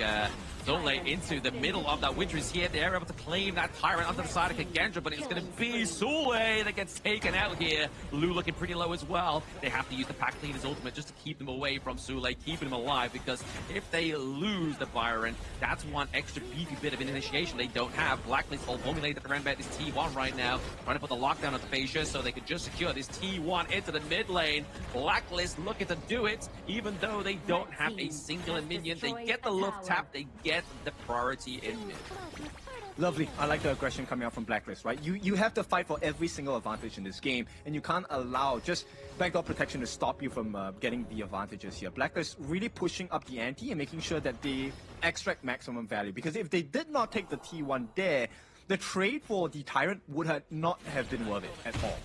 Zole into the middle of that Winters here. They're able to claim that Tyrant onto the side of Kagendra, but it's going to be Zule that gets taken out here. Lu looking pretty low as well. They have to use the Pack Leader's ultimate just to keep them away from Zule, keeping them alive, because if they lose the Byron, that's one extra beefy bit of an initiation they don't have. Blacklist all formulated around about this T1 right now, trying to put the lockdown on Fascia so they could just secure this T1 into the mid lane. Blacklist looking to do it, even though they don't have a single minion. They get the love tap, they get the priority in mid. Lovely. I like the aggression coming out from Blacklist, right? You have to fight for every single advantage in this game, and you can't allow just backdoor protection to stop you from getting the advantages here. Blacklist really pushing up the ante and making sure that they extract maximum value, because if they did not take the T1 there, the trade for the Tyrant would not have been worth it at all.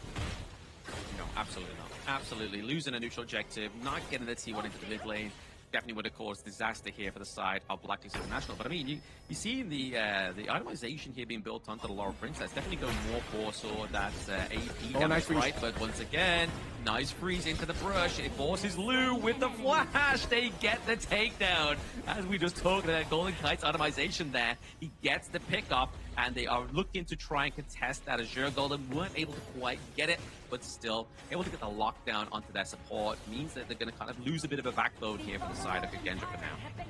No, absolutely not. Absolutely. Losing a neutral objective, not getting the T1 into the mid lane, definitely would have caused disaster here for the side of Blacklist International. But I mean, you see the itemization here being built onto the Laurel Princess. Definitely go more for sword. That's AP damage, nice freeze. right? But once again, nice freeze into the brush. It forces Lu with the flash. They get the takedown. As we just talked about Golden Kite's itemization there, he gets the pickup, and they are looking to try and contest that Azure Golden. Weren't able to quite get it, but still able to get the lockdown onto their support. Means that they're going to kind of lose a bit of a backbone here for the side of Kagendra for now.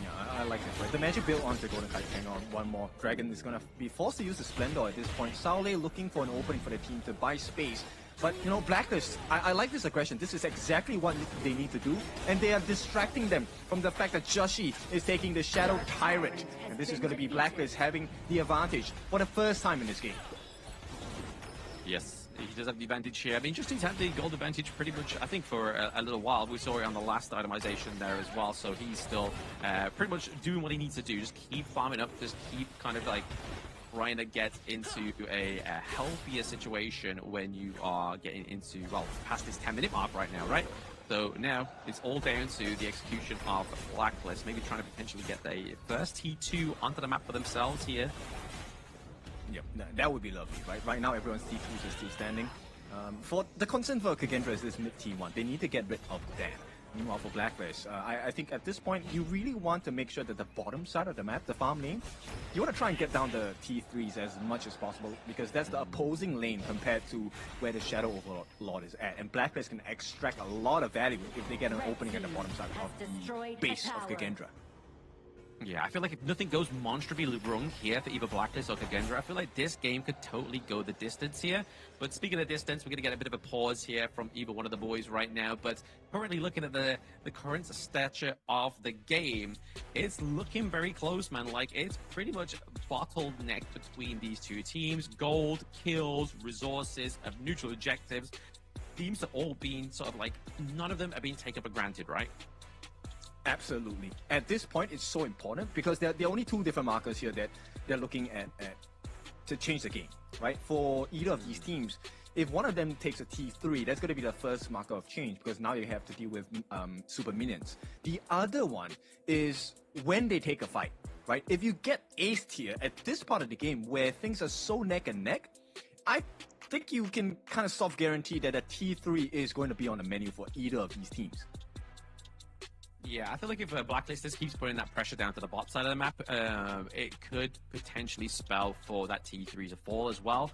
Yeah, I like it. Right? The magic build onto Golden Kite. Hang on, one more. Dragon is going to be forced to use the Splendor at this point. Saule looking for an opening for the team to buy space. But, you know, Blacklist, I like this aggression. This is exactly what they need to do. And they are distracting them from the fact that Joshi is taking the Shadow Tyrant. And this is going to be Blacklist having the advantage for the first time in this game. Yes, he does have the advantage here. I mean, just he's had the gold advantage pretty much, I think, for a little while. We saw it on the last itemization there as well. So he's still pretty much doing what he needs to do. Just keep farming up, just keep kind of like trying to get into a healthier situation when you are getting into, well, past this 10-minute mark right now, right? So now it's all down to the execution of Blacklist, maybe trying to potentially get the first T2 onto the map for themselves here. Yep, that would be lovely, right? Right now everyone's T2s is still standing. For the concern for Kagendra is this mid T1. They need to get rid of that. Meanwhile, for Blacklist, I think at this point, you really want to make sure that the bottom side of the map, the farm lane, you want to try and get down the T3s as much as possible, because that's the opposing lane compared to where the Shadow Overlord is at. And Blacklist can extract a lot of value if they get an opening at the bottom side of the base of Kagendra. Yeah, I feel like if nothing goes monstrously wrong here for either Blacklist or Kagendra, I feel like this game could totally go the distance here. But speaking of distance, we're going to get a bit of a pause here from either one of the boys right now. But currently looking at the current stature of the game, it's looking very close, man. Like, it's pretty much bottlenecked between these two teams. Gold, kills, resources, neutral objectives. Teams are all being sort of like, none of them are being taken for granted, right? Absolutely. At this point, it's so important because there are only two different markers here that they're looking at to change the game, right? For either of these teams, if one of them takes a T3, that's going to be the first marker of change because now you have to deal with super minions. The other one is when they take a fight, right? If you get aced here at this part of the game where things are so neck and neck, I think you can kind of soft guarantee that a T3 is going to be on the menu for either of these teams. Yeah, I feel like if Blacklist just keeps putting that pressure down to the bottom side of the map, it could potentially spell for that T3 to fall as well.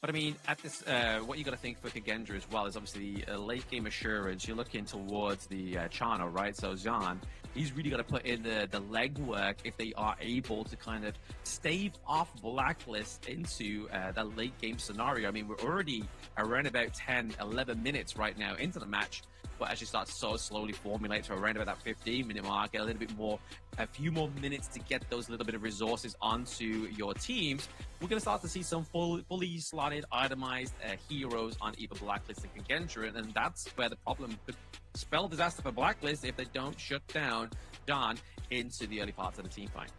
But I mean, at this, what you got to think for Kagendra as well is obviously late game assurance. You're looking towards the Chano, right? So Zhan, he's really got to put in the legwork if they are able to kind of stave off Blacklist into that late game scenario. I mean, we're already around about 10, 11 minutes right now into the match. But as you start to so slowly formulate to around about that 15-minute mark, get a little bit more, a few more minutes to get those little bit of resources onto your teams, we're going to start to see some fully slotted, itemized heroes on either Blacklist and Kagendra, and that's where the problem could spell disaster for Blacklist if they don't shut down John into the early parts of the team fight.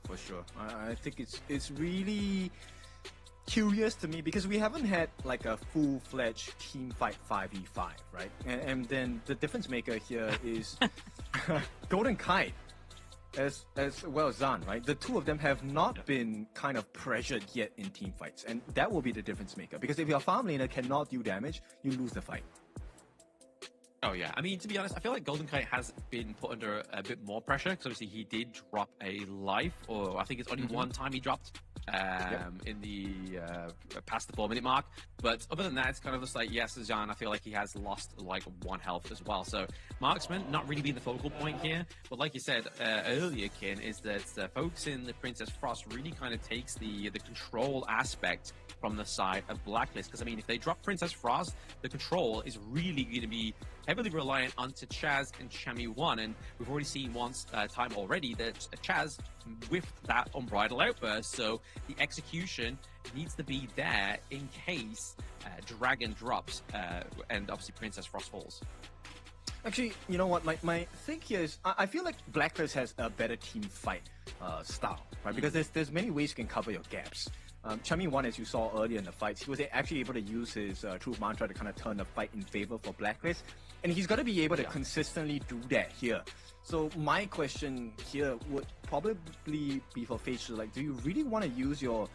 For sure. I think it's really curious to me because we haven't had like a full-fledged team fight 5v5, right? And then the difference maker here is Golden Kite as well as Zhan, right? The two of them have not been kind of pressured yet in team fights, and that will be the difference maker because if your farm laner cannot do damage, you lose the fight. Oh yeah, I mean, to be honest, I feel like Golden Kite has been put under a bit more pressure because obviously he did drop a life, or I think it's only one time he dropped in the past the 4-minute mark. But other than that, it's kind of just like, yes, Zhan, I feel like he has lost like 1 health as well. So marksman not really being the focal point here, but like you said earlier, Kin, is that focusing the Princess Frost really kind of takes the control aspect from the side of Blacklist. Because I mean, if they drop Princess Frost, the control is really going to be heavily reliant onto Chaz and Chami1, and we've already seen time already that Chaz whiffed that Unbridled Outburst, so the execution needs to be there in case Dragon drops and obviously Princess Frost falls. Actually, you know what? My thing here is I feel like Blacklist has a better team fight style, right? Because there's many ways you can cover your gaps. Chami1, as you saw earlier in the fights, he was actually able to use his Truth Mantra to kind of turn the fight in favor for Blacklist. And he's got to be able to consistently do that here. So my question here would probably be for Phase, like, do you really want to use your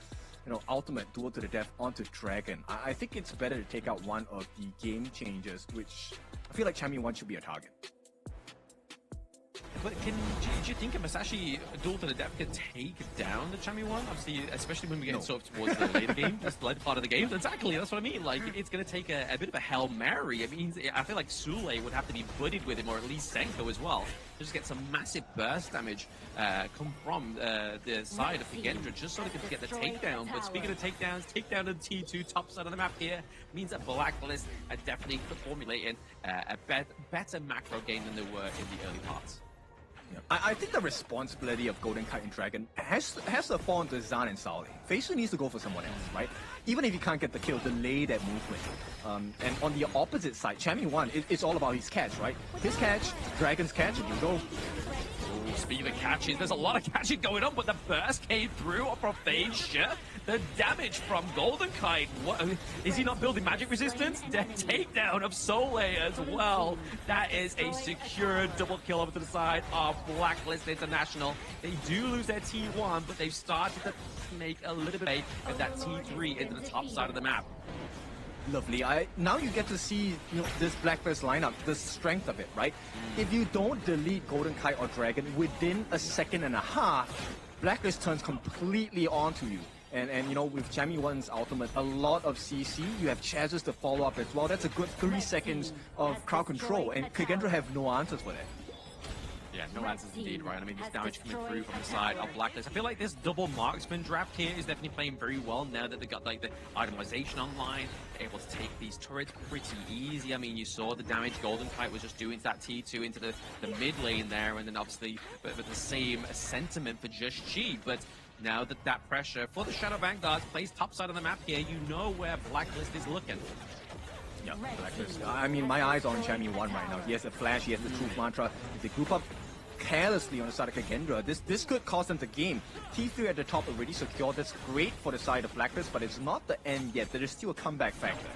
ultimate duel to the death onto Dragon? I think it's better to take out one of the game changers, which I feel like Chami1 should be a target. But do you think a Masashi duel to the death could take down the Chami1? Obviously, especially when we get sort of towards the later game, that's the later part of the game. Exactly, that's what I mean. Like, it's going to take a bit of a Hail Mary. I mean, I feel like Sule would have to be buddied with him, or at least Senko as well, to just get some massive burst damage come from the side of Kagendra, just so they could get the takedown. But speaking of takedowns, takedown of T2 top side of the map here means that Blacklist are definitely formulating a better macro game than they were in the early parts. I think the responsibility of Golden Kite and Dragon has to fall onto Zhan and Sauli. Feisu needs to go for someone else, right? Even if he can't get the kill, delay that movement. And on the opposite side, Chami1, it's all about his catch, right? His catch, Dragon's catch, and you go. Speaking of catches, there's a lot of catching going on, but the burst came through from Feisha. The damage from Golden Kite. What, is he not building magic resistance? The takedown of Soleil as well. That is a secure double kill over to the side of Blacklist International. They do lose their T1, but they've started to make a little bit of that T3 into the top side of the map. Lovely. Now you get to see this Blacklist lineup, the strength of it, right? If you don't delete Golden Kite or Dragon within a second and a half, Blacklist turns completely onto you. And with Chami1's ultimate, a lot of CC, you have chances to follow up as well. That's a good 3 seconds of crowd control, and Kagendra have no answers for that. Yeah, no answers indeed, right? I mean, this damage coming through from the side of Blacklist. I feel like this double marksman draft here is definitely playing very well now that they got like the itemization online, able to take these turrets pretty easy. I mean, you saw the damage Golden Kite was just doing to that T2 into the mid lane there, and then obviously with the same sentiment for Just Chi, but now that pressure for the Shadow Vanguard plays top side of the map here, you know where Blacklist is looking. Yeah, Blacklist. I mean, my eyes are on Chami1 right now. He has a flash, he has the Truth Mantra. If they group up carelessly on the side of Kagendra, this could cost them the game. T3 at the top already secured. That's great for the side of Blacklist, but it's not the end yet. There is still a comeback factor.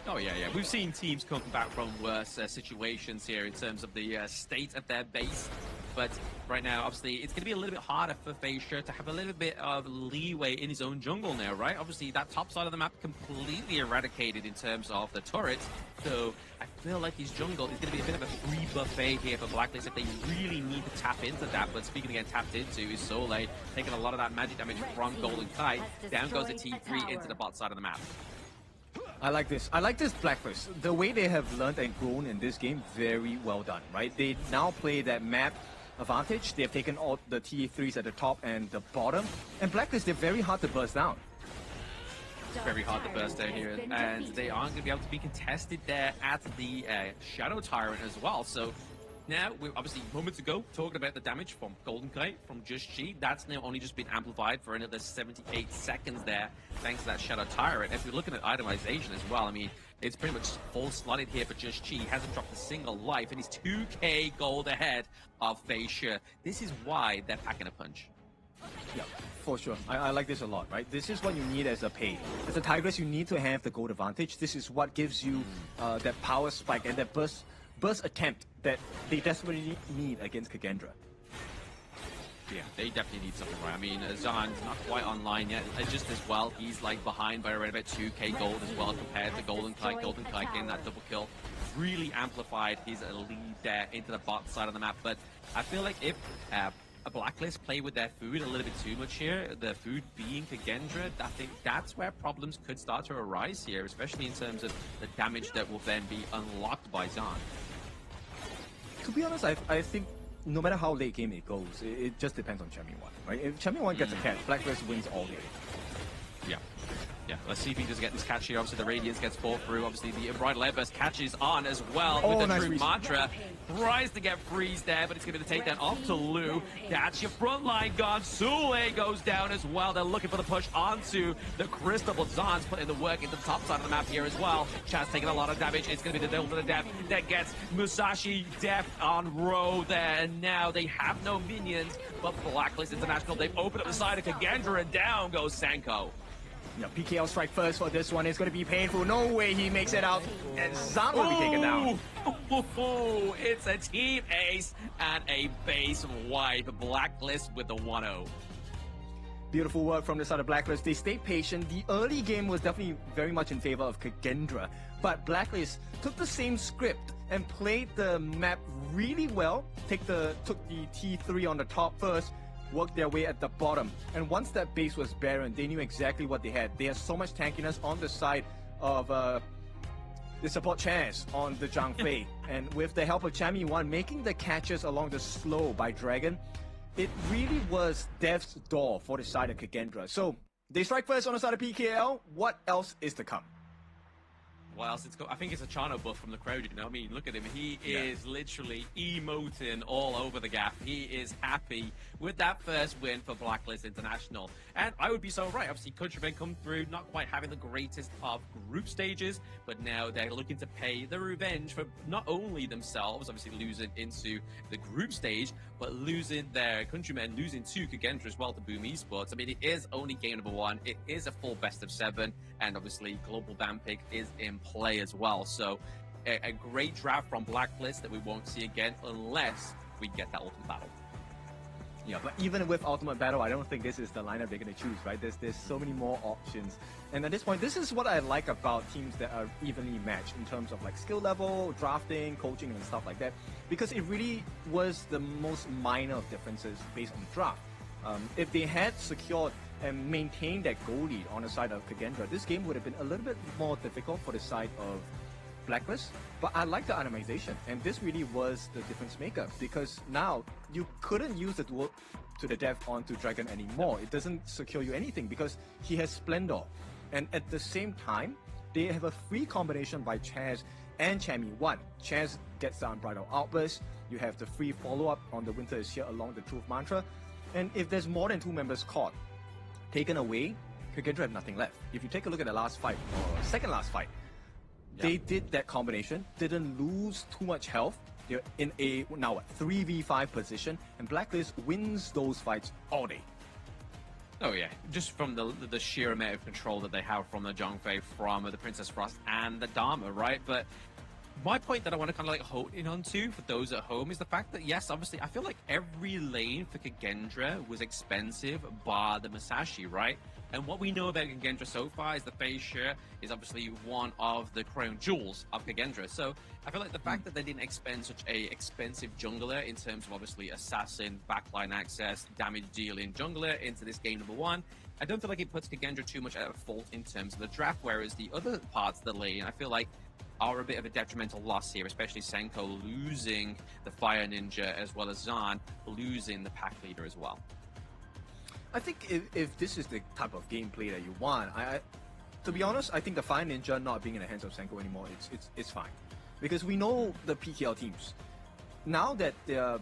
Oh, yeah. We've seen teams come back from worse situations here in terms of the state of their base. But right now, obviously, it's going to be a little bit harder for Feisha to have a little bit of leeway in his own jungle now, right? Obviously, that top side of the map completely eradicated in terms of the turrets. So I feel like his jungle is going to be a bit of a free buffet here for Blacklist if they really need to tap into that. But speaking again, tapped into is Soleil taking a lot of that magic damage from Golden Kite. Down goes the T3 into the bot side of the map. I like this. I like this Blacklist. The way they have learned and grown in this game, very well done, right? They now play that map advantage. They have taken all the T3s at the top and the bottom. And Blacklist, they're very hard to burst down. Very hard to burst down here. And they aren't going to be able to be contested there at the Shadow Tyrant as well. So now, we're obviously moments ago talking about the damage from Golden Kite, from Just Chi. That's now only just been amplified for another 78 seconds there, thanks to that Shadow Tyrant. If you're looking at itemization as well, I mean, it's pretty much full slotted here for Just Chi. He hasn't dropped a single life, and he's 2k gold ahead of Feisha. This is why they're packing a punch. Yeah, for sure. I like this a lot, right? This is what you need as a pay. As a Tigress, you need to have the gold advantage. This is what gives you that power spike and that burst attempt that they desperately need against Kagendra. Yeah, they definitely need something, right? I mean, Zhan's not quite online yet, just as well. He's like behind by around about 2k gold as well compared to Golden Kite. Golden Kite getting that double kill. really amplified his lead there into the bot side of the map. But I feel like if a Blacklist play with their food a little bit too much here, the food being Kagendra, I think that's where problems could start to arise here, especially in terms of the damage that will then be unlocked by Zan. To be honest, I think no matter how late game it goes, it just depends on Chami 1, right? If Chami 1 gets a catch, Blacklist wins all day. Yeah. Yeah, let's see if he does get this catch here. Obviously, the Radiance gets fought through. Obviously, the Unbridled Airburst catches on as well with the nice True Mantra. Tries to get freeze there, but it's going to be the takedown off to Lu. That's your front line gone. Sule goes down as well. They're looking for the push onto the Crystal, but Zan's putting the work into the top side of the map here as well. Chaz taking a lot of damage. It's going to be the Devil to the Death that gets Musashi Death on row there. And now they have no minions, but Blacklist International, they've opened up the side of Kagendra, and down goes Senko. Yeah, PKL strike first for this one. It's going to be painful. No way he makes it out. And Zan will be taken down. It's a team ace and a base wipe. Blacklist with the 1-0. Beautiful work from the side of Blacklist. They stayed patient. The early game was definitely very much in favor of Kagendra. But Blacklist took the same script and played the map really well. Took the T3 on the top first. Worked their way at the bottom, and once that base was barren, they knew exactly what they had. They had so much tankiness on the side of the support chairs on the Zhang Fei, and with the help of Chami 1 making the catches along the slow by Dragon, it really was death's door for the side of Kagendra. So they strike first on the side of PKL. What else is to come? Well, I think it's a Chano buff from the crowd, you know what I mean? Look at him. He is literally emoting all over the gap. He is happy with that first win for Blacklist International. And I would be so right. Obviously, Countrymen come through, not quite having the greatest of group stages, but now they're looking to pay the revenge for not only themselves, obviously losing into the group stage, but losing their Countrymen, losing to Kagendra as well to Boom Esports. I mean, it is only game number 1. It is a full best of 7, and obviously Global Ban Pick is in play as well. So a great draft from Blacklist that we won't see again unless we get that Ultimate Battle. Yeah, but even with Ultimate Battle, I don't think this is the lineup they're going to choose, right? There's so many more options. And at this point, this is what I like about teams that are evenly matched in terms of like skill level, drafting, coaching, and stuff like that. Because it really was the most minor of differences based on the draft. If they had secured and maintained that goal lead on the side of Kagendra, this game would have been a little bit more difficult for the side of Blacklist. But I like the itemization, and this really was the difference maker, because now you couldn't use the duel to the death onto Dragon anymore. It doesn't secure you anything because he has Splendor. And at the same time, they have a free combination by Chaz and Chami 1. Chaz gets the Unbridled Outburst. You have the free follow-up on the Winter is Here along the Truth Mantra. And if there's more than 2 members caught, taken away, Kagendra have nothing left. If you take a look at the last fight, or second last fight, they did that combination, didn't lose too much health. They're in a now 3v5 position, and Blacklist wins those fights all day. Oh yeah, just from the sheer amount of control that they have from the Zhongfei, from the Princess Frost and the Dharma, right? But my point that I want to kind of like hone in on to for those at home is the fact that, yes, obviously, I feel like every lane for Kagendra was expensive bar the Musashi, right? And what we know about Kagendra so far is the Phase Share is obviously one of the crown jewels of Kagendra. So I feel like the fact that they didn't expend such a expensive jungler in terms of obviously assassin, backline access, damage dealing jungler into this game number 1, I don't feel like it puts Kagendra too much at fault in terms of the draft, whereas the other parts of the lane, I feel like, are a bit of a detrimental loss here, especially Senko losing the Fire Ninja as well as Zan losing the pack leader as well. I think if this is the type of gameplay that you want, to be honest, I think the Fire Ninja not being in the hands of Senko anymore, it's fine. Because we know the PKL teams. Now that their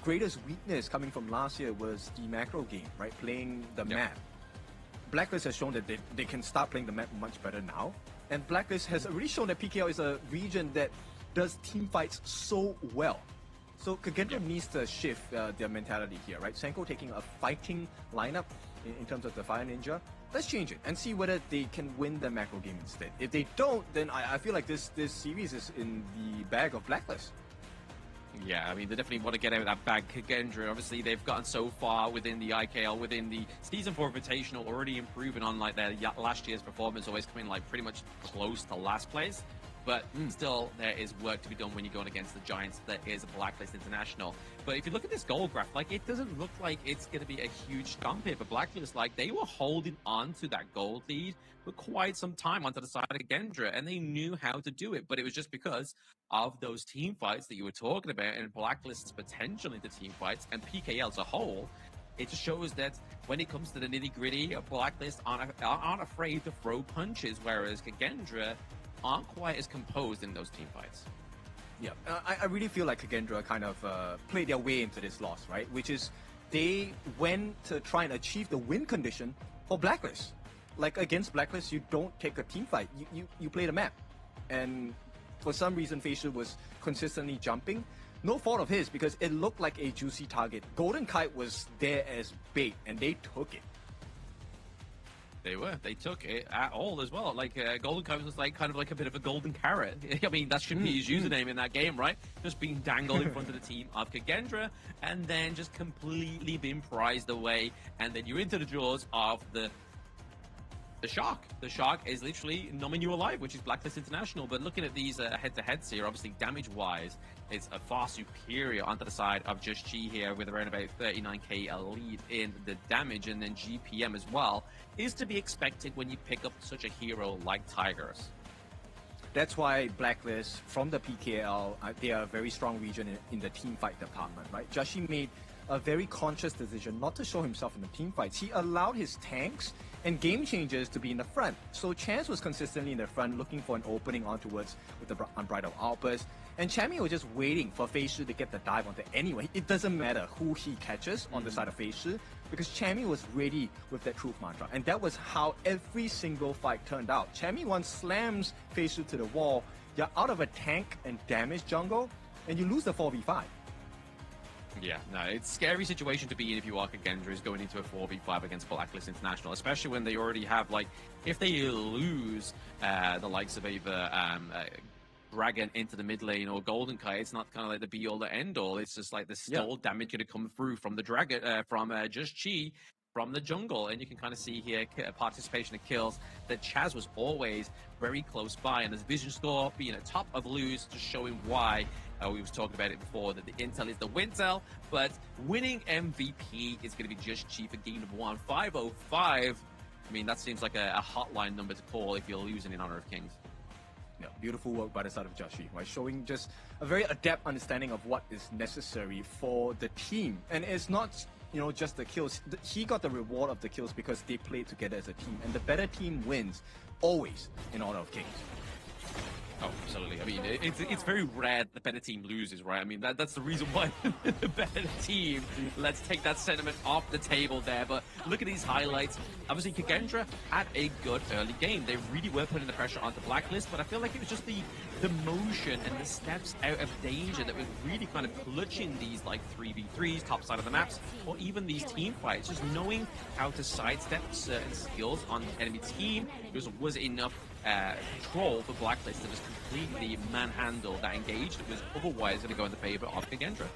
greatest weakness coming from last year was the macro game, right? Playing the map. Blacklist has shown that they can start playing the map much better now. And Blacklist has already shown that PKL is a region that does team fights so well. So Kagendra needs to shift their mentality here, right? Senko taking a fighting lineup in terms of the Fire Ninja. Let's change it and see whether they can win the macro game instead. If they don't, then I feel like this series is in the bag of Blacklist. Yeah, I mean, they definitely want to get out of that bag. Kagendra, obviously, they've gotten so far within the IKL, within the Season 4 Invitational, already improving on like their last year's performance, always coming like pretty much close to last place. But still, there is work to be done when you're going against the giants that is Blacklist International. But if you look at this goal graph, like, it doesn't look like it's going to be a huge stomp here for Blacklist. Like, they were holding on to that gold lead for quite some time onto the side of Gendra, and they knew how to do it. But it was just because of those team fights that you were talking about, and Blacklist's potential into team fights, and PKL as a whole. It just shows that when it comes to the nitty-gritty, Blacklist aren't afraid to throw punches, whereas Gendra aren't quite as composed in those team fights. Yeah, I really feel like Gendra kind of played their way into this loss, right? Which is they went to try and achieve the win condition for Blacklist. Like, against Blacklist, you don't take a team fight. You play the map. And for some reason, Facial was consistently jumping. No fault of his, because it looked like a juicy target. Golden Kite was there as bait, and they took it. They took it at all as well. Like, Golden Kite was like kind of like a bit of a golden carrot. I mean, that should be his username in that game, right? Just being dangled in front of the team of Gendra, and then just completely being prized away. And then you're into the jaws of the Shark. The Shark is literally numbing you alive, which is Blacklist International. But looking at these head-to-heads here, obviously damage-wise, it's a far superior onto the side of Just G here, with around about 39k a lead in the damage, and then GPM as well is to be expected when you pick up such a hero like Tigers. That's why Blacklist, from the PKL, they are a very strong region in the team fight department, right? Jashi made a very conscious decision not to show himself in the team fights. He allowed his tanks and game changers to be in the front. So Chance was consistently in the front, looking for an opening onwards with the Unbridled Outburst. And Chammy was just waiting for Fei-Shi to get the dive onto anyway. It doesn't matter who he catches on the side of Fei-Shi, because Chammy was ready with that truth mantra. And that was how every single fight turned out. Chammy once slams Fei-Shi to the wall, you're out of a tank and damage jungle, and you lose the 4v5. Yeah, no, it's a scary situation to be in if you are Gendra, is going into a 4v5 against Blacklist International, especially when they already have, like, if they lose the likes of either Dragon into the mid lane or Golden Kite, it's not kind of like the be-all, the end-all. It's just like the still damage going to come through from the Dragon, from Just Chi, from the jungle. And you can kind of see here participation in kills that Chaz was always very close by, and his vision score being at top of lose, just showing why we was talking about it before, that the intel is the wintel, but winning MVP is going to be Just Chi for game number 1. 505. I mean, that seems like a hotline number to call if you're losing in Honor of Kings. Yeah, beautiful work by the side of Jashi, right? Showing just a very adept understanding of what is necessary for the team. And it's not, you know, just the kills. He got the reward of the kills because they played together as a team. And the better team wins, always, in Honor of Kings. Oh, absolutely. I mean, it's very rare the better team loses, right? I mean, that's the reason why the better team. Let's take that sentiment off the table there. But look at these highlights. Obviously, Gendra had a good early game. They really were putting the pressure onto Blacklist, but I feel like it was just the motion and the steps out of danger that was really kind of clutching these, like, 3v3s, top side of the maps, or even these team fights. Just knowing how to sidestep certain skills on the enemy team was enough control for Blacklist to just completely manhandle that engage that was otherwise going to go in the favor of Gendra.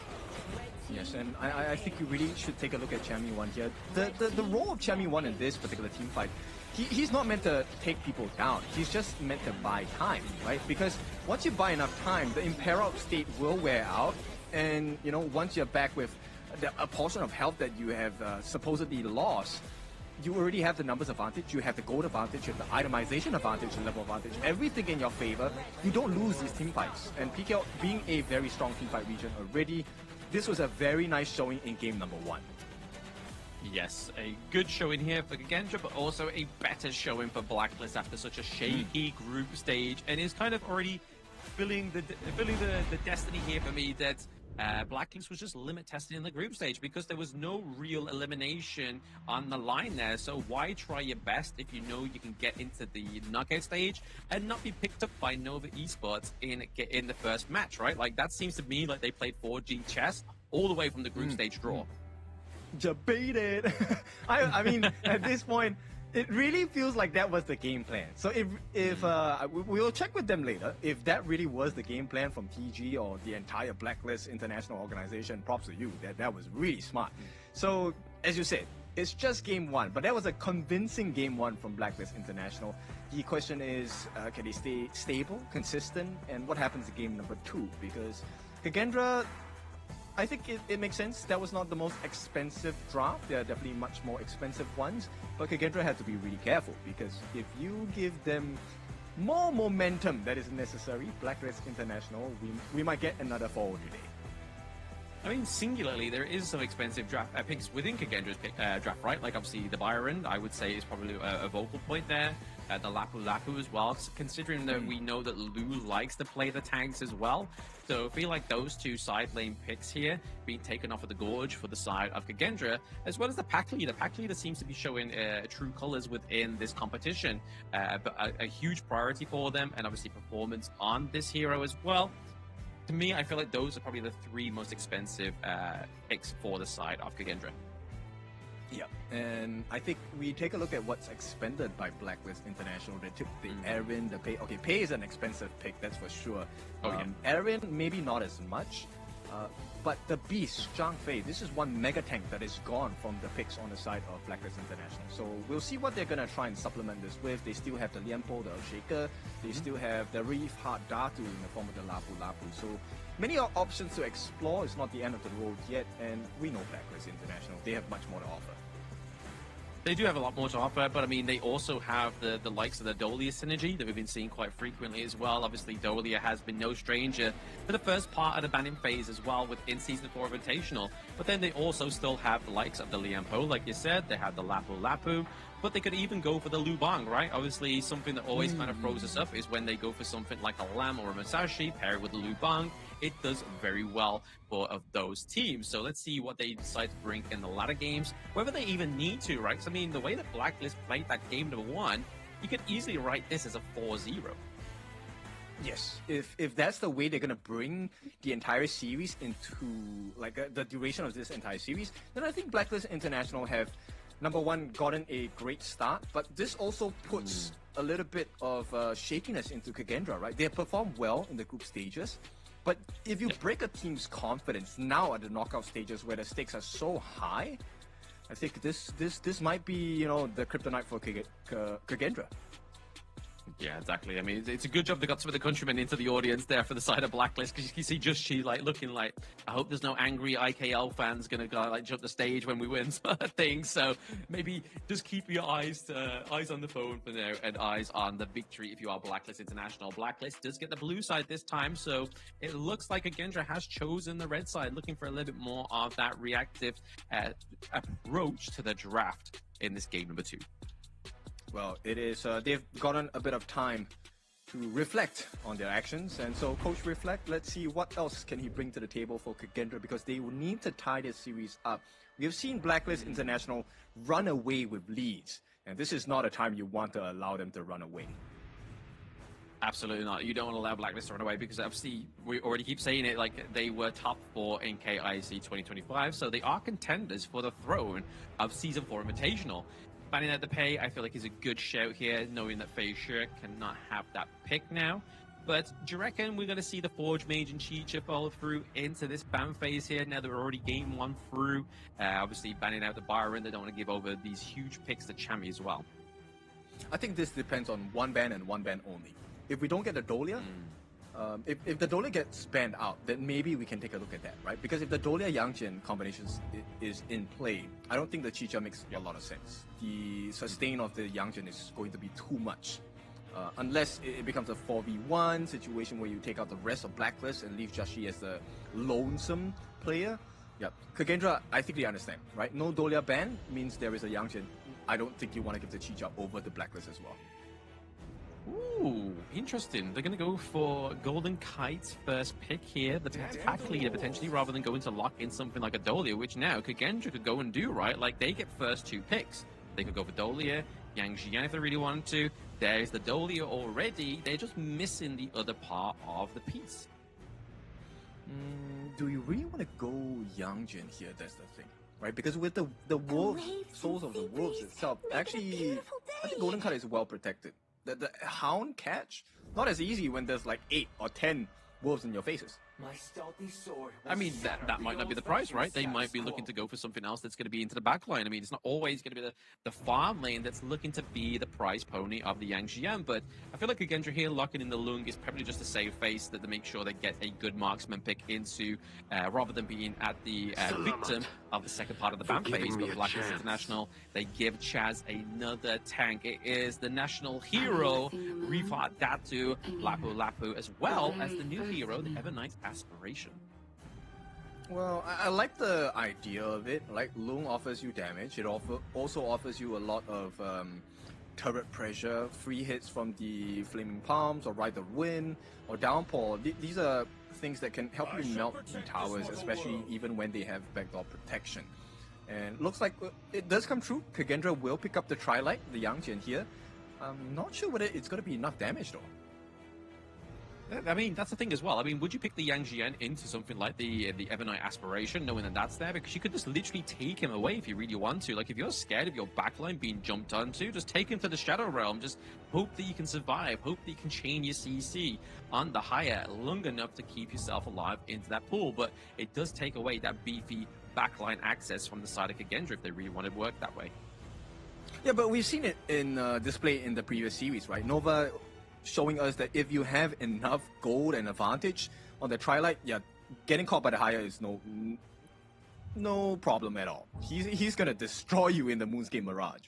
Yes, and I think you really should take a look at Chammy 1 here. The role of Chammy 1 in this particular team fight, he's not meant to take people down. He's just meant to buy time, right? Because once you buy enough time, the imperiled state will wear out, and, you know, once you're back with a portion of health that you have supposedly lost, you already have the numbers advantage, you have the gold advantage, you have the itemization advantage, and level advantage, everything in your favor. You don't lose these team fights. And PKL, being a very strong team fight region already, this was a very nice showing in game number 1. Yes, a good showing here for Gendra, but also a better showing for Blacklist after such a shaky group stage, and is kind of already filling the destiny here for me that Blacklist was just limit tested in the group stage because there was no real elimination on the line there. So why try your best if you know you can get into the knockout stage and not be picked up by Nova Esports in the first match, right? Like, that seems to me like they played 4G chess all the way from the group stage draw. Debated. I mean, at this point, it really feels like that was the game plan. So if we'll check with them later if that really was the game plan from TG or the entire Blacklist International organization. Props to you. That was really smart. So as you said, It's just game one, but that was a convincing game one from Blacklist International. The question is, can they stay stable, consistent, and what happens in game number two? Because Kagendra, I think it makes sense. That was not the most expensive draft. There are definitely much more expensive ones, but Kagendra had to be really careful because if you give them more momentum that is necessary, Blacklist International, we might get another fall today. I mean, singularly, there is some expensive draft picks within Kagendra's draft, right? Like, obviously, the Byron, I would say, is probably a vocal point there. The Lapu Lapu as well, considering that we know that Lou likes to play the tanks as well. So I feel like those two side lane picks here being taken off of the Gorge for the side of Kagendra, as well as the pack leader. Pack leader seems to be showing true colors within this competition, but a huge priority for them, and obviously performance on this hero as well. To me, I feel like those are probably the three most expensive picks for the side of Kagendra. Yeah, and I think we take a look at what's expended by Blacklist International. They took the Erin, the Pei. Okay, Pei is an expensive pick, that's for sure. Erin, maybe not as much. But the Beast, Zhang Fei, this is one mega tank that is gone from the picks on the side of Blacklist International. So we'll see what they're going to try and supplement this with. They still have the Lianpo, the Shaker. They still have the Reef Heart Datu in the form of the Lapu Lapu. So many options to explore. It's not the end of the road yet. And we know Blacklist International, they have much more to offer. They do have a lot more to offer, but I mean, they also have the likes of the Dolia synergy that we've been seeing quite frequently as well. Obviously, Dolia has been no stranger for the first part of the banning phase as well within Season 4 Invitational. But then they also still have the likes of the Lianpo, like you said. They have the Lapu Lapu, but they could even go for the Lubang, right? Obviously, something that always kind of throws us up is when they go for something like a Lam or a Masashi paired with the Lubang. It does very well for of those teams. So let's see what they decide to bring in the latter games, whether they even need to, right? Because I mean, the way that Blacklist played that game number one, you could easily write this as a 4-0. Yes, if that's the way they're gonna bring the entire series into like the duration of this entire series, then I think Blacklist International have, number one, gotten a great start, but this also puts a little bit of shakiness into Kagendra, right? They have performed well in the group stages, but if you break a team's confidence now at the knockout stages where the stakes are so high, I think this might be, you know, the kryptonite for Kagendra. Yeah, exactly. I mean, it's a good job they got some of the countrymen into the audience there for the side of Blacklist, because you can see just she like looking like, I hope there's no angry IKL fans gonna go like jump the stage when we win sort of thing. So maybe just keep your eyes on the phone for now and eyes on the victory if you are Blacklist International. Blacklist does get the blue side this time, so it looks like Kagendra has chosen the red side, looking for a little bit more of that reactive approach to the draft in this game number 2. Well, it is, they've gotten a bit of time to reflect on their actions, and so Coach Reflect, let's see what else can he bring to the table for Kagendra, because they will need to tie this series up. We've seen Blacklist International run away with leads, and this is not a time you want to allow them to run away. Absolutely not. You don't want to allow Blacklist to run away, because obviously we already keep saying it, like they were top 4 in KIC 2025, so they are contenders for the throne of Season 4 Invitational. Banning out the Pei, I feel like is a good shout here, knowing that Fei Shi cannot have that pick now. But do you reckon we're going to see the Forge Mage and Chicha follow through into this ban phase here, now that we're already game 1 through? Obviously, banning out the Byron, they don't want to give over these huge picks to Chami as well. I think this depends on one ban and one ban only. If we don't get the Dolia, if the Dolia gets banned out, then maybe we can take a look at that, right? Because if the Dolia Yangjin combination is in play, I don't think the Chicha makes a lot of sense. The sustain of the Yangjin is going to be too much. Unless it becomes a 4v1 situation where you take out the rest of Blacklist and leave Jashi as the lonesome player. Yeah, Kagendra, I think they understand, right? No Dolia ban means there is a Yangjin. I don't think you want to give the Chicha over the Blacklist as well. Ooh, interesting. They're going to go for Golden Kite's first pick here, the pack leader potentially, rather than going to lock in something like a Dolia, which now Kagendra could go and do, right? Like, they get first 2 picks. They could go for Dolia, Yang Jian if they really wanted to. There's the Dolia already. They're just missing the other part of the piece. Do you really want to go Yangjin here? That's the thing, right? Because with the wolves, souls of the wolves itself, actually, I think Golden Kite is well protected. The hound catch, not as easy when there's like 8 or 10 wolves in your faces. I mean, that might not be the price, right? They might be looking to go for something else that's going to be into the back line. I mean, it's not always going to be the farm lane that's looking to be the prize pony of the Yang Xian, but I feel like Kagendra here locking in the Lung is probably just a save face that to make sure they get a good marksman pick into, rather than being at the victim of the second part of the ban phase. But Blacklist International, they give Chaz another tank. It is the national hero, Rifat Datu Lapu Lapu, as well as the new hero, the Evernight Aspiration. Well, I like the idea of it. Like, Lung offers you damage. It also offers you a lot of turret pressure, free hits from the Flaming Palms, or Ride the Wind, or Downpour. These are things that can help you melt the towers, especially even when they have backdoor protection. And looks like it does come true. Kagendra will pick up the Trilight, the Yangjian here. I'm not sure whether it's going to be enough damage, though. I mean, that's the thing as well. I mean, would you pick the Yang Jian into something like the Evernight Aspiration, knowing that that's there? Because you could just literally take him away if you really want to. Like, if you're scared of your backline being jumped onto, just take him to the Shadow Realm. Just hope that you can survive. Hope that you can chain your CC on the higher long enough to keep yourself alive into that pool. But it does take away that beefy backline access from the side of Kagendra if they really want to work that way. Yeah, but we've seen it in display in the previous series, right? Nova showing us that if you have enough gold and advantage on the Trilight, yeah, getting caught by the Haya is no problem at all. He's gonna destroy you in the Moonscape Mirage.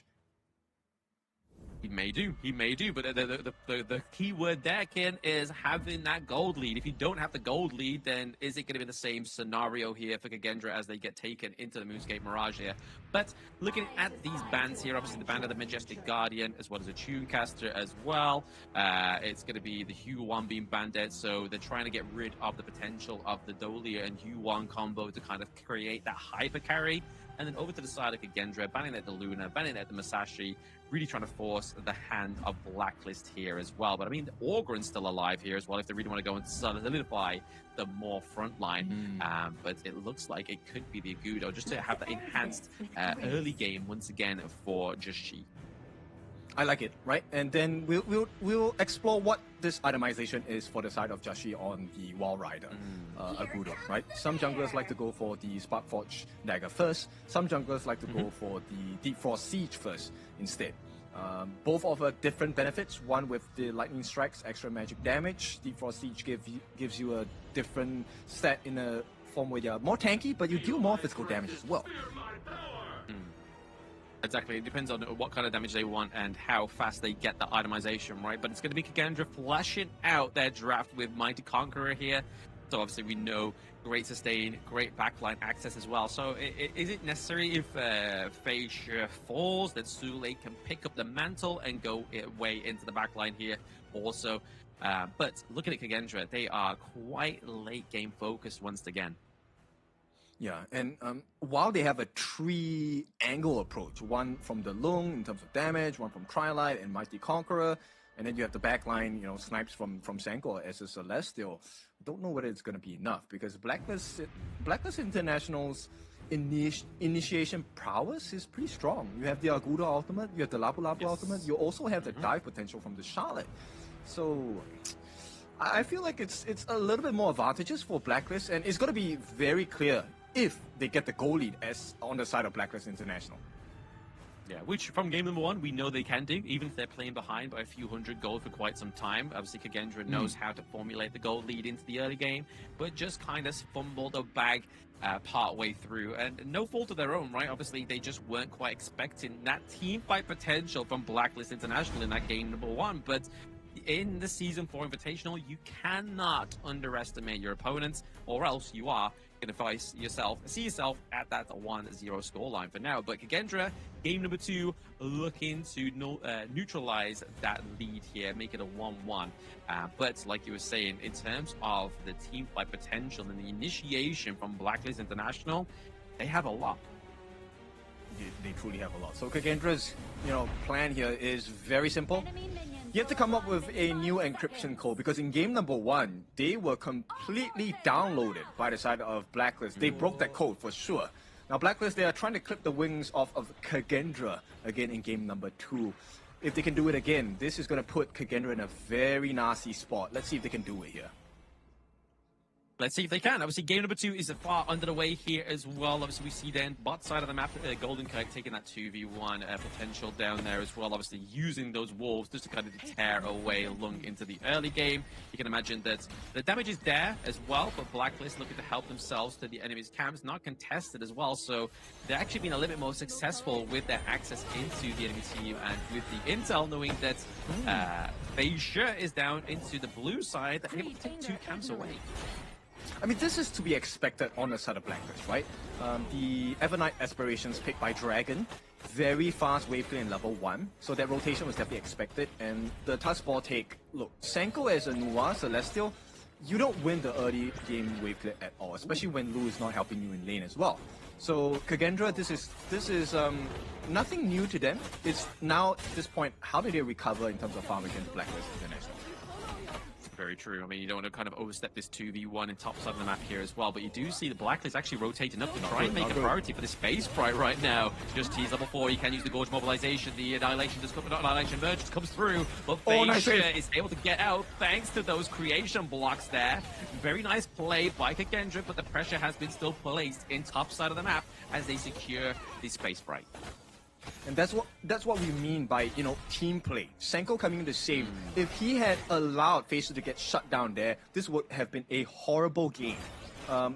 He may do, but the key word there, Ken, is having that gold lead. If you don't have the gold lead, then is it going to be the same scenario here for Kagendra as they get taken into the Moonscape Mirage here? But looking at these bands here, obviously the band of the Majestic Guardian, as well as a Tunecaster as well. It's going to be the Hue-1 being banded, so they're trying to get rid of the potential of the Dolia and Hue-1 combo to kind of create that hyper carry. And then over to the side of Kagendra, banning at the Luna, banning at the Masashi, really trying to force the hand of Blacklist here as well. But I mean, the Orgrin's still alive here as well if they really want to go and solidify the more front line. But it looks like it could be the Agudo, just to have that enhanced early game once again for Just She. I like it, right? And then we'll explore what this itemization is for the side of Jashi on the Wall Rider, Agudo, right? Some junglers like to go for the Sparkforge Dagger first. Some junglers like to go for the Deep Frost Siege first instead. Both offer different benefits. One with the Lightning Strikes, extra magic damage. Deep Frost Siege gives you a different stat in a form where you're more tanky, but you deal more physical damage as well. Exactly, it depends on what kind of damage they want and how fast they get the itemization, right? But it's going to be Kagendra flashing out their draft with Mighty Conqueror here. So obviously we know great sustain, great backline access as well. So is it necessary if Facia falls that Sule can pick up the mantle and go way into the backline here also? But looking at Kagendra, they are quite late game focused once again. Yeah, and while they have a three-angle approach, one from the Lung in terms of damage, one from Trilight and Mighty Conqueror, and then you have the backline, snipes from Sankor as a Celestial. I don't know whether it's going to be enough, because Blacklist International's initiation prowess is pretty strong. You have the Agudo ultimate, you have the Lapu Lapu ultimate, you also have the dive potential from the Charlotte. So I feel like it's a little bit more advantageous for Blacklist, and it's going to be very clear if they get the goal lead as on the side of Blacklist International. Yeah, which from game number one, we know they can do, even if they're playing behind by a few hundred gold for quite some time. Obviously, Kagendra knows how to formulate the gold lead into the early game, but just kind of fumbled a bag part way through, and no fault of their own, right? Obviously, they just weren't quite expecting that team fight potential from Blacklist International in that game number one, but in the Season 4 Invitational, you cannot underestimate your opponents, or else you are going to see yourself at that 1-0 scoreline for now. But Kagendra, game number 2, looking to neutralize that lead here, make it a 1-1. But like you were saying, in terms of the team fight potential and the initiation from Blacklist International, they have a lot. They truly have a lot. So Kagendra's, plan here is very simple. You have to come up with a new encryption code, because in game number 1, they were completely downloaded by the side of Blacklist. They broke that code for sure. Now Blacklist, they are trying to clip the wings off of Kagendra again in game number 2. If they can do it again, this is going to put Kagendra in a very nasty spot. Let's see if they can do it here. Let's see if they can. Obviously, game number 2 is far under the way here as well. Obviously, we see then bot side of the map, Golden Kite taking that 2v1 potential down there as well. Obviously, using those wolves just to kind of tear away Lung into the early game. You can imagine that the damage is there as well, but Blacklist looking to help themselves to the enemy's camps, not contested as well. So they're actually been a little bit more successful with their access into the enemy team and with the intel, knowing that Feisha is down into the blue side. They're able to take 2 camps away. I mean, this is to be expected on the side of Blacklist, right? The Evernight Aspirations picked by Dragon, very fast wave clear in level 1, so that rotation was definitely expected. And the Tusk Ball take, look, Senko as a Nuwa Celestial, you don't win the early game wave clear at all, especially when Lu is not helping you in lane as well. So Kagendra, this is nothing new to them. It's now at this point, how do they recover in terms of farm against Blacklist International? Very true. I mean, you don't want to kind of overstep this 2v1 in top side of the map here as well, but you do see the Blacklist actually rotating up to try and make a priority for the Space Sprite right now. Just tease level 4, you can use the Gorge Mobilization, the Annihilation, Annihilation Emergence comes through, but Feisha is able to get out thanks to those creation blocks there. Very nice play by Kagendra, but the pressure has been still placed in top side of the map as they secure the Space Sprite. And that's what we mean by, you know, team play. Senko coming in to save. If he had allowed Feisha to get shut down there, this would have been a horrible game.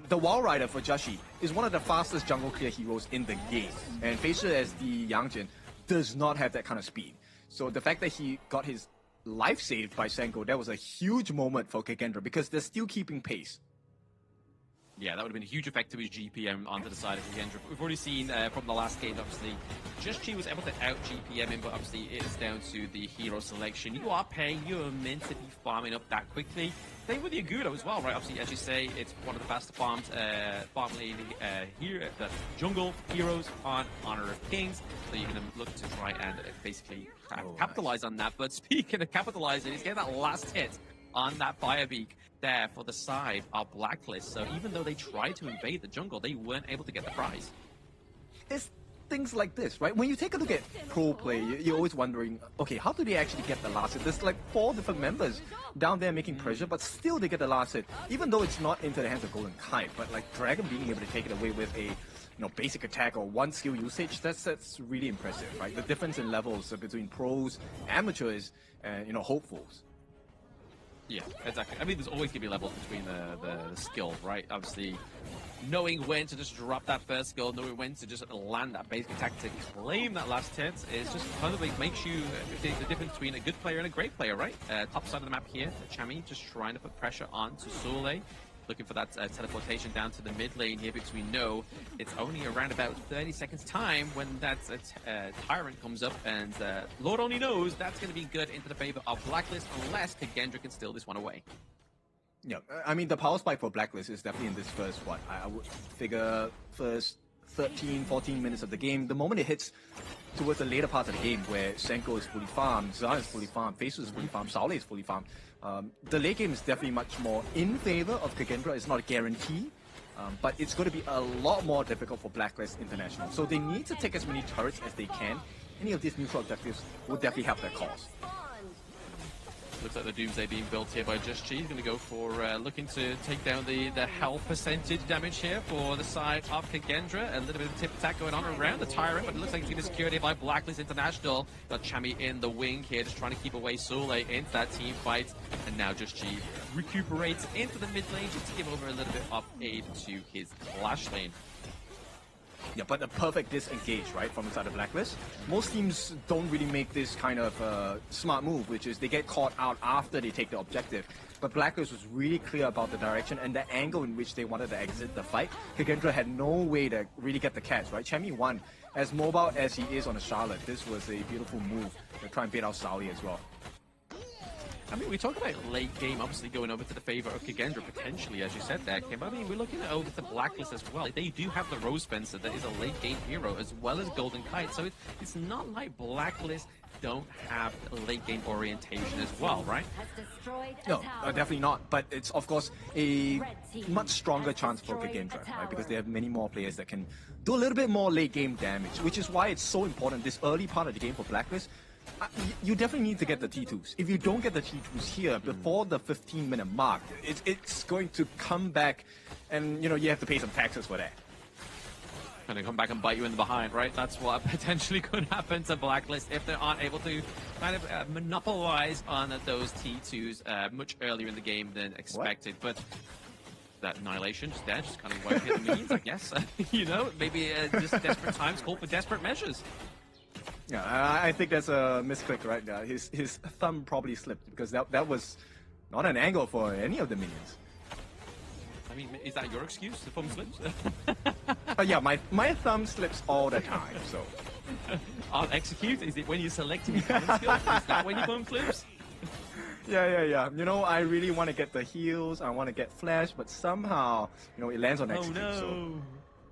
The Wall Rider for Jashi is one of the fastest jungle clear heroes in the game. And Feisha as the Yangjin does not have that kind of speed. So the fact that he got his life saved by Senko, that was a huge moment for Kagendra because they're still keeping pace. Yeah, that would have been a huge effect to his GPM onto the side of Kagendra. But we've already seen from the last game, obviously, Just Chi was able to out GPM him, but obviously it is down to the hero selection. You are paying, you are meant to be farming up that quickly. Same with the Agudo as well, right? Obviously, as you say, it's one of the best farm lane here, the jungle heroes on Honor of Kings. So you can look to try and basically capitalize on that. But speaking of capitalizing, he's getting that last hit on that Firebeak there for the side of Blacklist. So even though they tried to invade the jungle, they weren't able to get the prize. It's things like this, right? When you take a look at pro play, you're always wondering, okay, how do they actually get the last hit? There's like 4 different members down there making pressure, but still they get the last hit, even though it's not into the hands of Golden Kite. But like Dragon being able to take it away with a basic attack or 1 skill usage, that's really impressive, right? The difference in levels between pros, amateurs, and hopefuls. Yeah, exactly. I mean, there's always going to be levels between the skill, right? Obviously, knowing when to just drop that first skill, knowing when to just land that basic attack to claim that last hit is just kind of like makes you the difference between a good player and a great player, right? Top side of the map here, Chami just trying to put pressure onto Soleil. Looking for that teleportation down to the mid lane here, because we know it's only around about 30 seconds time when that Tyrant comes up, and Lord only knows that's going to be good into the favor of Blacklist unless Kagendra can steal this one away. Yeah, I mean, the power spike for Blacklist is definitely in this first, I would figure first 13, 14 minutes of the game. The moment it hits towards the later part of the game where Senko is fully farmed, Zan is fully farmed, Feisha is fully farmed, Saole is fully farmed, the late game is definitely much more in favor of Kagendra. It's not a guarantee, but it's going to be a lot more difficult for Blacklist International. So they need to take as many turrets as they can. Any of these neutral objectives will definitely help their cause. Looks like the Doomsday being built here by Just Chi. He's going to go for looking to take down the health percentage damage here for the side of Kagendra. A little bit of tip attack going on around the Tyrant, but it looks like it's going to be secured here by Blacklist International. Got Chami in the wing here, just trying to keep away Soleil into that team fight. And now Just Chi recuperates into the mid lane just to give over a little bit of aid to his Clash lane. Yeah, but a perfect disengage, right, from inside the Blacklist. Most teams don't really make this kind of smart move, which is they get caught out after they take the objective. But Blacklist was really clear about the direction and the angle in which they wanted to exit the fight. Kagendra had no way to really get the catch, right? Chami won. As mobile as he is on a Charlotte, this was a beautiful move to try and bait out Sauli as well. I mean, we talk about late game obviously going over to the favor of Kagendra potentially, as you said there, Kim. I mean, we're looking at over to Blacklist as well. They do have the Rose Fencer that is a late game hero as well as Golden Kite. So it's not like Blacklist don't have a late game orientation as well, right? No, definitely not. But it's, of course, a much stronger chance for Kagendra, right? Because they have many more players that can do a little bit more late game damage, which is why it's so important this early part of the game for Blacklist You definitely need to get the T2s. If you don't get the T2s here before the 15-minute mark, it's going to come back, and you have to pay some taxes for that. Going to come back and bite you in the behind, right? That's what potentially could happen to Blacklist if they aren't able to kind of monopolize on those T2s much earlier in the game than expected. But that Annihilation just there, just kind of won't hit the minions, I guess. Maybe just desperate times call for desperate measures. Yeah, I think that's a misclick right there. His thumb probably slipped because that was not an angle for any of the minions. I mean, is that your excuse? The thumb slips? Yeah, my thumb slips all the time, so. On execute? Is it when you're selecting your common skill? Is that when your thumb slips? Yeah. I really want to get the heals, I want to get flash, but somehow, it lands on execute. Oh no! So.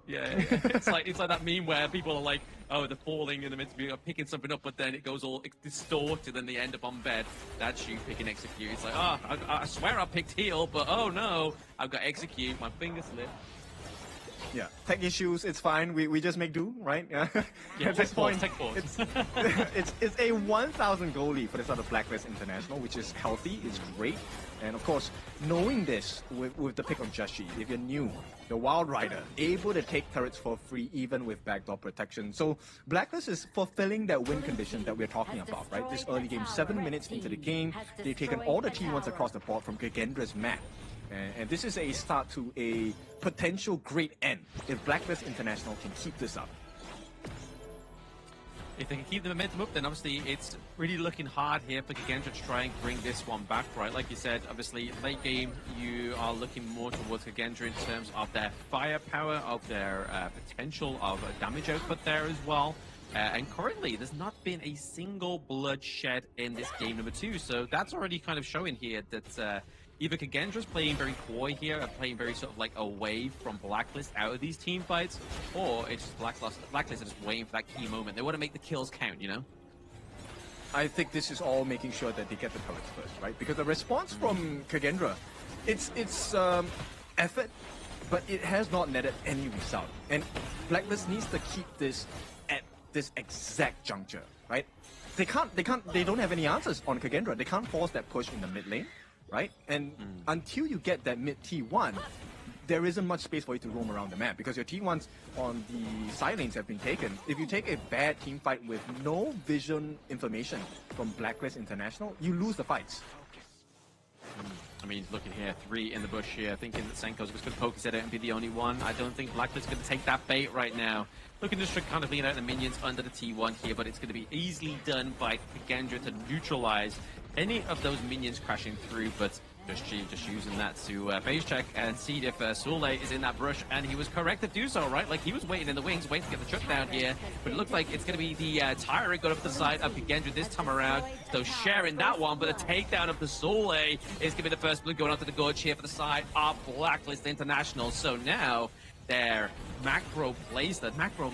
Yeah. It's like that meme where people are like, oh, they're falling and they're meant to be picking something up, but then it goes all distorted and they end up on bed. That's you picking execute. It's like, I swear I picked heal, but oh no, I've got execute, my finger slipped. Yeah, tech issues, it's fine. We just make do, right? Yeah. At this point, it's a 1,000 goal lead for the start of Blacklist International, which is healthy, it's great. And of course, knowing this with the pick of Jashi, if you're new, the Wild Rider, able to take turrets for free even with backdoor protection. So Blacklist is fulfilling that win condition that we're talking about, right? This early game, 7 minutes into the game, they've taken all the T1s across the board from Gigendra's map. And this is a start to a potential great end if Blacklist International can keep this up. If they can keep the momentum up, then obviously it's really looking hard here for Gigendra to try and bring this one back, right? Like you said, obviously late game, you are looking more towards Gigendra in terms of their firepower, of their potential of damage output there as well. And currently, there's not been a single bloodshed in this game number 2, so that's already kind of showing here that either Gigendra's playing very coy here and playing very sort of like away from Blacklist out of these team fights, or it's just Blacklist are just waiting for that key moment. They want to make the kills count, I think this is all making sure that they get the turrets first, right? Because the response from Gigendra, it's effort, but it has not netted any result. And Blacklist needs to keep this at this exact juncture, right? They don't have any answers on Gigendra. They can't force that push in the mid lane. Right? And until you get that mid T1, there isn't much space for you to roam around the map because your T1s on the side lanes have been taken. If you take a bad team fight with no vision information from Blacklist International, you lose the fights. I mean, looking here, 3 in the bush here, thinking that Senko's just going to poke his head out and be the only one. I don't think Blacklist's going to take that bait right now. Looking to just kind of lean out the minions under the T1 here, but it's going to be easily done by Gigendra to neutralize any of those minions crashing through, but just using that to phase check and see if Sule is in that brush, and he was correct to do so, right? Like, he was waiting in the wings, waiting to get the shut down here, but it looks like it's going to be the Tyrant got up the side of Gigendra this time around, so sharing that one, but a takedown of the Sule is going to be the first blood going onto the gorge here for the side of Blacklist International. So now their macro plays, that macro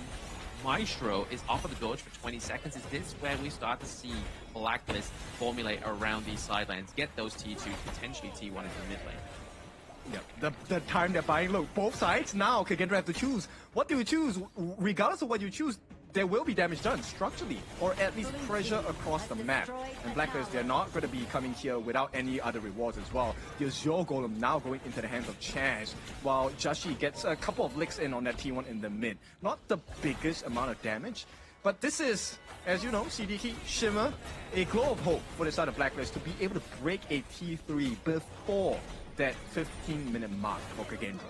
Maestro is off of the gorge for 20 seconds. Is this where we start to see Blacklist formulate around these sidelines, get those T2, potentially T1 into the mid lane? Yeah, the time they're buying low. Both sides now, Gigendra have to choose. What do you choose? Regardless of what you choose, there will be damage done structurally, or at least pressure across the map. And Blacklist, they're not going to be coming here without any other rewards as well. The Azure Golem now going into the hands of Chaz, while Jashi gets a couple of licks in on that T1 in the mid. Not the biggest amount of damage, but this is, as you know, CDK, Shimmer, a glow of hope for the side of Blacklist to be able to break a T3 before that 15-minute mark for Gigendra.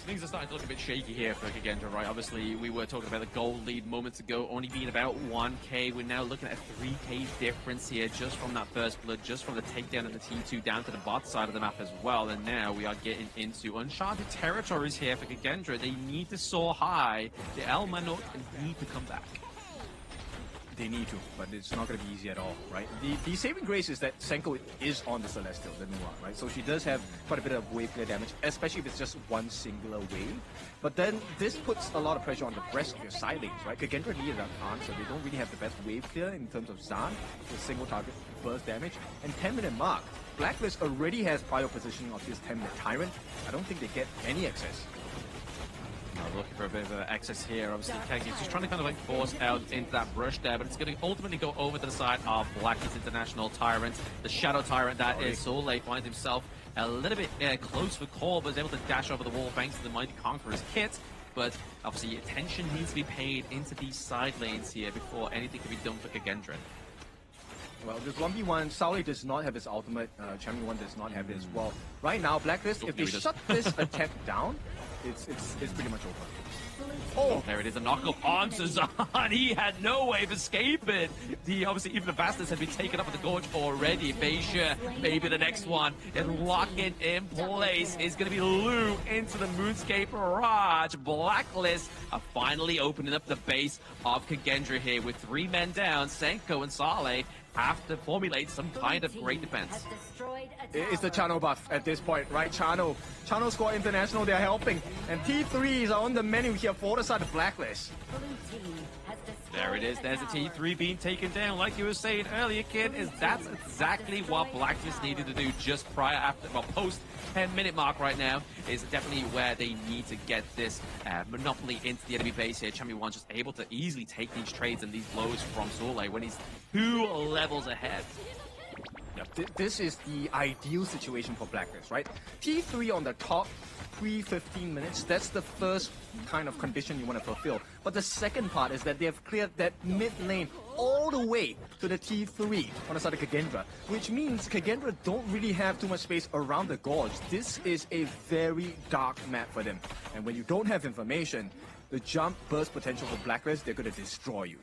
Things are starting to look a bit shaky here for Gigendra, right? Obviously, we were talking about the gold lead moments ago, only being about 1k. We're now looking at a 3k difference here just from that first blood, just from the takedown of the T2 down to the bot side of the map as well. And now we are getting into uncharted territories here for Gigendra. They need to soar high. The El Manot need to come back. They need to, but it's not going to be easy at all, right? The saving grace is that Senko is on the Celestial, the Nuwa, right? So she does have quite a bit of wave clear damage, especially if it's just one singular wave. But then this puts a lot of pressure on the rest of your side lanes, right? Gigendra needed an answer. They don't really have the best wave clear in terms of Zan, with single target burst damage. And 10-minute mark, Blacklist already has prior positioning of his 10-minute Tyrant. I don't think they get any access. Looking for a bit of excess here. Obviously, Kengi's just trying to kind of like force out into that brush there, but it's going to ultimately go over to the side of Blacklist International Tyrant. The Shadow Tyrant that is Soleil finds himself a little bit close for call, but is able to dash over the wall thanks to the Mighty Conqueror's kit. But obviously, attention needs to be paid into these side lanes here before anything can be done for Kagendra. Well, this 1v1, Sauli does not have his ultimate, Champion 1 does not have it as well. Right now, Blacklist, if they shut this attack down, it's pretty much over. Oh, there it is, a knockup on Suzanne. He had no way of escaping. Obviously, even the Bastards had been taken up at the gorge already. Beija, maybe the next one, and locking in place is going to be Lu into the Moonscape Barrage. Blacklist are finally opening up the base of Kagendra here with 3 men down. Senko and Saleh have to formulate some kind of great defense. It's the Channel buff at this point, right? Channel Squad International, they're helping. And T3s are on the menu here for the side of Blacklist. There it is. There's a T3 being taken down. Like you were saying earlier, kid, that's exactly what Blacklist needed to do just prior, after, well, post 10-minute mark right now is definitely where they need to get this monopoly into the enemy base here. Champion 1 just able to easily take these trades and these blows from Soleil when he's 2 levels ahead. This is the ideal situation for Blacklist, right? T3 on the top, pre-15 minutes, that's the first kind of condition you want to fulfill. But the second part is that they have cleared that mid lane all the way to the T3 on the side of Kagendra, which means Kagendra don't really have too much space around the gorge. This is a very dark map for them. And when you don't have information, the jump burst potential for Blacklist, they're going to destroy you.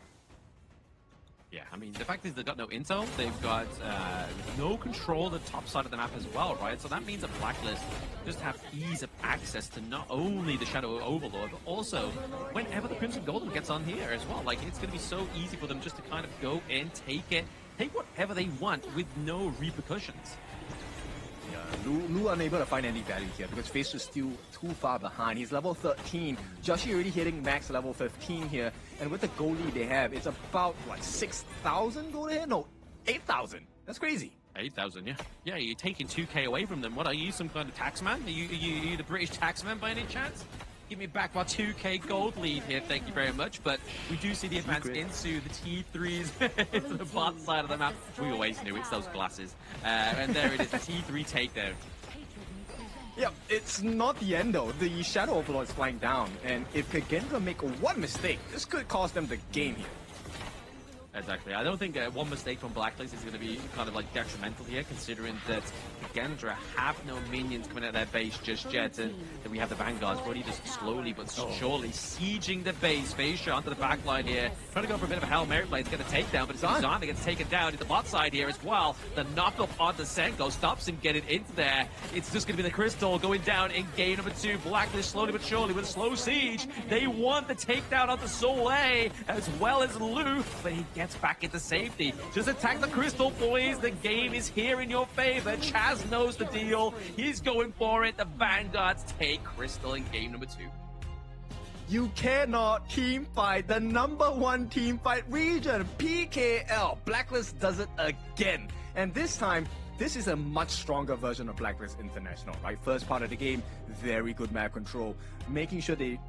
Yeah, I mean, the fact is they've got no intel, they've got no control of the top side of the map as well, right? So that means that Blacklist just have ease of access to not only the Shadow Overlord, but also whenever the Crimson Golem gets on here as well. Like, it's going to be so easy for them just to kind of go in, take whatever they want with no repercussions. Yeah, Lu unable to find any value here because Face is still too far behind. He's level 13. Joshi already hitting max level 15 here. And with the gold lead they have, it's about, what, 6,000 gold ahead? No, 8,000. That's crazy. 8,000, yeah. Yeah, you're taking 2k away from them. What, are you some kind of taxman? Are you the British taxman by any chance? Give me back my 2k gold lead here, thank you very much. But we do see the advance into the T3s, into the bot side of the map. We always knew it's those glasses. And there it is, the T3 takedown. Yeah, it's not the end though. The Shadow Overlord is flying down, and if Kagendra make one mistake, this could cost them the game here. Exactly. I don't think one mistake from Blacklist is going to be kind of like detrimental here, considering that Kagendra have no minions coming out of their base just yet, and that we have the Vanguards already just slowly but surely sieging the base. Beija onto the back line here, trying to go for a bit of a Hail Mary play to get a takedown, but it's Zan that gets taken down at the bot side here as well. The knock-up onto Senko stops him getting into there. It's just going to be the Crystal going down in game number 2. Blacklist slowly but surely with a slow siege. They want the takedown onto Soleil as well as Lu, but he gets back into safety. Just attack the Crystal, boys. The game is here in your favor. Chaz knows the deal. He's going for it. The Vanguards take Crystal in game number 2. You cannot team fight the #1 team fight region, PKL. Blacklist does it again. And this time, this is a much stronger version of Blacklist International, right? First part of the game, very good map control, making sure they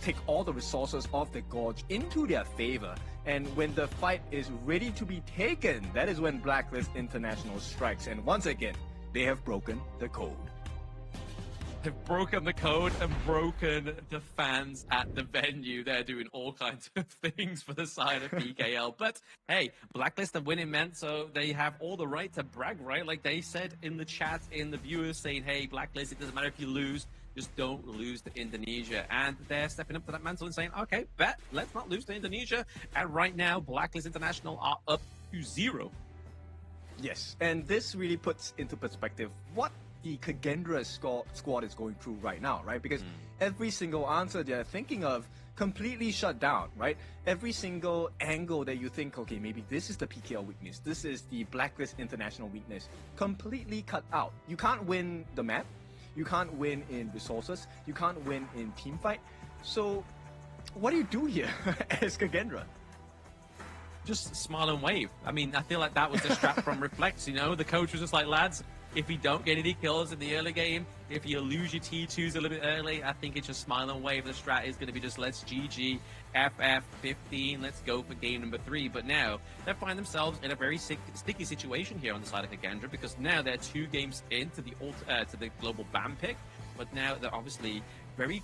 take all the resources of the gorge into their favor. And when the fight is ready to be taken, that is when Blacklist International strikes. And once again, they have broken the code. They've broken the code and broken the fans at the venue. They're doing all kinds of things for the side of PKL. But hey, Blacklist are winning, man, so they have all the right to brag, right? Like they said in the chat, in the viewers saying, hey, Blacklist, it doesn't matter if you lose, just don't lose to Indonesia. And they're stepping up to that mantle and saying, okay, bet, let's not lose to Indonesia. And right now, Blacklist International are up to 0. Yes, and this really puts into perspective what the Kagendra squad is going through right now, right? Because every single answer they're thinking of completely shut down, right? Every single angle that you think, okay, maybe this is the PKL weakness, this is the Blacklist International weakness, completely cut out. You can't win the map, you can't win in resources, you can't win in team fight. So what do you do here as Kagendra? Just smile and wave. I mean, I feel like that was the strap from Reflex, you know? The coach was just like, lads, if you don't get any kills in the early game, if you lose your T2s a little bit early, I think it's just smile and wave. The strat is going to be just let's GG, FF15, let's go for game number 3. But now they find themselves in a very sticky situation here on the side of Kagendra, because now they're 2 games into the global ban pick, but now they're obviously very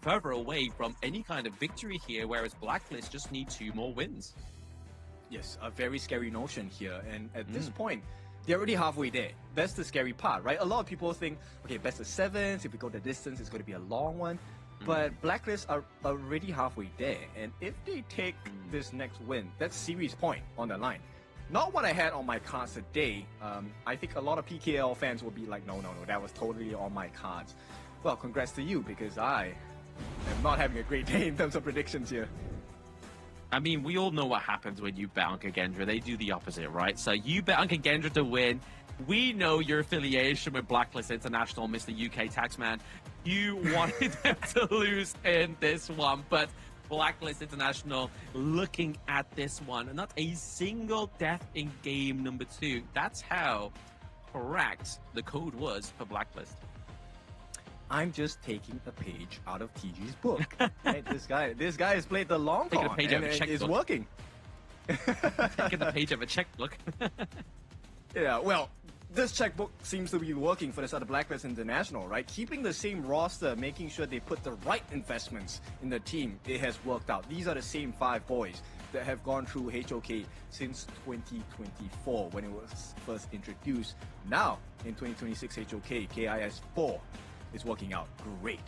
further away from any kind of victory here, whereas Blacklist just need 2 more wins. Yes, a very scary notion here, and at this point, they're already halfway there. That's the scary part, right? A lot of people think, okay, best of 7s, if we go the distance, it's going to be a long one. But Blacklist are already halfway there, and if they take this next win, that's series point on the line. Not what I had on my cards today. I think a lot of PKL fans will be like, no, that was totally on my cards. Well, congrats to you, because I am not having a great day in terms of predictions here. I mean, we all know what happens when you bet on Kagendra. They do the opposite, right? So you bet on Kagendra to win. We know your affiliation with Blacklist International, Mr. UK Taxman. You wanted them to lose in this one, but Blacklist International looking at this one. Not a single death in game number 2. That's how correct the code was for Blacklist. I'm just taking a page out of TG's book. Right? This guy has played the long con, and it's working. Taking the page of a checkbook. Yeah, well, this checkbook seems to be working for the side of Blacklist International, right? Keeping the same roster, making sure they put the right investments in the team, it has worked out. These are the same 5 boys that have gone through HOK since 2024 when it was first introduced. Now, in 2026 HOK, KIS4 is working out great.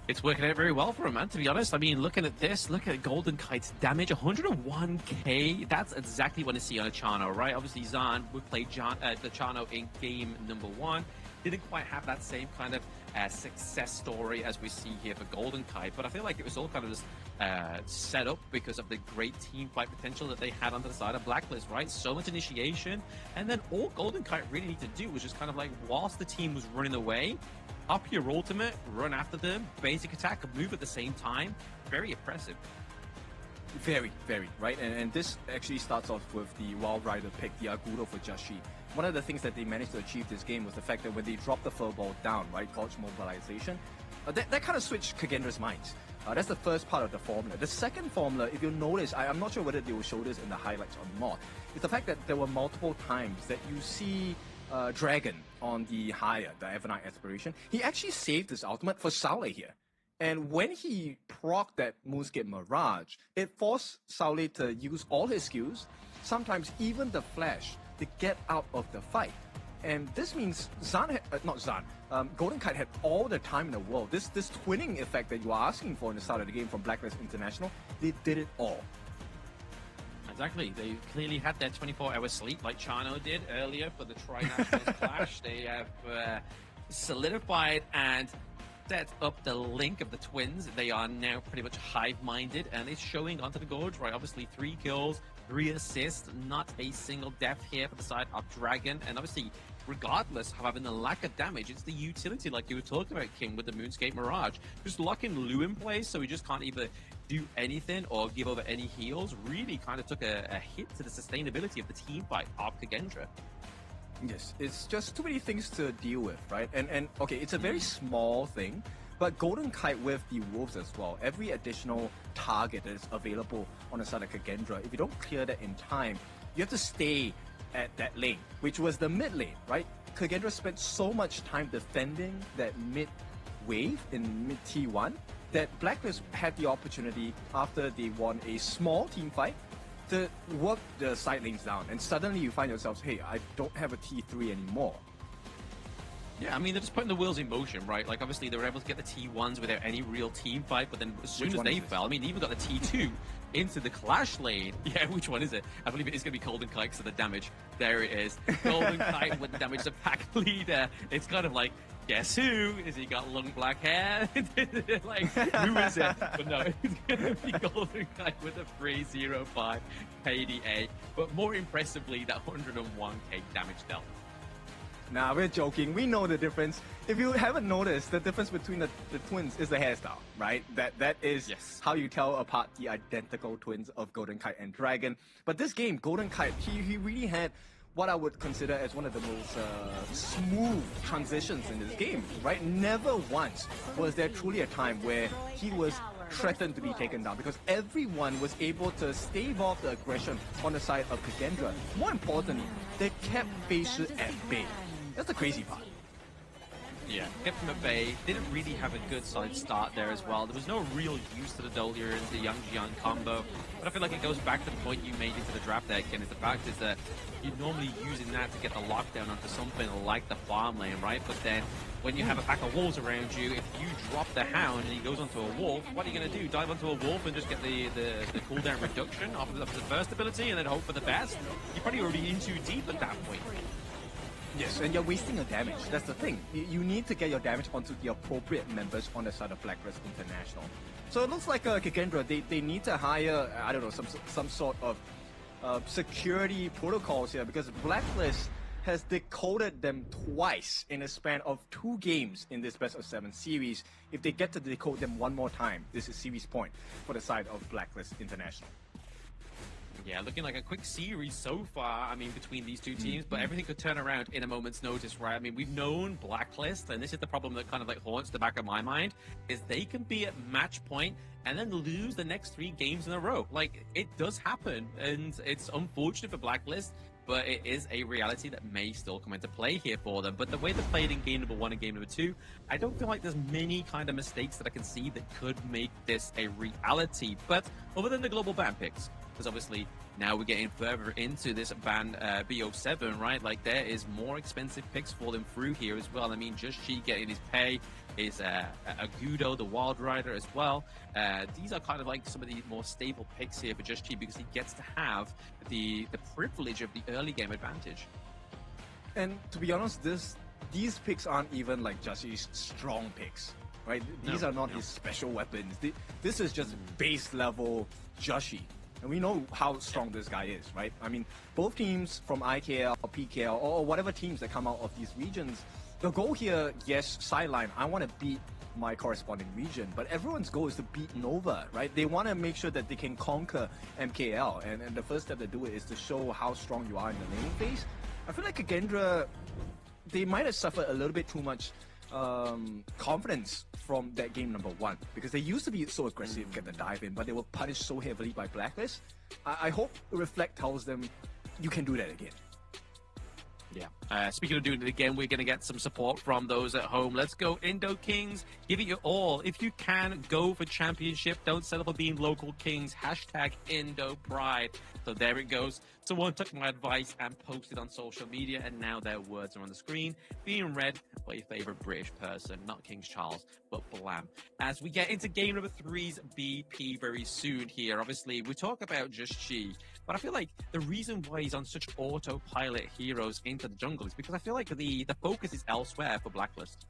It's working out very well for him, man, to be honest. I mean, looking at this, look at Golden Kite's damage, 101k. That's exactly what I see on a Chano, right? Obviously, Zan would play the Chano in game number 1. Didn't quite have that same kind of success story as we see here for Golden Kite, but I feel like it was all kind of just set up because of the great team fight potential that they had on the side of Blacklist, right? So much initiation, and then all Golden Kite really needed to do was just kind of like, whilst the team was running away, up your ultimate, run after them, basic attack, move at the same time. Very impressive. Very, very, right? And this actually starts off with the Wild Rider pick, the Aguro for Jashi. One of the things that they managed to achieve this game was the fact that when they dropped the furball down, right, Gauge mobilization, that kind of switched Kagendra's minds. That's the first part of the formula. The second formula, if you'll notice, I'm not sure whether they will show this in the highlights or not, is the fact that there were multiple times that you see Dragon on the higher, the Evernight Aspiration. He actually saved his ultimate for Saule here. And when he procced that Moonscape Mirage, it forced Saule to use all his skills, sometimes even the flash, to get out of the fight. And this means Golden Kite had all the time in the world. This twinning effect that you are asking for in the start of the game from Blacklist International, they did it all. Exactly. They clearly had their 24-hour sleep like Chano did earlier for the Tri-Nationals clash. They have solidified and set up the link of the twins. They are now pretty much hive-minded, and it's showing onto the Gorge, right? Obviously, 3 kills, 3 assists, not a single death here for the side of Dragon. And obviously, regardless of having the lack of damage, it's the utility like you were talking about, King, with the Moonscape Mirage. Just locking Lu in place so he just can't either do anything or give over any heals. Really kind of took a hit to the sustainability of the team fight of Kagendra. Yes, it's just too many things to deal with, right? And okay, it's a very small thing, but Golden Kite with the Wolves as well, every additional target that is available on the side of Kagendra, if you don't clear that in time, you have to stay at that lane, which was the mid lane, right? Kagendra spent so much time defending that mid wave in mid T1 that Blacklist had the opportunity, after they won a small team fight, to work the side lanes down, and suddenly you find yourselves, hey, I don't have a T3 anymore. Yeah, I mean, they're just putting the wheels in motion, right? Like, obviously, they were able to get the T1s without any real team fight, but then as soon as they fell, I mean, they even got the T2 into the clash lane. Yeah, which one is it? I believe it is going to be Golden Kite, so the damage. There it is. Golden Kite with the damage, the pack leader. It's kind of like, guess who? Is he got long black hair? Like, who is it? But no, it's going to be Golden Kite with a 305 KDA. But more impressively, that 101k damage dealt. Nah, we're joking. We know the difference. If you haven't noticed, the difference between the twins is the hairstyle, right? That is how you tell apart the identical twins of Golden Kite and Dragon. But this game, Golden Kite, he really had what I would consider as one of the most smooth transitions in this game, right? Never once was there truly a time where he was threatened to be taken down, because everyone was able to stave off the aggression on the side of Kagendra. More importantly, they kept Feishi at bay. That's the crazy part. Yeah, kept him at bay. Didn't really have a good solid start there as well. There was no real use to the Dolia and the Yang Jiang combo. But I feel like it goes back to the point you made into the draft deck, and the fact is that you're normally using that to get the lockdown onto something like the farm lane, right? But then when you have a pack of wolves around you, if you drop the hound and he goes onto a wolf, what are you going to do? Dive onto a wolf and just get the cooldown reduction off of the first ability and then hope for the best? You're probably already in too deep at that point. Yes, and you're wasting your damage. That's the thing. You need to get your damage onto the appropriate members on the side of Blacklist International. So it looks like Kagendra, they need to hire, I don't know, some sort of security protocols here, because Blacklist has decoded them twice in a span of 2 games in this best of 7 series. If they get to decode them one more time, this is series point for the side of Blacklist International. Yeah, looking like a quick series so far, I mean, between these two teams, but everything could turn around in a moment's notice, right? I mean, we've known Blacklist, and this is the problem that kind of like haunts the back of my mind, is they can be at match point and then lose the next 3 games in a row. Like, it does happen, and it's unfortunate for Blacklist, but it is a reality that may still come into play here for them. But the way they played in game number 1 and game number 2, I don't feel like there's many kind of mistakes that I can see that could make this a reality. But other than the global ban picks, because obviously now we're getting further into this ban BO7, right? Like, there is more expensive picks falling through here as well. I mean, Just Chi getting his pay, is Agudo, the Wild Rider as well. These are kind of like some of the more stable picks here for Just Chi, because he gets to have the privilege of the early game advantage. And to be honest, these picks aren't even like Just Chi's strong picks, right? These are not his special weapons. This is just base level Just Chi. And we know how strong this guy is, right? I mean, both teams from IKL, PKL, or whatever teams that come out of these regions, the goal here, yes, sideline, I want to beat my corresponding region, but everyone's goal is to beat Nova, right? They want to make sure that they can conquer MKL, and the first step to do it is to show how strong you are in the laning phase. I feel like Kagendra, they might have suffered a little bit too much confidence from that game number 1, because they used to be so aggressive, get the dive in, but they were punished so heavily by Blacklist. I hope Reflect tells them you can do that again. Yeah. Speaking of doing it again, we're going to get some support from those at home. Let's go Indo Kings. Give it your all. If you can, go for championship. Don't settle for being local kings. Hashtag Indo Pride. So there it goes. Someone took my advice and posted on social media, and now their words are on the screen, being read by your favorite British person, not King Charles, but Blam. As we get into game number 3's BP very soon here, obviously, we talk about Just Chi, but I feel like the reason why he's on such autopilot heroes into the jungle is because I feel like the focus is elsewhere for Blacklist.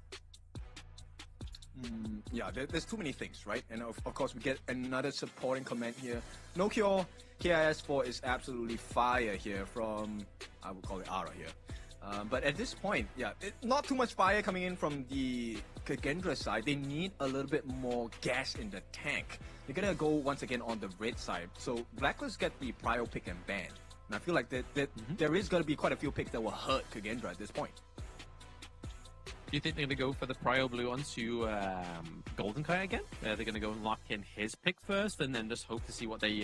Yeah, there's too many things, right? And of course, we get another supporting comment here. No Cure, KIS4 is absolutely fire here from, I would call it Ara here. But at this point, yeah, not too much fire coming in from the Kagendra side. They need a little bit more gas in the tank. They're gonna go once again on the red side. So Blacklist get the prio pick and ban. And I feel like there is gonna be quite a few picks that will hurt Kagendra at this point. Do you think they're going to go for the Prio Blue onto Golden Kai again? They're going to go and lock in his pick first, and then just hope to see what they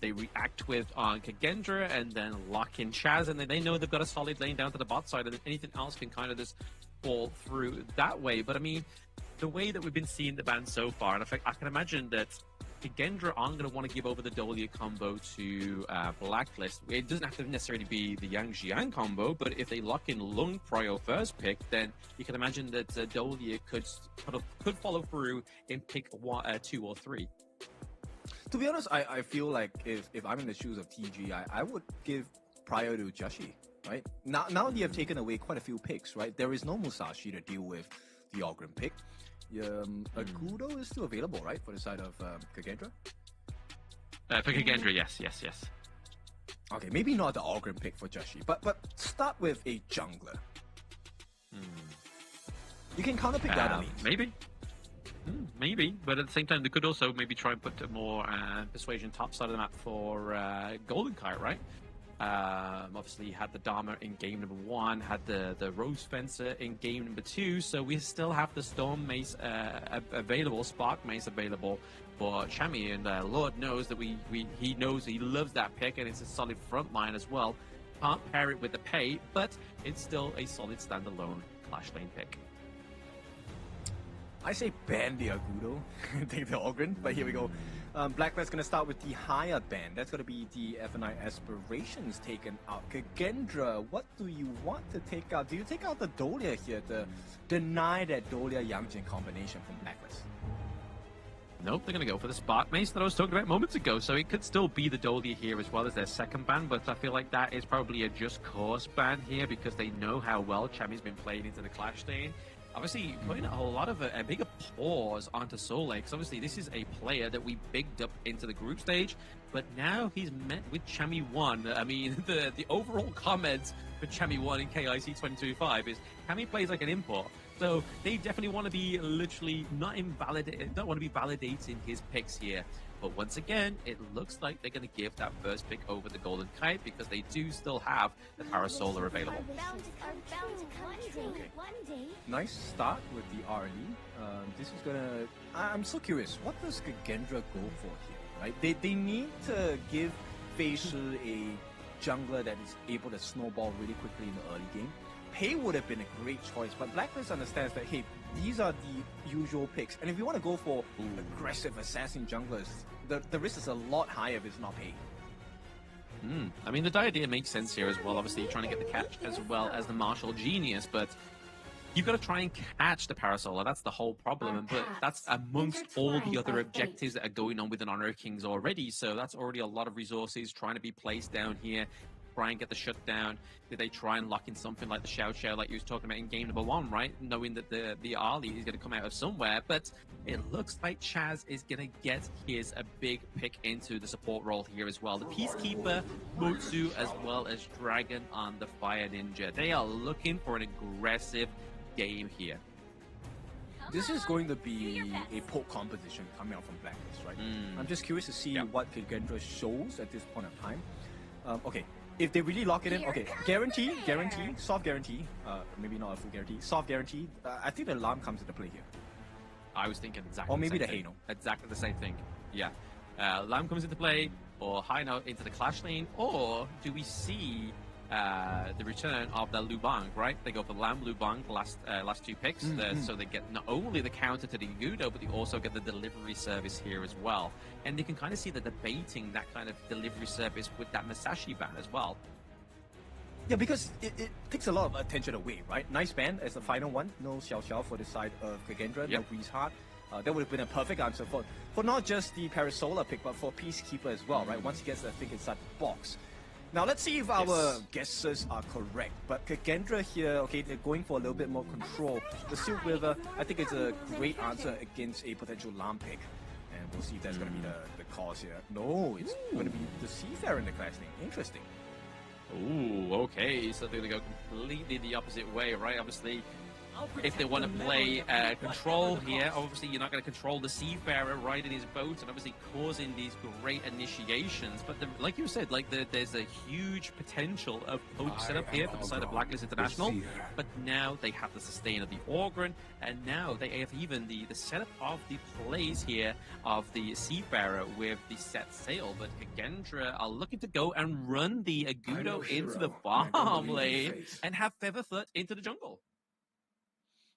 react with on Kagendra, and then lock in Chaz, and then they know they've got a solid lane down to the bot side, and anything else can kind of just fall through that way. But I mean, the way that we've been seeing the ban so far, and in fact, I can imagine that Kagendra aren't going to want to give over the Dolia combo to Blacklist. It doesn't have to necessarily be the Yang Jiang combo, but if they lock in Lung Prio first pick, then you can imagine that Dolia could follow through in pick 1, 2, or 3. To be honest, I feel like if I'm in the shoes of TG, I would give Prio to Just Chi, right? Now they have taken away quite a few picks, right? There is no Musashi to deal with the Ogrim pick. Agudo is still available, right, for the side of Kagendra? For Kagendra, yes. Okay, maybe not the Ogrim pick for Just Chi, but start with a jungler. You can counterpick that on Maybe, but at the same time, they could also maybe try and put more persuasion top side of the map for Golden Kite, right? Obviously had the Dharma in game number 1, had the Rose Fencer in game number 2, so we still have the Storm Mace available, Spark Mace available for Chami, and Lord knows that he knows he loves that pick, and it's a solid front line as well. Can't pair it with the pay, but it's still a solid standalone Clash Lane pick. I say ban the Agudo, take the Ogryn, but here we go. Blackbeard's going to start with the higher ban. That's going to be the F9 Aspirations taken out. Kagendra, what do you want to take out? Do you take out the Dolia here to deny that Dolia Yangjin combination from Blacklist? Nope, they're going to go for the Spark Mace that I was talking about moments ago. So it could still be the Dolia here as well as their second ban, but I feel like that is probably a just cause ban here because they know how well Chami's been playing into the Clash lane. Obviously, putting a lot of a bigger pause onto Soleil, because obviously this is a player that we bigged up into the group stage, but now he's met with Chami 1. I mean, the overall comment for Chami 1 in KIC 2025 is Chami plays like an import. So they definitely want to be literally don't want to be validating his picks here. But once again, it looks like they're going to give that first pick over the Golden Kite because they do still have the Parasolar available. Okay. Nice start with the RE. This is gonna. I'm so curious. What does Kagendra go for here? Right? They need to give Feishi a jungler that is able to snowball really quickly in the early game. Pei would have been a great choice, but Blacklist understands that, hey, these are the usual picks. And if you want to go for aggressive assassin junglers, the risk is a lot higher if it's not Pei. I mean, the idea makes sense here as well. Obviously, you're trying to get the catch as well as the Martial Genius, but you've got to try and catch the Parasolar. That's the whole problem. But that's amongst all the other objectives that are going on within Honor of Kings already. So that's already a lot of resources trying to be placed down here. Try and get the shutdown. Did they try and lock in something like the Xiao Xiao like you was talking about in game number 1, right? Knowing that the Ali is going to come out of somewhere, but it looks like Chaz is going to get his a big pick into the support role here as well. The Peacekeeper, Motsu, as well as Dragon on the Fire Ninja. They are looking for an aggressive game here. This is going to be a poke composition coming out from Blacklist, right? I'm just curious to see what Kagendra shows at this point of time. Okay. If they really lock it in, okay, guarantee, soft guarantee, maybe not a full guarantee, soft guarantee, I think the alarm comes into play here. I was thinking exactly or maybe the the same Hano. Exactly the same thing, yeah. Lamb comes into play, or High Note into the Clash lane, or do we see the return of the Lubang, right? They go for Lamb, Lubang, the last two picks, so they get not only the counter to the Gudo, but they also get the delivery service here as well. And they can kind of see that debating that kind of delivery service with that Masashi ban as well. Yeah, because it takes a lot of attention away, right? Nice ban as the final one. No Xiao Xiao for the side of Kagendra, no Breeze Heart. That would have been a perfect answer for not just the Parasolar pick, but for Peacekeeper as well, right? Once he gets the thing inside the box. Now, let's see if our guesses are correct. But Kagendra here, okay, they're going for a little bit more control. The Silk River, I think it's a great answer against a potential Lam pick. And we'll see if that's going to be the cause here. No, it's going to be the Seafarer in the Clash lane. Interesting. Ooh, okay, so they're going to go completely the opposite way, right? Obviously, if they want to play control here, obviously you're not going to control the Seafarer riding his boat and obviously causing these great initiations. But like you said, like there's a huge potential of poke setup here for the side of Blacklist International. But now they have the sustain of the Ogryn, and now they have even the setup of the plays here of the Seafarer with the set sail. But Kagendra are looking to go and run the Agudo into the farm lane and have Featherfoot into the jungle.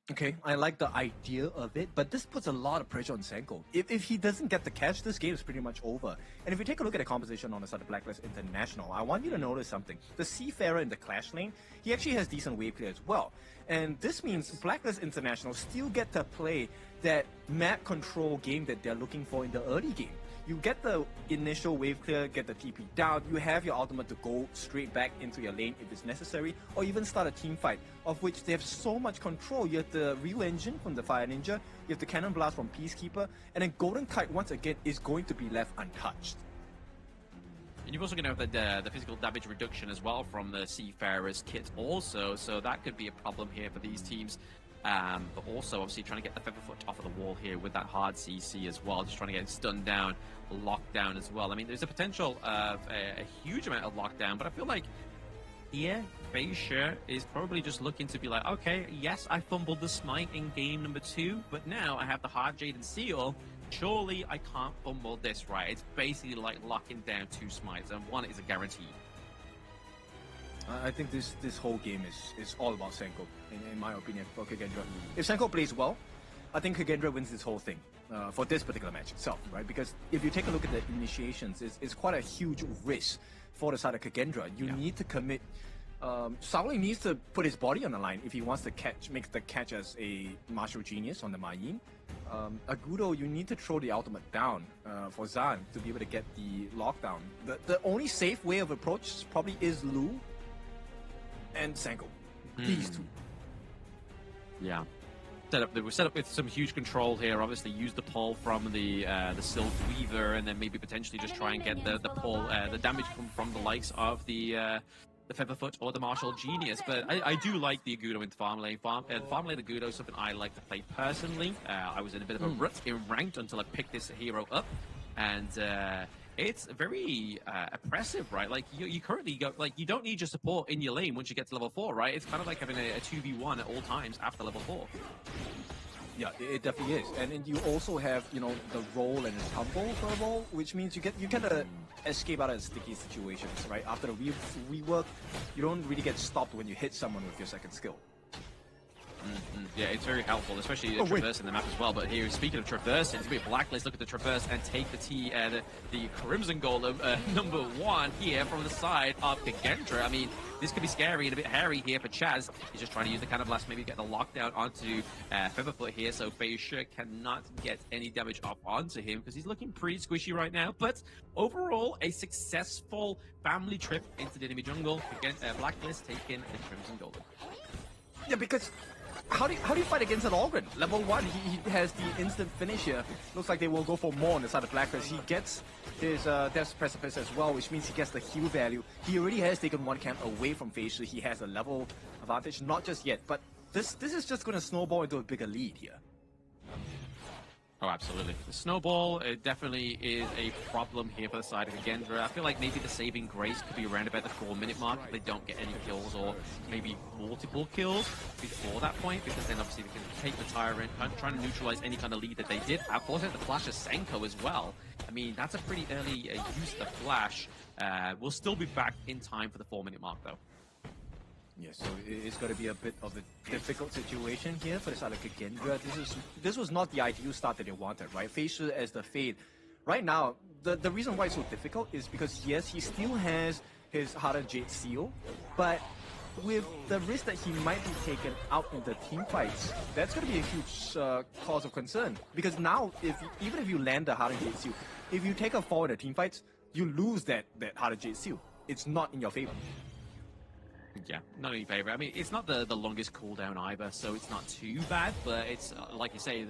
Okay, I like the idea of it, but this puts a lot of pressure on Senko. If he doesn't get the catch, this game is pretty much over. And if you take a look at the composition on the side of Blacklist International, I want you to notice something. The Seafarer in the Clash lane, he actually has decent wave clear as well. And this means Blacklist International still get to play that map control game that they're looking for in the early game. You get the initial wave clear, get the TP down, you have your ultimate to go straight back into your lane if it's necessary, or even start a team fight, of which they have so much control. You have the Ryu Engine from the Fire Ninja, you have the Cannon Blast from Peacekeeper, and then Golden Kite once again is going to be left untouched. And you're also going to have the physical damage reduction as well from the Seafarer's kit also, so that could be a problem here for these teams. but also obviously trying to get the Featherfoot off of the wall here with that hard CC as well, just trying to get it stunned down, locked down as well. I mean, there's a potential of a huge amount of lockdown, but I feel like here, Feisha is probably just looking to be like, okay, yes, I fumbled the smite in game number 2, but now I have the hard Jade and Seal. Surely I can't fumble this, right? It's basically like locking down 2 smites, and 1 is a guarantee. I think this whole game is all about Senko, in my opinion, for Kagendra. If Senko plays well, I think Kagendra wins this whole thing for this particular match itself, right? Because if you take a look at the initiations, it's quite a huge risk for the side of Kagendra. You need to commit. Shaolin needs to put his body on the line if he wants to make the catch as a martial genius on the Ma Ying. Agudo, you need to throw the ultimate down for Zan to be able to get the lockdown. The only safe way of approach probably is Lu and Senko. These two. Yeah. They were set up with some huge control here. Obviously, use the pull from the Silk Weaver, and then maybe potentially just try and get the pull, the damage from the likes of the Featherfoot or the Martial Genius. But I do like the Agudo in Farmlane. Farmlane Agudo is something I like to play personally. I was in a bit of a rut in ranked until I picked this hero up, and it's very oppressive, right? Like you currently go, like you don't need your support in your lane once you get to level 4, right? It's kind of like having a 2v1 at all times after level 4. Yeah, it definitely is. And then you also have, you know, the roll and the tumble for a roll, which means you can escape out of sticky situations, right? After the rework, you don't really get stopped when you hit someone with your second skill. Yeah, it's very helpful, especially traversing the map as well. But here, speaking of traversing, it's a bit Blacklist. Look at the traverse and take the Crimson Golem number 1 here from the side of Kagendra. I mean, this could be scary and a bit hairy here for Chaz. He's just trying to use the Cannon Blast, maybe get the lockdown onto Featherfoot here, so Feisha cannot get any damage up onto him because he's looking pretty squishy right now. But overall, a successful family trip into the enemy jungle. Again, Blacklist taking the Crimson Golem. Yeah, because how do you fight against an Ogren? Level 1, he has the instant finish here. Looks like they will go for more on the side of Blacklist. He gets his Death's Precipice as well, which means he gets the heal value. He already has taken 1 camp away from Feisha. He has a level advantage, not just yet, but this is just going to snowball into a bigger lead here. Oh, absolutely. The snowball definitely is a problem here for the side of Kagendra. I feel like maybe the saving grace could be around about the 4-minute mark if they don't get any kills, or maybe multiple kills before that point, because then obviously they can take the Tyrant, trying to neutralize any kind of lead that they did. Of course, the flash of Senko as well. I mean, that's a pretty early use of flash. We'll still be back in time for the 4-minute mark, though. Yes, so it's going to be a bit of a difficult situation here for the side of Kagendra. This was not the ideal start that they wanted, right? Feisha as the Fade. Right now, the reason why it's so difficult is because, yes, he still has his Hardened Jade Seal, but with the risk that he might be taken out in the team fights, that's going to be a huge cause of concern. Because now, even if you land the Hardened Jade Seal, if you take a fall in the team fights, you lose that Hardened Jade Seal. It's not in your favor. Yeah, not in your favor. I mean, it's not the longest cooldown either, so it's not too bad, but it's, like you say,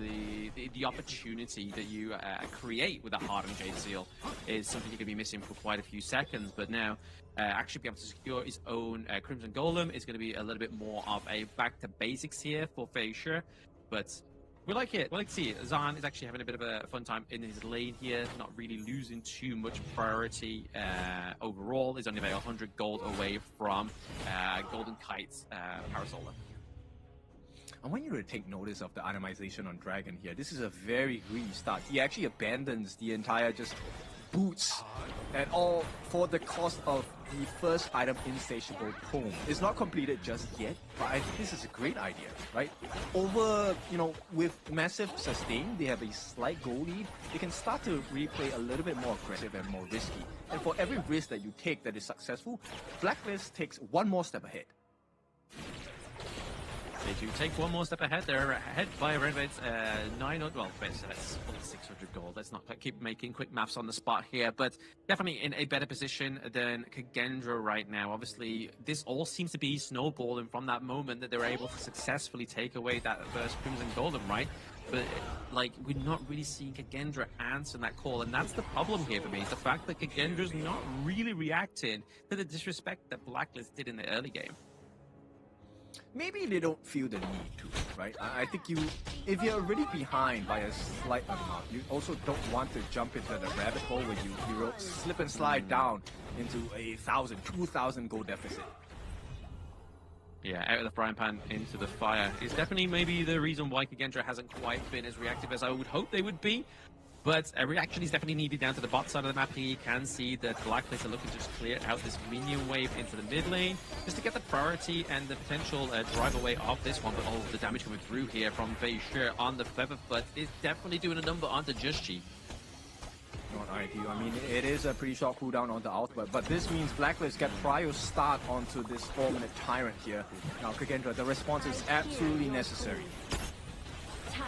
the opportunity that you create with a Hardened Jade Seal is something you could be missing for quite a few seconds, but now actually be able to secure his own Crimson Golem is going to be a little bit more of a back to basics here for Feisha, but we like it. We like to see it. Zan is actually having a bit of a fun time in his lane here, not really losing too much priority overall. He's only about 100 gold away from Golden Kite's Parasolar. I want you to take notice of the itemization on Dragon here. This is a very greedy start. He actually abandons the entire just boots and all for the cost of the first item insatiable Poem. It's not completed just yet, but I think this is a great idea, right? Over, you know, with massive sustain, they have a slight goal lead. They can start to replay a little bit more aggressive and more risky. And for every risk that you take that is successful, Blacklist takes 1 more step ahead. They do take 1 more step ahead. They're ahead by around about that's 600 gold. Let's not keep making quick maths on the spot here, but definitely in a better position than Kagendra right now. Obviously, this all seems to be snowballing from that moment that they were able to successfully take away that first Crimson Golem, right? But, like, we're not really seeing Kagendra answer that call, and that's the problem here for me, is the fact that Kagendra's not really reacting to the disrespect that Blacklist did in the early game. maybe they don't feel the need to, right? I think if you're already behind by a slight amount, you also don't want to jump into the rabbit hole where you slip and slide down into a 1,000, 2,000 goal deficit. Yeah, out of the frying pan into the fire is definitely maybe the reason why Kagendra hasn't quite been as reactive as I would hope they would be. But a reaction is definitely needed down to the bot side of the map here. You can see that Blacklist are looking to just clear out this minion wave into the mid lane, just to get the priority and the potential drive away of this one. But all the damage coming through here from Feishu on the Featherfoot is definitely doing a number onto Justchi. Not ideal. I mean, it is a pretty short cooldown on the ultimate, but this means Blacklist get prior start onto this 4-minute Tyrant here. Now, Kagendra, the response is absolutely necessary.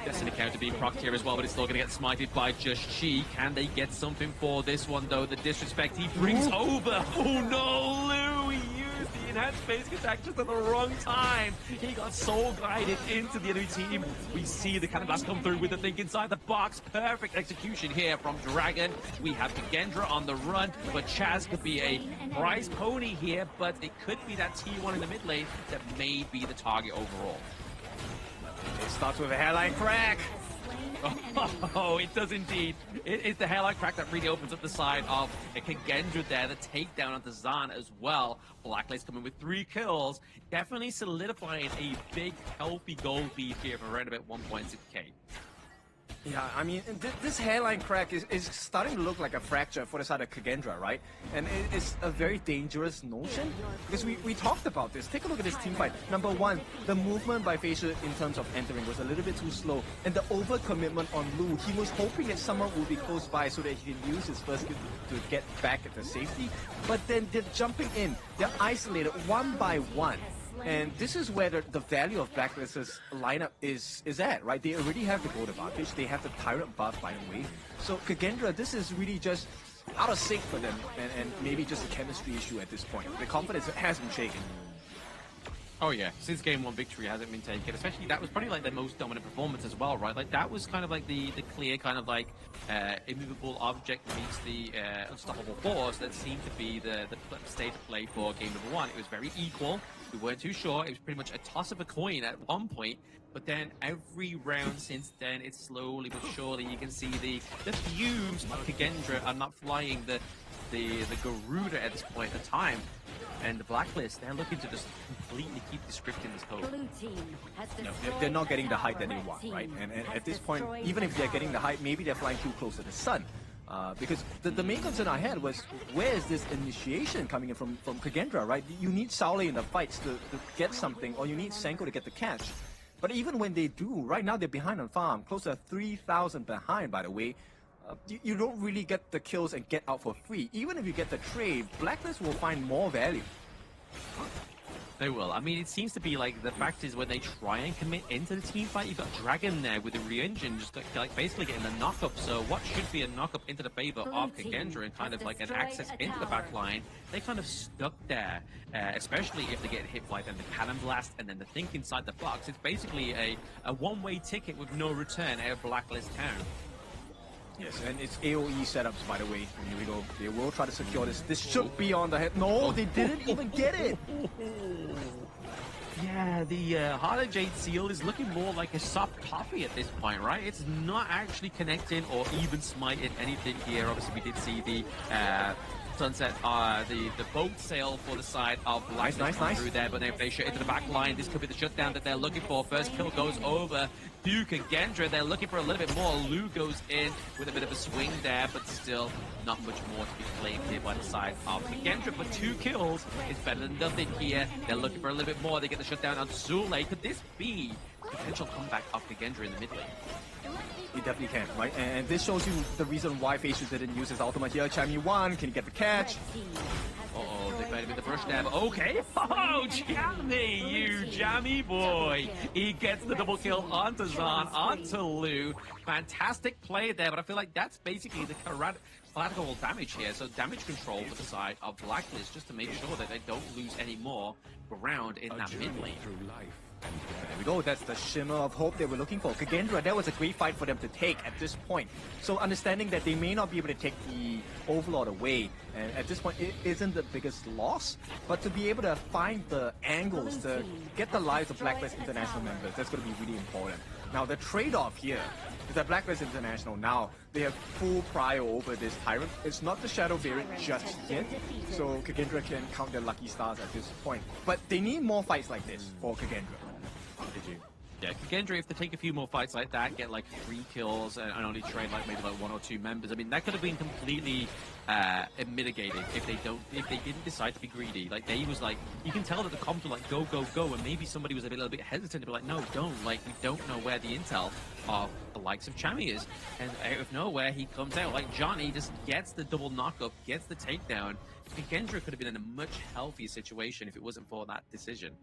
Destiny counter being procced here as well, but it's still going to get smited by Justchi. Can they get something for this one, though? The disrespect he brings over. Oh, no, Lou! He used the enhanced basic attack just at the wrong time. He got soul guided into the enemy team. We see the cannon blast come through with the thing inside the box. Perfect execution here from Dragon. We have Kagendra on the run, but Chaz could be a prize pony here, but it could be that T1 in the mid lane that may be the target overall. It starts with a hairline crack. Oh, it does indeed. It is the hairline crack that really opens up the side of Kagendra there. The takedown onto Zan as well. Blacklist coming with 3 kills. Definitely solidifying a big, healthy gold lead here of around about 1.6k. Yeah, I mean, this hairline crack is starting to look like a fracture for the side of Kagendra, right? And it's a very dangerous notion, because we talked about this. Take a look at this team fight. Number one, the movement by Feishu in terms of entering was a little bit too slow, and the overcommitment on Lu, he was hoping that someone would be close by so that he can use his first skill to get back at the safety, but then they're jumping in. They're isolated one by one. And this is where the value of Blacklist's lineup is at, right? They already have the gold advantage. They have the Tyrant buff, by the way. So Kagendra, this is really just out of sync for them, and maybe just a chemistry issue at this point. The confidence has been shaken. Oh yeah, since game 1 victory hasn't been taken, especially that was probably like the most dominant performance as well, right? Like that was kind of like the clear kind of like immovable object meets the unstoppable force that seemed to be the state of play for game number 1. It was very equal. We weren't too sure. It was pretty much a toss of a coin at one point, but then every round since then, it's slowly but surely you can see the fumes of Kagendra are not flying the Garuda at this point in time. And the Blacklist, they're looking to just completely keep the script in this code. No, they're not getting the height that they want, right? And at this point, even if they're getting the height, maybe they're flying too close to the sun. Because the main concern I had was, where is this initiation coming in from Kagendra, right? You need Saule in the fights to get something, or you need Senko to get the catch. But even when they do, right now they're behind on farm, close to 3,000 behind, by the way. You don't really get the kills and get out for free. Even if you get the trade, Blacklist will find more value. They will. I mean, it seems to be like the fact is when they try and commit into the team fight, you've got Dragon there with the re-engine, just like basically getting the knock-up. So what should be a knock-up into the favor of Kagendra and kind of like an access into the back line, they kind of stuck there, especially if they get hit by then the cannon blast and then the think inside the box. It's basically a one-way ticket with no return out of Blacklist town. Yes, and it's AoE setups, by the way. Here we go. They will try to secure this. This should be on the head. No, they didn't even get it. Yeah, the Harder Jade Seal is looking more like a soft coffee at this point, right? It's not actually connecting or even smiting anything here. Obviously, we did see the sunset, the boat sail for the side of Blacklist nice. through there, but then if they shoot into the back line, this could be the shutdown that they're looking for. First kill goes over to Kagendra. They're looking for a little bit more. Lu goes in with a bit of a swing there, but still not much more to be claimed here by the side of Kagendra. But 2 kills is better than nothing here. They're looking for a little bit more. They get the shutdown on Zule. Could this be a potential comeback of Kagendra in the mid lane? He definitely can, right? And this shows you the reason why Feishu didn't use his ultimate here. Chami 1, can he get the catch? Uh-oh, they might have been the first stab. Okay. Oh, Jammy, you jammy boy. He gets the double kill onto Zan, onto Lu. Fantastic play there, but I feel like that's basically the collateral damage here, so damage control for the side of Blacklist, just to make sure that they don't lose any more ground in that mid lane. There we go, that's the shimmer of hope they were looking for. Kagendra, that was a great fight for them to take at this point. So understanding that they may not be able to take the Overlord away, and at this point it isn't the biggest loss, but to be able to find the angles to get the lives of Blacklist International members, that's going to be really important. Now the trade-off here is that Blacklist International now, they have full prio over this Tyrant. It's not the Shadow variant just yet, so Kagendra can count their lucky stars at this point. But they need more fights like this for Kagendra. Yeah, Kagendra, if they take a few more fights like that, get like 3 kills and only trade like maybe like 1 or 2 members, I mean, that could have been completely mitigated if they didn't decide to be greedy. Like, they was like, you can tell that the comms were like, go, go, go, and maybe somebody was a little bit hesitant to be like, no, don't, like, we don't know where the intel of the likes of Chami is. And out of nowhere, he comes out, like, Johnny just gets the double knockup, gets the takedown. Kagendra could have been in a much healthier situation if it wasn't for that decision.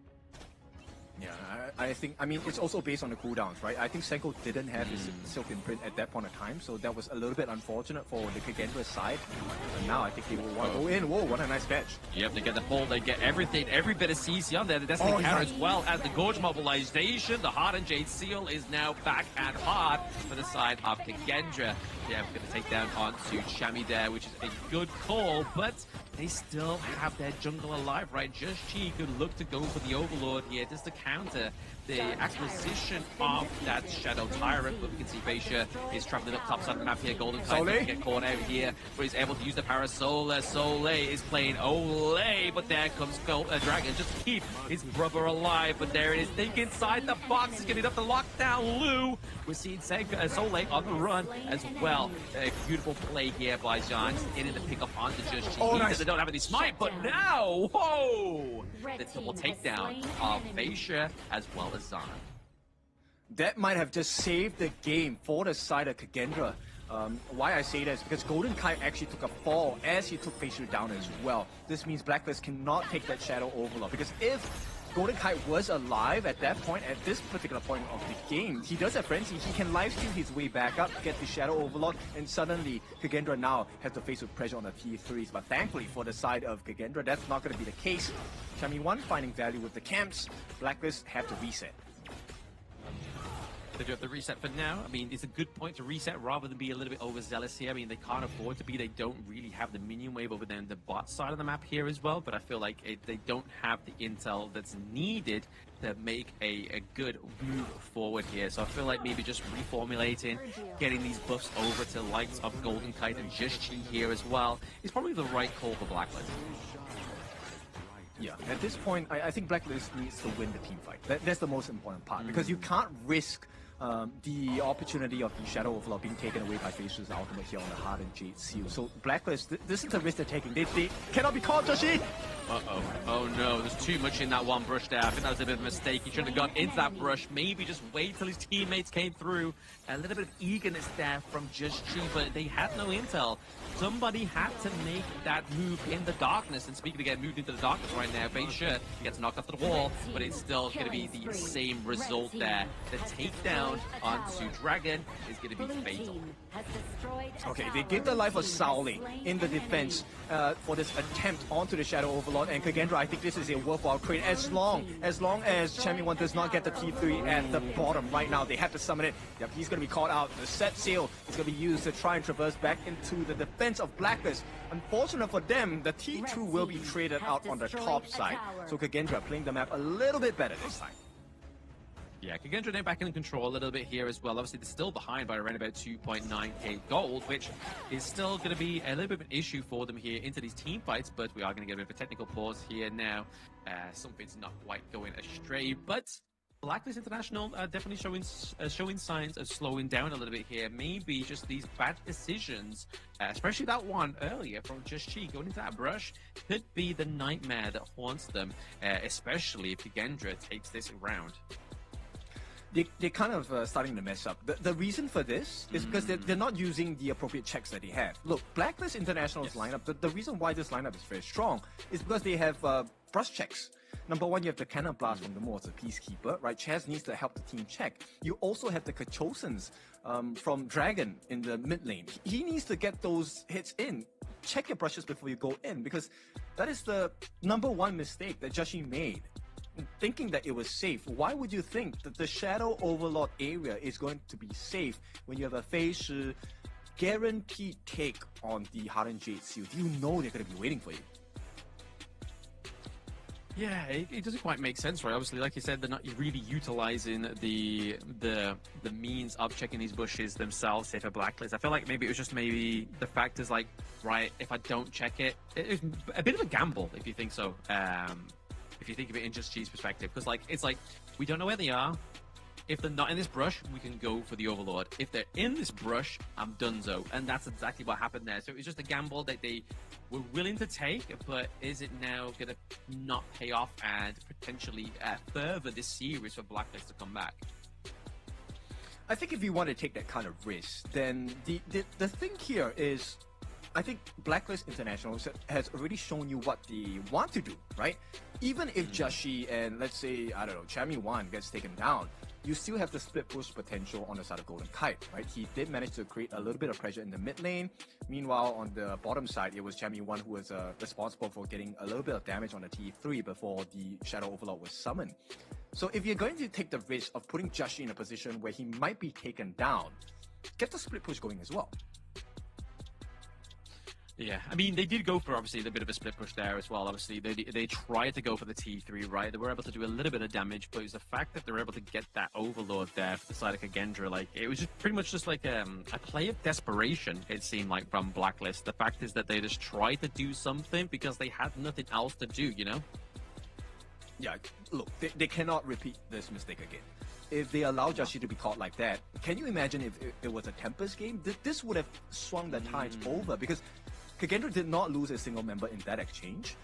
Yeah, I think, I mean, it's also based on the cooldowns, right? I think Senko didn't have his Silk Imprint at that point of time, so that was a little bit unfortunate for the Kagendra side. But now I think they will want to go in. Whoa, what a nice catch. Yep, they get the pull, they get everything, every bit of CC on there. The Destiny Counter as well as the Gorge mobilization. The Heart and Jade Seal is now back at hard for the side of Kagendra. Yeah, we're going to take down onto Chami there, which is a good call, but they still have their jungle alive, right? Just Chi could look to go for the Overlord here just to counter the acquisition of that Shadow Tyrant, but we can see Fascia is traveling up top side of the map here. Golden Kite doesn't get caught out here, but he's able to use the power. Soleil is playing Olay, but there comes Dragon just to keep his brother alive, but there it is. Think inside the box, he's getting enough to lock down Lu. We're seeing Soleil on the run as well. A beautiful play here by John, getting the pick up onto Just Chi. Nice. They don't have any smite, but now, whoa! The double takedown of Fascia as well as Zan. That might have just saved the game for the side of Kagendra. Why I say that is because Golden Kite actually took a fall as he took Fascia down as well. This means Blacklist cannot take that Shadow Overlord, because if Golden Kite was alive at that point, at this particular point of the game, he does have Frenzy. He can lifesteal his way back up, get the Shadow Overlord, and suddenly Kagendra now has to face with pressure on the T3s. But thankfully for the side of Kagendra, that's not going to be the case. Chami 1 finding value with the camps. Blacklist have to reset. They do have the reset for now. I mean, it's a good point to reset rather than be a little bit overzealous here. I mean, they can't afford to be. They don't really have the minion wave over there on the bot side of the map here as well. But I feel like they don't have the intel that's needed to make a good move forward here. So I feel like maybe just reformulating, getting these buffs over to the likes of Golden Kite and Just Chi here as well is probably the right call for Blacklist. Yeah, at this point, I think Blacklist needs to win the team fight. That's the most important part, because you can't risk the opportunity of the Shadow Overlord being taken away by Fascia's ultimate here on the Heart and Jade Seal. So Blacklist, this is the risk they're taking. They cannot be caught, Joshi! Uh-oh. Oh no, there's too much in that one brush there. I think that was a bit of a mistake. He shouldn't have gone into that brush. Maybe just wait till his teammates came through. A little bit of eagerness there from Just Chi, but they had no intel. Somebody had to make that move in the darkness. And speaking of getting moved into the darkness right now, Fascia gets knocked off the wall, but it's still going to be the same result there. The takedown onto Dragon is going to be fatal. Okay, they give the life of Saoli in the defense for this attempt onto the Shadow Overlord, and Kagendra, I think this is a worthwhile trade as long as Chami 1 does not get the T3 at the bottom right now. They have to summon it. Yep, he's going to be caught out. The set seal is going to be used to try and traverse back into the defense of Blacklist. Unfortunate for them, the T2 will be traded out on the top side. So Kagendra playing the map a little bit better this time. Yeah, Kagendra now back in control a little bit here as well. Obviously, they're still behind by around about 2.9k gold, which is still going to be a little bit of an issue for them here into these team fights, but we are going to get a bit of a technical pause here now. Something's not quite going astray, but Blacklist International definitely showing signs of slowing down a little bit here. Maybe just these bad decisions, especially that one earlier from Just Chi going into that brush, could be the nightmare that haunts them, especially if Kagendra takes this round. they're kind of starting to mess up. The reason for this is because they're not using the appropriate checks that they have. Look, Blacklist International's lineup, the reason why this lineup is very strong is because they have brush checks. Number one, you have the Cannon Blast from the Mo as a Peacekeeper, right? Chaz needs to help the team check. You also have the Kachosans from Dragon in the mid lane. He needs to get those hits in. Check your brushes before you go in, because that is the number one mistake that Joshi made. Thinking that it was safe. Why would you think that the Shadow Overlord area is going to be safe when you have a Fei Shi guaranteed take on the Hardened Jade Seal? Do you know they're going to be waiting for you? Yeah, it doesn't quite make sense, right? Obviously, like you said, they're not really utilizing the means of checking these bushes themselves, say for Blacklist. I feel like maybe it was just maybe the fact is like, right, if I don't check it, it's a bit of a gamble if you think so. If you think of it in just G's perspective, because like it's like we don't know where they are. If they're not in this brush, we can go for the Overlord. If they're in this brush, I'm donezo. And that's exactly what happened there. So it was just a gamble that they were willing to take, but is it now going to not pay off and potentially further this series for Blacklist to come back? I think if you want to take that kind of risk, then the thing here is, I think Blacklist International has already shown you what they want to do, right? Even if Joshi and, let's say, I don't know, Chami 1 gets taken down, you still have the split push potential on the side of Golden Kite, right? He did manage to create a little bit of pressure in the mid lane. Meanwhile, on the bottom side, it was Chami 1 who was responsible for getting a little bit of damage on the T3 before the Shadow Overlord was summoned. So if you're going to take the risk of putting Joshi in a position where he might be taken down, get the split push going as well. Yeah, I mean, they did go for, obviously, a bit of a split push there as well. Obviously, they tried to go for the T3, right? They were able to do a little bit of damage, but it was the fact that they were able to get that Overlord there for the side of Kagendra. Like, it was just pretty much just like a play of desperation, it seemed like, from Blacklist. The fact is that they just tried to do something because they had nothing else to do, you know? Yeah, look, they cannot repeat this mistake again. If they allow Joshi to be caught like that, can you imagine if it was a Tempest game? This would have swung the tides over, because Kagendra did not lose a single member in that exchange.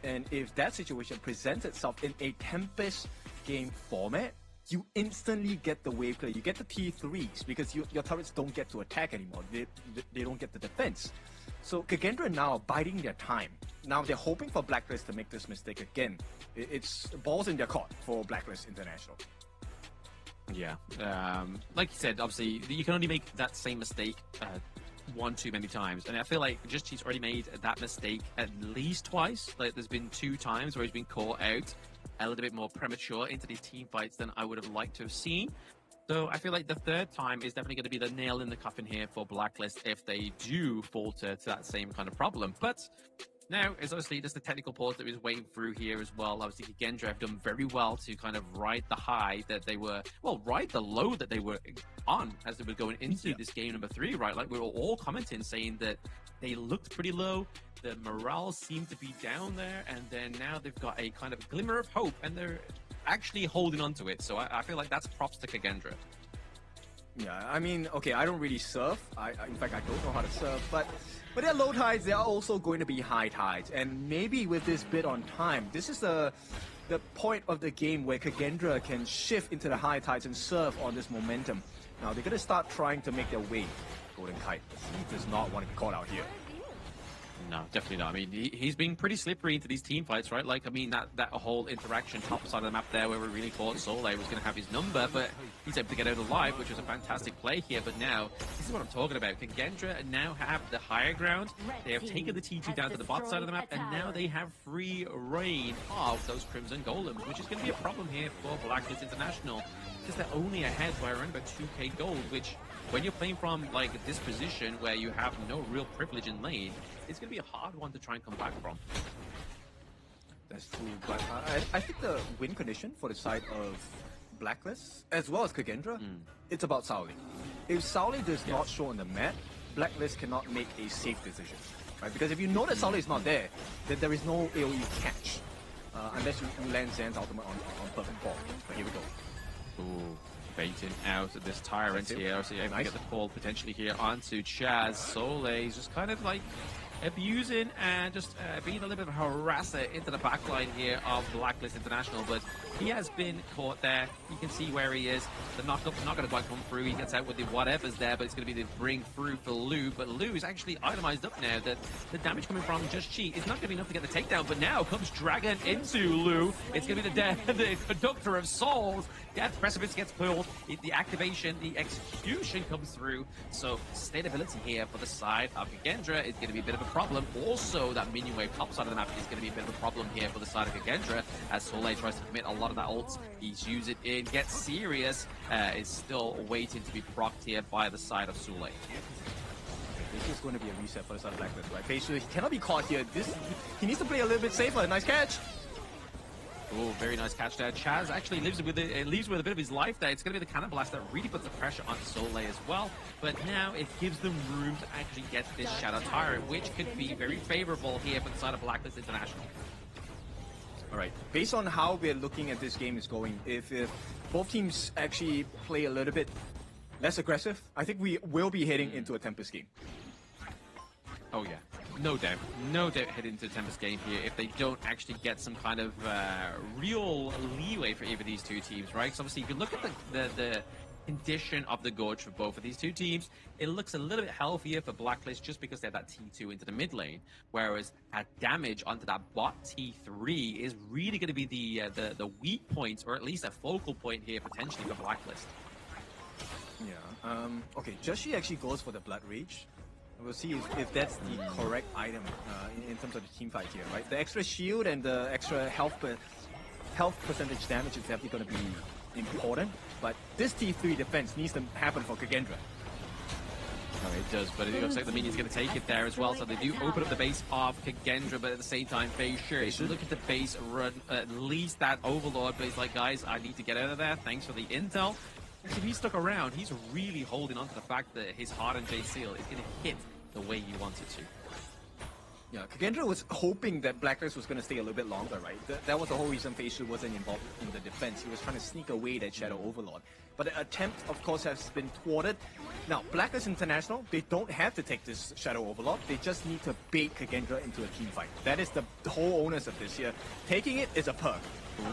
And if that situation presents itself in a Tempest game format, you instantly get the wave clear. You get the T3s because your turrets don't get to attack anymore. They don't get the defense. So Kagendra now biding their time. Now they're hoping for Blacklist to make this mistake again. It's balls in their court for Blacklist International. Yeah. Like you said, obviously, you can only make that same mistake one too many times, and I feel like just he's already made that mistake at least twice. Like there's been 2 times where he's been caught out a little bit more premature into these team fights than I would have liked to have seen. So I feel like the third time is definitely going to be the nail in the coffin here for Blacklist if they do falter to that same kind of problem. But now, it's obviously just the technical pause that was waiting through here as well. Obviously, Kagendra have done very well to kind of ride the high that they were, well, ride the low that they were on as they were going into this game number 3, right? Like, we were all commenting saying that they looked pretty low, the morale seemed to be down there, and then now they've got a kind of glimmer of hope, and they're actually holding on to it. So I feel like that's props to Kagendra. Yeah, I mean, okay, I don't really surf. In fact, I don't know how to surf, but there are low tides, there are also going to be high tides. And maybe with this bit on time, this is the point of the game where Kagendra can shift into the high tides and surf on this momentum. Now, they're going to start trying to make their way. Golden Kite, he does not want to be caught out here. No, definitely not. I mean, he's been pretty slippery into these team fights, right? Like, I mean, that whole interaction top side of the map there where we really thought Soleil was going to have his number, but he's able to get out alive, which was a fantastic play here. But now, this is what I'm talking about. Kagendra now have the higher ground. They have taken the T2 down to the bot side of the map, and now they have free reign of those Crimson Golems, which is going to be a problem here for Blacklist International, because they're only ahead by around about 2k gold, which, when you're playing from like this position where you have no real privilege in lane, it's going to be a hard one to try and come back from. That's true, but I think the win condition for the side of Blacklist, as well as Kagendra, it's about Sauli. If Sauli does not show on the map, Blacklist cannot make a safe decision, right? Because if you know that Sauli is not there, then there is no AoE catch, unless you land Zan's ultimate on perfect ball. But here we go. Ooh. Baiting out of this Tyrant here. So able to get the pull potentially here onto Chaz. Soleil is just kind of like abusing and just being a little bit of a harasser into the backline here of Blacklist International, but he has been caught there. You can see where he is. The knockup's not going to quite come through. He gets out with the whatever's there, but it's going to be the bring through for Lu. But Lu is actually itemized up now that the damage coming from Just Chi is not going to be enough to get the takedown, but now comes Dragon into Lu. It's going to be the conductor of souls. That precipice gets pulled. The activation, the execution comes through. So sustainability here for the side of Kagendra is going to be a bit of a problem. Also, that minion wave top side of the map is going to be a bit of a problem here for the side of Kagendra as Soleil tries to commit a lot of that ult. He's used it in Get Serious. Is still waiting to be procced here by the side of Soleil. This is going to be a reset for the side of Blacklist, right? He cannot be caught here. He needs to play a little bit safer. Nice catch. Oh, very nice catch there. Chaz actually leaves with a bit of his life there. It's going to be the Cannon Blast that really puts the pressure on Soleil as well. But now it gives them room to actually get this Shadow Tyrant, which could be very favorable here for the side of Blacklist International. All right. Based on how we're looking at this game is going, if both teams actually play a little bit less aggressive, I think we will be heading into a Tempest game. Oh yeah, no doubt heading into the Tempest game here if they don't actually get some kind of real leeway for either of these two teams, right? So obviously you can look at the condition of the Gorge for both of these two teams. It looks a little bit healthier for Blacklist just because they have that T2 into the mid lane, whereas that damage onto that bot T3 is really going to be the weak point, or at least a focal point here potentially for Blacklist. Yeah. Okay, Joshi actually goes for the Blood Rage. We'll see if that's the correct item in terms of the team fight here, right? The extra shield and the extra health percentage damage is definitely going to be important, but this T3 defense needs to happen for Kagendra. Oh, it does, but it looks like the minion's going to take it there as well, so they do open up the base of Kagendra, but at the same time, Feisha, so look at the base run, at least that Overlord, but he's like, guys, I need to get out of there, thanks for the intel. If he's stuck around, he's really holding on to the fact that his Hardened Jade Seal is going to hit the way he wants it to. Yeah, Kagendra was hoping that Blacklist was going to stay a little bit longer, right? That was the whole reason Feishu wasn't involved in the defense. He was trying to sneak away that Shadow Overlord. But the attempt, of course, has been thwarted. Now, Blacklist International, they don't have to take this Shadow Overlord. They just need to bait Kagendra into a team fight. That is the whole onus of this here. Taking it is a perk. Ooh.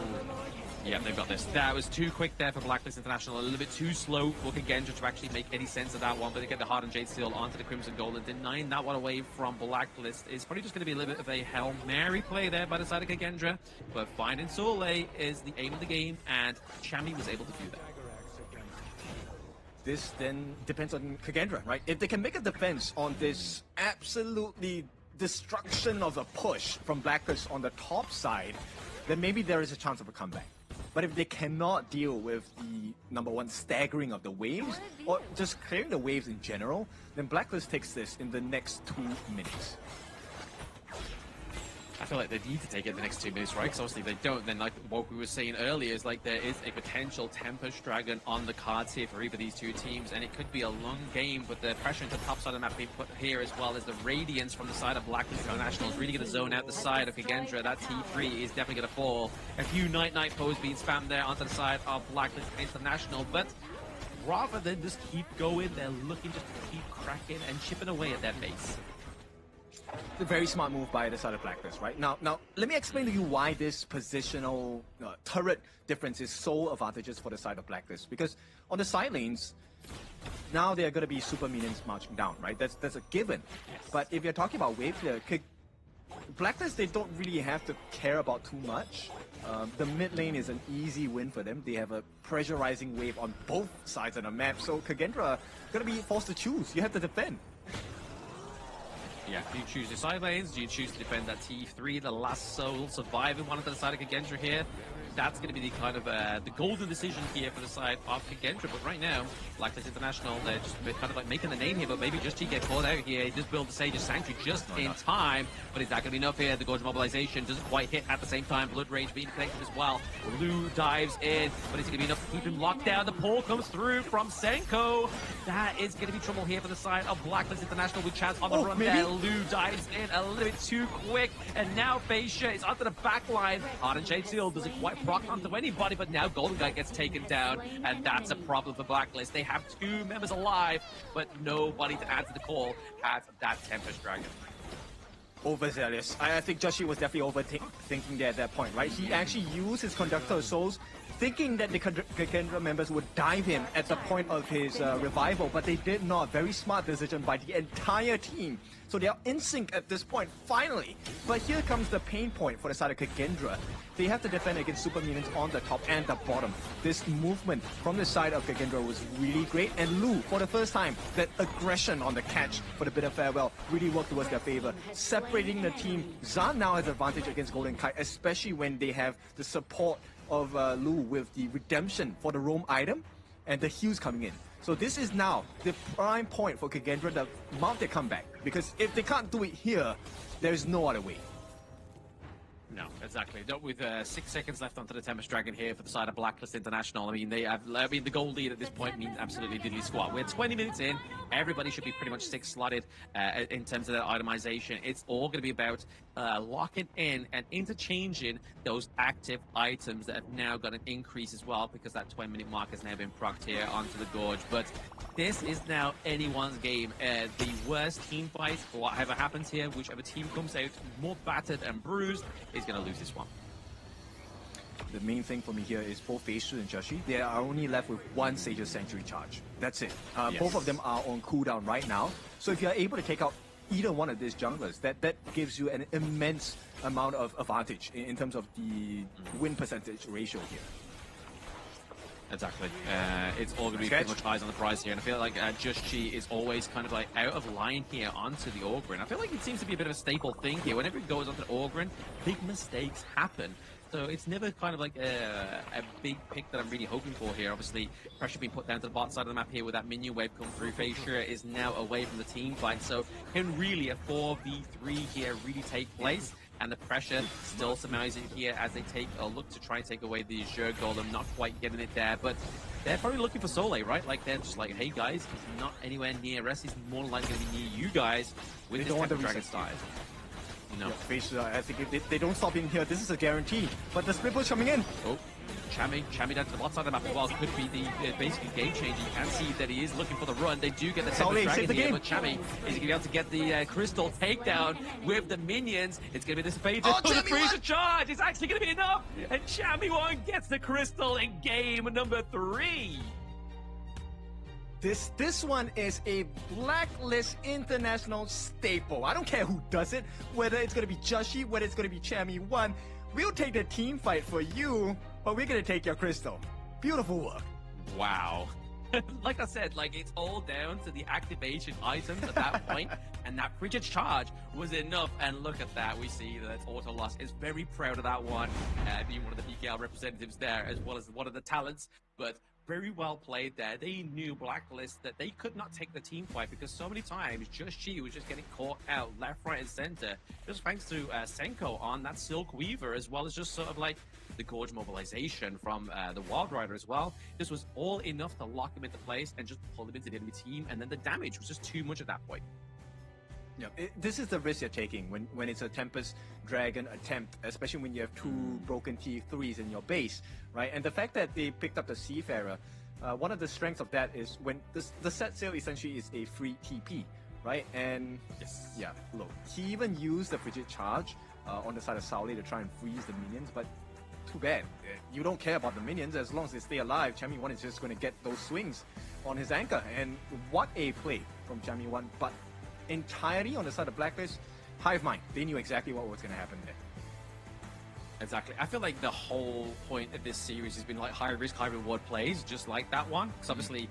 Yeah, they've got this. That was too quick there for Blacklist International. A little bit too slow for Kagendra to actually make any sense of that one. But they get the Hardened Jade Seal onto the Crimson Gold, and denying that one away from Blacklist is probably just going to be a little bit of a Hail Mary play there by the side of Kagendra. But finding Soleil is the aim of the game, and Chami was able to do that. This then depends on Kagendra, right? If they can make a defense on this absolutely destruction of a push from Blacklist on the top side, then maybe there is a chance of a comeback. But if they cannot deal with the, number one, staggering of the waves, or just clearing the waves in general, then Blacklist takes this in the next 2 minutes. I feel like they need to take it the next 2 minutes, right? Because obviously if they don't, then like what we were saying earlier is like there is a potential Tempest Dragon on the cards here for either of these two teams, and it could be a long game, but the pressure into the top side of the map being put here as well as the Radiance from the side of Blacklist International is really going to zone out the side of Kagendra. That T3 is definitely going to fall. A few Night pose being spammed there onto the side of Blacklist International, but rather than just keep going, they're looking just to keep cracking and chipping away at that base. It's a very smart move by the side of Blacklist, right? Now, let me explain to you why this positional turret difference is so advantageous for the side of Blacklist. Because on the side lanes, now there are going to be super minions marching down, right? That's a given. Yes. But if you're talking about wave clear, Blacklist, they don't really have to care about too much. The mid lane is an easy win for them. They have a pressurizing wave on both sides of the map. So Kagendra going to be forced to choose. You have to defend. Yeah, do you choose the side lanes? Do you choose to defend that T3, the last soul surviving one on the side of Kagendra here? That's going to be the kind of the golden decision here for the side of Kagendra. But right now, Blacklist International, they're just kind of like making the name here, but maybe just to get caught out here. He just build the Sage's Sanctuary just in time. But is that going to be enough here? The Gorge Mobilization doesn't quite hit at the same time. Blood Rage being connected as well. Lu dives in, but is it going to be enough to keep him locked down? The pull comes through from Senko. That is going to be trouble here for the side of Blacklist International with Chaz on the run there. Lu dives in a little bit too quick, and now Feisha is onto the back line. Hardened Jade Seal doesn't quite proc onto anybody, but now Golden Guy gets taken down, and that's a problem for Blacklist. They have 2 members alive, but nobody to answer the call at that Tempest Dragon. overzealous. I think Joshi was definitely overthinking there at that point, right? He actually used his Conductor of Souls, thinking that the Kakendra members would dive him at the point of his revival, but they did not. Very smart decision by the entire team. So they are in sync at this point, finally. But here comes the pain point for the side of Kakendra. They have to defend against super minions on the top and the bottom. This movement from the side of Kakendra was really great, and Lu, for the first time, that aggression on the catch for the Bitter Farewell really worked towards their favor. Separating the team, Zan now has advantage against Golden Kite, especially when they have the support of Lu with the redemption for the roam item and the heals coming in. So this is now the prime point for Kakendra to mount their comeback, because if they can't do it here, there is no other way. No, exactly. Not with 6 seconds left onto the Tempest Dragon here for the side of Blacklist International. I mean, the goal lead at this point means absolutely diddly squat. We're 20 minutes in. Everybody should be pretty much 6-slotted in terms of their itemization. It's all going to be about locking in and interchanging those active items that have now got an increase as well, because that 20-minute mark has now been procced here onto the Gorge. But this is now anyone's game. The worst team fight, whatever happens here, whichever team comes out more battered and bruised, is going to lose this one. The main thing for me here is both Feishu and Joshi, they are only left with one Sage's Sanctuary charge. That's it. Yes. Both of them are on cooldown right now. So if you're able to take out either one of these junglers, that gives you an immense amount of advantage in terms of the win percentage ratio here. Exactly. It's all going to be pretty much eyes on the prize here, and I feel like Just Chi is always kind of like out of line here onto the Ogryn. I feel like it seems to be a bit of a staple thing here. Whenever it goes onto the Ogryn, big mistakes happen. So it's never kind of like a big pick that I'm really hoping for here. Obviously, pressure being put down to the bot side of the map here with that minion wave come through. Feishu is now away from the team fight, so can really a 4v3 here really take place? And the pressure still surmising here as they take a look to try and take away the Azure Golem, not quite getting it there, but they're probably looking for Soleil, right? Like, they're just like, hey guys, he's not anywhere near us, he's more likely going to be near you guys with this Tempest Dragon style. No. Yeah, Feishu, I think if they don't stop in here, this is a guarantee. But the split push coming in. Oh. Chami down to the bot side of the map as well could be the basically game changer. You can see that he is looking for the run. They do get the Tempest Dragon here, but Chami is going to be able to get the crystal takedown with the minions. It's going to be dissipated. Oh, the freeze charge is actually going to be enough, and Chami gets the crystal in game number 3. This one is a Blacklist International staple. I don't care who does it, whether it's going to be Joshi, whether it's going to be Chami 1. We'll take the team fight for you, but we're going to take your crystal. Beautiful work. Wow. Like I said, like, it's all down to the activation items at that point, and that frigid charge was enough. And look at that, we see that it's auto loss. Is very proud of that one, being one of the BKL representatives there, as well as one of the talents, but very well played there. They knew Blacklist that they could not take the team fight, because so many times Just Chi was just getting caught out left, right, and center, just thanks to Senko on that Silk Weaver, as well as just sort of like the Gorge mobilization from the Wild Rider as well. This was all enough to lock him into place and just pull him into the enemy team, and then the damage was just too much at that point. Yeah, this is the risk you're taking when it's a Tempest Dragon attempt, especially when you have two Broken T3s in your base, right? And the fact that they picked up the Seafarer, one of the strengths of that is when the set sail essentially is a free TP, right? And yeah, look, he even used the Frigid Charge on the side of Sauli to try and freeze the minions, but too bad. You don't care about the minions as long as they stay alive. Chami 1 is just going to get those swings on his anchor, and what a play from Chami 1, but entirely on the side of Blacklist, Hive Mind. They knew exactly what was going to happen there. Exactly. I feel like the whole point of this series has been like high risk, high reward plays, just like that one. Because obviously,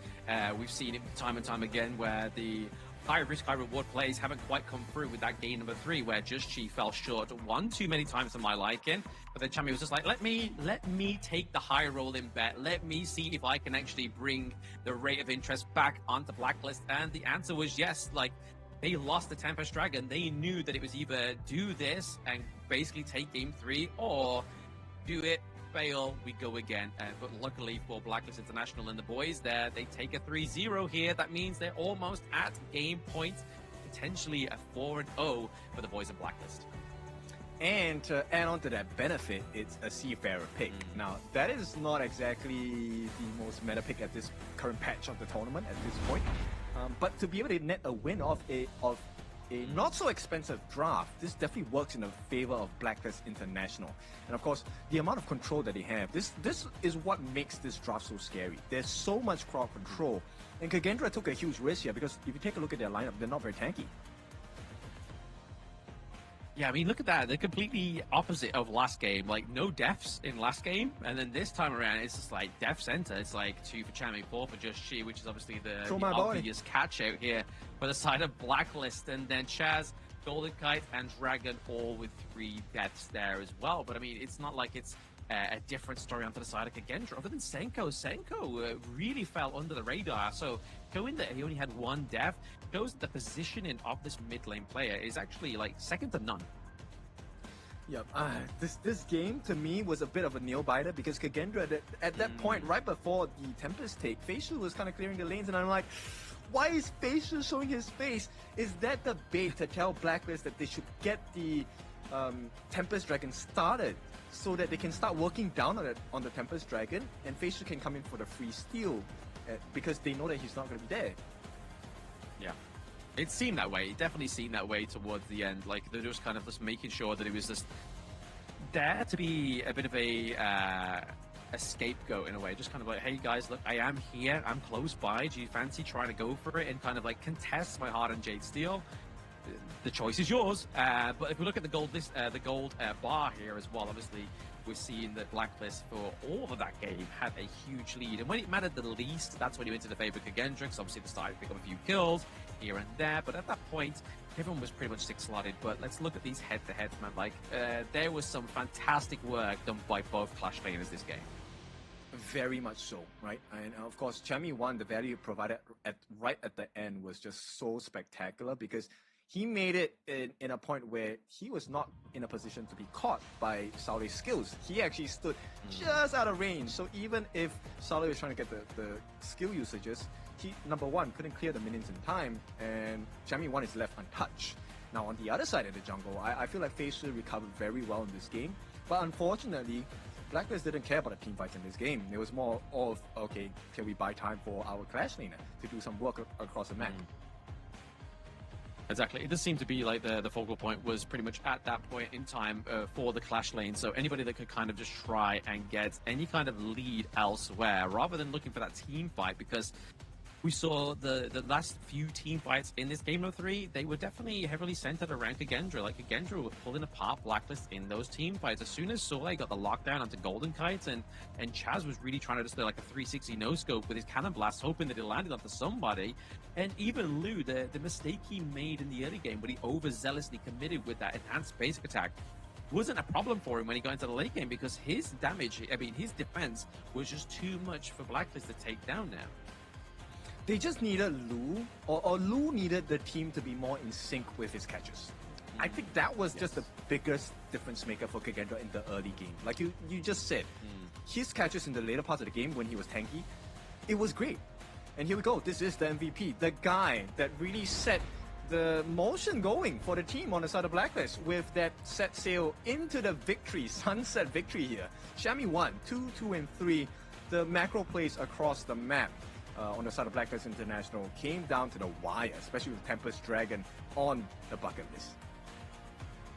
we've seen it time and time again where the high risk, high reward plays haven't quite come through with that game number 3, where Just Chi fell short one too many times to my liking. But then Chami was just like, let me take the high rolling bet. Let me see if I can actually bring the rate of interest back onto Blacklist. And the answer was yes. Like, they lost the Tempest Dragon. They knew that it was either do this and basically take game 3, or do it, fail, we go again. But luckily for Blacklist International and the boys there, they take a 3-0 here. That means they're almost at game point, potentially a 4-0 for the boys of Blacklist. And to add on to that benefit, it's a Seafarer pick. Now, that is not exactly the most meta pick at this current patch of the tournament at this point. But to be able to net a win of a not so expensive draft, this definitely works in the favor of Blacklist International. And of course, the amount of control that they have, this is what makes this draft so scary. There's so much crowd control. And Kagendra took a huge risk here because if you take a look at their lineup, they're not very tanky. Yeah, I mean, look at that. They're completely opposite of last game. Like, no deaths in last game. And then this time around, it's just like death center. It's like 2 for Chami, 4 for Just She, which is obviously the obvious catch out here for the side of Blacklist. And then Chaz, Golden Kite, and Dragon all with 3 deaths there as well. But I mean, it's not like it's a different story onto the side of Kagendra. Other than Senko, really fell under the radar. So going that he only had 1 death shows that the positioning of this mid lane player is actually like second to none. Yep. This game to me was a bit of a nail biter because Kagendra at that point right before the Tempest take, Facial was kind of clearing the lanes, and I'm like, why is Facial showing his face? Is that the bait to tell Blacklist that they should get the Tempest Dragon started so that they can start working down on the Tempest Dragon, and Facial can come in for the free steal because they know that he's not going to be there. Yeah. It seemed that way. It definitely seemed that way towards the end. Like, they're just kind of just making sure that it was just there to be a bit of a scapegoat in a way. Just kind of like, hey guys, look, I am here. I'm close by. Do you fancy trying to go for it and kind of like contest my Heart and Jade Steel? The choice is yours. But if we look at the gold bar here as well, obviously we're seeing that Blacklist for all of that game had a huge lead. And when it mattered the least, that's when you went to the favor of Kagendra, because obviously they started to pick up a few kills here and there. But at that point, everyone was pretty much 6-slotted. But let's look at these head-to-heads, man. Like, there was some fantastic work done by both Clash laners this game. Very much so, right? And of course, Chami 1, the value provided right at the end was just so spectacular because he made it in a point where he was not in a position to be caught by Saleh's skills. He actually stood just out of range. So even if Saleh was trying to get the skill usages, he, number one, couldn't clear the minions in time, and Chami 1 is left untouched. Now on the other side of the jungle, I feel like Facial recovered very well in this game. But unfortunately, Blacklist didn't care about the team fights in this game. It was more of, okay, can we buy time for our Clash laner to do some work across the map? Exactly. It does seem to be like the focal point was pretty much at that point in time for the Clash lane. So anybody that could kind of just try and get any kind of lead elsewhere rather than looking for that team fight, because we saw the last few team fights in this game of 3, they were definitely heavily centered around Kagendra. Like, Kagendra were pulling apart Blacklist in those team fights. As soon as Soleil got the lockdown onto Golden Kites, and Chaz was really trying to just do like a 360 no-scope with his cannon blast, hoping that it landed onto somebody. And even Lou, the mistake he made in the early game when he overzealously committed with that enhanced basic attack wasn't a problem for him when he got into the late game, because his damage, I mean, his defense was just too much for Blacklist to take down now. They just needed Lou, or Lou needed the team to be more in sync with his catches. I think that was just the biggest difference maker for Kagendra in the early game. Like you just said, his catches in the later parts of the game when he was tanky, it was great. And here we go, this is the MVP, the guy that really set the motion going for the team on the side of Blacklist with that set sail into the victory, sunset victory here. Chami 1, 2, 2, and 3, the macro plays across the map. On the side of Blacklist International came down to the wire, especially with Tempest Dragon on the bucket list.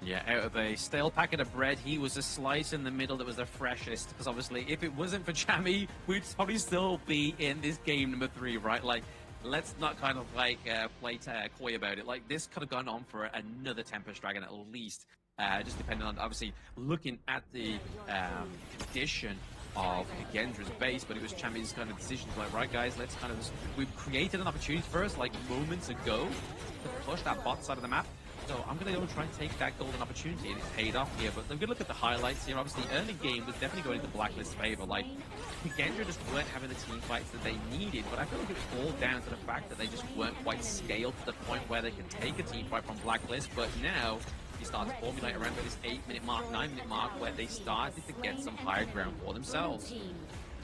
Yeah, out of a stale packet of bread, he was a slice in the middle that was the freshest. Because obviously, if it wasn't for Chami, we'd probably still be in this game number 3, right? Like, let's not kind of like play coy about it. Like, this could have gone on for another Tempest Dragon at least. Just depending on, obviously, looking at the condition of Kagendra's base, but it was Chami's kind of decision to like, right guys, let's kind of just, we've created an opportunity for us like moments ago to push that bot side of the map. So I'm going to go and try and take that golden opportunity, and it's paid off here. But I'm going to look at the highlights here. Obviously, early game was definitely going into Blacklist's favor. Like, Kagendra just weren't having the team fights that they needed, but I feel like it's all down to the fact that they just weren't quite scaled to the point where they can take a team fight from Blacklist. But now he starts to formulate around this 8-minute mark, 9-minute mark, where they started to get some higher ground for themselves.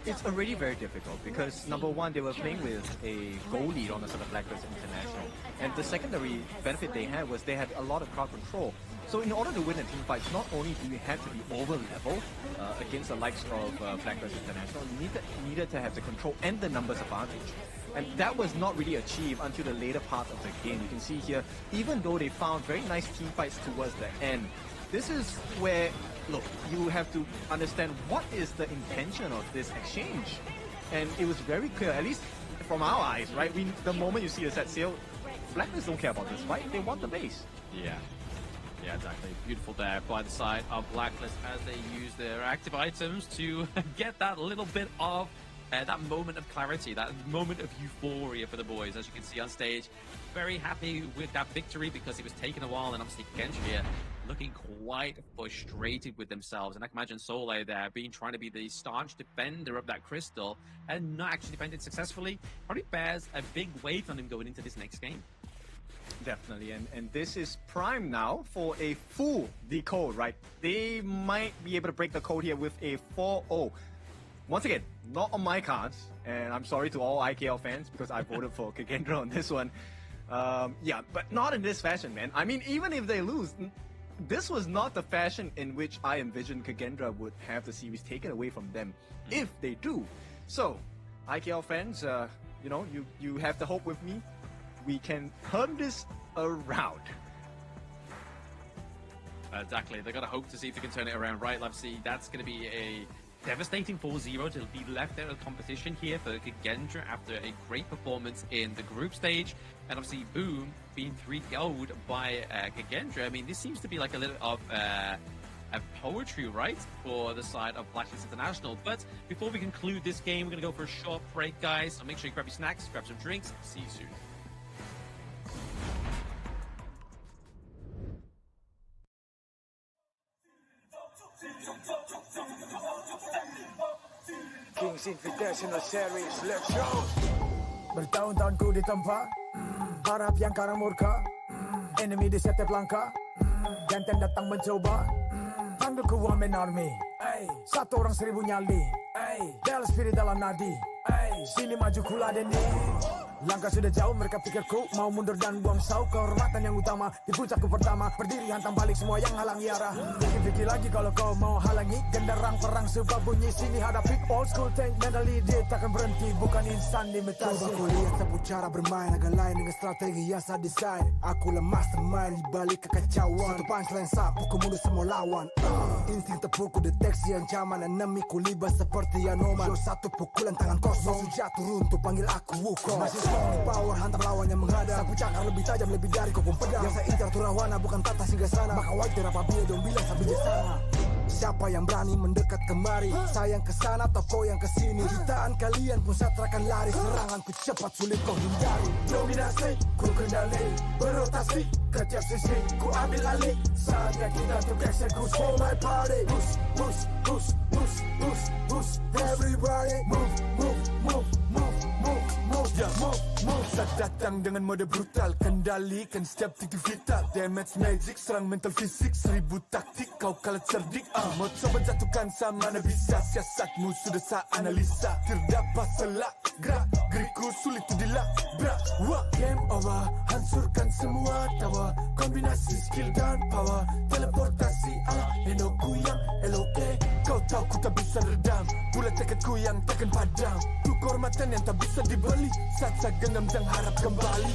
It's already very difficult because, number one, they were playing with a goal lead on the side of Blacklist International. And the secondary benefit they had was they had a lot of crowd control. So in order to win a team fight, not only do you have to be over-level against the likes of Blacklist International, you needed to have the control and the numbers advantage. And that was not really achieved until the later part of the game. You can see here, even though they found very nice team fights towards the end, this is where, look, you have to understand what is the intention of this exchange. And it was very clear, at least from our eyes, right? The moment you see the set sail, Blacklist don't care about this fight, they want the base. Yeah, exactly. Beautiful there by the side of Blacklist as they use their active items to get that little bit of that moment of clarity, that moment of euphoria for the boys. As you can see on stage, very happy with that victory because it was taking a while, and obviously Genji here looking quite frustrated with themselves. And I can imagine Soleil there trying to be the staunch defender of that crystal and not actually defended successfully. Probably bears a big weight on him going into this next game. Definitely, and this is prime now for a full decode, right? They might be able to break the code here with a 4-0. Once again, not on my cards, and I'm sorry to all IKL fans because I voted for Kagendra on this one. Yeah, but not in this fashion, man. I mean, even if they lose, this was not the fashion in which I envisioned Kagendra would have the series taken away from them if they do. So, IKL fans, you know, you have the hope with me. We can turn this around. Exactly. They've got to hope to see if they can turn it around, right? Obviously, that's going to be a devastating 4-0 to be left out of competition here for Kagendra after a great performance in the group stage. And obviously, Boom being 3-0'd by Kagendra. I mean, this seems to be like a little of a poetry, right, for the side of Blacklist International. But before we conclude this game, we're going to go for a short break, guys. So make sure you grab your snacks, grab some drinks. See you soon. Kings Invitational Series, let's go! Bertahun-tahun ku ditempa, harap yang karang murka, enemy di setiap langkah, Ganten datang mencoba, panggil ku Women Army, satu orang 1000 nyali, Del spirit dalam nadi, sini maju ku ladeni. Langkah sudah jauh, mereka pikirku mau mundur dan buang sau. Kehormatan yang utama di puncakku pertama, berdiri hantam balik semua yang halangi arah. Fikir lagi kalau kau mau halangi genderang perang sebab bunyi sini hadapi old school tank mentally dia takkan berhenti, bukan insan limitasi. Coba kau lihat sapu cara bermain agak lain dengan strategi yang saya desain. Akulah mastermind di balik kekacauan. Satu punchline sapu ku mundur semua lawan. Insting tepukku deteksi ancaman, enemiku libas seperti Anoman. Yo satu pukulan tangan kosong, jatuh runtuh panggil aku Wukong. Strong power hantam lawan yang menghadap. Sapu cakar lebih tajam lebih dari kokong pedang. Yang saya incar turawana bukan tata singgah sana. Maka wajar apabila dong bilang sambil di sana. Siapa yang berani mendekat kemari? Saya yang kesana atau kau yang kesini? Jutaan kalian pun saya terangkan lari. Seranganku cepat sulit kau hindari. Dominasi ku kendali, berotasi ke tiap sisi ku ambil alih. Saatnya kita untuk eksekusi. For my party, push, push, push, push, push, push. Everybody move, move, move, move, move, move, yeah, move, move. Saat datang dengan mode brutal, kendalikan setiap titik vital. Damage magic, serang mental fisik, 1000 taktik, kau kalah cerdik. Mau coba jatuhkan sama mana bisa, siasatmu sudah saya analisa. Terdapat salah gerak, geriku sulit tu dilabrak. Game over, hancurkan semua tawa. Kombinasi skill dan power, teleportasi enoku yang LOK. Kau tahu ku tak bisa redam, pula tekadku yang takkan padam. Tu kehormatan yang tak bisa dibeli, saat saya genggam dan harap kembali.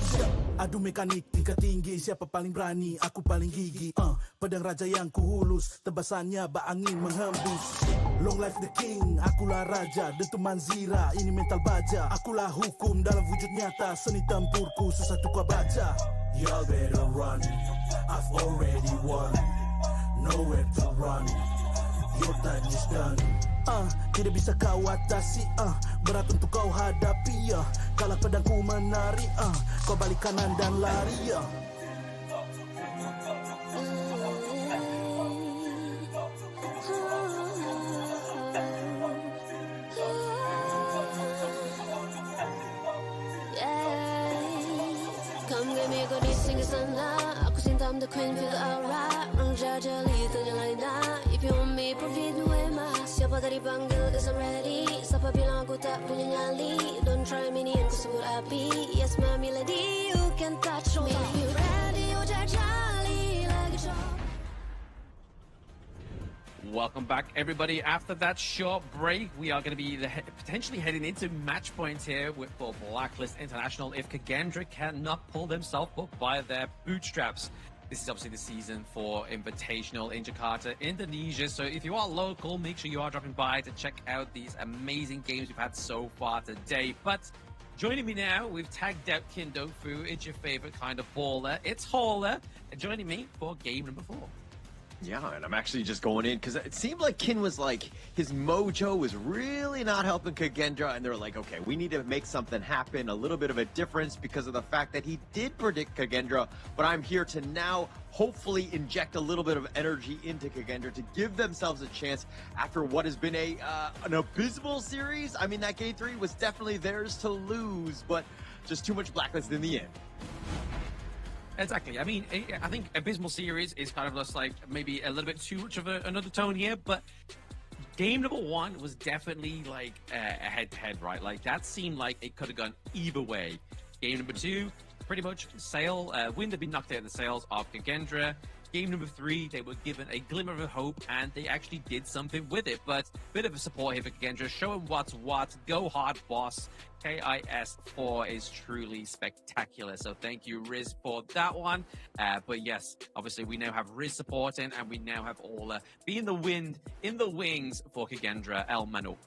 Adu mekanik tingkat tinggi, siapa paling berani? Aku paling gigi. Pedang raja yang kuhulus, tebasannya bak angin menghembus. Long life the king, akulah raja, dentuman zira, ini mental baja. Akulah hukum dalam wujud nyata, seni tempurku susah tukar baca. Y'all better run, I've already won, nowhere to run, your time is done. Tidak bisa kau atasi, berat untuk kau hadapi, kalah pedangku menari, kau balik kanan dan lari, Come give me a good single sana. Aku cinta I'm the queen, feel alright. Orang jajali tanya lain dah. If you want me, profit me wema. Siapa tadi panggil, cause I'm ready. Siapa bilang aku tak punya nyali? Don't try me ni, aku sebut api. Yes, my melody, you can touch me. You ready, you jajali lagi coba. Welcome back, everybody. After that short break, we are going to be potentially heading into match points here for Blacklist International if Kagendra cannot pull themselves up by their bootstraps. This is obviously the season for Invitational in Jakarta, Indonesia. So if you are local, make sure you are dropping by to check out these amazing games we've had so far today. But joining me now, we've tagged out Kindofu. It's your favorite kind of baller. It's Hauler. And joining me for game number 4. Yeah, and I'm actually just going in because it seemed like Kin was like, his mojo was really not helping Kagendra, and they're like, okay, we need to make something happen, a little bit of a difference because of the fact that he did predict Kagendra, but I'm here to now hopefully inject a little bit of energy into Kagendra to give themselves a chance after what has been an abysmal series. I mean, that game 3 was definitely theirs to lose, but just too much Blacklist in the end. Exactly. I mean, I think Abysmal Series is kind of just like maybe a little bit too much of another tone here, but game number 1 was definitely like a head-to-head, right? Like that seemed like it could have gone either way. Game number 2, pretty much wind had been knocked out of the sails of Kagendra. Game number 3, they were given a glimmer of hope, and they actually did something with it. But bit of a support here for Kagendra. Show him what's what. Go hard, boss. KIS4 is truly spectacular. So thank you, Riz, for that one. But yes, obviously we now have Riz supporting, and we now have Ola being the wind in the wings for Kagendra El Manuk.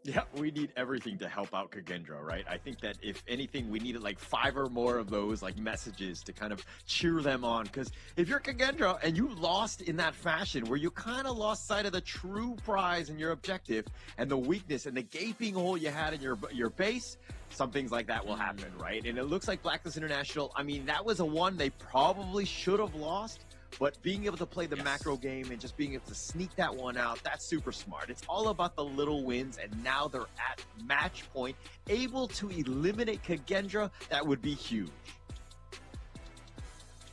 Yeah, we need everything to help out Kagendra, right? I think that if anything, we needed like 5 or more of those like messages to kind of cheer them on. Because if you're Kagendra and you lost in that fashion where you kind of lost sight of the true prize and your objective and the weakness and the gaping hole you had in your base, some things like that will happen, right? And it looks like Blacklist International, I mean, that was a one they probably should have lost. But being able to play the macro game and just being able to sneak that one out, that's super smart. It's all about the little wins, and now they're at match point, able to eliminate Kagendra. That would be huge.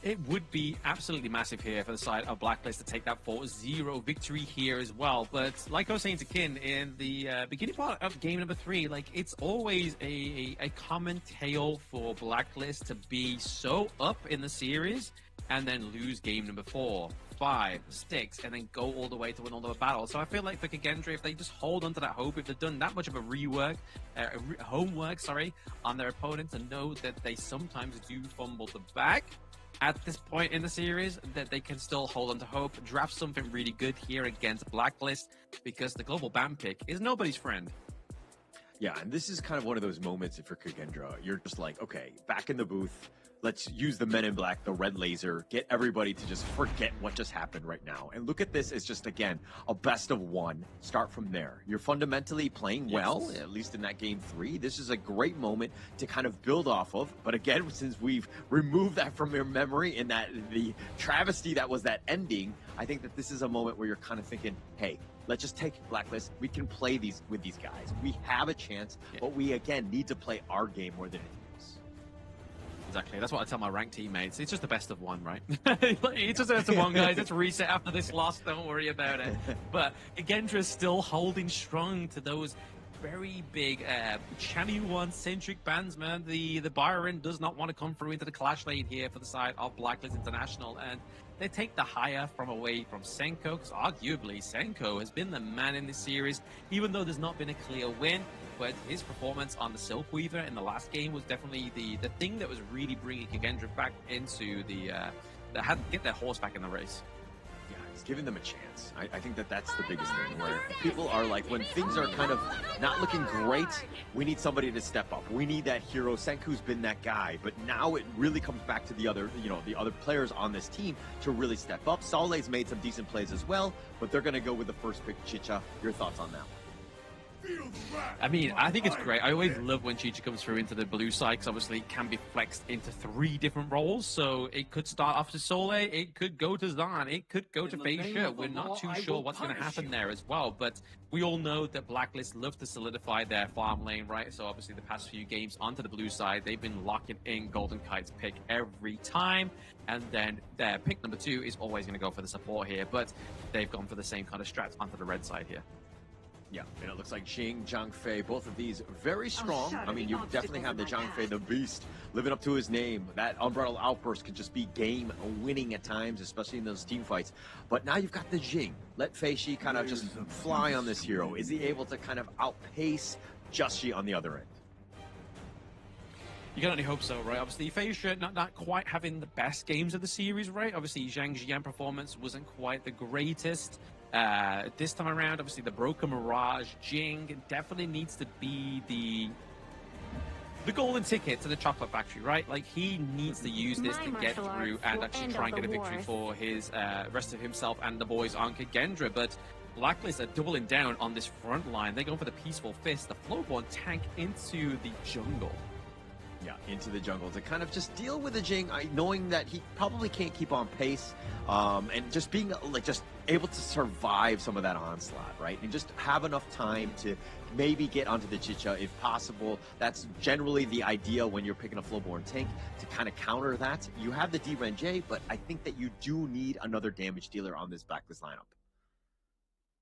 It would be absolutely massive here for the side of Blacklist to take that 4-0 victory here as well. But like I was saying to Kin in the beginning part of game number 3, like it's always a common tale for Blacklist to be so up in the series and then lose game number 4, 5, 6, and then go all the way to win all the battles. So I feel like for Kagendra, if they just hold on to that hope, if they've done that much of a homework, on their opponent to know that they sometimes do fumble the bag at this point in the series, that they can still hold on to hope, draft something really good here against Blacklist, because the global ban pick is nobody's friend. Yeah, and this is kind of one of those moments for Kagendra. You're just like, okay, back in the booth, let's use the Men in Black, the red laser, get everybody to just forget what just happened right now. And look at this as just, again, a best of 1. Start from there. You're fundamentally playing well, at least in that game 3. This is a great moment to kind of build off of. But again, since we've removed that from your memory and that the travesty that was that ending, I think that this is a moment where you're kind of thinking, hey, let's just take Blacklist. We can play with these guys. We have a chance, but we, again, need to play our game more than anything else. Exactly. That's what I tell my ranked teammates. It's just the best of 1, right? It's just the best of 1, guys. Let's reset after this loss. Don't worry about it. But Kagendra's still holding strong to those very big Chami 1-centric bands, man. The Byron does not want to come through into the clash lane here for the side of Blacklist International. And they take the higher away from Senko, because arguably Senko has been the man in this series, even though there's not been a clear win. But his performance on the Silk Weaver in the last game was definitely the thing that was really bringing Kagendra back into had to get their horse back in the race. Yeah, he's giving them a chance. I think that that's the biggest thing, where people are like, when things are kind of not looking great, we need somebody to step up. We need that hero. Senku's been that guy, but now it really comes back to the other players on this team to really step up. Soleil's made some decent plays as well, but they're going to go with the first pick, Chicha. Your thoughts on that one? I mean, I think it's great. I always love when Chicha comes through into the blue side, because obviously it can be flexed into 3 different roles. So it could start off to Soleil, it could go to Zan, it could go to Feisha. We're not too sure what's going to happen there as well. But we all know that Blacklist love to solidify their farm lane, right? So obviously the past few games onto the blue side, they've been locking in Golden Kite's pick every time. And then their pick number 2 is always going to go for the support here. But they've gone for the same kind of strats onto the red side here. Yeah, and it looks like Jing, Zhang Fei, both of these very strong. I mean, you definitely have the Zhang Fei, the beast, living up to his name. That Umbrella Outburst can just be game winning at times, especially in those team fights. But now you've got the Jing. Let Fei Shi kind of just fly on this hero. Is he able to kind of outpace Just Shi on the other end? You can only hope so, right? Obviously, Fei Shi not quite having the best games of the series, right? Obviously, Zhang Jian performance wasn't quite the greatest. This time around, obviously, the Broken Mirage, Jing definitely needs to be the golden ticket to the chocolate factory, right? Like, he needs to use this to get through and actually try and get a victory for his rest of himself and the boys on Kagendra. But Blacklist are doubling down on this front line. They're going for the Peaceful Fist, the Flowborn tank into the jungle. Yeah, into the jungle to kind of just deal with the Jing, knowing that he probably can't keep on pace, and just being like just able to survive some of that onslaught, right? And just have enough time to maybe get onto the Chicha if possible. That's generally the idea when you're picking a Flowborn tank, to kind of counter that. You have the D-Ren-J, but I think that you do need another damage dealer on this Blacklist lineup.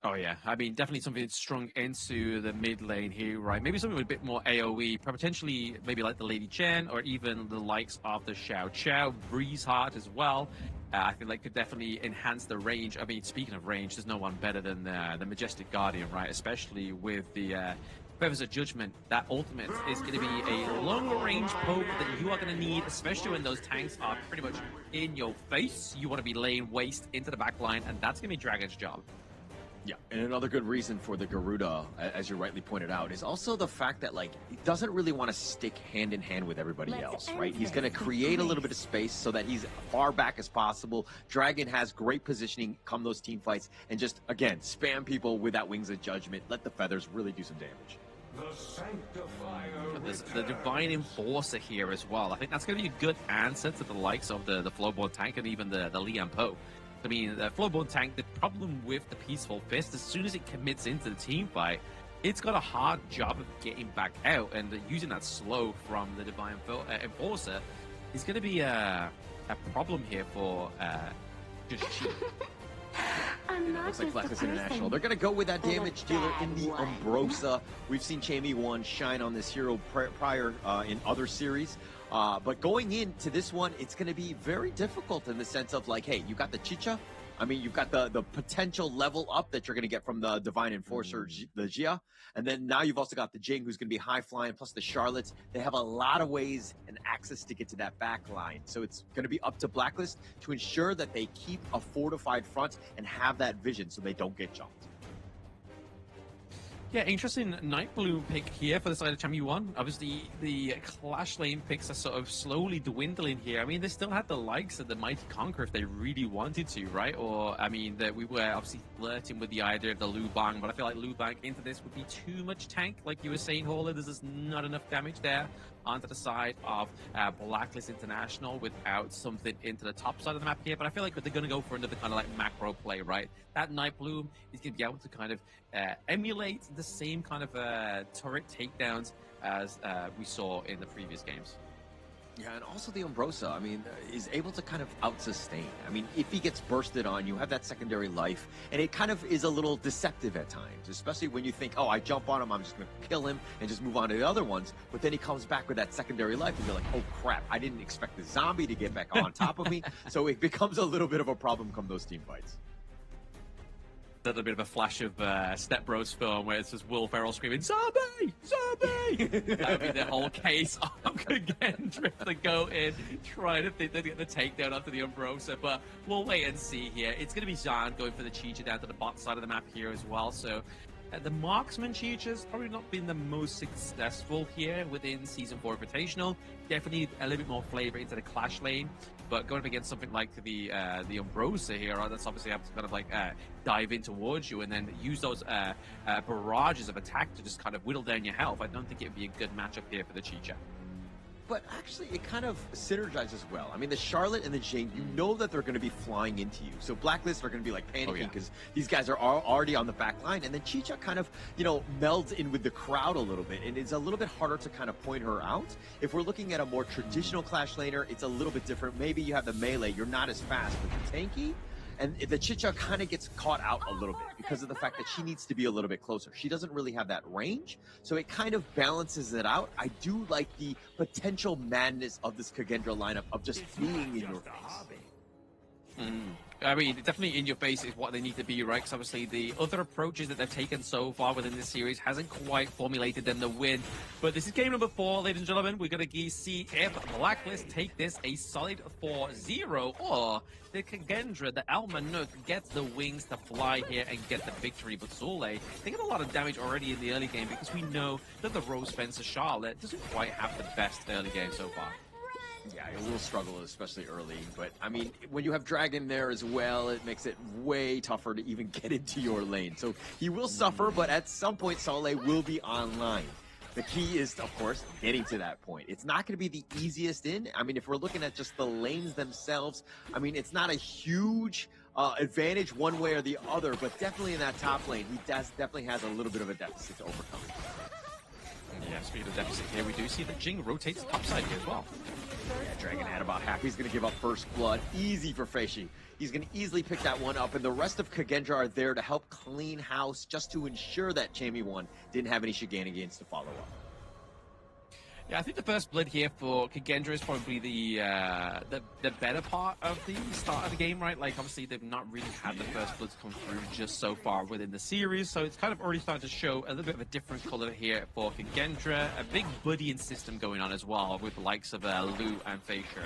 Oh, yeah. I mean, definitely something strung into the mid lane here, right? Maybe something with a bit more AoE, potentially maybe like the Lady Chen or even the likes of the Xiao Qiao, Breeze Heart as well. I feel like could definitely enhance the range. I mean, speaking of range, there's no one better than the Majestic Guardian, right? Especially with the Feathers of Judgment. That ultimate is going to be a long-range poke that you are going to need, especially when those tanks are pretty much in your face. You want to be laying waste into the back line, and that's going to be Dragon's job. Yeah, and another good reason for the Garuda, as you rightly pointed out, is also the fact that, like, he doesn't really want to stick hand in hand with everybody else, right? He's going to create a little bit of space so that he's far back as possible. Dragon has great positioning come those team fights, and just, again, spam people with that Wings of Judgment. Let the feathers really do some damage. There's the Divine Enforcer here as well. I think that's going to be a good answer to the likes of the Flowborn tank and even the Lian Po. I mean, the Flowborn tank, the problem with the Peaceful Fist, as soon as it commits into the team fight, it's got a hard job of getting back out, and using that slow from the Divine Enforcer is going to be a problem here for just Chi. It looks like Blacklist International. They're going to go with that damage dealer in the Umbrosa. We've seen Chamie 1 shine on this hero prior in other series. But going into this one, it's going to be very difficult in the sense of, like, hey, you got the Chicha. I mean, you've got the potential level up that you're going to get from the Divine Enforcer, the Jia. And then now you've also got the Jing, who's going to be high flying, plus the Charlottes. They have a lot of ways and access to get to that back line. So it's going to be up to Blacklist to ensure that they keep a fortified front and have that vision so they don't get jumped. Yeah, interesting Nightbloom pick here for the side of Chamie 1. Obviously, the Clash Lane picks are sort of slowly dwindling here. I mean, they still had the likes of the Mighty Conqueror if they really wanted to, right? Or, I mean, we were obviously flirting with the idea of the Lu Bang, but I feel like Lu Bang into this would be too much tank, like you were saying, Horler. There's just not enough damage there onto the side of Blacklist International without something into the top side of the map here. But I feel like they're going to go for another kind of like macro play, right? That Nightbloom is going to be able to kind of emulate the same kind of turret takedowns as we saw in the previous games. Yeah, and also the Umbrosa, I mean, is able to kind of out-sustain. I mean, if he gets bursted on, you have that secondary life, and it kind of is a little deceptive at times, especially when you think, oh, I jump on him, I'm just going to kill him and just move on to the other ones, but then he comes back with that secondary life, and you're like, oh, crap, I didn't expect the zombie to get back on top of me, so it becomes a little bit of a problem come those team fights. A little bit of a flash of Step Bros film where it's just Will Ferrell screaming, "Zombie! Zombie!" That would be the whole case of Kagendra to go in, trying to think they get the takedown after the Umbrosa. But we'll wait and see here. It's going to be Zan going for the Chicha down to the bot side of the map here as well. So the Marksman Chicha's probably not been the most successful here within Season 4 Invitational. Definitely a little bit more flavor into the Clash Lane. But going up against something like the Umbrosa here, that's obviously have to kind of like dive in towards you and then use those barrages of attack to just kind of whittle down your health. I don't think it would be a good matchup here for the Chicha. But actually, it kind of synergizes well. I mean, the Charlotte and the Jing, you know that they're going to be flying into you. So Blacklist are going to be like panicking because these guys are already on the back line. And then Chicha kind of, you know, melds in with the crowd a little bit. And it's a little bit harder to kind of point her out. If we're looking at a more traditional Clash laner, it's a little bit different. Maybe you have the melee, you're not as fast. But the tanky, And the Chicha kind of gets caught out a little bit because of the fact that she needs to be a little bit closer. She doesn't really have that range, so it kind of balances it out. I do like the potential madness of this Kagendra lineup of just being in your face. I mean, definitely in your face is what they need to be, right? Because obviously the other approaches that they've taken so far within this series hasn't quite formulated them to win. But this is game number 4, ladies and gentlemen. We're going to see if Blacklist take this a solid 4-0, or the Kagendra, the Almanuk, gets the wings to fly here and get the victory. But Zule, they get a lot of damage already in the early game because we know that the Rose Fencer Charlotte doesn't quite have the best early game so far. Yeah, it will struggle, especially early. But, I mean, when you have Dragon there as well, it makes it way tougher to even get into your lane. So he will suffer, but at some point, Saleh will be online. The key is, of course, getting to that point. It's not going to be the easiest in. I mean, if we're looking at just the lanes themselves, I mean, it's not a huge advantage one way or the other, but definitely in that top lane, he definitely has a little bit of a deficit to overcome. Yeah, speaking of deficit here, we do see that Jing rotates topside here as well. Yeah, Dragon had about half. He's going to give up first blood. Easy for Feishi. He's going to easily pick that one up, and the rest of Kagendra are there to help clean house just to ensure that Chamie 1 didn't have any shenanigans to follow up. Yeah, I think the first blood here for Kagendra is probably the better part of the start of the game, right? Like, obviously, they've not really had the first bloods come through just so far within the series, so it's kind of already starting to show a little bit of a different color here for Kagendra. A big buddying system going on as well with the likes of Lu and Feisha.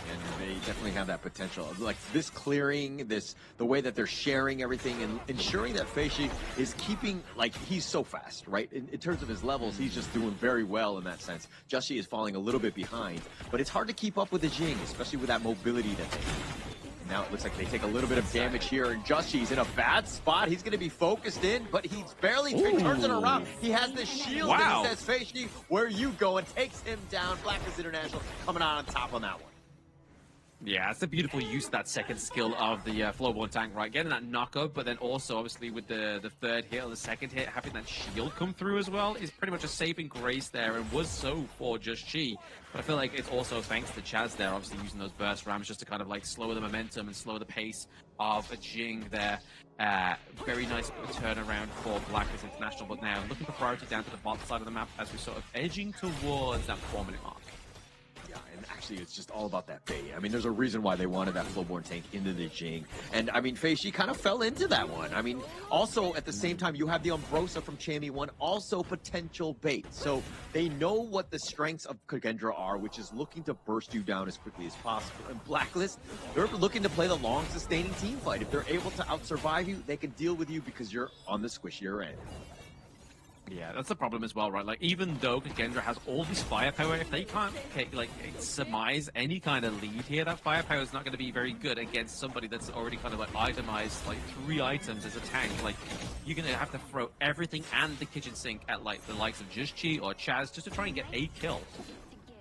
And they definitely have that potential. Like this clearing, the way that they're sharing everything and ensuring that Feishi is keeping, like, he's so fast, right? In terms of his levels, he's just doing very well in that sense. Joshi is falling a little bit behind, but it's hard to keep up with the Jing, especially with that mobility that they have. Now it looks like they take a little bit of damage here, and Joshi's in a bad spot. He's going to be focused in, but he's barely turns it around. He has the shield, and he says, Feishi, where you going? Takes him down. Blacklist International coming out on top on that one. Yeah, it's a beautiful use of that second skill of the Flowborn tank, right? Getting that knockup, but then also, obviously, with the third hit or the second hit, having that shield come through as well is pretty much a saving grace there, and was so for Just Chi. But I feel like it's also thanks to Chaz there, obviously using those burst rams just to kind of like slow the momentum and slow the pace of a Jing there. Very nice turnaround for Blacklist International, but now looking for priority down to the bottom side of the map as we're sort of edging towards that 4-minute mark. And actually, it's just all about that bait. I mean, there's a reason why they wanted that Flowborn tank into the Jing. And, I mean, Feishi kind of fell into that one. I mean, also, at the same time, you have the Umbrosa from Chamie 1, also potential bait. So they know what the strengths of Kagendra are, which is looking to burst you down as quickly as possible. And Blacklist, they're looking to play the long, sustaining team fight. If they're able to out-survive you, they can deal with you because you're on the squishier end. Yeah, that's the problem as well, right? Like, even though Kagendra has all this firepower, if they can't, like, surmise any kind of lead here, that firepower is not going to be very good against somebody that's already kind of, like, itemized, like, 3 items as a tank. Like, you're going to have to throw everything and the kitchen sink at, like, the likes of Just Chi or Chaz just to try and get a kill.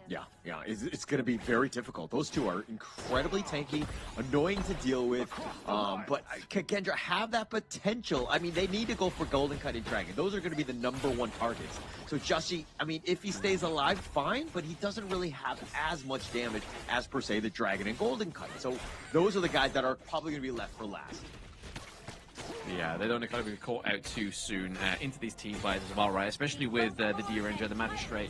Yeah, it's going to be very difficult. Those two are incredibly tanky, annoying to deal with, but Kagendra have that potential. I mean, they need to go for Golden Cut and Dragon. Those are going to be the #1 targets. So Joshi, I mean, if he stays alive, fine, but he doesn't really have as much damage as, per se, the Dragon and Golden Cut. So those are the guys that are probably going to be left for last. Yeah, they don't kind of be caught out too soon into these team fights as well, right? Especially with the D-Ranger, the Magistrate,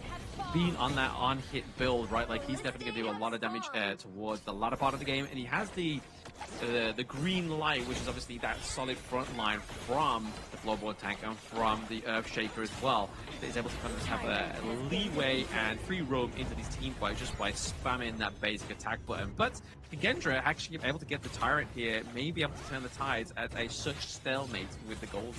being on that on-hit build, right? Like, he's definitely going to do a lot of damage towards the latter part of the game, and he has the green light, which is obviously that solid front line from the Flowborn tank and from the Earthshaker as well. That is able to kind of just have a leeway and free roam into these team fights just by spamming that basic attack button. But Kagendra actually able to get the Tyrant here, maybe able to turn the tides at such stalemate with the Golden.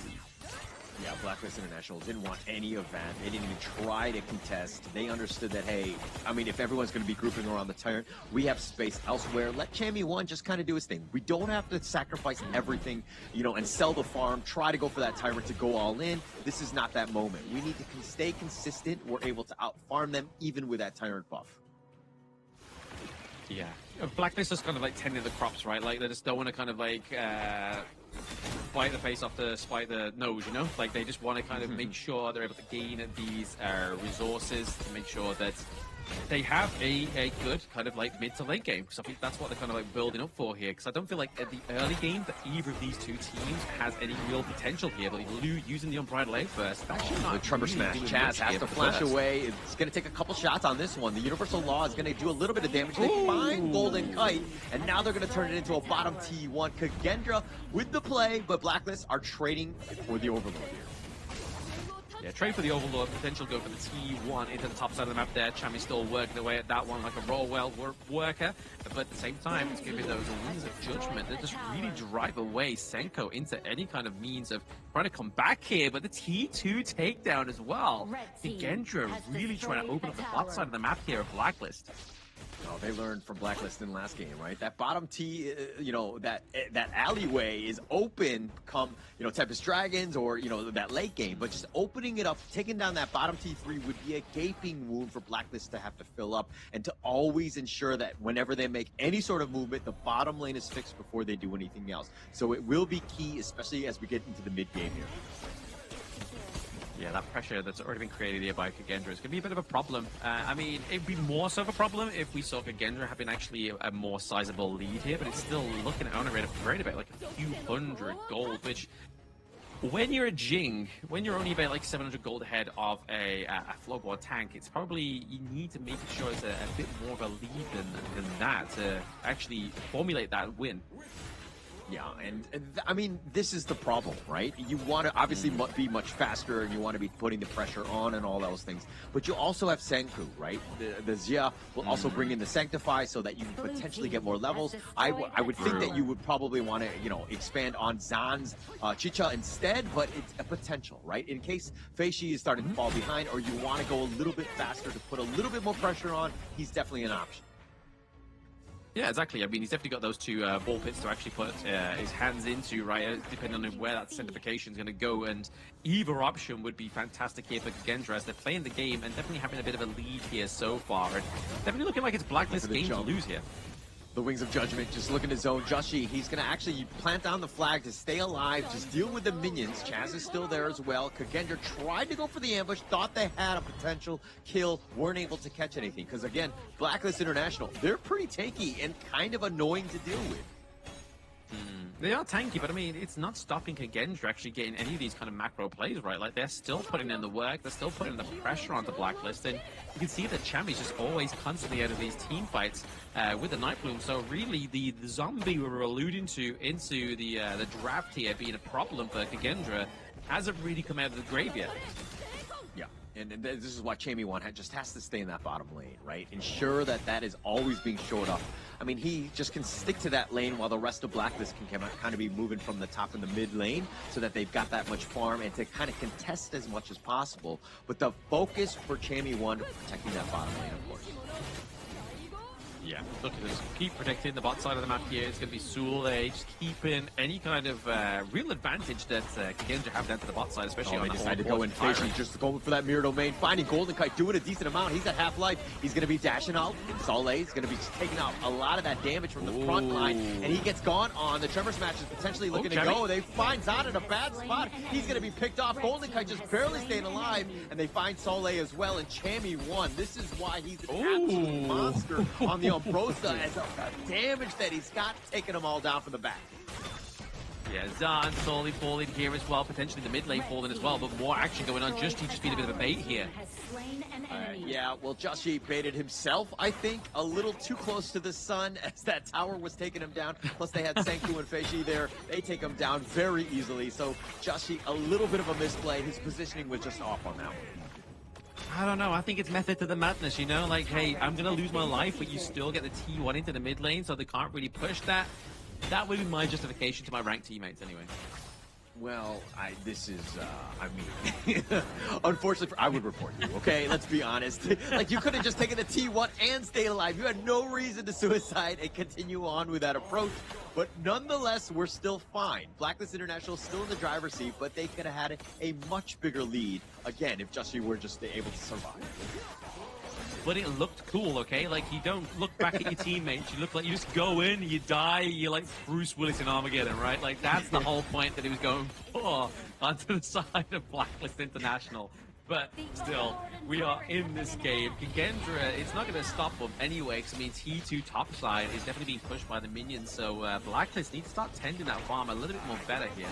Yeah, Blacklist International didn't want any of that. They didn't even try to contest. They understood that, hey, I mean, if everyone's going to be grouping around the Tyrant, we have space elsewhere. Let Chamie 1 just kind of do his thing. We don't have to sacrifice everything, you know, and sell the farm, try to go for that Tyrant to go all in. This is not that moment. We need to stay consistent. We're able to out-farm them even with that Tyrant buff. Yeah. Blacklist is kind of like tending the crops, right? Like, they just don't want to kind of like bite the face off to spite the nose, you know? Like, they just want to kind of make sure they're able to gain these resources to make sure that they have a good kind of like mid to late game, because I think that's what they're kind of like building up for here. Because I don't feel like at the early game that either of these two teams has any real potential here. Like using the unbridled leg burst, actually not. The tremor really smash. doing Chaz much has here to for flash burst. away. It's going to take a couple shots on this one. The Universal Law is going to do a little bit of damage. They find Golden Kite, and now they're going to turn it into a bottom T1. Kagendra with the play, but Blacklist are trading for the Overlord here. Yeah, trade for the Overlord, potential go for the T1 into the top side of the map there. Chami's still working away at that one like a roll-well worker, but at the same time, it's giving those wings of judgment that just really drive away Senko into any kind of means of trying to come back here, but the T2 takedown as well. Kagendra really trying to open up the bot side of the map here of Blacklist. Oh, they learned from Blacklist in last game, right? That bottom T, that alleyway is open come, Tempest Dragons or, that late game. But just opening it up, taking down that bottom T3 would be a gaping wound for Blacklist to have to fill up and to always ensure that whenever they make any sort of movement, the bottom lane is fixed before they do anything else. So it will be key, especially as we get into the mid game here. Yeah, that pressure that's already been created here by Kagendra is going to be a bit of a problem. I mean, it'd be more so of a problem if we saw Kagendra having actually a more sizable lead here, but it's still looking at on a rate of like a few hundred gold, which when you're a Jing, when you're only about like 700 gold ahead of a floorboard tank, it's probably, you need to make sure it's a bit more of a lead than that to actually formulate that win. Yeah, and I mean, this is the problem, right? You want to obviously be much faster, and you want to be putting the pressure on and all those things. But you also have Senku, right? The Xia will also bring in the Sanctify so that you can potentially get more levels. I would think that you would probably want to, expand on Zan's Chicha instead, but it's a potential, right? In case Feishi is starting to fall behind, or you want to go a little bit faster to put a little bit more pressure on, he's definitely an option. Yeah, exactly. I mean, he's definitely got those two ball pits to actually put his hands into, right, depending on where that centrification is going to go. And either option would be fantastic here for Kagendra as they're playing the game and definitely having a bit of a lead here so far. And definitely looking like it's Blacklist game to lose here. The Wings of Judgment just looking to zone Joshi. He's going to actually plant down the flag to stay alive, just deal with the minions. Chaz is still there as well. Kagendra tried to go for the ambush, thought they had a potential kill, weren't able to catch anything. Because again, Blacklist International, they're pretty tanky and kind of annoying to deal with. They are tanky, but I mean, it's not stopping Kagendra actually getting any of these kind of macro plays, right? Like, they're still putting in the work, they're still putting the pressure on the Blacklist, and you can see that Chami's just always constantly out of these team fights with the Night Bloom. So really, the zombie we were alluding to into the draft here being a problem for Kagendra hasn't really come out of the grave yet. Yeah, and this is why Chami1 just has to stay in that bottom lane, right? Ensure that that is always being showed up. I mean, he just can stick to that lane while the rest of Blacklist can kind of be moving from the top and the mid lane so that they've got that much farm and to kind of contest as much as possible. But the focus for Chami1, protecting that bottom lane, of course. Yeah, look at this. Keep protecting the bot side of the map here. It's going to be Soul there, just keeping any kind of real advantage that Kagendra have down to the bot side, especially on they the decided to go in Feishi, just going for that mirror domain, finding Golden Kite, doing a decent amount. He's at half-life. He's going to be dashing out, and Soleil is going to be taking out a lot of that damage from the front line, and he gets gone on. The Tremor Smash is potentially looking to go. They find Zan in a bad spot. He's going to be picked off. Golden Kite just barely staying alive, and they find Soleil as well, and Chami1. This is why he's an absolute monster on the Umbrosa, as the damage that he's got, taking them all down from the back. Yeah, Zan slowly falling here as well, potentially the mid lane falling as well, but more action going on. He's just been a bit of a bait here. Yeah, well, Joshi baited himself, I think, a little too close to the sun as that tower was taking him down. Plus, they had Senku and Feishi there. They take him down very easily. So, Joshi, a little bit of a misplay. His positioning was just off on that one. I don't know. I think it's method to the madness, you know? Like, hey, I'm going to lose my life, but you still get the T1 into the mid lane, so they can't really push that. That would be my justification to my ranked teammates, anyway. Well, unfortunately, I would report you, okay? Let's be honest. Like, you could have just taken the T1 and stayed alive. You had no reason to suicide and continue on with that approach. But nonetheless, we're still fine. Blacklist International still in the driver's seat, but they could have had a much bigger lead, again, if Joshi were just able to survive. But it looked cool, okay? Like, you don't look back at your teammates. You look like you just go in, you die, you're like Bruce Willis in Armageddon, right? Like, that's the whole point that he was going for onto the side of Blacklist International. But still, we are in this game. Kagendra, it's not going to stop them anyway, because it means T2 top side is definitely being pushed by the minions. So Blacklist need to start tending that farm a little bit more better here.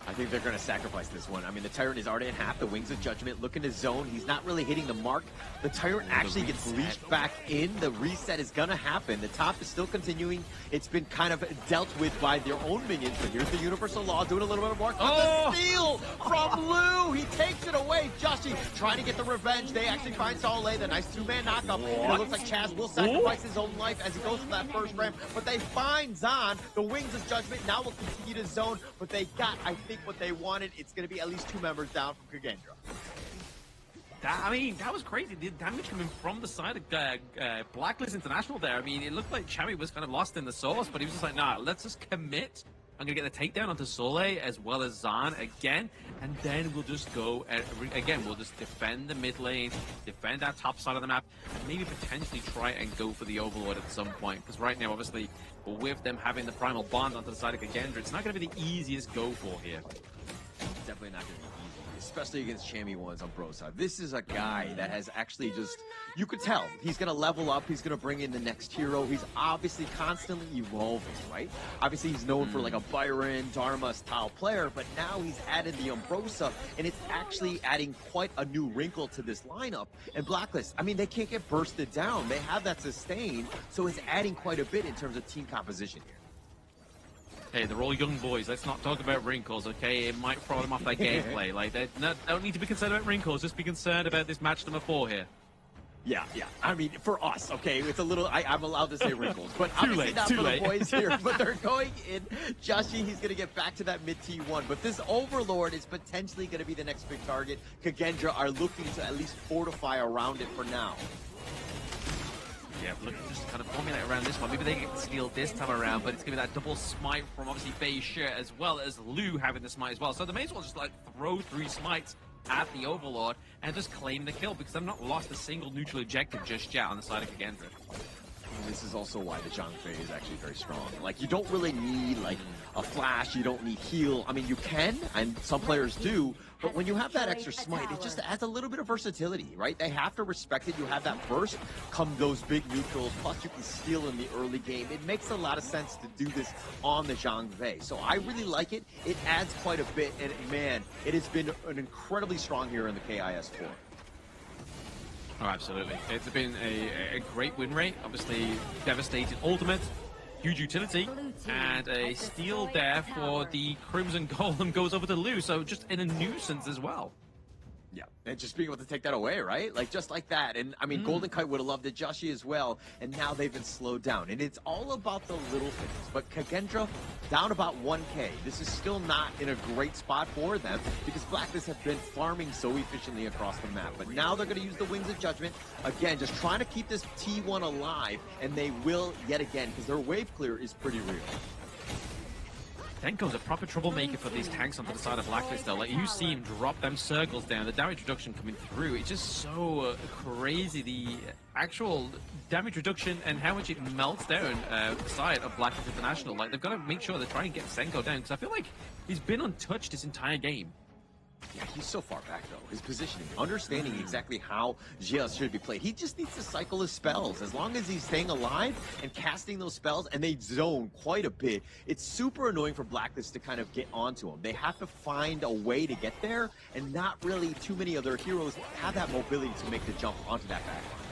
I think they're going to sacrifice this one. I mean, the Tyrant is already in half. The Wings of Judgment looking to zone. He's not really hitting the mark. The Tyrant actually gets reached back in. The reset is going to happen. The top is still continuing. It's been kind of dealt with by their own minions. But here's the Universal Law doing a little bit of work. The steal from Lou. He takes it away. Joshi trying to get the revenge. They actually find Soleil. The nice two-man knockup. And it looks like Chaz will sacrifice his own life as he goes for that first ramp. But they find Zahn. The Wings of Judgment now will continue to zone. But they got, I think, what they wanted. It's going to be at least 2 members down from Kagendra. I mean, that was crazy. The damage coming from the side of Blacklist International there. I mean, it looked like Chavi was kind of lost in the sauce, but he was just like, nah, let's just commit. I'm going to get the takedown onto Soleil as well as Zahn again, and then we'll just go, again, we'll just defend the mid lane, defend that top side of the map, and maybe potentially try and go for the Overlord at some point. Because right now, obviously, with them having the Primal Bond onto the side of Kagendra, it's not going to be the easiest go for here. Definitely not going to be easy, especially against Chammy ones on Bro side. This is a guy that has actually just, you could tell, he's going to level up, he's going to bring in the next hero. He's obviously constantly evolving, right? Obviously, he's known for like a Byron, Dharma style player, but now he's added the Umbrosa, and it's actually adding quite a new wrinkle to this lineup. And Blacklist, I mean, they can't get bursted down. They have that sustain, so it's adding quite a bit in terms of team composition here. Hey, they're all young boys. Let's not talk about wrinkles, okay? It might throw them off their gameplay. Like, they don't need to be concerned about wrinkles. Just be concerned about this match number 4 here. Yeah. I mean, for us, okay, it's a little, I'm allowed to say wrinkles, but obviously not for the boys here. But they're going in. Joshi, he's going to get back to that mid T1. But this Overlord is potentially going to be the next big target. Kagendra are looking to at least fortify around it for now. Yeah, look, just kind of formulate around this one. Maybe they get steal this time around, but it's going to be that double smite from obviously Beishir as well as Lu having the smite as well. So they may as well just like throw 3 smites at the Overlord and just claim the kill because they've not lost a single neutral objective just yet on the side of Kagendra. This is also why the Zhang Fei is actually very strong. Like, you don't really need, like, a flash, you don't need heal. I mean, you can, and some players do, but when you have that extra smite, it just adds a little bit of versatility, right? They have to respect it. You have that burst, come those big neutrals, plus you can steal in the early game. It makes a lot of sense to do this on the Zhang Fei. So I really like it. It adds quite a bit, and man, it has been an incredibly strong here in the KIS4. Oh, absolutely. It's been a great win rate. Obviously, devastating ultimate, huge utility, and a steal there for the Crimson Golem goes over to Lu, so just in a nuisance as well. Yeah, and just being able to take that away, right? Like, just like that. And, I mean, Golden Kite would have loved it, Joshi as well, and now they've been slowed down. And it's all about the little things. But Kagendra, down about 1K. This is still not in a great spot for them, because Blacklist have been farming so efficiently across the map. But now they're going to use the Wings of Judgment. Again, just trying to keep this T1 alive, and they will yet again, because their wave clear is pretty real. Denko's a proper troublemaker for these tanks onto the side of Blacklist, though. Like, you see him drop them circles down, the damage reduction coming through. It's just so crazy, the actual damage reduction and how much it melts down the side of Blacklist International. Like, they've got to make sure they try and get Senko down, because I feel like he's been untouched this entire game. Yeah, he's so far back, though. His positioning, understanding exactly how Gia should be played. He just needs to cycle his spells. As long as he's staying alive and casting those spells, and they zone quite a bit, it's super annoying for Blacklist to kind of get onto him. They have to find a way to get there, and not really too many other heroes have that mobility to make the jump onto that backline.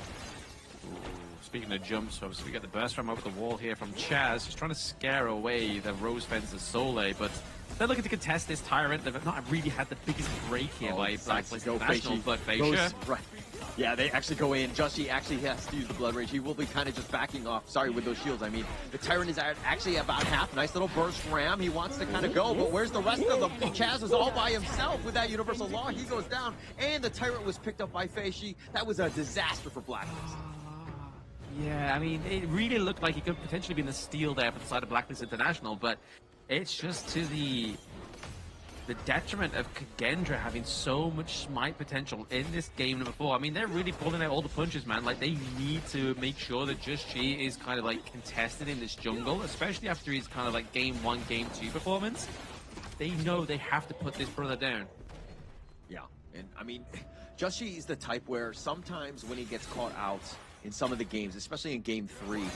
Speaking of jumps, obviously we get the burst from over the wall here from Chaz, just trying to scare away the Rose Fence's Soleil, but they're looking to contest this Tyrant. They've not really had the biggest break here by Blacklist International, but Beishir. Right. Yeah, they actually go in. Joshi actually has to use the Blood Rage. He will be kind of just backing off. Sorry, with those shields. I mean, the Tyrant is actually about half. Nice little burst ram. He wants to kind of go, but where's the rest of them? Chaz is all by himself with that Universal Law. He goes down, and the Tyrant was picked up by Feishi. That was a disaster for Blacklist. Yeah, I mean, it really looked like he could potentially be in the steal there for the side of Blacklist International, but it's just to the detriment of Kagendra having so much smite potential in this game number 4. I mean, they're really pulling out all the punches, man. Like, they need to make sure that Just Chi is kind of like contested in this jungle, especially after his kind of like game 1, game 2 performance. They know they have to put this brother down. Yeah. And I mean, Joshi is the type where sometimes when he gets caught out in some of the games, especially in game 3, he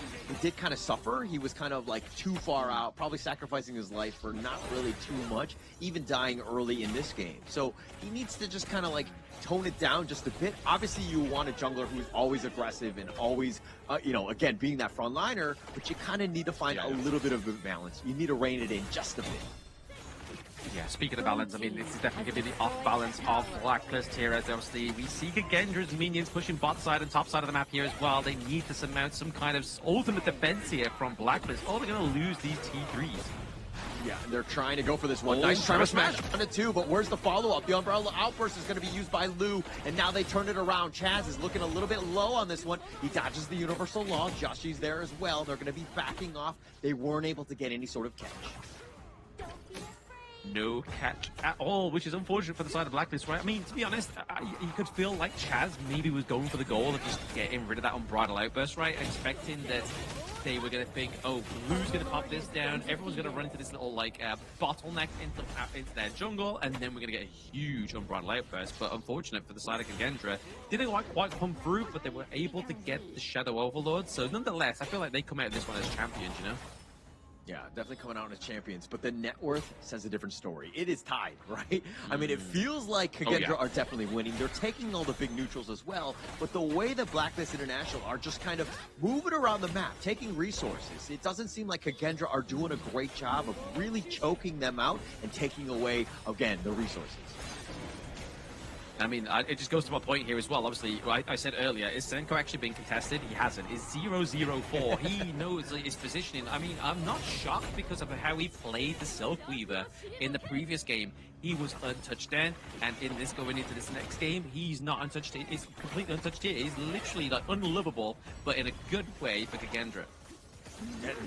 did kind of suffer. He was kind of like too far out, probably sacrificing his life for not really too much, even dying early in this game. So he needs to just kind of like tone it down just a bit. Obviously, you want a jungler who's always aggressive and always, you know, again, being that front liner, but you kind of need to find a little bit of a balance. You need to rein it in just a bit. Yeah, speaking of balance, I mean, this is definitely going to be the off-balance of Blacklist here, as obviously we see Kagendra's minions pushing bot side and top side of the map here as well. They need to surmount some kind of ultimate defense here from Blacklist, or they're going to lose these T3s. Yeah, and they're trying to go for this one. Nice Tremor Smash on it too, but where's the follow-up? The Umbrella Outburst is going to be used by Lu, and now they turn it around. Chaz is looking a little bit low on this one. He dodges the Universal Law. Joshi's there as well. They're going to be backing off. They weren't able to get any sort of catch. No catch at all, which is unfortunate for the side of Blacklist, right? I mean, to be honest, you could feel like Chaz maybe was going for the goal of just getting rid of that Unbridled Outburst, right? Expecting that they were going to think, oh, Blue's going to pop this down, everyone's going to run into this little, like, bottleneck into their jungle, and then we're going to get a huge Unbridled Outburst. But unfortunate for the side of Kagendra, didn't quite come through, but they were able to get the Shadow Overlord. So nonetheless, I feel like they come out of this one as champions, you know? Yeah, definitely coming out as champions, but the net worth says a different story. It is tied, right? I mean, it feels like Kagendra are definitely winning. They're taking all the big neutrals as well, but the way that Blacklist International are just kind of moving around the map, taking resources, it doesn't seem like Kagendra are doing a great job of really choking them out and taking away, again, the resources. I mean, it just goes to my point here as well. Obviously, I said earlier, is Senko actually being contested? He hasn't. Is 0-0-4. He knows his positioning. I mean, I'm not shocked because of how he played the Silk Weaver in the previous game. He was untouched then, and in this going into this next game, he's not untouched. He's completely untouched here. He's literally like unlovable, but in a good way for Kagendra.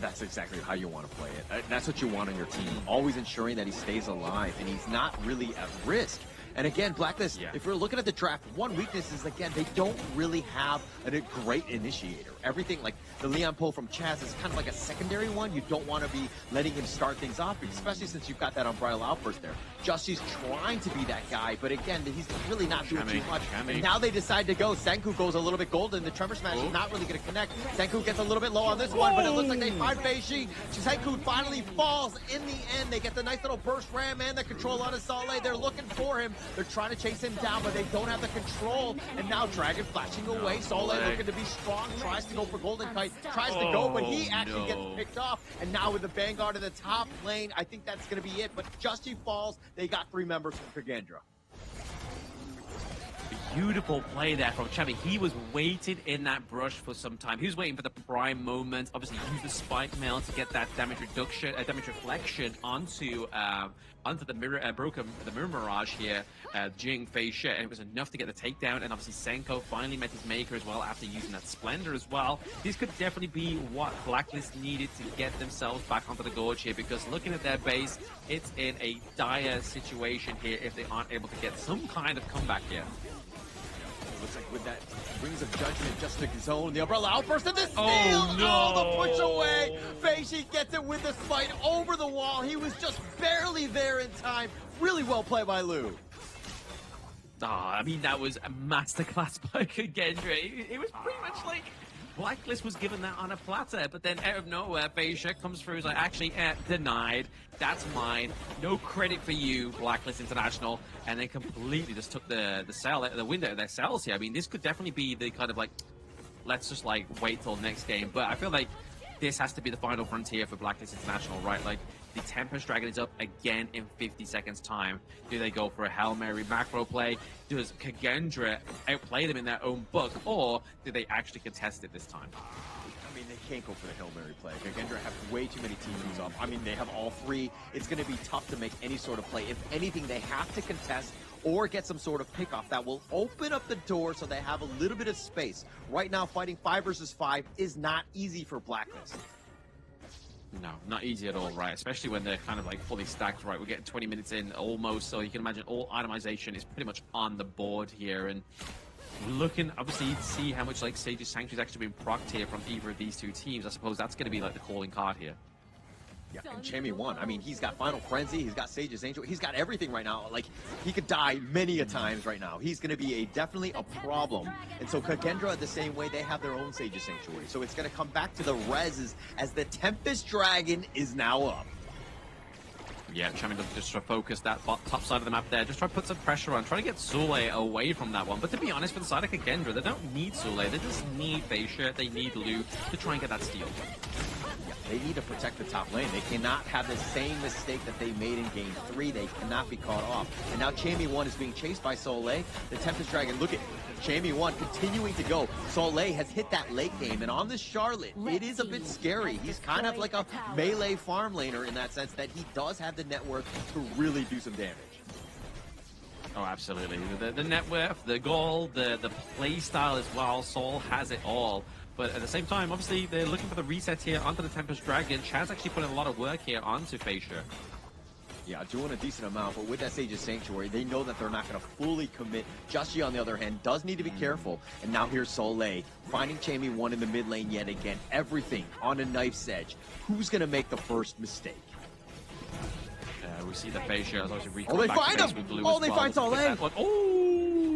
That's exactly how you want to play it. That's what you want on your team. Always ensuring that he stays alive and he's not really at risk. And again, Blacklist, if we're looking at the draft, one weakness is, again, they don't really have a great initiator. Everything, like the Leon pull from Chaz, is kind of like a secondary one. You don't want to be letting him start things off, especially since you've got that Unbridled Outburst there. Justy's trying to be that guy, but again, he's really not doing too much. And now they decide to go. Senku goes a little bit golden. The Tremor Smash is not really going to connect. Senku gets a little bit low on this one, but it looks like they find Feishi. Senku finally falls. In the end, they get the nice little burst ram and the control on Asale. They're looking for him. They're trying to chase him down, but they don't have the control. And now Dragon flashing away. Sole looking to be strong, tries to go for Golden Kite, tries to go, but he actually gets picked off. And now with the Vanguard in the top lane, I think that's going to be it. But Justy falls. They got 3 members from Kagendra. Beautiful play there from Chavi. He was waiting in that brush for some time. He was waiting for the prime moment. Obviously, used the spike mail to get that damage reduction, damage reflection onto the mirror, the mirror mirage here, Jing Fei Shi, and it was enough to get the takedown. And obviously, Senko finally met his maker as well after using that Splendor as well. This could definitely be what Blacklist needed to get themselves back onto the gorge here, because looking at their base, it's in a dire situation here if they aren't able to get some kind of comeback here. Looks like with that Rings of Judgment just to zone the Umbrella Outburst and the steal! Oh, no! Oh, the push away! Feishi gets it with the spite over the wall. He was just barely there in time. Really well played by Lu. I mean, that was a masterclass by Kagendra. It was pretty much like Blacklist was given that on a platter, but then out of nowhere, Feishi comes through. He's like, actually, denied. That's mine. No credit for you, Blacklist International. And they completely just took the window of their cells here. I mean, this could definitely be the kind of like, let's just like wait till next game. But I feel like this has to be the final frontier for Blacklist International, right? Like, the Tempest Dragon is up again in 50 seconds time. Do they go for a Hail Mary macro play? Does Kagendra outplay them in their own book? Or do they actually contest it this time? I mean, they can't go for the Hail Mary play. Kagendra have way too many teams up. I mean, they have all 3. It's going to be tough to make any sort of play. If anything, they have to contest or get some sort of pickoff that will open up the door so they have a little bit of space. Right now, fighting 5 versus 5 is not easy for Blacklist. No, not easy at all, right? Especially when they're kind of like fully stacked, right? We're getting 20 minutes in almost, so you can imagine all itemization is pretty much on the board here. And looking, obviously, to see how much like Sage's Sanctuary is actually being procced here from either of these two teams. I suppose that's going to be like the calling card here. Yeah, and Jamie won. I mean, he's got Final Frenzy, he's got Sage's Angel, he's got everything right now. Like, he could die many a times right now. He's going to be definitely a problem. And so Kagendra, the same way, they have their own Sage's Sanctuary. So it's going to come back to the reses as the Tempest Dragon is now up. Yeah, Chami just try to focus that top side of the map there. Just try to put some pressure on, try to get Sule away from that one. But to be honest, for the side of Kagendra, they don't need Sule. They just need Feisha, they need Lu to try and get that steal. They need to protect the top lane. They cannot have the same mistake that they made in Game 3. They cannot be caught off. And now Jamie 1 is being chased by Soleil. The Tempest Dragon, look at Jamie 1 continuing to go. Soleil has hit that late game. And on this Charlotte, it is a bit scary. He's kind of like a melee farm laner in that sense that he does have the net worth to really do some damage. Oh, absolutely. The net worth, the goal, the play style as well. Sol has it all. But at the same time, obviously, they're looking for the reset here onto the Tempest Dragon. Chad's actually putting a lot of work here onto Feisha. Yeah, doing a decent amount, but with that Sage's Sanctuary, they know that they're not going to fully commit. Joshi, on the other hand, does need to be careful. And now here's Soleil, finding Jamie 1 in the mid lane yet again. Everything on a knife's edge. Who's going to make the first mistake? We see the Feisha is obviously they find him! Oh, they find Soleil!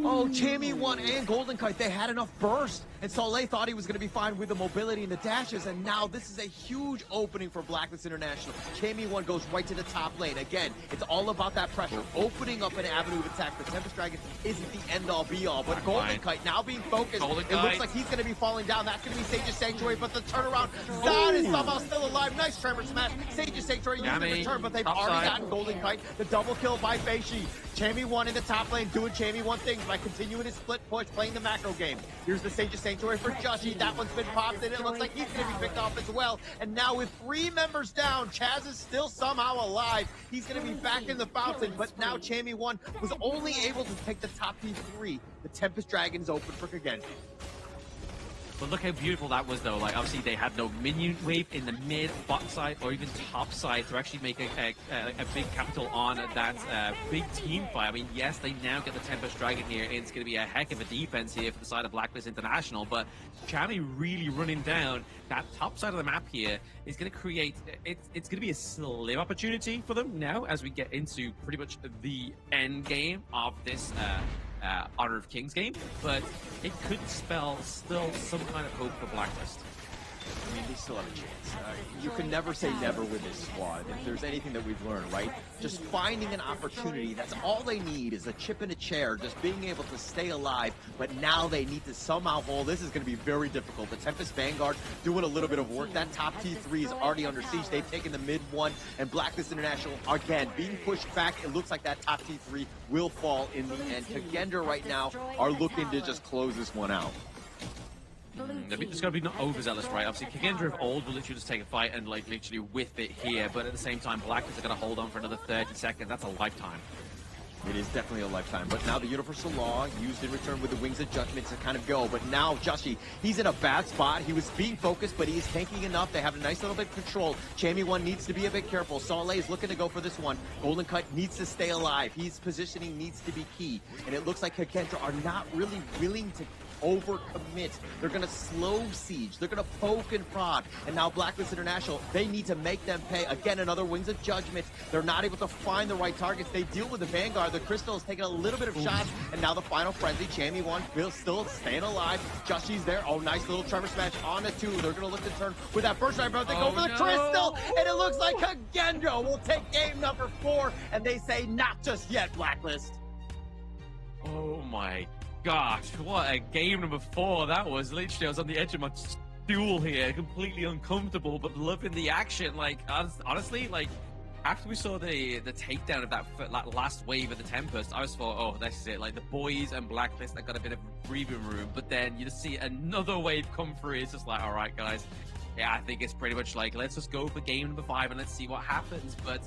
Oh, Jamie 1 and Golden Kite, they had enough burst, and Soleil thought he was going to be fine with the mobility and the dashes, and now this is a huge opening for Blacklist International. Jamie 1 goes right to the top lane. Again, it's all about that pressure, opening up an avenue of attack. The Tempest Dragon isn't the end-all, be-all, but Golden Kite now being focused, it looks like he's going to be falling down. That's going to be Sage's Sanctuary, but the turnaround, Zod is somehow still alive. Nice tremor smash. Sage's Sanctuary using the return, but they've already gotten Golden Kite. The double kill by Feishi. Jamie 1 in the top lane, doing Jamie 1 things by continuing his split push, playing the macro game. Here's the Sage's Sanctuary for Joshi. That one's been popped, and it looks like he's going to be picked off as well. And now with 3 members down, Chaz is still somehow alive. He's going to be back in the fountain, but now Jamie 1 was only able to take the top T3. The Tempest Dragon is open for Kagen. But look how beautiful that was, though. Like, obviously, they had no minion wave in the mid, bot side, or even top side to actually make a big capital on that big team fight. I mean, yes, they now get the Tempest Dragon here, and it's going to be a heck of a defense here for the side of Blacklist International. But Chami really running down that top side of the map here is going to create... It's going to be a slim opportunity for them now as we get into pretty much the end game of this... Honor of Kings game, but it could spell still some kind of hope for Blacklist. I mean, they still have a chance. You can never say never with this squad. If there's anything that we've learned, right? Just finding an opportunity, that's all they need is a chip in a chair, just being able to stay alive, but now they need to somehow hold. This is going to be very difficult. The Tempest Vanguard doing a little bit of work. That top T3 is already under siege. They've taken the mid one, and Blacklist International, again, being pushed back. It looks like that top T3 will fall in the end. Kagendra right now are looking to just close this one out. They're just going to be not overzealous, right? Obviously, Kagendra of old will literally just take a fight and, like, literally whiff it here. But at the same time, Blacklist are going to hold on for another 30 seconds. That's a lifetime. It is definitely a lifetime. But now the Universal Law used in return with the Wings of Judgment to kind of go. But now Joshi, he's in a bad spot. He was being focused, but he is tanking enough. They have a nice little bit of control. Jamie 1 needs to be a bit careful. Soleil is looking to go for this one. Golden Kite needs to stay alive. His positioning needs to be key. And it looks like Kagendra are not really willing to overcommit. They're going to slow siege. They're going to poke and prod. And now Blacklist International, they need to make them pay. Again, another Wings of Judgment. They're not able to find the right targets. They deal with the Vanguard. The Crystal is taking a little bit of shots. And now the final frenzy. Jamie 1 still staying alive. Joshi's there. Oh, nice little tremor smash on the 2. They're going to look to turn with that first drive, but they go for the Crystal. And it looks like Kagendra will take game number 4. And they say, not just yet, Blacklist. Oh my gosh, what a game number 4 that was. Literally, I was on the edge of my stool here, completely uncomfortable, but loving the action. Like, honestly, like, after we saw the takedown of that last wave of the Tempest, I was thought, oh, this is it. Like, the boys and Blacklist, they got a bit of breathing room, but then you just see another wave come through. It's just like, all right, guys. Yeah, I think it's pretty much like, let's just go for game number 5 and let's see what happens. But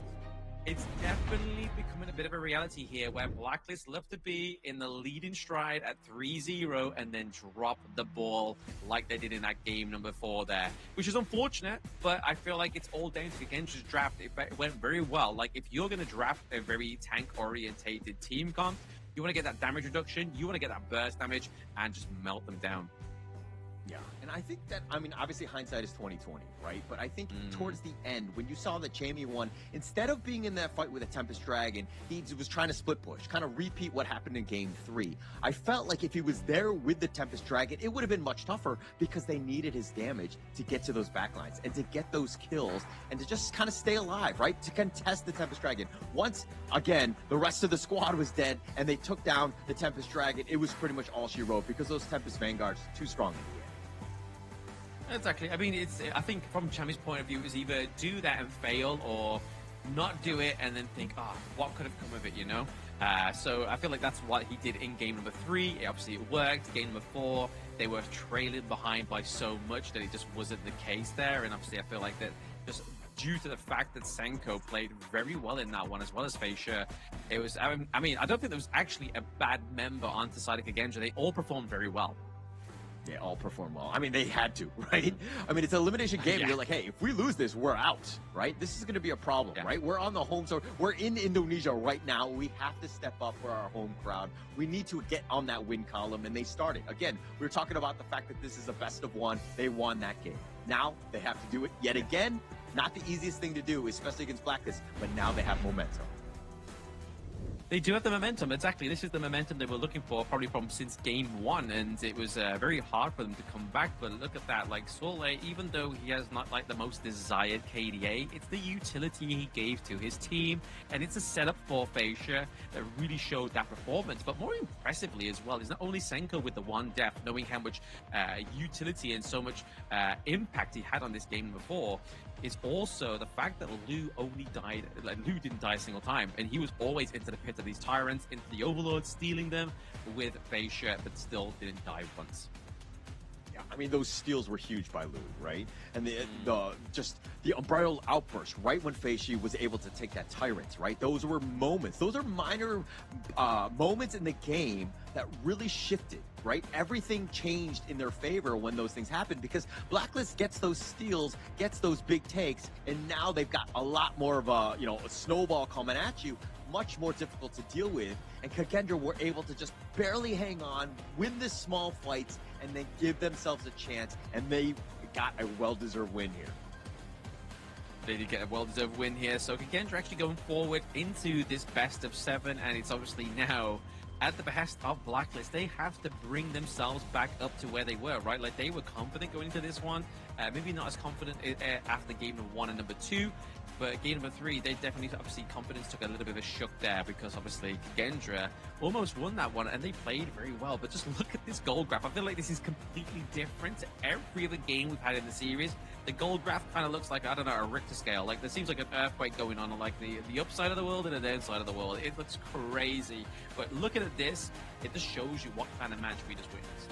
it's definitely becoming a bit of a reality here where Blacklist love to be in the leading stride at 3-0 and then drop the ball like they did in that game number 4 there, which is unfortunate, but I feel like it's all down to Kagendra's draft. It went very well. Like, if you're going to draft a very tank-orientated team comp, you want to get that damage reduction, you want to get that burst damage, and just melt them down. Yeah, and I think that, I mean, obviously hindsight is 2020, right? But I think towards the end, when you saw that Jamie won, instead of being in that fight with a Tempest Dragon, he was trying to split push, kind of repeat what happened in Game 3. I felt like if he was there with the Tempest Dragon, it would have been much tougher because they needed his damage to get to those backlines and to get those kills and to just kind of stay alive, right? To contest the Tempest Dragon. Once, again, the rest of the squad was dead and they took down the Tempest Dragon, it was pretty much all she wrote because those Tempest Vanguards too strong in the end. Exactly. I mean, I think from Chammy's point of view, it was either do that and fail or not do it and then think, what could have come of it, you know? So I feel like that's what he did in game number 3. Obviously, it worked. Game number 4, they were trailing behind by so much that it just wasn't the case there. And obviously, I feel like that just due to the fact that Senko played very well in that one, as well as Feisha, it was, I mean, I don't think there was actually a bad member on Decided Kagendra. They all performed very well. They all perform well. I mean, they had to, right? I mean, it's an elimination game. Yeah. You're like, hey, if we lose this, we're out, right? This is going to be a problem, right? We're on the home, so we're in Indonesia right now. We have to step up for our home crowd. We need to get on that win column, and they started. Again, we were talking about the fact that this is a best of one. They won that game. Now they have to do it yet again. Not the easiest thing to do, especially against Blacklist, but now they have momentum. They do have the momentum, exactly. This is the momentum they were looking for probably from since game 1, and it was very hard for them to come back. But look at that, like Soleil, even though he has not like the most desired KDA, it's the utility he gave to his team, and it's a setup for Feisha that really showed that performance. But more impressively as well is not only Senko with the 1 death, knowing how much utility and so much impact he had on this game before, is also the fact that Lou only died, like Lou didn't die a single time, and he was always into the pit of these tyrants, into the overlords, stealing them with Feisha, but still didn't die once. Yeah, I mean, those steals were huge by Lou, right? And the unbridled outburst right when Feisha was able to take that tyrant, right? Those were moments. Those are minor moments in the game that really shifted, right? Everything changed in their favor when those things happened because Blacklist gets those steals, gets those big takes, and now they've got a lot more of a snowball coming at you, much more difficult to deal with. And Kagendra were able to just barely hang on, win the small fights, and then give themselves a chance, and they got a well-deserved win here. They did get a well-deserved win here, so Kagendra actually going forward into this best of 7, and it's obviously now at the behest of Blacklist. They have to bring themselves back up to where they were, right? Like, they were confident going into this one. Maybe not as confident after game number 1 and number 2, but game number 3, they definitely, obviously, confidence took a little bit of a shock there because, obviously, Kagendra almost won that one, and they played very well. But just look at this gold graph. I feel like this is completely different to every other game we've had in the series. The gold graph kind of looks like, I don't know, a Richter scale. Like, there seems like an earthquake going on like the upside of the world and the downside of the world. It looks crazy. But looking at this, it just shows you what kind of match we just witnessed.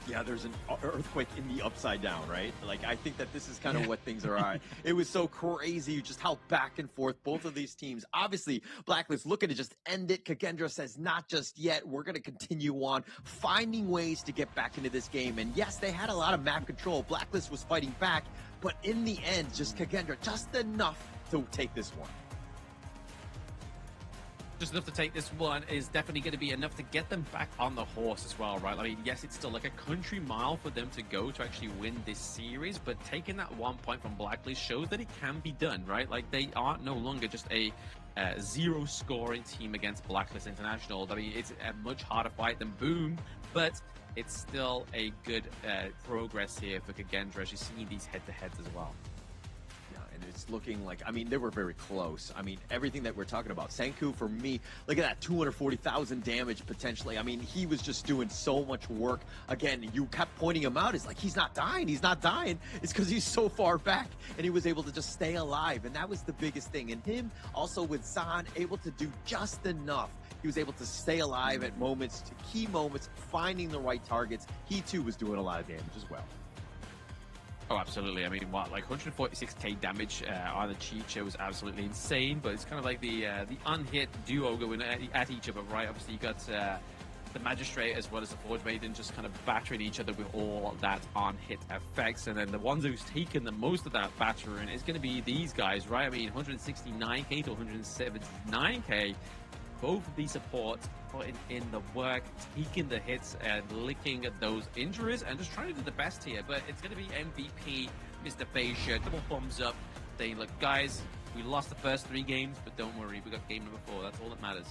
Yeah, there's an earthquake in the upside down, right? Like, I think that this is kind of what things are at. It was so crazy just how back and forth both of these teams. Obviously, Blacklist looking to just end it. Kagendra says, not just yet. We're going to continue on, finding ways to get back into this game. And yes, they had a lot of map control. Blacklist was fighting back. But in the end, just Kagendra, just enough to take this one. Just enough to take this one is definitely going to be enough to get them back on the horse as well, right? I mean, yes, it's still like a country mile for them to go to actually win this series, but taking that 1 point from Blacklist shows that it can be done, right? Like, they are no longer just a zero-scoring team against Blacklist International. I mean, it's a much harder fight than Boom, but it's still a good progress here for Kagendra as you're seeing these head-to-heads as well. And it's looking like, I mean, they were very close. I mean, everything that we're talking about. Senku, for me, look at that 240,000 damage potentially. I mean, he was just doing so much work. Again, you kept pointing him out. It's like, he's not dying. He's not dying. It's because he's so far back and he was able to just stay alive. And that was the biggest thing. And him also with Zahn able to do just enough. He was able to stay alive at moments, to key moments, finding the right targets. He too was doing a lot of damage as well. Oh, absolutely. I mean, what, like 146k damage on the Chicha was absolutely insane, but it's kind of like the unhit duo going at each other, right? Obviously, you got the Magistrate as well as the Forge Maiden just kind of battering each other with all that on-hit effects, and then the ones who's taken the most of that battering is going to be these guys, right? I mean, 169k to 179k. Both of these supports putting in the work, taking the hits, and licking at those injuries, and just trying to do the best here. But it's going to be MVP, Mr. Fascia, double thumbs up, saying, look, guys, we lost the first 3 games, but don't worry, we got game number 4. That's all that matters.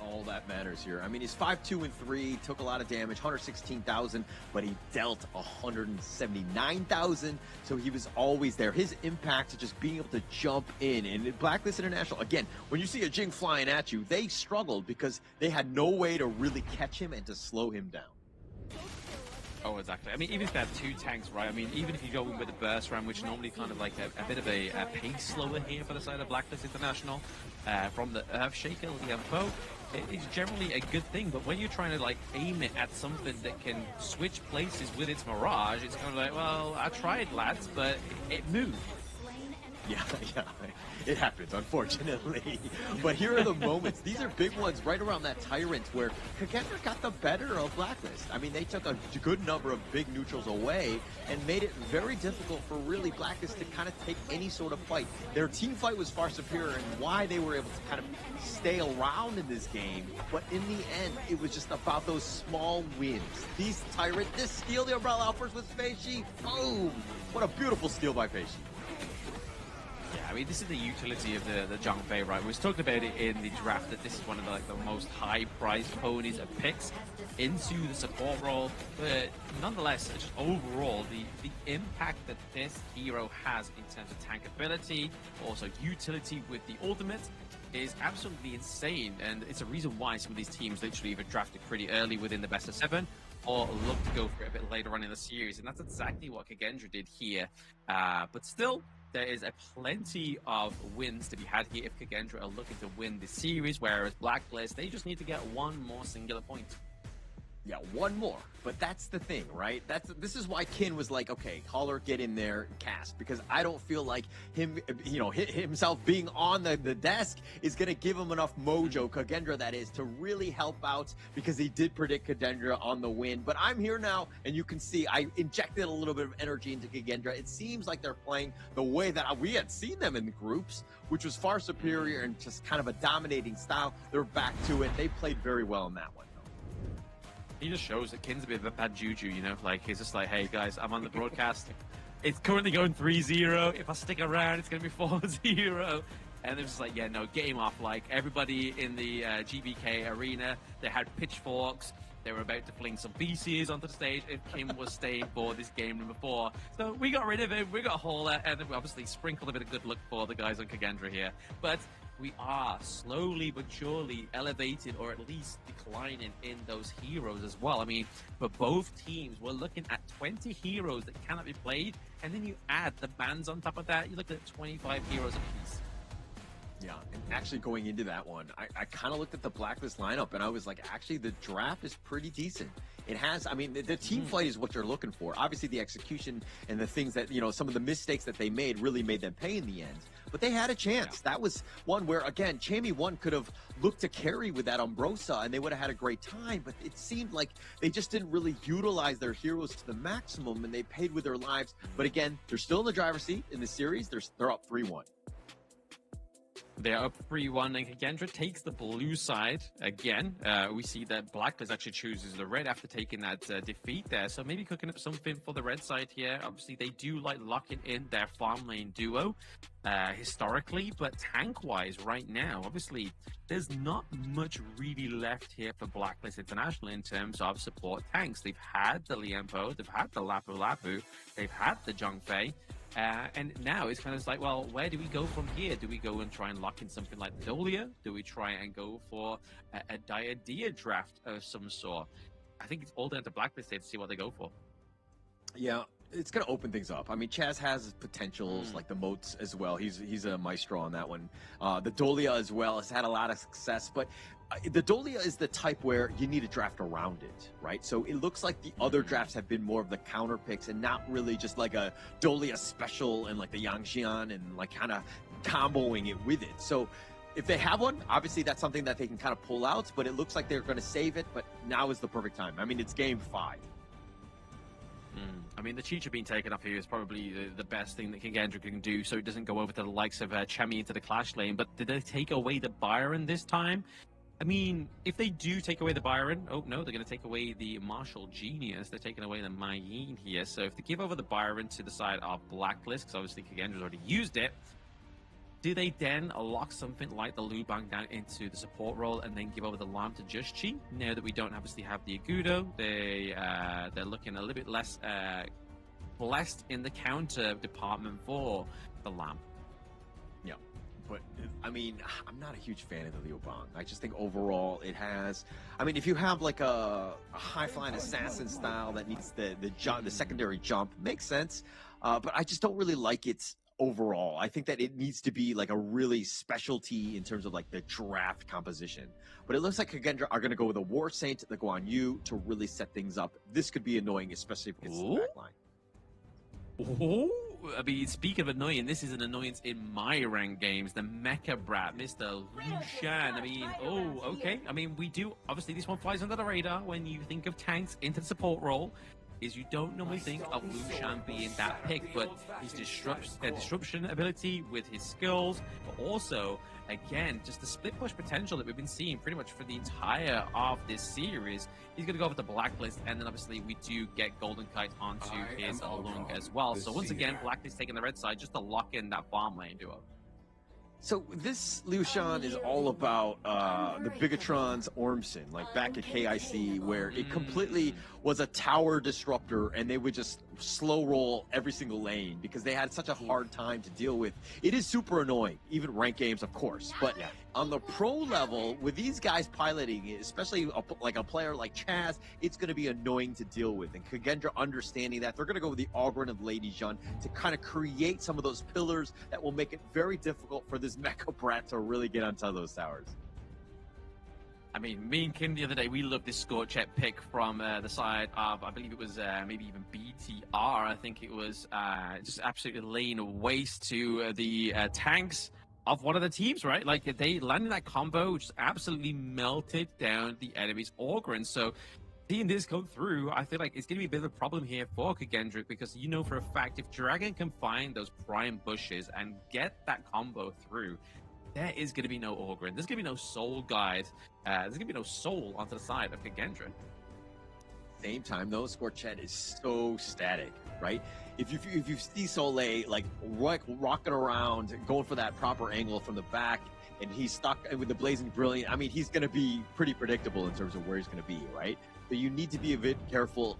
All that matters here. I mean, he's 5-2-3, took a lot of damage, 116,000, but he dealt 179,000, so he was always there. His impact, just being able to jump in, and Blacklist International, again, when you see a Jing flying at you, they struggled because they had no way to really catch him and to slow him down. Oh, exactly. I mean, even if they have 2 tanks, right? I mean, even if you go in with a burst ram, which normally kind of like a bit of a pace slower here for the side of Blacklist International, from the Earthshaker, Liampo, it's generally a good thing. But when you're trying to like aim it at something that can switch places with its Mirage, it's kind of like, well, I tried, lads, but it moved. Yeah, it happens, unfortunately. But here are the moments. These are big ones right around that Tyrant where Kakendra got the better of Blacklist. I mean, they took a good number of big neutrals away and made it very difficult for really Blacklist to kind of take any sort of fight. Their team fight was far superior and why they were able to kind of stay around in this game. But in the end, it was just about those small wins. These Tyrant, this steal the Umbrella outburst with Feishi. Boom! What a beautiful steal by Feishi. Yeah, I mean, this is the utility of the Zhangfei, right? We was talking about it in the draft that this is one of the most high-priced ponies and picks into the support role. But nonetheless, just overall, the impact that this hero has in terms of tank ability, also utility with the ultimate, is absolutely insane. And it's a reason why some of these teams literally either drafted pretty early within the best of 7 or look to go for it a bit later on in the series. And that's exactly what Kakendra did here. But still, there is a plenty of wins to be had here if Kakendra are looking to win the series, whereas Blacklist, they just need to get one more singular point. Yeah, one more. But that's the thing, right? This is why Kin was like, okay, Caller, get in there and cast, because I don't feel like him, himself being on the desk is going to give him enough mojo, Kakendra that is, to really help out, because he did predict Kakendra on the win. But I'm here now, and you can see I injected a little bit of energy into Kakendra. It seems like they're playing the way that we had seen them in the groups, which was far superior and just kind of a dominating style. They're back to it. They played very well in that one. He just shows that Kin's a bit of a bad juju, you know? Like, he's just like, hey, guys, I'm on the broadcast. It's currently going 3-0. If I stick around, it's going to be 4-0. And it was just like, yeah, no, get him off. Like, everybody in the GBK arena, they had pitchforks. They were about to fling some BCs onto the stage if Kim was staying for this game number 4. So we got rid of him. We got Hauler, and then we obviously sprinkled a bit of good luck for the guys on Kakendra here. But we are slowly but surely elevated, or at least declining in those heroes as well. I mean, for both teams, we're looking at 20 heroes that cannot be played, and then you add the bans on top of that, you look at 25 heroes apiece. Yeah, and actually going into that one, I kind of looked at the Blacklist lineup, and I was like, actually, the draft is pretty decent. It has, I mean, the team fight is what you're looking for. Obviously, the execution and the things that, some of the mistakes that they made really made them pay in the end. But they had a chance. Yeah. That was one where, again, Chammy 1 could have looked to carry with that Umbrosa, and they would have had a great time. But it seemed like they just didn't really utilize their heroes to the maximum, and they paid with their lives. But again, they're still in the driver's seat in the series. They're up 3-1. They're up 3-1, and Kakendra takes the blue side again. We see that Blacklist actually chooses the red after taking that defeat there. So maybe cooking up something for the red side here. Obviously, they do like locking in their farm lane duo historically, but tank-wise right now, obviously, there's not much really left here for Blacklist International in terms of support tanks. They've had the Liempo, they've had the Lapu Lapu, they've had the Zhangfei. And now it's kind of like, well, where do we go from here? Do we go and try and lock in something like the Dolia? Do we try and go for a Diadia draft of some sort? I think it's all down to Blacklist to see what they go for. Yeah, it's going to open things up. I mean, Chaz has potentials like the Moats as well. He's a maestro on that one. The Dolia as well has had a lot of success, but the Dolia is the type where you need a draft around it, right? So it looks like the other drafts have been more of the counter picks and not really just like a Dolia special and like the Yangxian and like kind of comboing it with it. So if they have one, obviously that's something that they can kind of pull out, but it looks like they're going to save it, but now is the perfect time. I mean, it's game 5. I mean, the Chicha being taken off here is probably the best thing that Kakendra can do, so it doesn't go over to the likes of Chemi into the clash lane. But did they take away the Byron this time? I mean, if they do take away the Byron, oh no, they're going to take away the Martial Genius. They're taking away the Mayin here. So if they give over the Byron to the side of Blacklist, because obviously Kagendra's already used it, do they then lock something like the Lubang down into the support role and then give over the Lam to Just Chi? Now that we don't obviously have the Agudo, they're looking a little bit less blessed in the counter department for the Lam. Yeah. But, I mean, I'm not a huge fan of the Liu Bang. I just think overall it has... I mean, if you have like a high-flying assassin style that needs the secondary jump, makes sense. But I just don't really like it overall. I think that it needs to be like a really specialty in terms of like the draft composition. But it looks like Kagendra are going to go with a War Saint, the Guan Yu, to really set things up. This could be annoying, especially if it's the back line. Oh, I mean, speaking of annoying, this is an annoyance in my rank games. The Mecha Brat, Mr. Lu Shan. I mean, oh, okay. I mean, we do, obviously this one flies under the radar when you think of tanks into the support role. Is you don't normally think of Lu Shan being that pick, but his disruption ability with his skills, but also, again, just the split push potential that we've been seeing pretty much for the entire of this series. He's going to go over the Blacklist, and then obviously we do get Golden Kite onto his Lung as well. So once again, Blacklist taking the red side just to lock in that farm lane duo. So this Liu Shan is all about the Bigatron's Ormson, like back at KIC, where it completely was a tower disruptor, and they would just slow roll every single lane because they had such a hard time to deal with. It is super annoying, even ranked games, of course. But on the pro level, with these guys piloting it, especially like a player like Chaz, it's going to be annoying to deal with. And Kagendra understanding that, they're going to go with the Ogren of Lady Jeanne to kind of create some of those pillars that will make it very difficult for this Mecha Brat to really get onto those towers. I mean, me and Kim the other day, we loved this Scorchet pick from the side of, I believe it was maybe even BTR. I think it was just absolutely laying waste to the tanks of one of the teams, right? Like, they landed that combo, which absolutely melted down the enemy's Ogren. So, seeing this go through, I feel like it's going to be a bit of a problem here for Kagendrick, because you know for a fact, if Dragon can find those prime bushes and get that combo through, there is going to be no Ogren. There's going to be no soul guide. There's going to be no soul onto the side of Kagendra. Same time, though, Scorchet is so static, right? If you see Soleil like rocking around, going for that proper angle from the back, and he's stuck with the Blazing Brilliant, I mean, he's going to be pretty predictable in terms of where he's going to be, right? But you need to be a bit careful.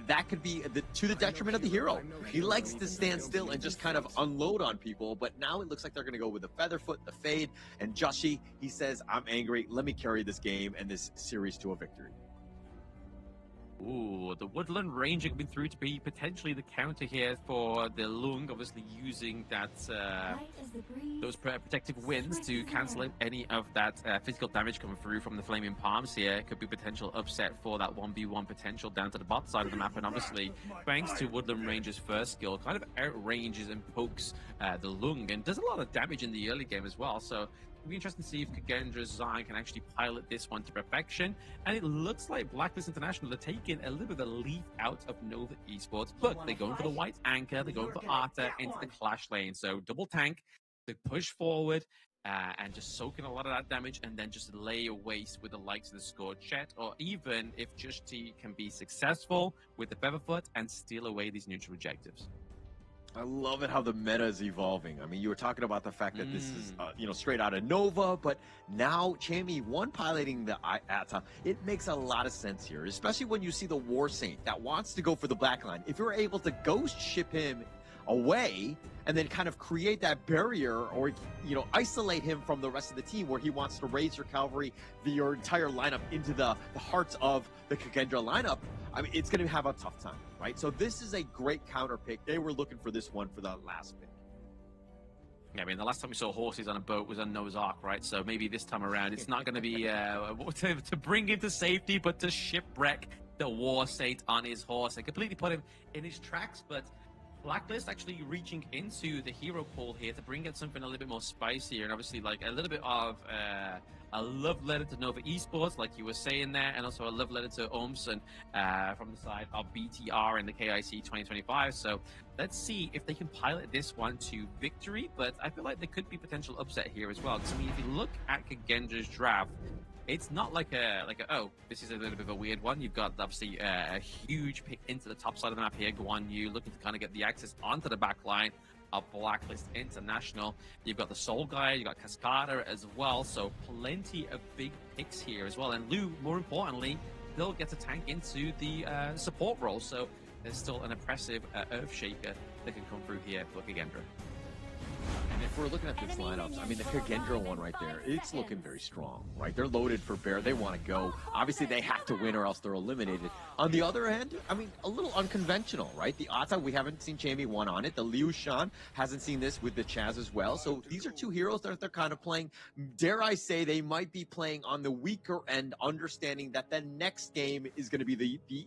That could be to the detriment of the hero. He likes to stand still and just kind of unload on people, but now it looks like they're going to go with the Featherfoot, the Fade, and Joshi, he says, I'm angry, let me carry this game and this series to a victory. Ooh, the Woodland Ranger coming through to be potentially the counter here for the Lung, obviously using that those protective winds to cancel out any of that physical damage coming through from the Flaming Palms here. Could be potential upset for that 1v1 potential down to the bot side of the map, and obviously thanks to Woodland Ranger's first skill, kind of outranges and pokes the Lung and does a lot of damage in the early game as well. So it'll be interesting to see if Kagendra's Zion can actually pilot this one to perfection. And it looks like Blacklist International are taking a little bit of a leaf out of Nova Esports, but they're going for the white anchor, they're going for Arta into the clash lane. So double tank, they push forward and just soak in a lot of that damage, and then just lay a waste with the likes of the Scorchet, or even if Just T can be successful with the Featherfoot and steal away these neutral objectives. I love it how the meta is evolving. I mean, you were talking about the fact that this is, straight out of Nova, but now Chammy 1 piloting the Ata, it makes a lot of sense here, especially when you see the War Saint that wants to go for the backline. If you're able to ghost ship him away and then kind of create that barrier, or isolate him from the rest of the team where he wants to raise your cavalry, your entire lineup into the hearts of the Kagendra lineup, I mean, it's going to have a tough time, right? So this is a great counter pick. They were looking for this one for the last pick. Yeah, I mean, the last time we saw horses on a boat was on Noah's Ark, right? So maybe this time around, it's not going to be to bring him to safety, but to shipwreck the War Saint on his horse and completely put him in his tracks. But Blacklist actually reaching into the hero pool here to bring in something a little bit more spicier, and obviously like a little bit of a love letter to Nova Esports, like you were saying there, and also a love letter to Omson from the side of BTR in the KIC 2025. So let's see if they can pilot this one to victory, but I feel like there could be potential upset here as well. Because I mean, if you look at Kagendra's draft, it's not like oh, this is a little bit of a weird one. You've got obviously a huge pick into the top side of the map here. Guan Yu looking to kind of get the access onto the back line of Blacklist International. You've got the Soul Guy, you've got Cascada as well, so plenty of big picks here as well. And Lu, more importantly, still gets a tank into the support role, so there's still an impressive Earthshaker that can come through here for Kagendra. And if we're looking at this lineups, I mean, the Kagendra one right there, it's looking very strong, right? They're loaded for bear. They want to go. Obviously, they have to win or else they're eliminated. On the other end, I mean, a little unconventional, right? The Ata, we haven't seen Jamie 1 on it. The Liu Shan hasn't seen this with the Chaz as well. So these are two heroes that they're kind of playing. Dare I say they might be playing on the weaker end, understanding that the next game is going to be the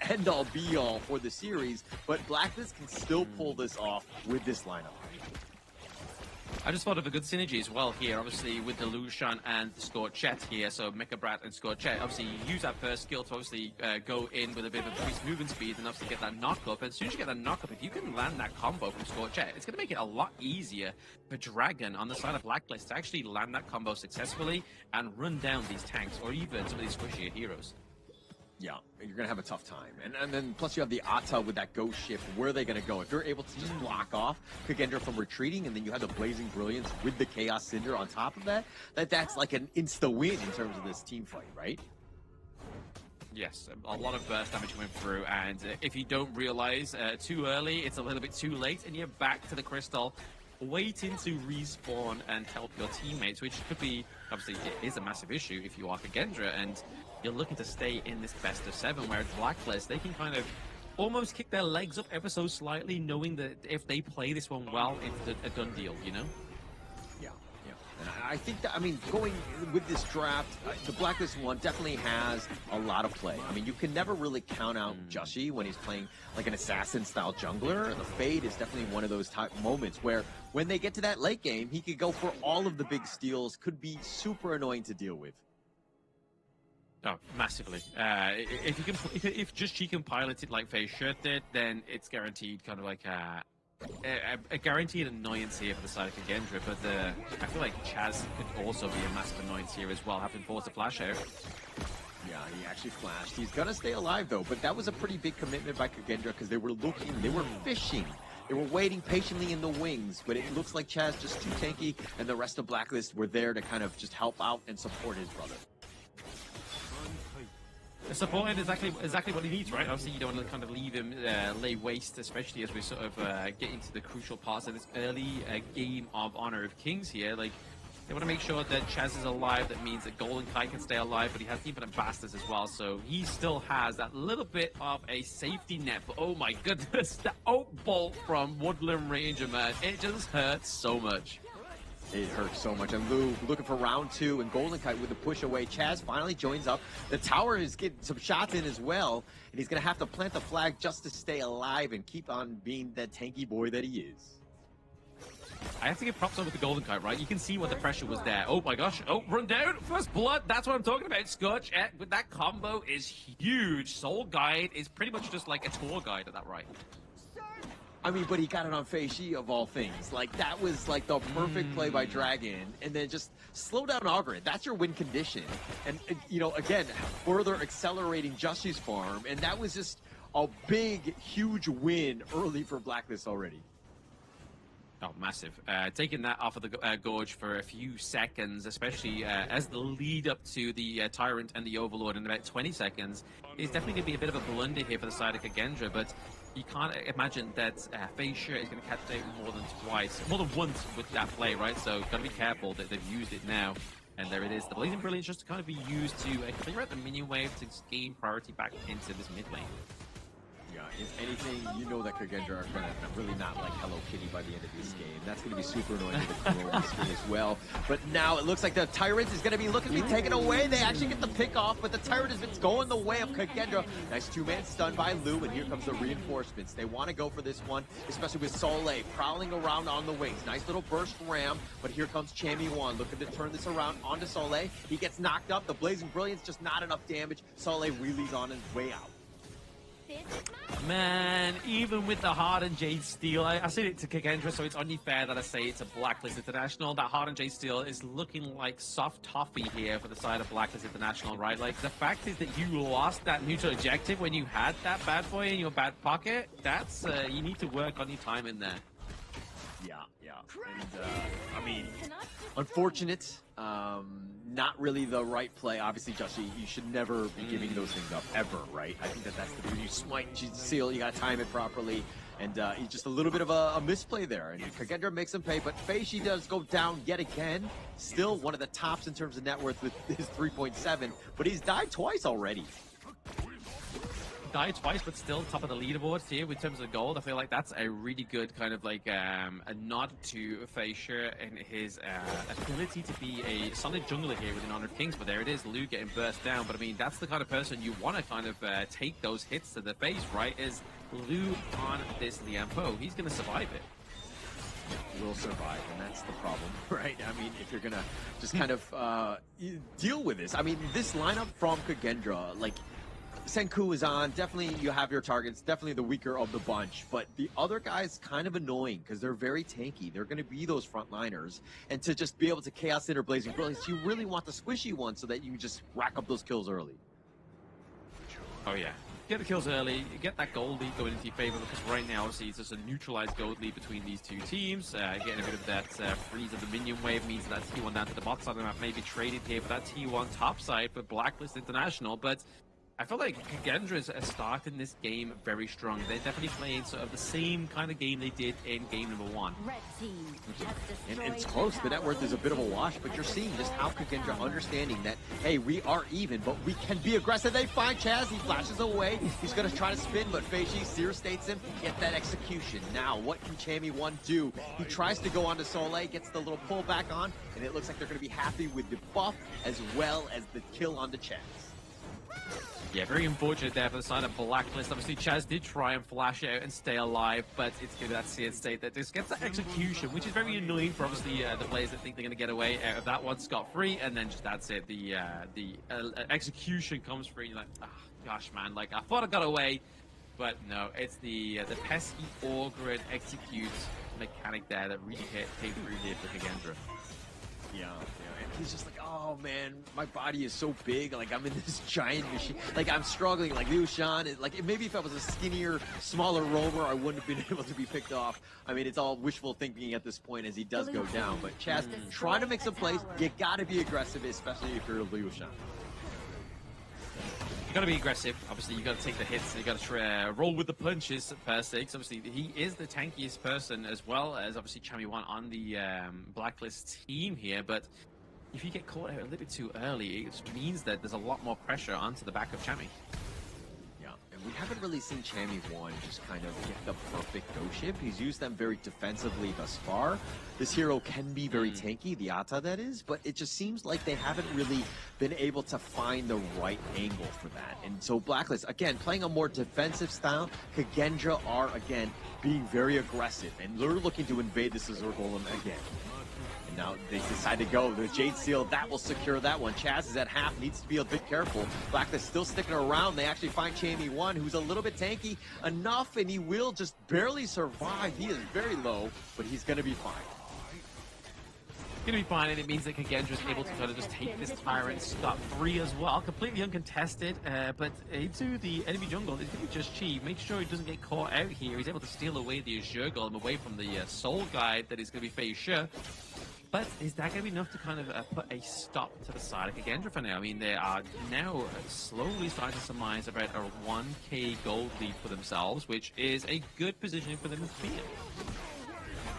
end-all, be-all for the series. But Blacklist can still pull this off with this lineup. I just thought of a good synergy as well here, obviously, with the Lushan and the Scorchet here. So Mecha Brat and Scorchet, obviously, you use that first skill to obviously go in with a bit of increased movement speed and obviously get that knock-up. And as soon as you get that knock-up, if you can land that combo from Scorchet, it's going to make it a lot easier for Dragon on the side of Blacklist to actually land that combo successfully and run down these tanks or even some of these squishier heroes. Yeah, you're going to have a tough time. And then plus you have the Ata with that ghost shift. Where are they going to go? If you're able to just block off Kagendra from retreating, and then you have the Blazing Brilliance with the Chaos Cinder on top of that, that's like an insta-win in terms of this team fight, right? Yes, a lot of burst damage went through, and if you don't realize too early, it's a little bit too late, and you're back to the Crystal, waiting to respawn and help your teammates, which could be, obviously, it is a massive issue if you are Kagendra, and you're looking to stay in this best of 7, whereas Blacklist, they can kind of almost kick their legs up ever so slightly, knowing that if they play this one well, it's a done deal, you know? Yeah. And I think that, I mean, going with this draft, the Blacklist one definitely has a lot of play. I mean, you can never really count out Joshi when he's playing like an assassin-style jungler. The Fade is definitely one of those type moments where when they get to that late game, he could go for all of the big steals, could be super annoying to deal with. Oh, massively. If just she can pilot it like Faye Shirt did, then it's guaranteed kind of like a guaranteed annoyance here for the side of Kagendra. But I feel like Chaz could also be a massive annoyance here as well, having forced a flash out. Yeah, he actually flashed. He's gonna stay alive though, but that was a pretty big commitment by Kagendra because they were fishing. They were waiting patiently in the wings, but it looks like Chaz just too tanky, and the rest of Blacklist were there to kind of just help out and support his brother. Support is exactly what he needs, right? Obviously, you don't want to kind of leave him lay waste, especially as we sort of get into the crucial parts of this early game of Honor of Kings here. Like, they want to make sure that Chaz is alive. That means that Golden Kai can stay alive, but he has Infinite Bastards as well. So he still has that little bit of a safety net. But oh my goodness, the Oak Bolt from Woodland Ranger, man. It just hurts so much. It hurts so much. And Lu looking for round 2, and Golden Kite with the push away. Chaz finally joins up. The tower is getting some shots in as well, and he's going to have to plant the flag just to stay alive and keep on being that tanky boy that he is. I have to give props over the Golden Kite, right? You can see what the pressure was there. Oh my gosh. Oh, run down. First blood. That's what I'm talking about. Scorch. But that combo is huge. Soul Guide is pretty much just like a tour guide at that right. I mean, but he got it on Fei Shi of all things. Like, that was like the perfect play by Dragon. And then just slow down Ogre. That's your win condition. And, you know, again, further accelerating Joshi's farm. And that was just a big, huge win early for Blacklist already. Oh, massive. Taking that off of the Gorge for a few seconds, especially as the lead up to the Tyrant and the Overlord in about 20 seconds, is definitely going to be a bit of a blunder here for the side of Kagendra, but you can't imagine that Fei Shi is going to catch it more than once with that play, right? So got to be careful that they've used it now. And there it is. The Blazing Brilliance just to kind of be used to clear out the minion wave to gain priority back into this mid lane. Yeah, if anything, you know that Kagendra are going to really not like Hello Kitty by the end of this game. That's going to be super annoying to the crew this game as well. But now it looks like the Tyrant is going to be looking to be taken away. They actually get the pick off, but the Tyrant has been going the way of Kagendra. Nice two-man stun by Lu, and here comes the reinforcements. They want to go for this one, especially with Soleil prowling around on the wings. Nice little burst ram, but here comes Chammy Wan looking to turn this around onto Soleil. He gets knocked up. The Blazing Brilliance, just not enough damage. Soleil wheelies on his way out. Man, even with the Hardened Jade Steel, I said it to Kigendra, so it's only fair that I say it's a Blacklist International. That Hardened Jade Steel is looking like soft toffee here for the side of Blacklist International, right? Like, the fact is that you lost that neutral objective when you had that bad boy in your back pocket. That's, you need to work on your time in there. Yeah. And, I mean, unfortunate. Not really the right play. Obviously, Joshi, you should never be giving those things up, ever, right? I think that's the beauty. You smite, you seal, you gotta time it properly. And he's just a little bit of a misplay there. And Kagendra makes him pay, but Feishi does go down yet again. Still one of the tops in terms of net worth with his 3.7, but he's died twice already. Died twice, but still top of the leaderboard here in terms of gold. I feel like that's a really good kind of like a nod to Faisher and his ability to be a solid jungler here within Honor of Kings. But there it is, Lu getting burst down. But I mean, that's the kind of person you want to kind of take those hits to the face, right? Is Lu on this Liampo? He's going to survive it. Will survive, and that's the problem, right? I mean, if you're gonna just kind of deal with this. I mean, this lineup from Kagendra, like, Senku is on, definitely you have your targets, definitely the weaker of the bunch, but the other guys kind of annoying because they're very tanky. They're going to be those frontliners, and to just be able to Chaos Enter Blazing Brilliance, you really want the squishy one so that you can just rack up those kills early. Oh yeah. Get the kills early, get that gold lead going into your favor, because right now, obviously, it's just a neutralized gold lead between these two teams. Getting a bit of that freeze of the minion wave means that T1 down to the bot side of the map may be traded here for that T1 top side for Blacklist International, but I feel like Kagendra is starting this game very strong. They're definitely playing sort of the same kind of game they did in game number 1. Red team And it's close. The net worth is a bit of a wash, but you're seeing just how Kagendra understanding that, hey, we are even, but we can be aggressive. They find Chaz. He flashes away. He's going to try to spin, but Feishi Seer states him. Get that execution. Now, what can Chammy1 do? He tries to go onto Soleil, gets the little pull back on, and it looks like they're going to be happy with the buff as well as the kill onto Chaz. Yeah, very unfortunate there for the side of Blacklist. Obviously, Chaz did try and flash out and stay alive, but it's going to be that seared state that just gets that execution, which is very annoying for obviously the players that think they're going to get away out of that one scot-free, and then just that's it. The execution comes free. You're like, oh, gosh, man, like I thought I got away, but no, it's the pesky Orgrid execute mechanic there that really came through here for Kagendra. Yeah, and he's just like, oh man, my body is so big, like I'm in this giant machine, like I'm struggling, like Liu Shan, like maybe if I was a skinnier, smaller roamer, I wouldn't have been able to be picked off. I mean, it's all wishful thinking at this point as he does go down, but Chaz, trying to make some plays, you gotta be aggressive, especially if you're Liu Shan. You gotta be aggressive. Obviously, you gotta take the hits. You gotta roll with the punches per se. Because obviously, he is the tankiest person as well as obviously Chammy1 on the Blacklist team here. But if you get caught out a little bit too early, it means that there's a lot more pressure onto the back of Chammy. Yeah, and we haven't really seen Chammy1 just kind of get the perfect go ship. He's used them very defensively thus far. This hero can be very tanky, the Ata that is, but it just seems like they haven't really been able to find the right angle for that. And so Blacklist, again, playing a more defensive style, Kagendra are, again, being very aggressive, and they're looking to invade this Azure Golem again. And now they decide to go. The Jade Seal, that will secure that one. Chaz is at half, needs to be a bit careful. Blacklist still sticking around. They actually find Chammy1, who's a little bit tanky enough, and he will just barely survive. He is very low, but he's going to be fine. Gonna be fine, and it means that Kagendra is able to kind of just take this Tyrant scot-free as well, completely uncontested, but into the enemy jungle. It's gonna be just Chi. Make sure he doesn't get caught out here. He's able to steal away the Azure Golem away from the Soul Guide that is gonna be Feishi. But is that going to be enough to kind of put a stop to the side of Kagendra for now? I mean, they are now slowly starting to surmise about a 1k gold lead for themselves, which is a good positioning for them to be in.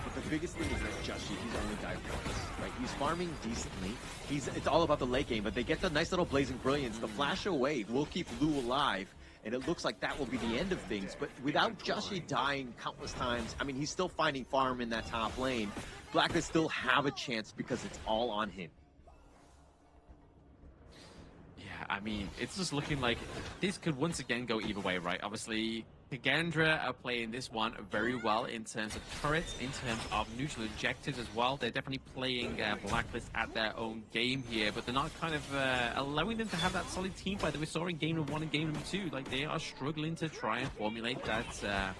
But the biggest thing is that Joshi, he's only died once, right? He's farming decently. It's all about the late game, but they get the nice little Blazing Brilliance. The flash away will keep Lu alive, and it looks like that will be the end of things. But without Joshi dying countless times, I mean, he's still finding farm in that top lane. Blacklist still have a chance because it's all on him. Yeah, I mean, it's just looking like this could once again go either way, right? Obviously, Kagendra are playing this one very well in terms of turrets, in terms of neutral objectives as well. They're definitely playing Blacklist at their own game here, but they're not kind of allowing them to have that solid team fight that we saw in game number 1 and game number 2. Like, they are struggling to try and formulate that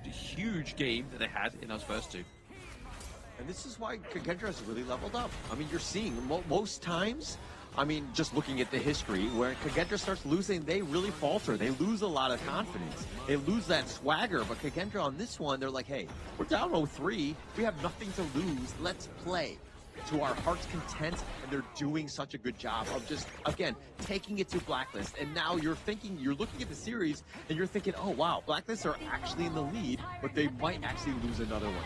huge game that they had in those first 2. And this is why Kagendra has really leveled up. I mean, you're seeing most times, I mean, just looking at the history, where Kagendra starts losing, they really falter. They lose a lot of confidence. They lose that swagger. But Kagendra on this one, they're like, hey, we're down 0-3. We have nothing to lose. Let's play to our heart's content. And they're doing such a good job of just, again, taking it to Blacklist. And now you're looking at the series, and you're thinking, oh, wow, Blacklist are actually in the lead, but they might actually lose another one.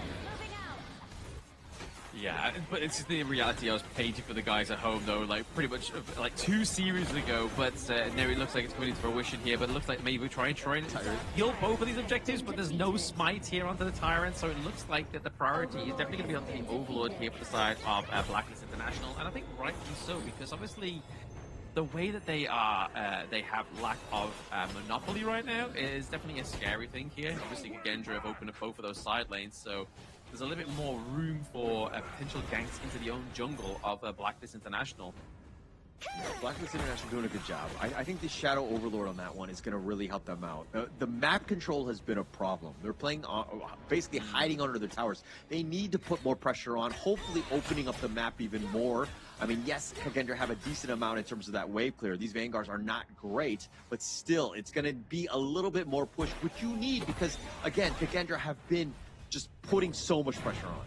Yeah, but it's the reality I was painting for the guys at home, though, like pretty much like 2 series ago. But now it looks like it's coming into fruition here. But it looks like maybe we're trying to kill both of these objectives, but there's no smite here onto the Tyrant. So it looks like that the priority is definitely going to be on Team Overlord here for the side of Blacklist International. And I think rightly so, because obviously the way that they have lack of monopoly right now is definitely a scary thing here. Obviously, Kagendra have opened up both of those side lanes, so there's a little bit more room for potential ganks into the own jungle of Blacklist International. Blacklist International doing a good job. I think the Shadow Overlord on that one is going to really help them out. The map control has been a problem. They're playing basically hiding under the towers. They need to put more pressure on, hopefully opening up the map even more. I mean, yes, Kagendra have a decent amount in terms of that wave clear. These Vanguards are not great, but still, it's going to be a little bit more push, which you need because, again, Kagendra have been just putting so much pressure on.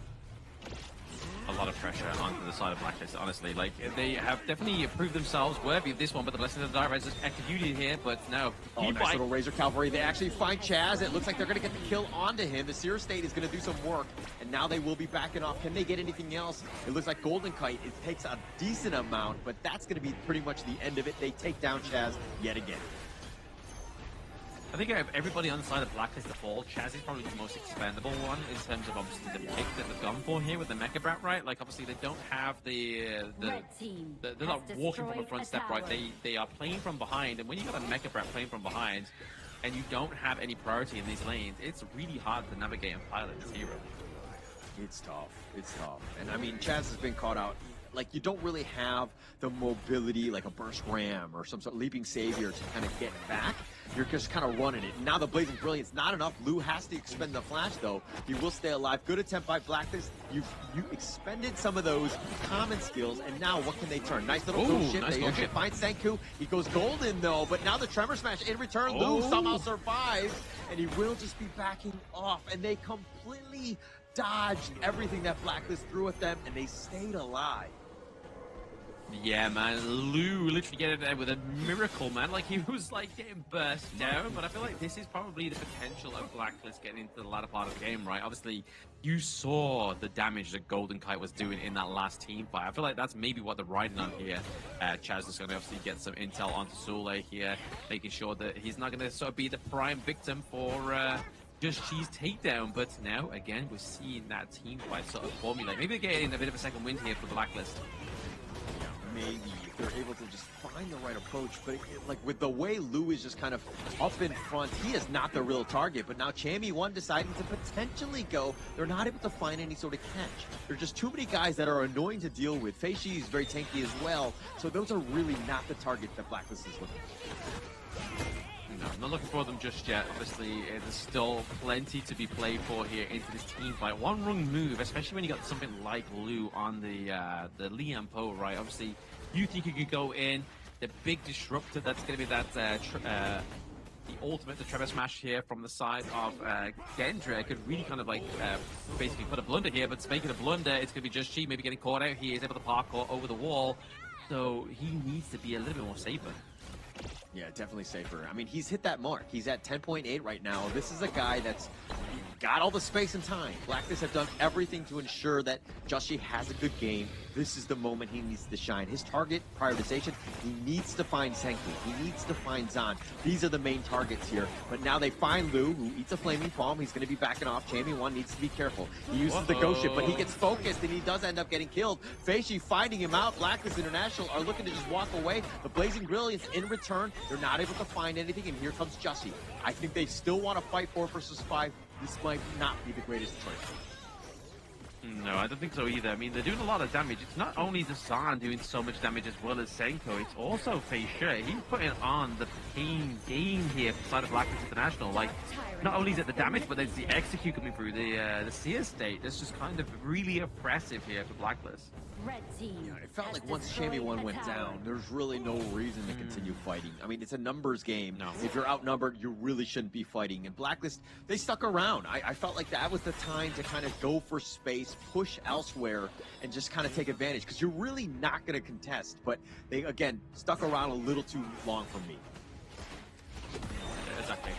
A lot of pressure onto the side of Blacklist, honestly. Like, they have definitely proved themselves worthy of this one, but the blessing of the Dire is just executed here, but no. Oh, nice little Razor Cavalry. They actually find Chaz. It looks like they're going to get the kill onto him. The Seer State is going to do some work, and now they will be backing off. Can they get anything else? It looks like Golden Kite, it takes a decent amount, but that's going to be pretty much the end of it. They take down Chaz yet again. I think everybody on the side of Blacklist default, Chaz is probably the most expendable one in terms of obviously the pick that they've gone for here with the Mecha Brat, right? Like obviously they don't have they're not walking from a front step, right? They are playing from behind, and when you got a Mecha Brat playing from behind, and you don't have any priority in these lanes, it's really hard to navigate and pilot this hero. It's tough. It's tough. And I mean, Chaz has been caught out. Like, you don't really have the mobility like a Burst Ram or some sort of Leaping Savior to kind of get back. You're just kind of running it. Now the Blazing Brilliance, not enough. Lou has to expend the flash, though. He will stay alive. Good attempt by Blacklist. You expended some of those common skills, and now what can they turn? Nice little ghost ship. They actually find Senku. He goes golden, though, but now the Tremor Smash in return. Lou somehow survives, and he will just be backing off, and they completely dodged everything that Blacklist threw at them, and they stayed alive. Yeah, man, Lou literally getting there with a miracle, man. Like, he was, like, getting burst down, but I feel like this is probably the potential of Blacklist getting into the latter part of the game, right? Obviously, you saw the damage that Golden Kite was doing in that last team fight. I feel like that's maybe what they're riding on here. Chaz is going to obviously get some intel onto Sule here, making sure that he's not going to sort of be the prime victim for Just Cheese takedown. But now, again, we're seeing that team fight sort of formulate. Maybe they're getting a bit of a second wind here for the Blacklist. Maybe if they're able to just find the right approach, but like with the way Lou is just kind of up in front, he is not the real target. But now Chammy 1 deciding to potentially go. They're not able to find any sort of catch. There's just too many guys that are annoying to deal with. Feishi is very tanky as well, so those are really not the target that Blacklist is looking for. No, I'm not looking for them just yet. Obviously, there's still plenty to be played for here into this team fight. One wrong move, especially when you got something like Lou on the Liam Po, right? Obviously, you think you could go in. The big disruptor, that's going to be that the ultimate, the Tremor Smash here from the side of Gendra could really kind of like basically put a blunder here, but making a blunder, it's going to be Just Chi maybe getting caught out. He is able to parkour over the wall, so he needs to be a little bit more safer. Yeah, definitely safer. I mean, he's hit that mark. He's at 10.8 right now. This is a guy that's got all the space and time. Blacklist have done everything to ensure that Joshi has a good game. This is the moment he needs to shine. His target prioritization, he needs to find Senku. He needs to find Zan. These are the main targets here. But now they find Lu, who eats a flaming palm. He's going to be backing off. Champion 1 needs to be careful. He uses the ghost ship, but he gets focused, and he does end up getting killed. Feishi finding him out. Blacklist International are looking to just walk away. The Blazing Brilliance in return, they're not able to find anything, and here comes Joshi. I think they still want to fight 4 versus 5. This might not be the greatest choice. No, I don't think so either. I mean, they're doing a lot of damage. It's not only the Zan doing so much damage as well as Senko, it's also Fei Shi. He's putting on the pain game here for the side of Blacklist International. Like, not only is it the damage, but there's the execute coming through, the seer state. That's just kind of really oppressive here for Blacklist. Red team. Yeah, it felt like once Champion 1 went down, there's really no reason to continue fighting. I mean, it's a numbers game. No. If you're outnumbered, you really shouldn't be fighting. And Blacklist, they stuck around. I felt like that was the time to kind of go for space, push elsewhere, and just kind of take advantage. Because you're really not going to contest. But they, again, stuck around a little too long for me. Exactly.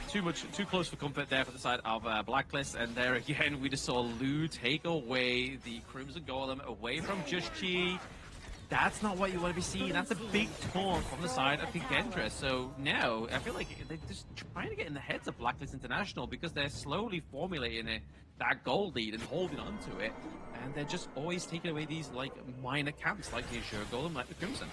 Too close for comfort there for the side of Blacklist, and there again we just saw Lu take away the Crimson Golem away from Just Chi. That's not what you want to be seeing. That's a big taunt from the side of Kagendra. So now I feel like they're just trying to get in the heads of Blacklist International because they're slowly formulating that gold lead and holding on to it, and they're just always taking away these like minor camps like the Azure Golem, like the Crimson.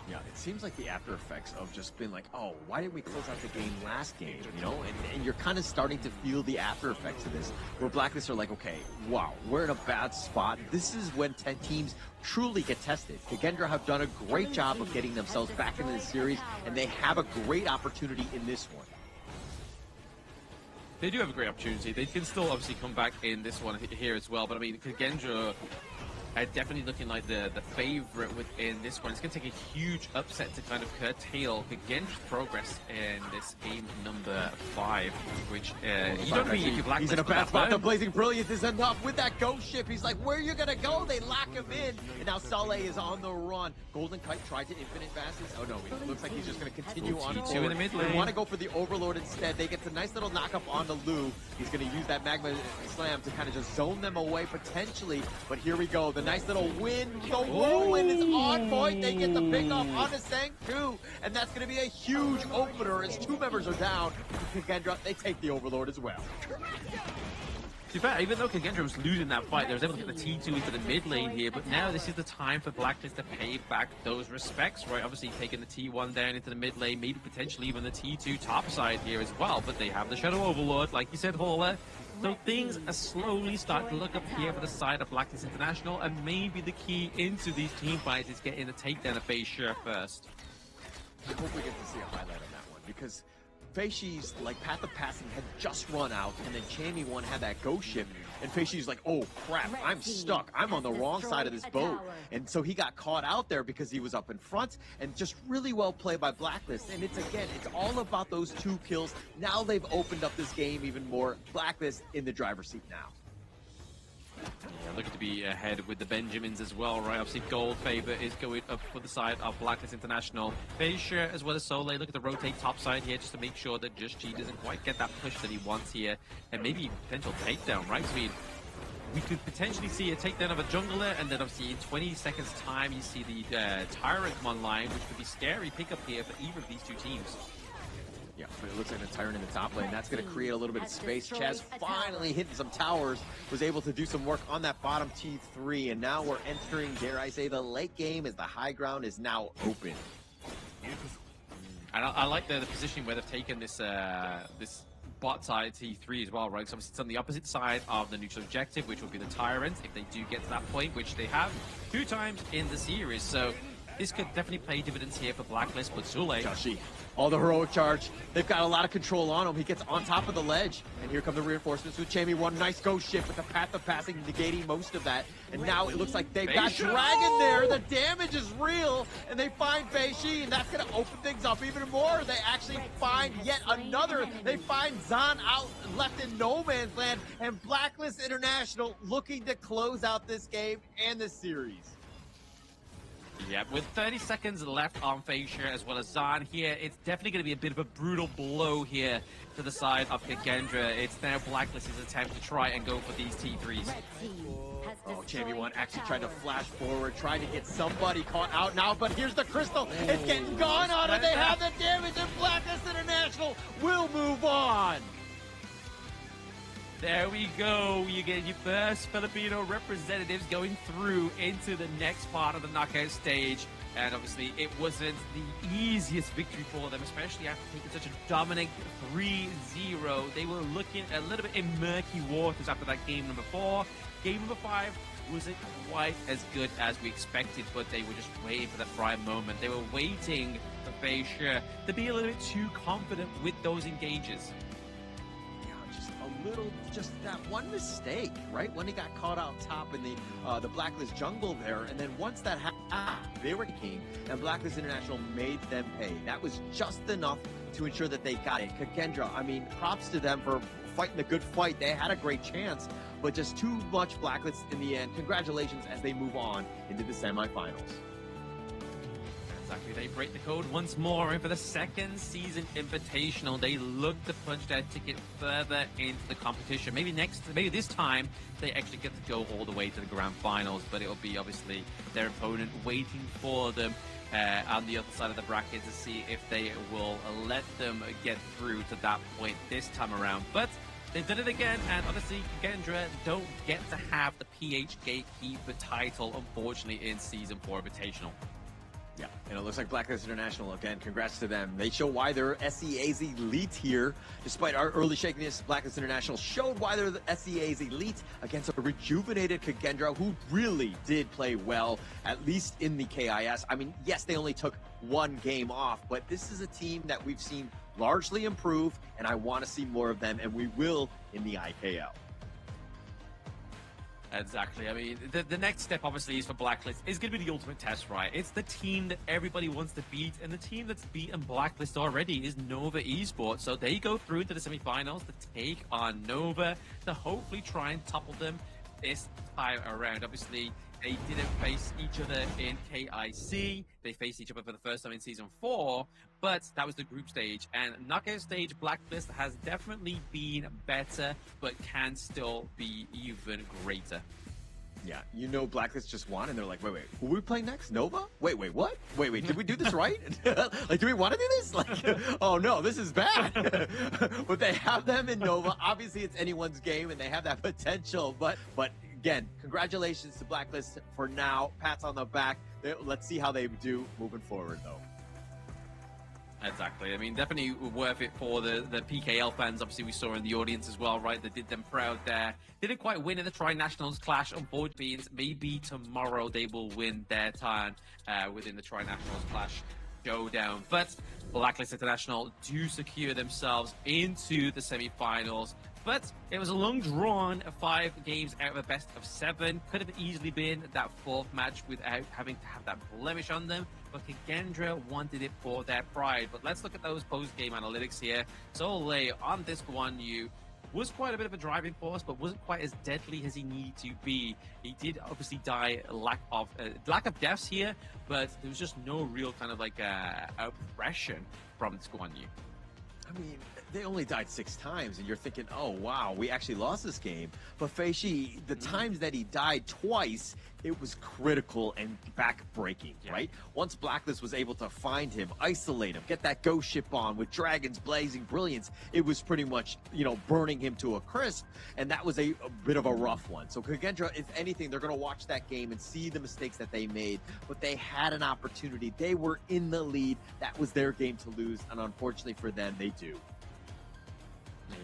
Yeah, it seems like the after effects of just being like, oh, why didn't we close out the game last game, you know? And you're kind of starting to feel the after effects of this, where Blacklist are like, okay, wow, we're in a bad spot. This is when 10 teams truly get tested. Kagendra have done a great job of getting themselves back into the series, and they have a great opportunity in this one. They do have a great opportunity. They can still obviously come back in this one here as well, but I mean, Kagendra definitely looking like the favorite within this one. It's going to take a huge upset to kind of curtail Kagendra's progress in this game number 5, which you don't mean if you Blacklist. He's in a bad spot. The Blazing Brilliance is enough with that ghost ship. He's like, where are you going to go? They lock him in. And now Saleh is on the run. Golden Kite tried to infinite fastness. Oh no, it looks like he's just going to continue on forward. In the mid lane. They want to go for the Overlord instead. They get a nice little knock up onto Lu. He's going to use that Magma Slam to kind of just zone them away potentially. But here we go. The nice little win. The whirlwind is on point. They get the pick off onto Senku, and that's going to be a huge opener as 2 members are down. Kagendra, they take the Overlord as well. To be fair, even though Kagendra was losing that fight, they was able to get the T2 into the mid lane here, but now this is the time for Blacklist to pay back those respects, right? Obviously taking the T1 down into the mid lane, maybe potentially even the T2 top side here as well, but they have the Shadow Overlord, like you said, Hauler. So things are slowly starting to look up here for the side of Blacklist International, and maybe the key into these team fights is getting the takedown of Fei Shi first. I hope we get to see a highlight on that one, because Fei Shi's like path of passing had just run out, and then Chammy 1 had that ghost ship, and Fei Shi's like, oh crap, I'm stuck. I'm on the wrong side of this boat. And so he got caught out there because he was up in front, and just really well played by Blacklist. And it's all about those 2 kills. Now they've opened up this game even more. Blacklist in the driver's seat now. Yeah, looking to be ahead with the Benjamins as well, right? Obviously, gold favor is going up for the side of Blacklist International. Fei Shi as well as Soleil look at the rotate top side here just to make sure that Just Chi doesn't quite get that push that he wants here, and maybe potential takedown, right? I mean, we could potentially see a takedown of a jungler, and then obviously in 20 seconds time you see the Tyrant come online, which could be scary pickup here for either of these 2 teams. Yeah, but it looks like the Tyrant in the top lane. That's going to create a little bit of space. Chaz finally hitting some towers, was able to do some work on that bottom T3, and now we're entering, dare I say, the late game as the high ground is now open. And I like the positioning where they've taken this this bot side T3 as well, right? So it's on the opposite side of the neutral objective, which will be the Tyrant, if they do get to that point, which they have 2 times in the series. So this could definitely pay dividends here for Blacklist, but Sule. Joshi, all the heroic charge. They've got a lot of control on him. He gets on top of the ledge. And here come the reinforcements with Chammy 1. Nice ghost ship with the path of passing, negating most of that. And now it looks like they've got Dragon there. The damage is real. And they find Fei Shi, and that's going to open things up even more. They actually find yet another. They find Zan out left in no man's land. And Blacklist International looking to close out this game and this series. Yeah, with 30 seconds left on Facia as well as Zahn here, it's definitely going to be a bit of a brutal blow here to the side of Kagendra. It's now Blacklist's attempt to try and go for these T3s. Oh, Champion One actually tried to flash forward, trying to get somebody caught out now, but here's the crystal. It's getting gone on, and they have the damage, and Blacklist International will move on. There we go. You get your first Filipino representatives going through into the next part of the knockout stage. And obviously, it wasn't the easiest victory for them, especially after taking such a dominant 3-0. They were looking a little bit in murky waters after that game number 4. Game number 5 wasn't quite as good as we expected, but they were just waiting for that prime moment. They were waiting for Facia to be a little bit too confident with those engages. Just that one mistake, right? When he got caught out top in the Blacklist jungle there, and then once that happened, they were king, and Blacklist International made them pay. That was just enough to ensure that they got it. Kagendra, I mean, props to them for fighting a good fight. They had a great chance, but just too much Blacklist in the end. Congratulations as they move on into the semifinals. Exactly, they break the code once more, and for the second season invitational, they look to punch their ticket further into the competition. Maybe this time, they actually get to go all the way to the grand finals, but it'll be obviously their opponent waiting for them on the other side of the bracket to see if they will let them get through to that point this time around. But they've done it again, and honestly, Kagendra don't get to have the PH Gatekeeper title, unfortunately, in Season 4 Invitational. Yeah, and it looks like Blacklist International, again, congrats to them. They show why they're SEA's elite here. Despite our early shakiness, Blacklist International showed why they're the SEA's elite against a rejuvenated Kagendra who really did play well, at least in the KIS. I mean, yes, they only took one game off, but this is a team that we've seen largely improve, and I want to see more of them, and we will in the IKL. Exactly. I mean, the next step, obviously, is for Blacklist. It's going to be the ultimate test, right? It's the team that everybody wants to beat, and the team that's beaten Blacklist already is Nova Esports. So they go through into the semifinals to take on Nova to hopefully try and topple them this time around. Obviously, they didn't face each other in KIC. They faced each other for the first time in Season 4, but that was the group stage. And knockout stage, Blacklist has definitely been better, but can still be even greater. Yeah, you know Blacklist just won, and they're like, wait, who are we playing next? Nova? Wait, what? Wait, did we do this right? Like, do we want to do this? Like, oh no, this is bad. But they have them in Nova. Obviously, it's anyone's game, and they have that potential, but again, congratulations to Blacklist for now. Pats on the back. Let's see how they do moving forward, though. Exactly. I mean, definitely worth it for the PKL fans. Obviously, we saw in the audience as well, right? They did them proud there. Didn't quite win in the Tri-Nationals clash. Unfortunately, maybe tomorrow they will win their turn within the Tri-Nationals clash showdown. But Blacklist International do secure themselves into the semifinals. But it was a long drawn 5 games out of a best of 7. Could have easily been that 4th match without having to have that blemish on them. But Kagendra wanted it for their pride. But let's look at those post-game analytics here. Soleil on this Guan Yu was quite a bit of a driving force, but wasn't quite as deadly as he needed to be. He did obviously die lack of deaths here, but there was just no real kind of like oppression from this Guan Yu. I mean, they only died 6 times, and you're thinking, oh, wow, we actually lost this game. But Feishi, the times that he died twice, it was critical and back-breaking, right? Once Blacklist was able to find him, isolate him, get that ghost ship on with Dragon's blazing brilliance, it was pretty much, burning him to a crisp, and that was a bit of a rough one. So Kagendra, if anything, they're going to watch that game and see the mistakes that they made, but they had an opportunity. They were in the lead. That was their game to lose, and unfortunately for them, they do.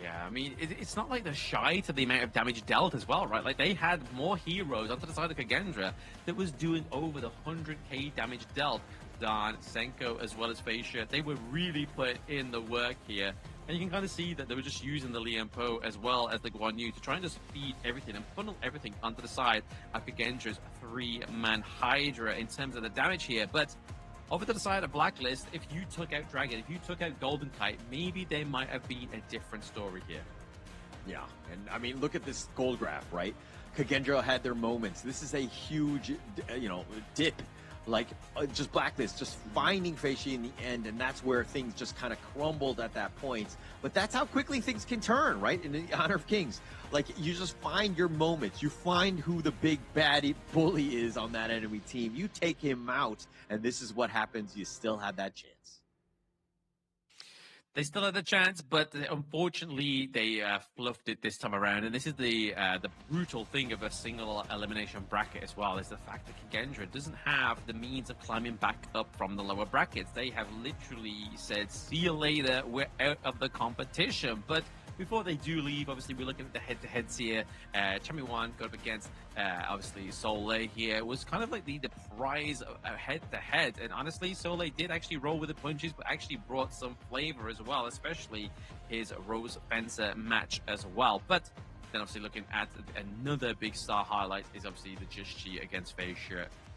Yeah, I mean, it's not like they're shy to the amount of damage dealt as well, right? Like, they had more heroes onto the side of Kagendra that was doing over the 100k damage dealt. Don, Senko, as well as Facia, they were really put in the work here. And you can kind of see that they were just using the Lian Po as well as the Guan Yu to try and just feed everything and funnel everything onto the side of Kagendra's 3-man Hydra in terms of the damage here. But over to the side of Blacklist, if you took out Dragon, if you took out Golden Kite, maybe there might have been a different story here. Yeah, and I mean, look at this gold graph, right? Kagendra had their moments. This is a huge, dip like just Blacklist, just finding Fei Shi in the end, and that's where things just kind of crumbled at that point. But that's how quickly things can turn, right? In the Honor of Kings, like you just find your moments, you find who the big baddie bully is on that enemy team, you take him out, and this is what happens. You still have that chance. They still had a chance, but unfortunately they fluffed it this time around. And this is the brutal thing of a single elimination bracket as well, is the fact that Kagendra doesn't have the means of climbing back up from the lower brackets. They have literally said, see you later, we're out of the competition. But before they do leave, obviously we're looking at the head-to-heads here. Chamiwan got up against, obviously, Soleil here. It was kind of like the prize head-to-head. And honestly, Soleil did actually roll with the punches, but actually brought some flavor as well, especially his Rose Fencer match as well. But then obviously looking at another big star highlight is obviously the Just Chi against Fei Shi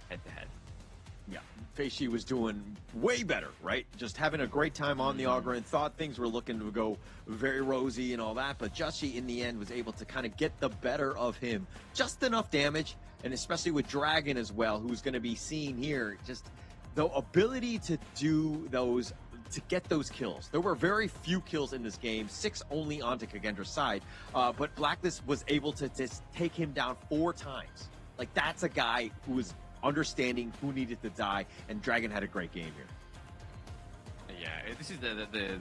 head-to-head. Yeah, Fei Shi was doing way better, right? Just having a great time on the Augur and thought things were looking to go very rosy and all that, but Just Chi in the end was able to kind of get the better of him. Just enough damage, and especially with Dragon as well, who's going to be seen here, just the ability to do those, to get those kills. There were very few kills in this game, 6 only onto Kagendra's side, but Blacklist was able to just take him down 4 times. Like, that's a guy who was understanding who needed to die, and Dragon had a great game here. Yeah, this is the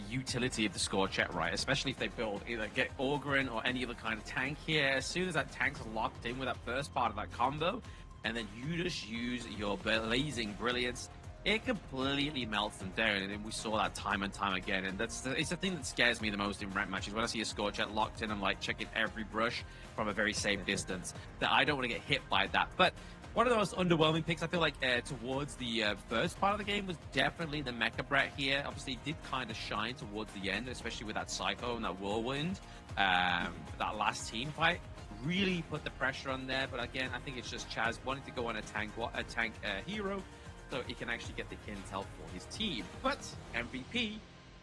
utility of the score check, right? Especially if they build either get Orgrin or any other kind of tank here. As soon as that tank's locked in with that first part of that combo, and then you just use your blazing brilliance, it completely melts them down. And we saw that time and time again. And it's the thing that scares me the most in ranked matches. When I see a score check locked in, I'm like checking every brush from a very safe distance. That I don't want to get hit by that. But one of the most underwhelming picks, I feel like, towards the first part of the game was definitely the Mecha Brat here. Obviously, it did kind of shine towards the end, especially with that Psycho and that Whirlwind. That last team fight really put the pressure on there. But again, I think it's just Chaz wanting to go on a tank hero so he can actually get the intel for his team. But MVP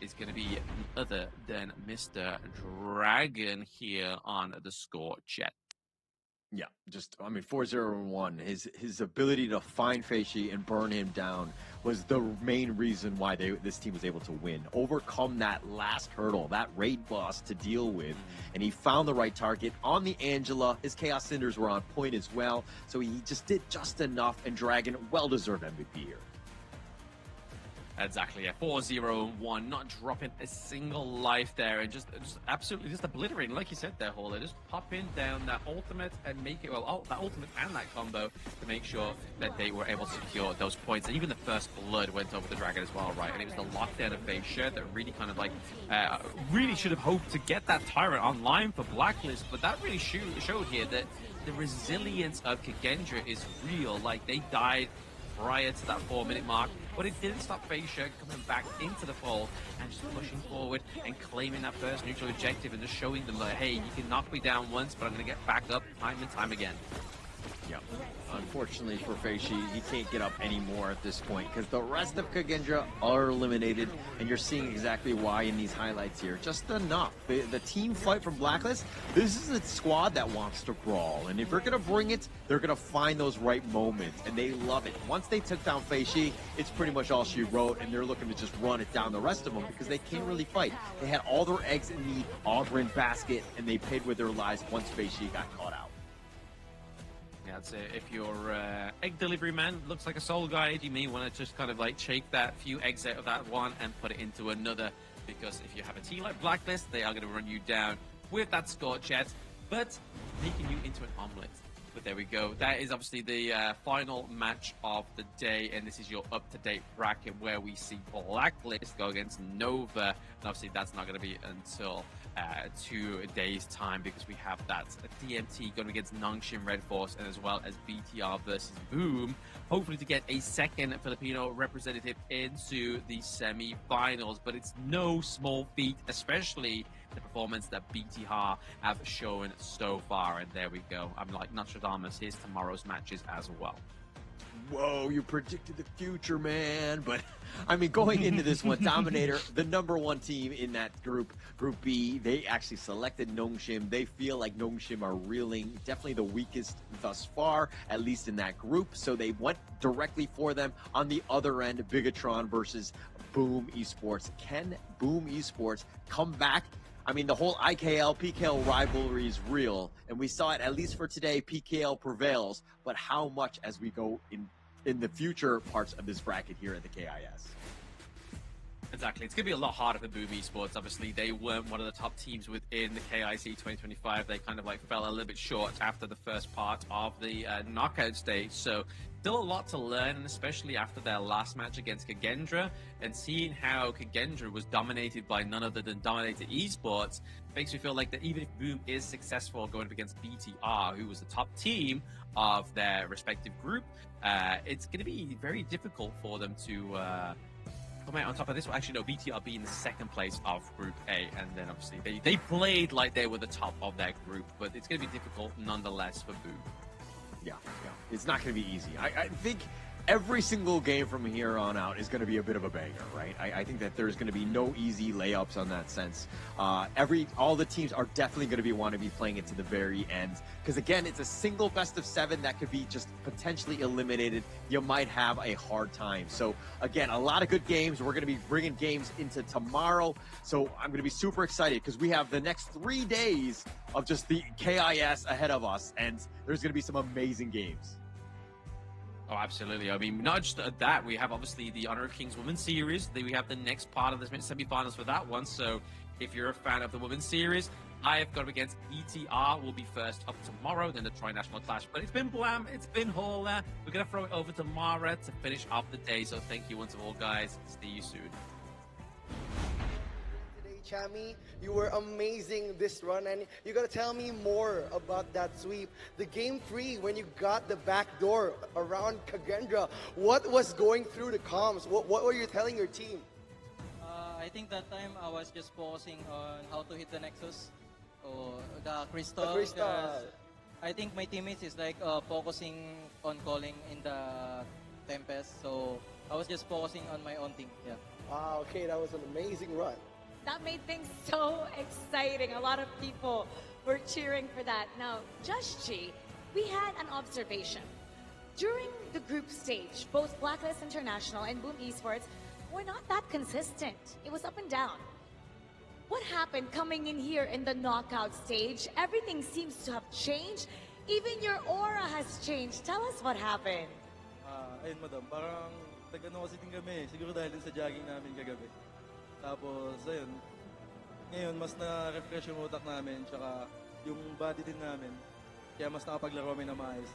is going to be none other than Mr. Dragon here on the score chat. Yeah, just, I mean, 4-0-1. His ability to find Fei Shi and burn him down was the main reason why this team was able to win. Overcome that last hurdle, that raid boss to deal with, and he found the right target on the Angela. His Chaos Cinders were on point as well, so he just did just enough, and Dragon, well-deserved MVP here. Exactly, yeah. 4-0-1, not dropping a single life there, and just absolutely just obliterating, like you said there, Hauler, just popping down that ultimate and make it, well, that ultimate and that combo to make sure that they were able to secure those points. And even the first blood went over the Dragon as well, right? And it was the lockdown of Fei Shi that really kind of like, really should have hoped to get that Tyrant online for Blacklist, but that really showed here that the resilience of Kagendra is real. Like, they died prior to that 4-minute mark, but it didn't stop Fei Shi coming back into the fold and just pushing forward and claiming that first neutral objective and just showing them that, hey, you can knock me down once, but I'm going to get back up time and time again. Yeah. Unfortunately for Fei Shi, he can't get up anymore at this point because the rest of Kagendra are eliminated, and you're seeing exactly why in these highlights here. Just enough. The team fight from Blacklist, this is a squad that wants to brawl, and if you're going to bring it, they're going to find those right moments, and they love it. Once they took down Fei Shi, it's pretty much all she wrote, and they're looking to just run it down the rest of them because they can't really fight. They had all their eggs in the Auburn basket, and they paid with their lives once Fei Shi got caught out. Yeah, I'd say if your egg delivery man looks like a soul guide, you may want to just kind of like shake that few eggs out of that one and put it into another, because if you have a team like Blacklist, they are going to run you down with that Scorch Jet, but making you into an omelet. But there we go. That is obviously the final match of the day, and this is your up-to-date bracket where we see Blacklist go against Nova, and obviously that's not going to be until 2 days' time, because we have that DMT going against Nongshim Red Force, and as well as BTR versus Boom, hopefully to get a second Filipino representative into the semi-finals. But it's no small feat, especially the performance that BTR have shown so far. And there we go. I'm like Nostradamus, here's tomorrow's matches as well. whoa, you predicted the future, man. But I mean, going into this one, Dominator, the #1 team in that group, Group B, they actually selected Nongshim. They feel like Nongshim are reeling, definitely the weakest thus far, at least in that group. So they went directly for them. On the other end, Bigatron versus Boom Esports. Can Boom Esports come back? I mean, the whole IKL, PKL rivalry is real, and we saw it, at least for today, PKL prevails, but how much as we go in the future parts of this bracket here at the KIS? Exactly. It's going to be a lot harder for Boom Esports. Obviously, they weren't one of the top teams within the KIC 2025. They kind of like fell a little bit short after the first part of the knockout stage. So still a lot to learn, and especially after their last match against Kagendra, and seeing how Kagendra was dominated by none other than Dominator Esports, makes me feel like that even if Boom is successful going up against BTR, who was the top team of their respective group, it's going to be very difficult for them to come out on top of this. Well, actually, no, BTR being the second place of Group A, and then obviously they played like they were the top of their group, but it's going to be difficult nonetheless for Boom. Yeah. It's not going to be easy. I think every single game from here on out is going to be a bit of a banger, right? I think that there's going to be no easy layups on that sense. All the teams are definitely going to want to be playing it to the very end, because again, it's a single best of 7 that could be just potentially eliminated. You might have a hard time. So again, a lot of good games. We're going to be bringing games into tomorrow, so I'm going to be super excited because we have the next 3 days of just the KIS ahead of us, and there's going to be some amazing games. Oh, absolutely. I mean, not just that, we have obviously the Honor of Kings Women's Series. Then we have the next part of the semifinals for that one. So if you're a fan of the Women's Series, I have got against BTR will be first up tomorrow, then the Tri-National Clash. But it's been Blam, it's been Hola. We're going to throw it over to Mara to finish off the day. So thank you once of all, guys. See you soon. Chami, you were amazing this run, and you gotta tell me more about that sweep. The game 3, when you got the back door around Kagendra, what was going through the comms? What were you telling your team? I think that time I was just focusing on how to hit the Nexus or the Crystal. I think my teammates is like focusing on calling in the Tempest, so I was just focusing on my own thing. Yeah. Wow. Okay, that was an amazing run. That made things so exciting. A lot of people were cheering for that. Now, Just G, we had an observation. During the group stage, both Blacklist International and Boom Esports were not that consistent. It was up and down. What happened coming in here in the knockout stage? Everything seems to have changed. Even your aura has changed. Tell us what happened. Ayun, madam. Parang nag-ano kasi din kami. Siguro dahil din sa jogging namin kagabi. Tapos, ayun, ngayon mas na-refresh yung utak namin, tsaka yung body din namin, kaya mas nakapaglaro kami na maayos.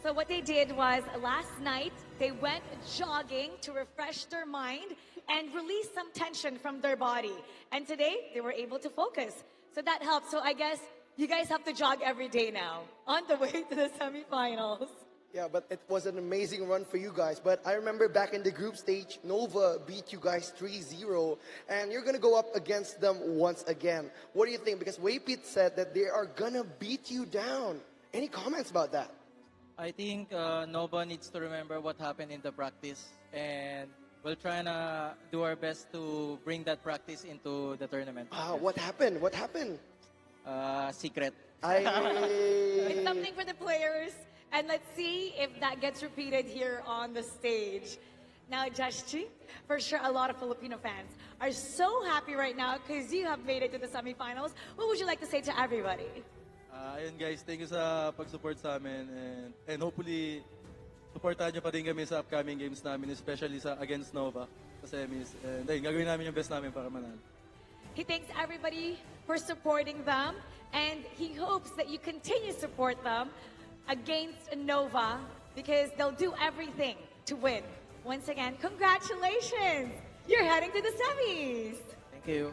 So what they did was, last night, they went jogging to refresh their mind and release some tension from their body. And today, they were able to focus. So that helped. So I guess you guys have to jog every day now, on the way to the semifinals. Yeah, but it was an amazing run for you guys. But I remember back in the group stage, Nova beat you guys 3-0, and you're going to go up against them once again. What do you think? Because Waypit said that they are going to beat you down. Any comments about that? I think Nova needs to remember what happened in the practice, and we'll try to do our best to bring that practice into the tournament. What happened? What happened? Secret. It's something for the players. And let's see if that gets repeated here on the stage. Now, Jashchi, for sure a lot of Filipino fans are so happy right now because you have made it to the semifinals. What would you like to say to everybody? Ayun guys, thank you sa pag-support sa amin, and hopefully supportahan nyo pa din kami sa upcoming games namin, especially sa against Nova sa semis. And ayun, gagawin namin yung best namin para manalo. He thanks everybody for supporting them, and he hopes that you continue to support them against Nova, because they'll do everything to win. Once again, congratulations! You're heading to the semis! Thank you.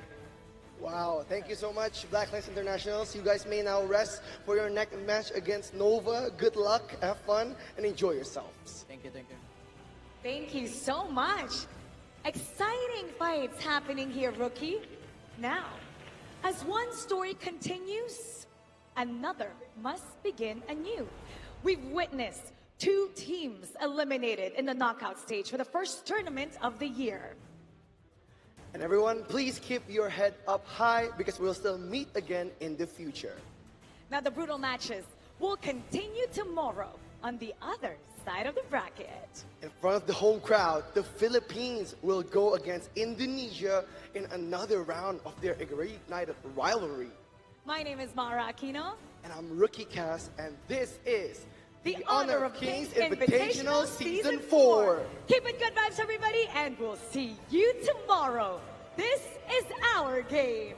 Wow, thank you so much, Blacklist Internationals. You guys may now rest for your next match against Nova. Good luck, have fun, and enjoy yourselves. Thank you, thank you. Thank you so much. Exciting fights happening here, Rookie. Now, as one story continues, another must begin anew. We've witnessed 2 teams eliminated in the knockout stage for the first tournament of the year. And everyone, please keep your head up high because we'll still meet again in the future. Now the brutal matches will continue tomorrow on the other side of the bracket. In front of the home crowd, the Philippines will go against Indonesia in another round of their reignited rivalry. My name is Mara Aquino. And I'm Rookie Cass, and this is the Honor of Kings Invitational Season 4. Keep it good vibes, everybody, and we'll see you tomorrow. This is our game.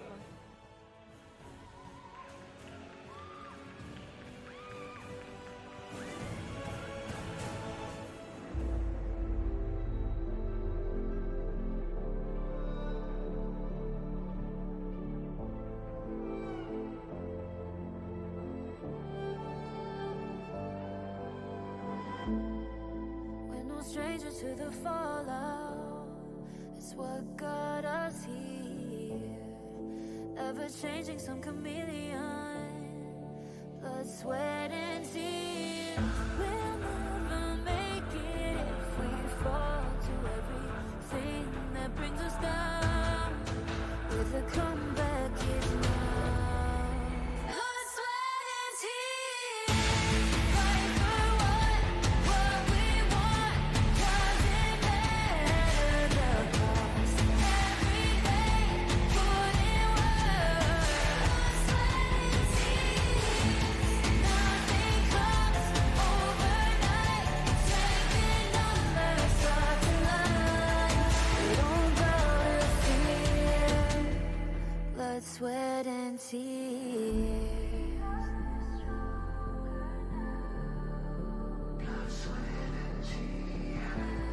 Stranger to the fallout, it's what got us here. Ever changing, some chameleon, blood, sweat, and tears. We'll never make it if we fall to everything that brings us down. With a comeback is now. Sweat and tears. Blood, sweat and tears.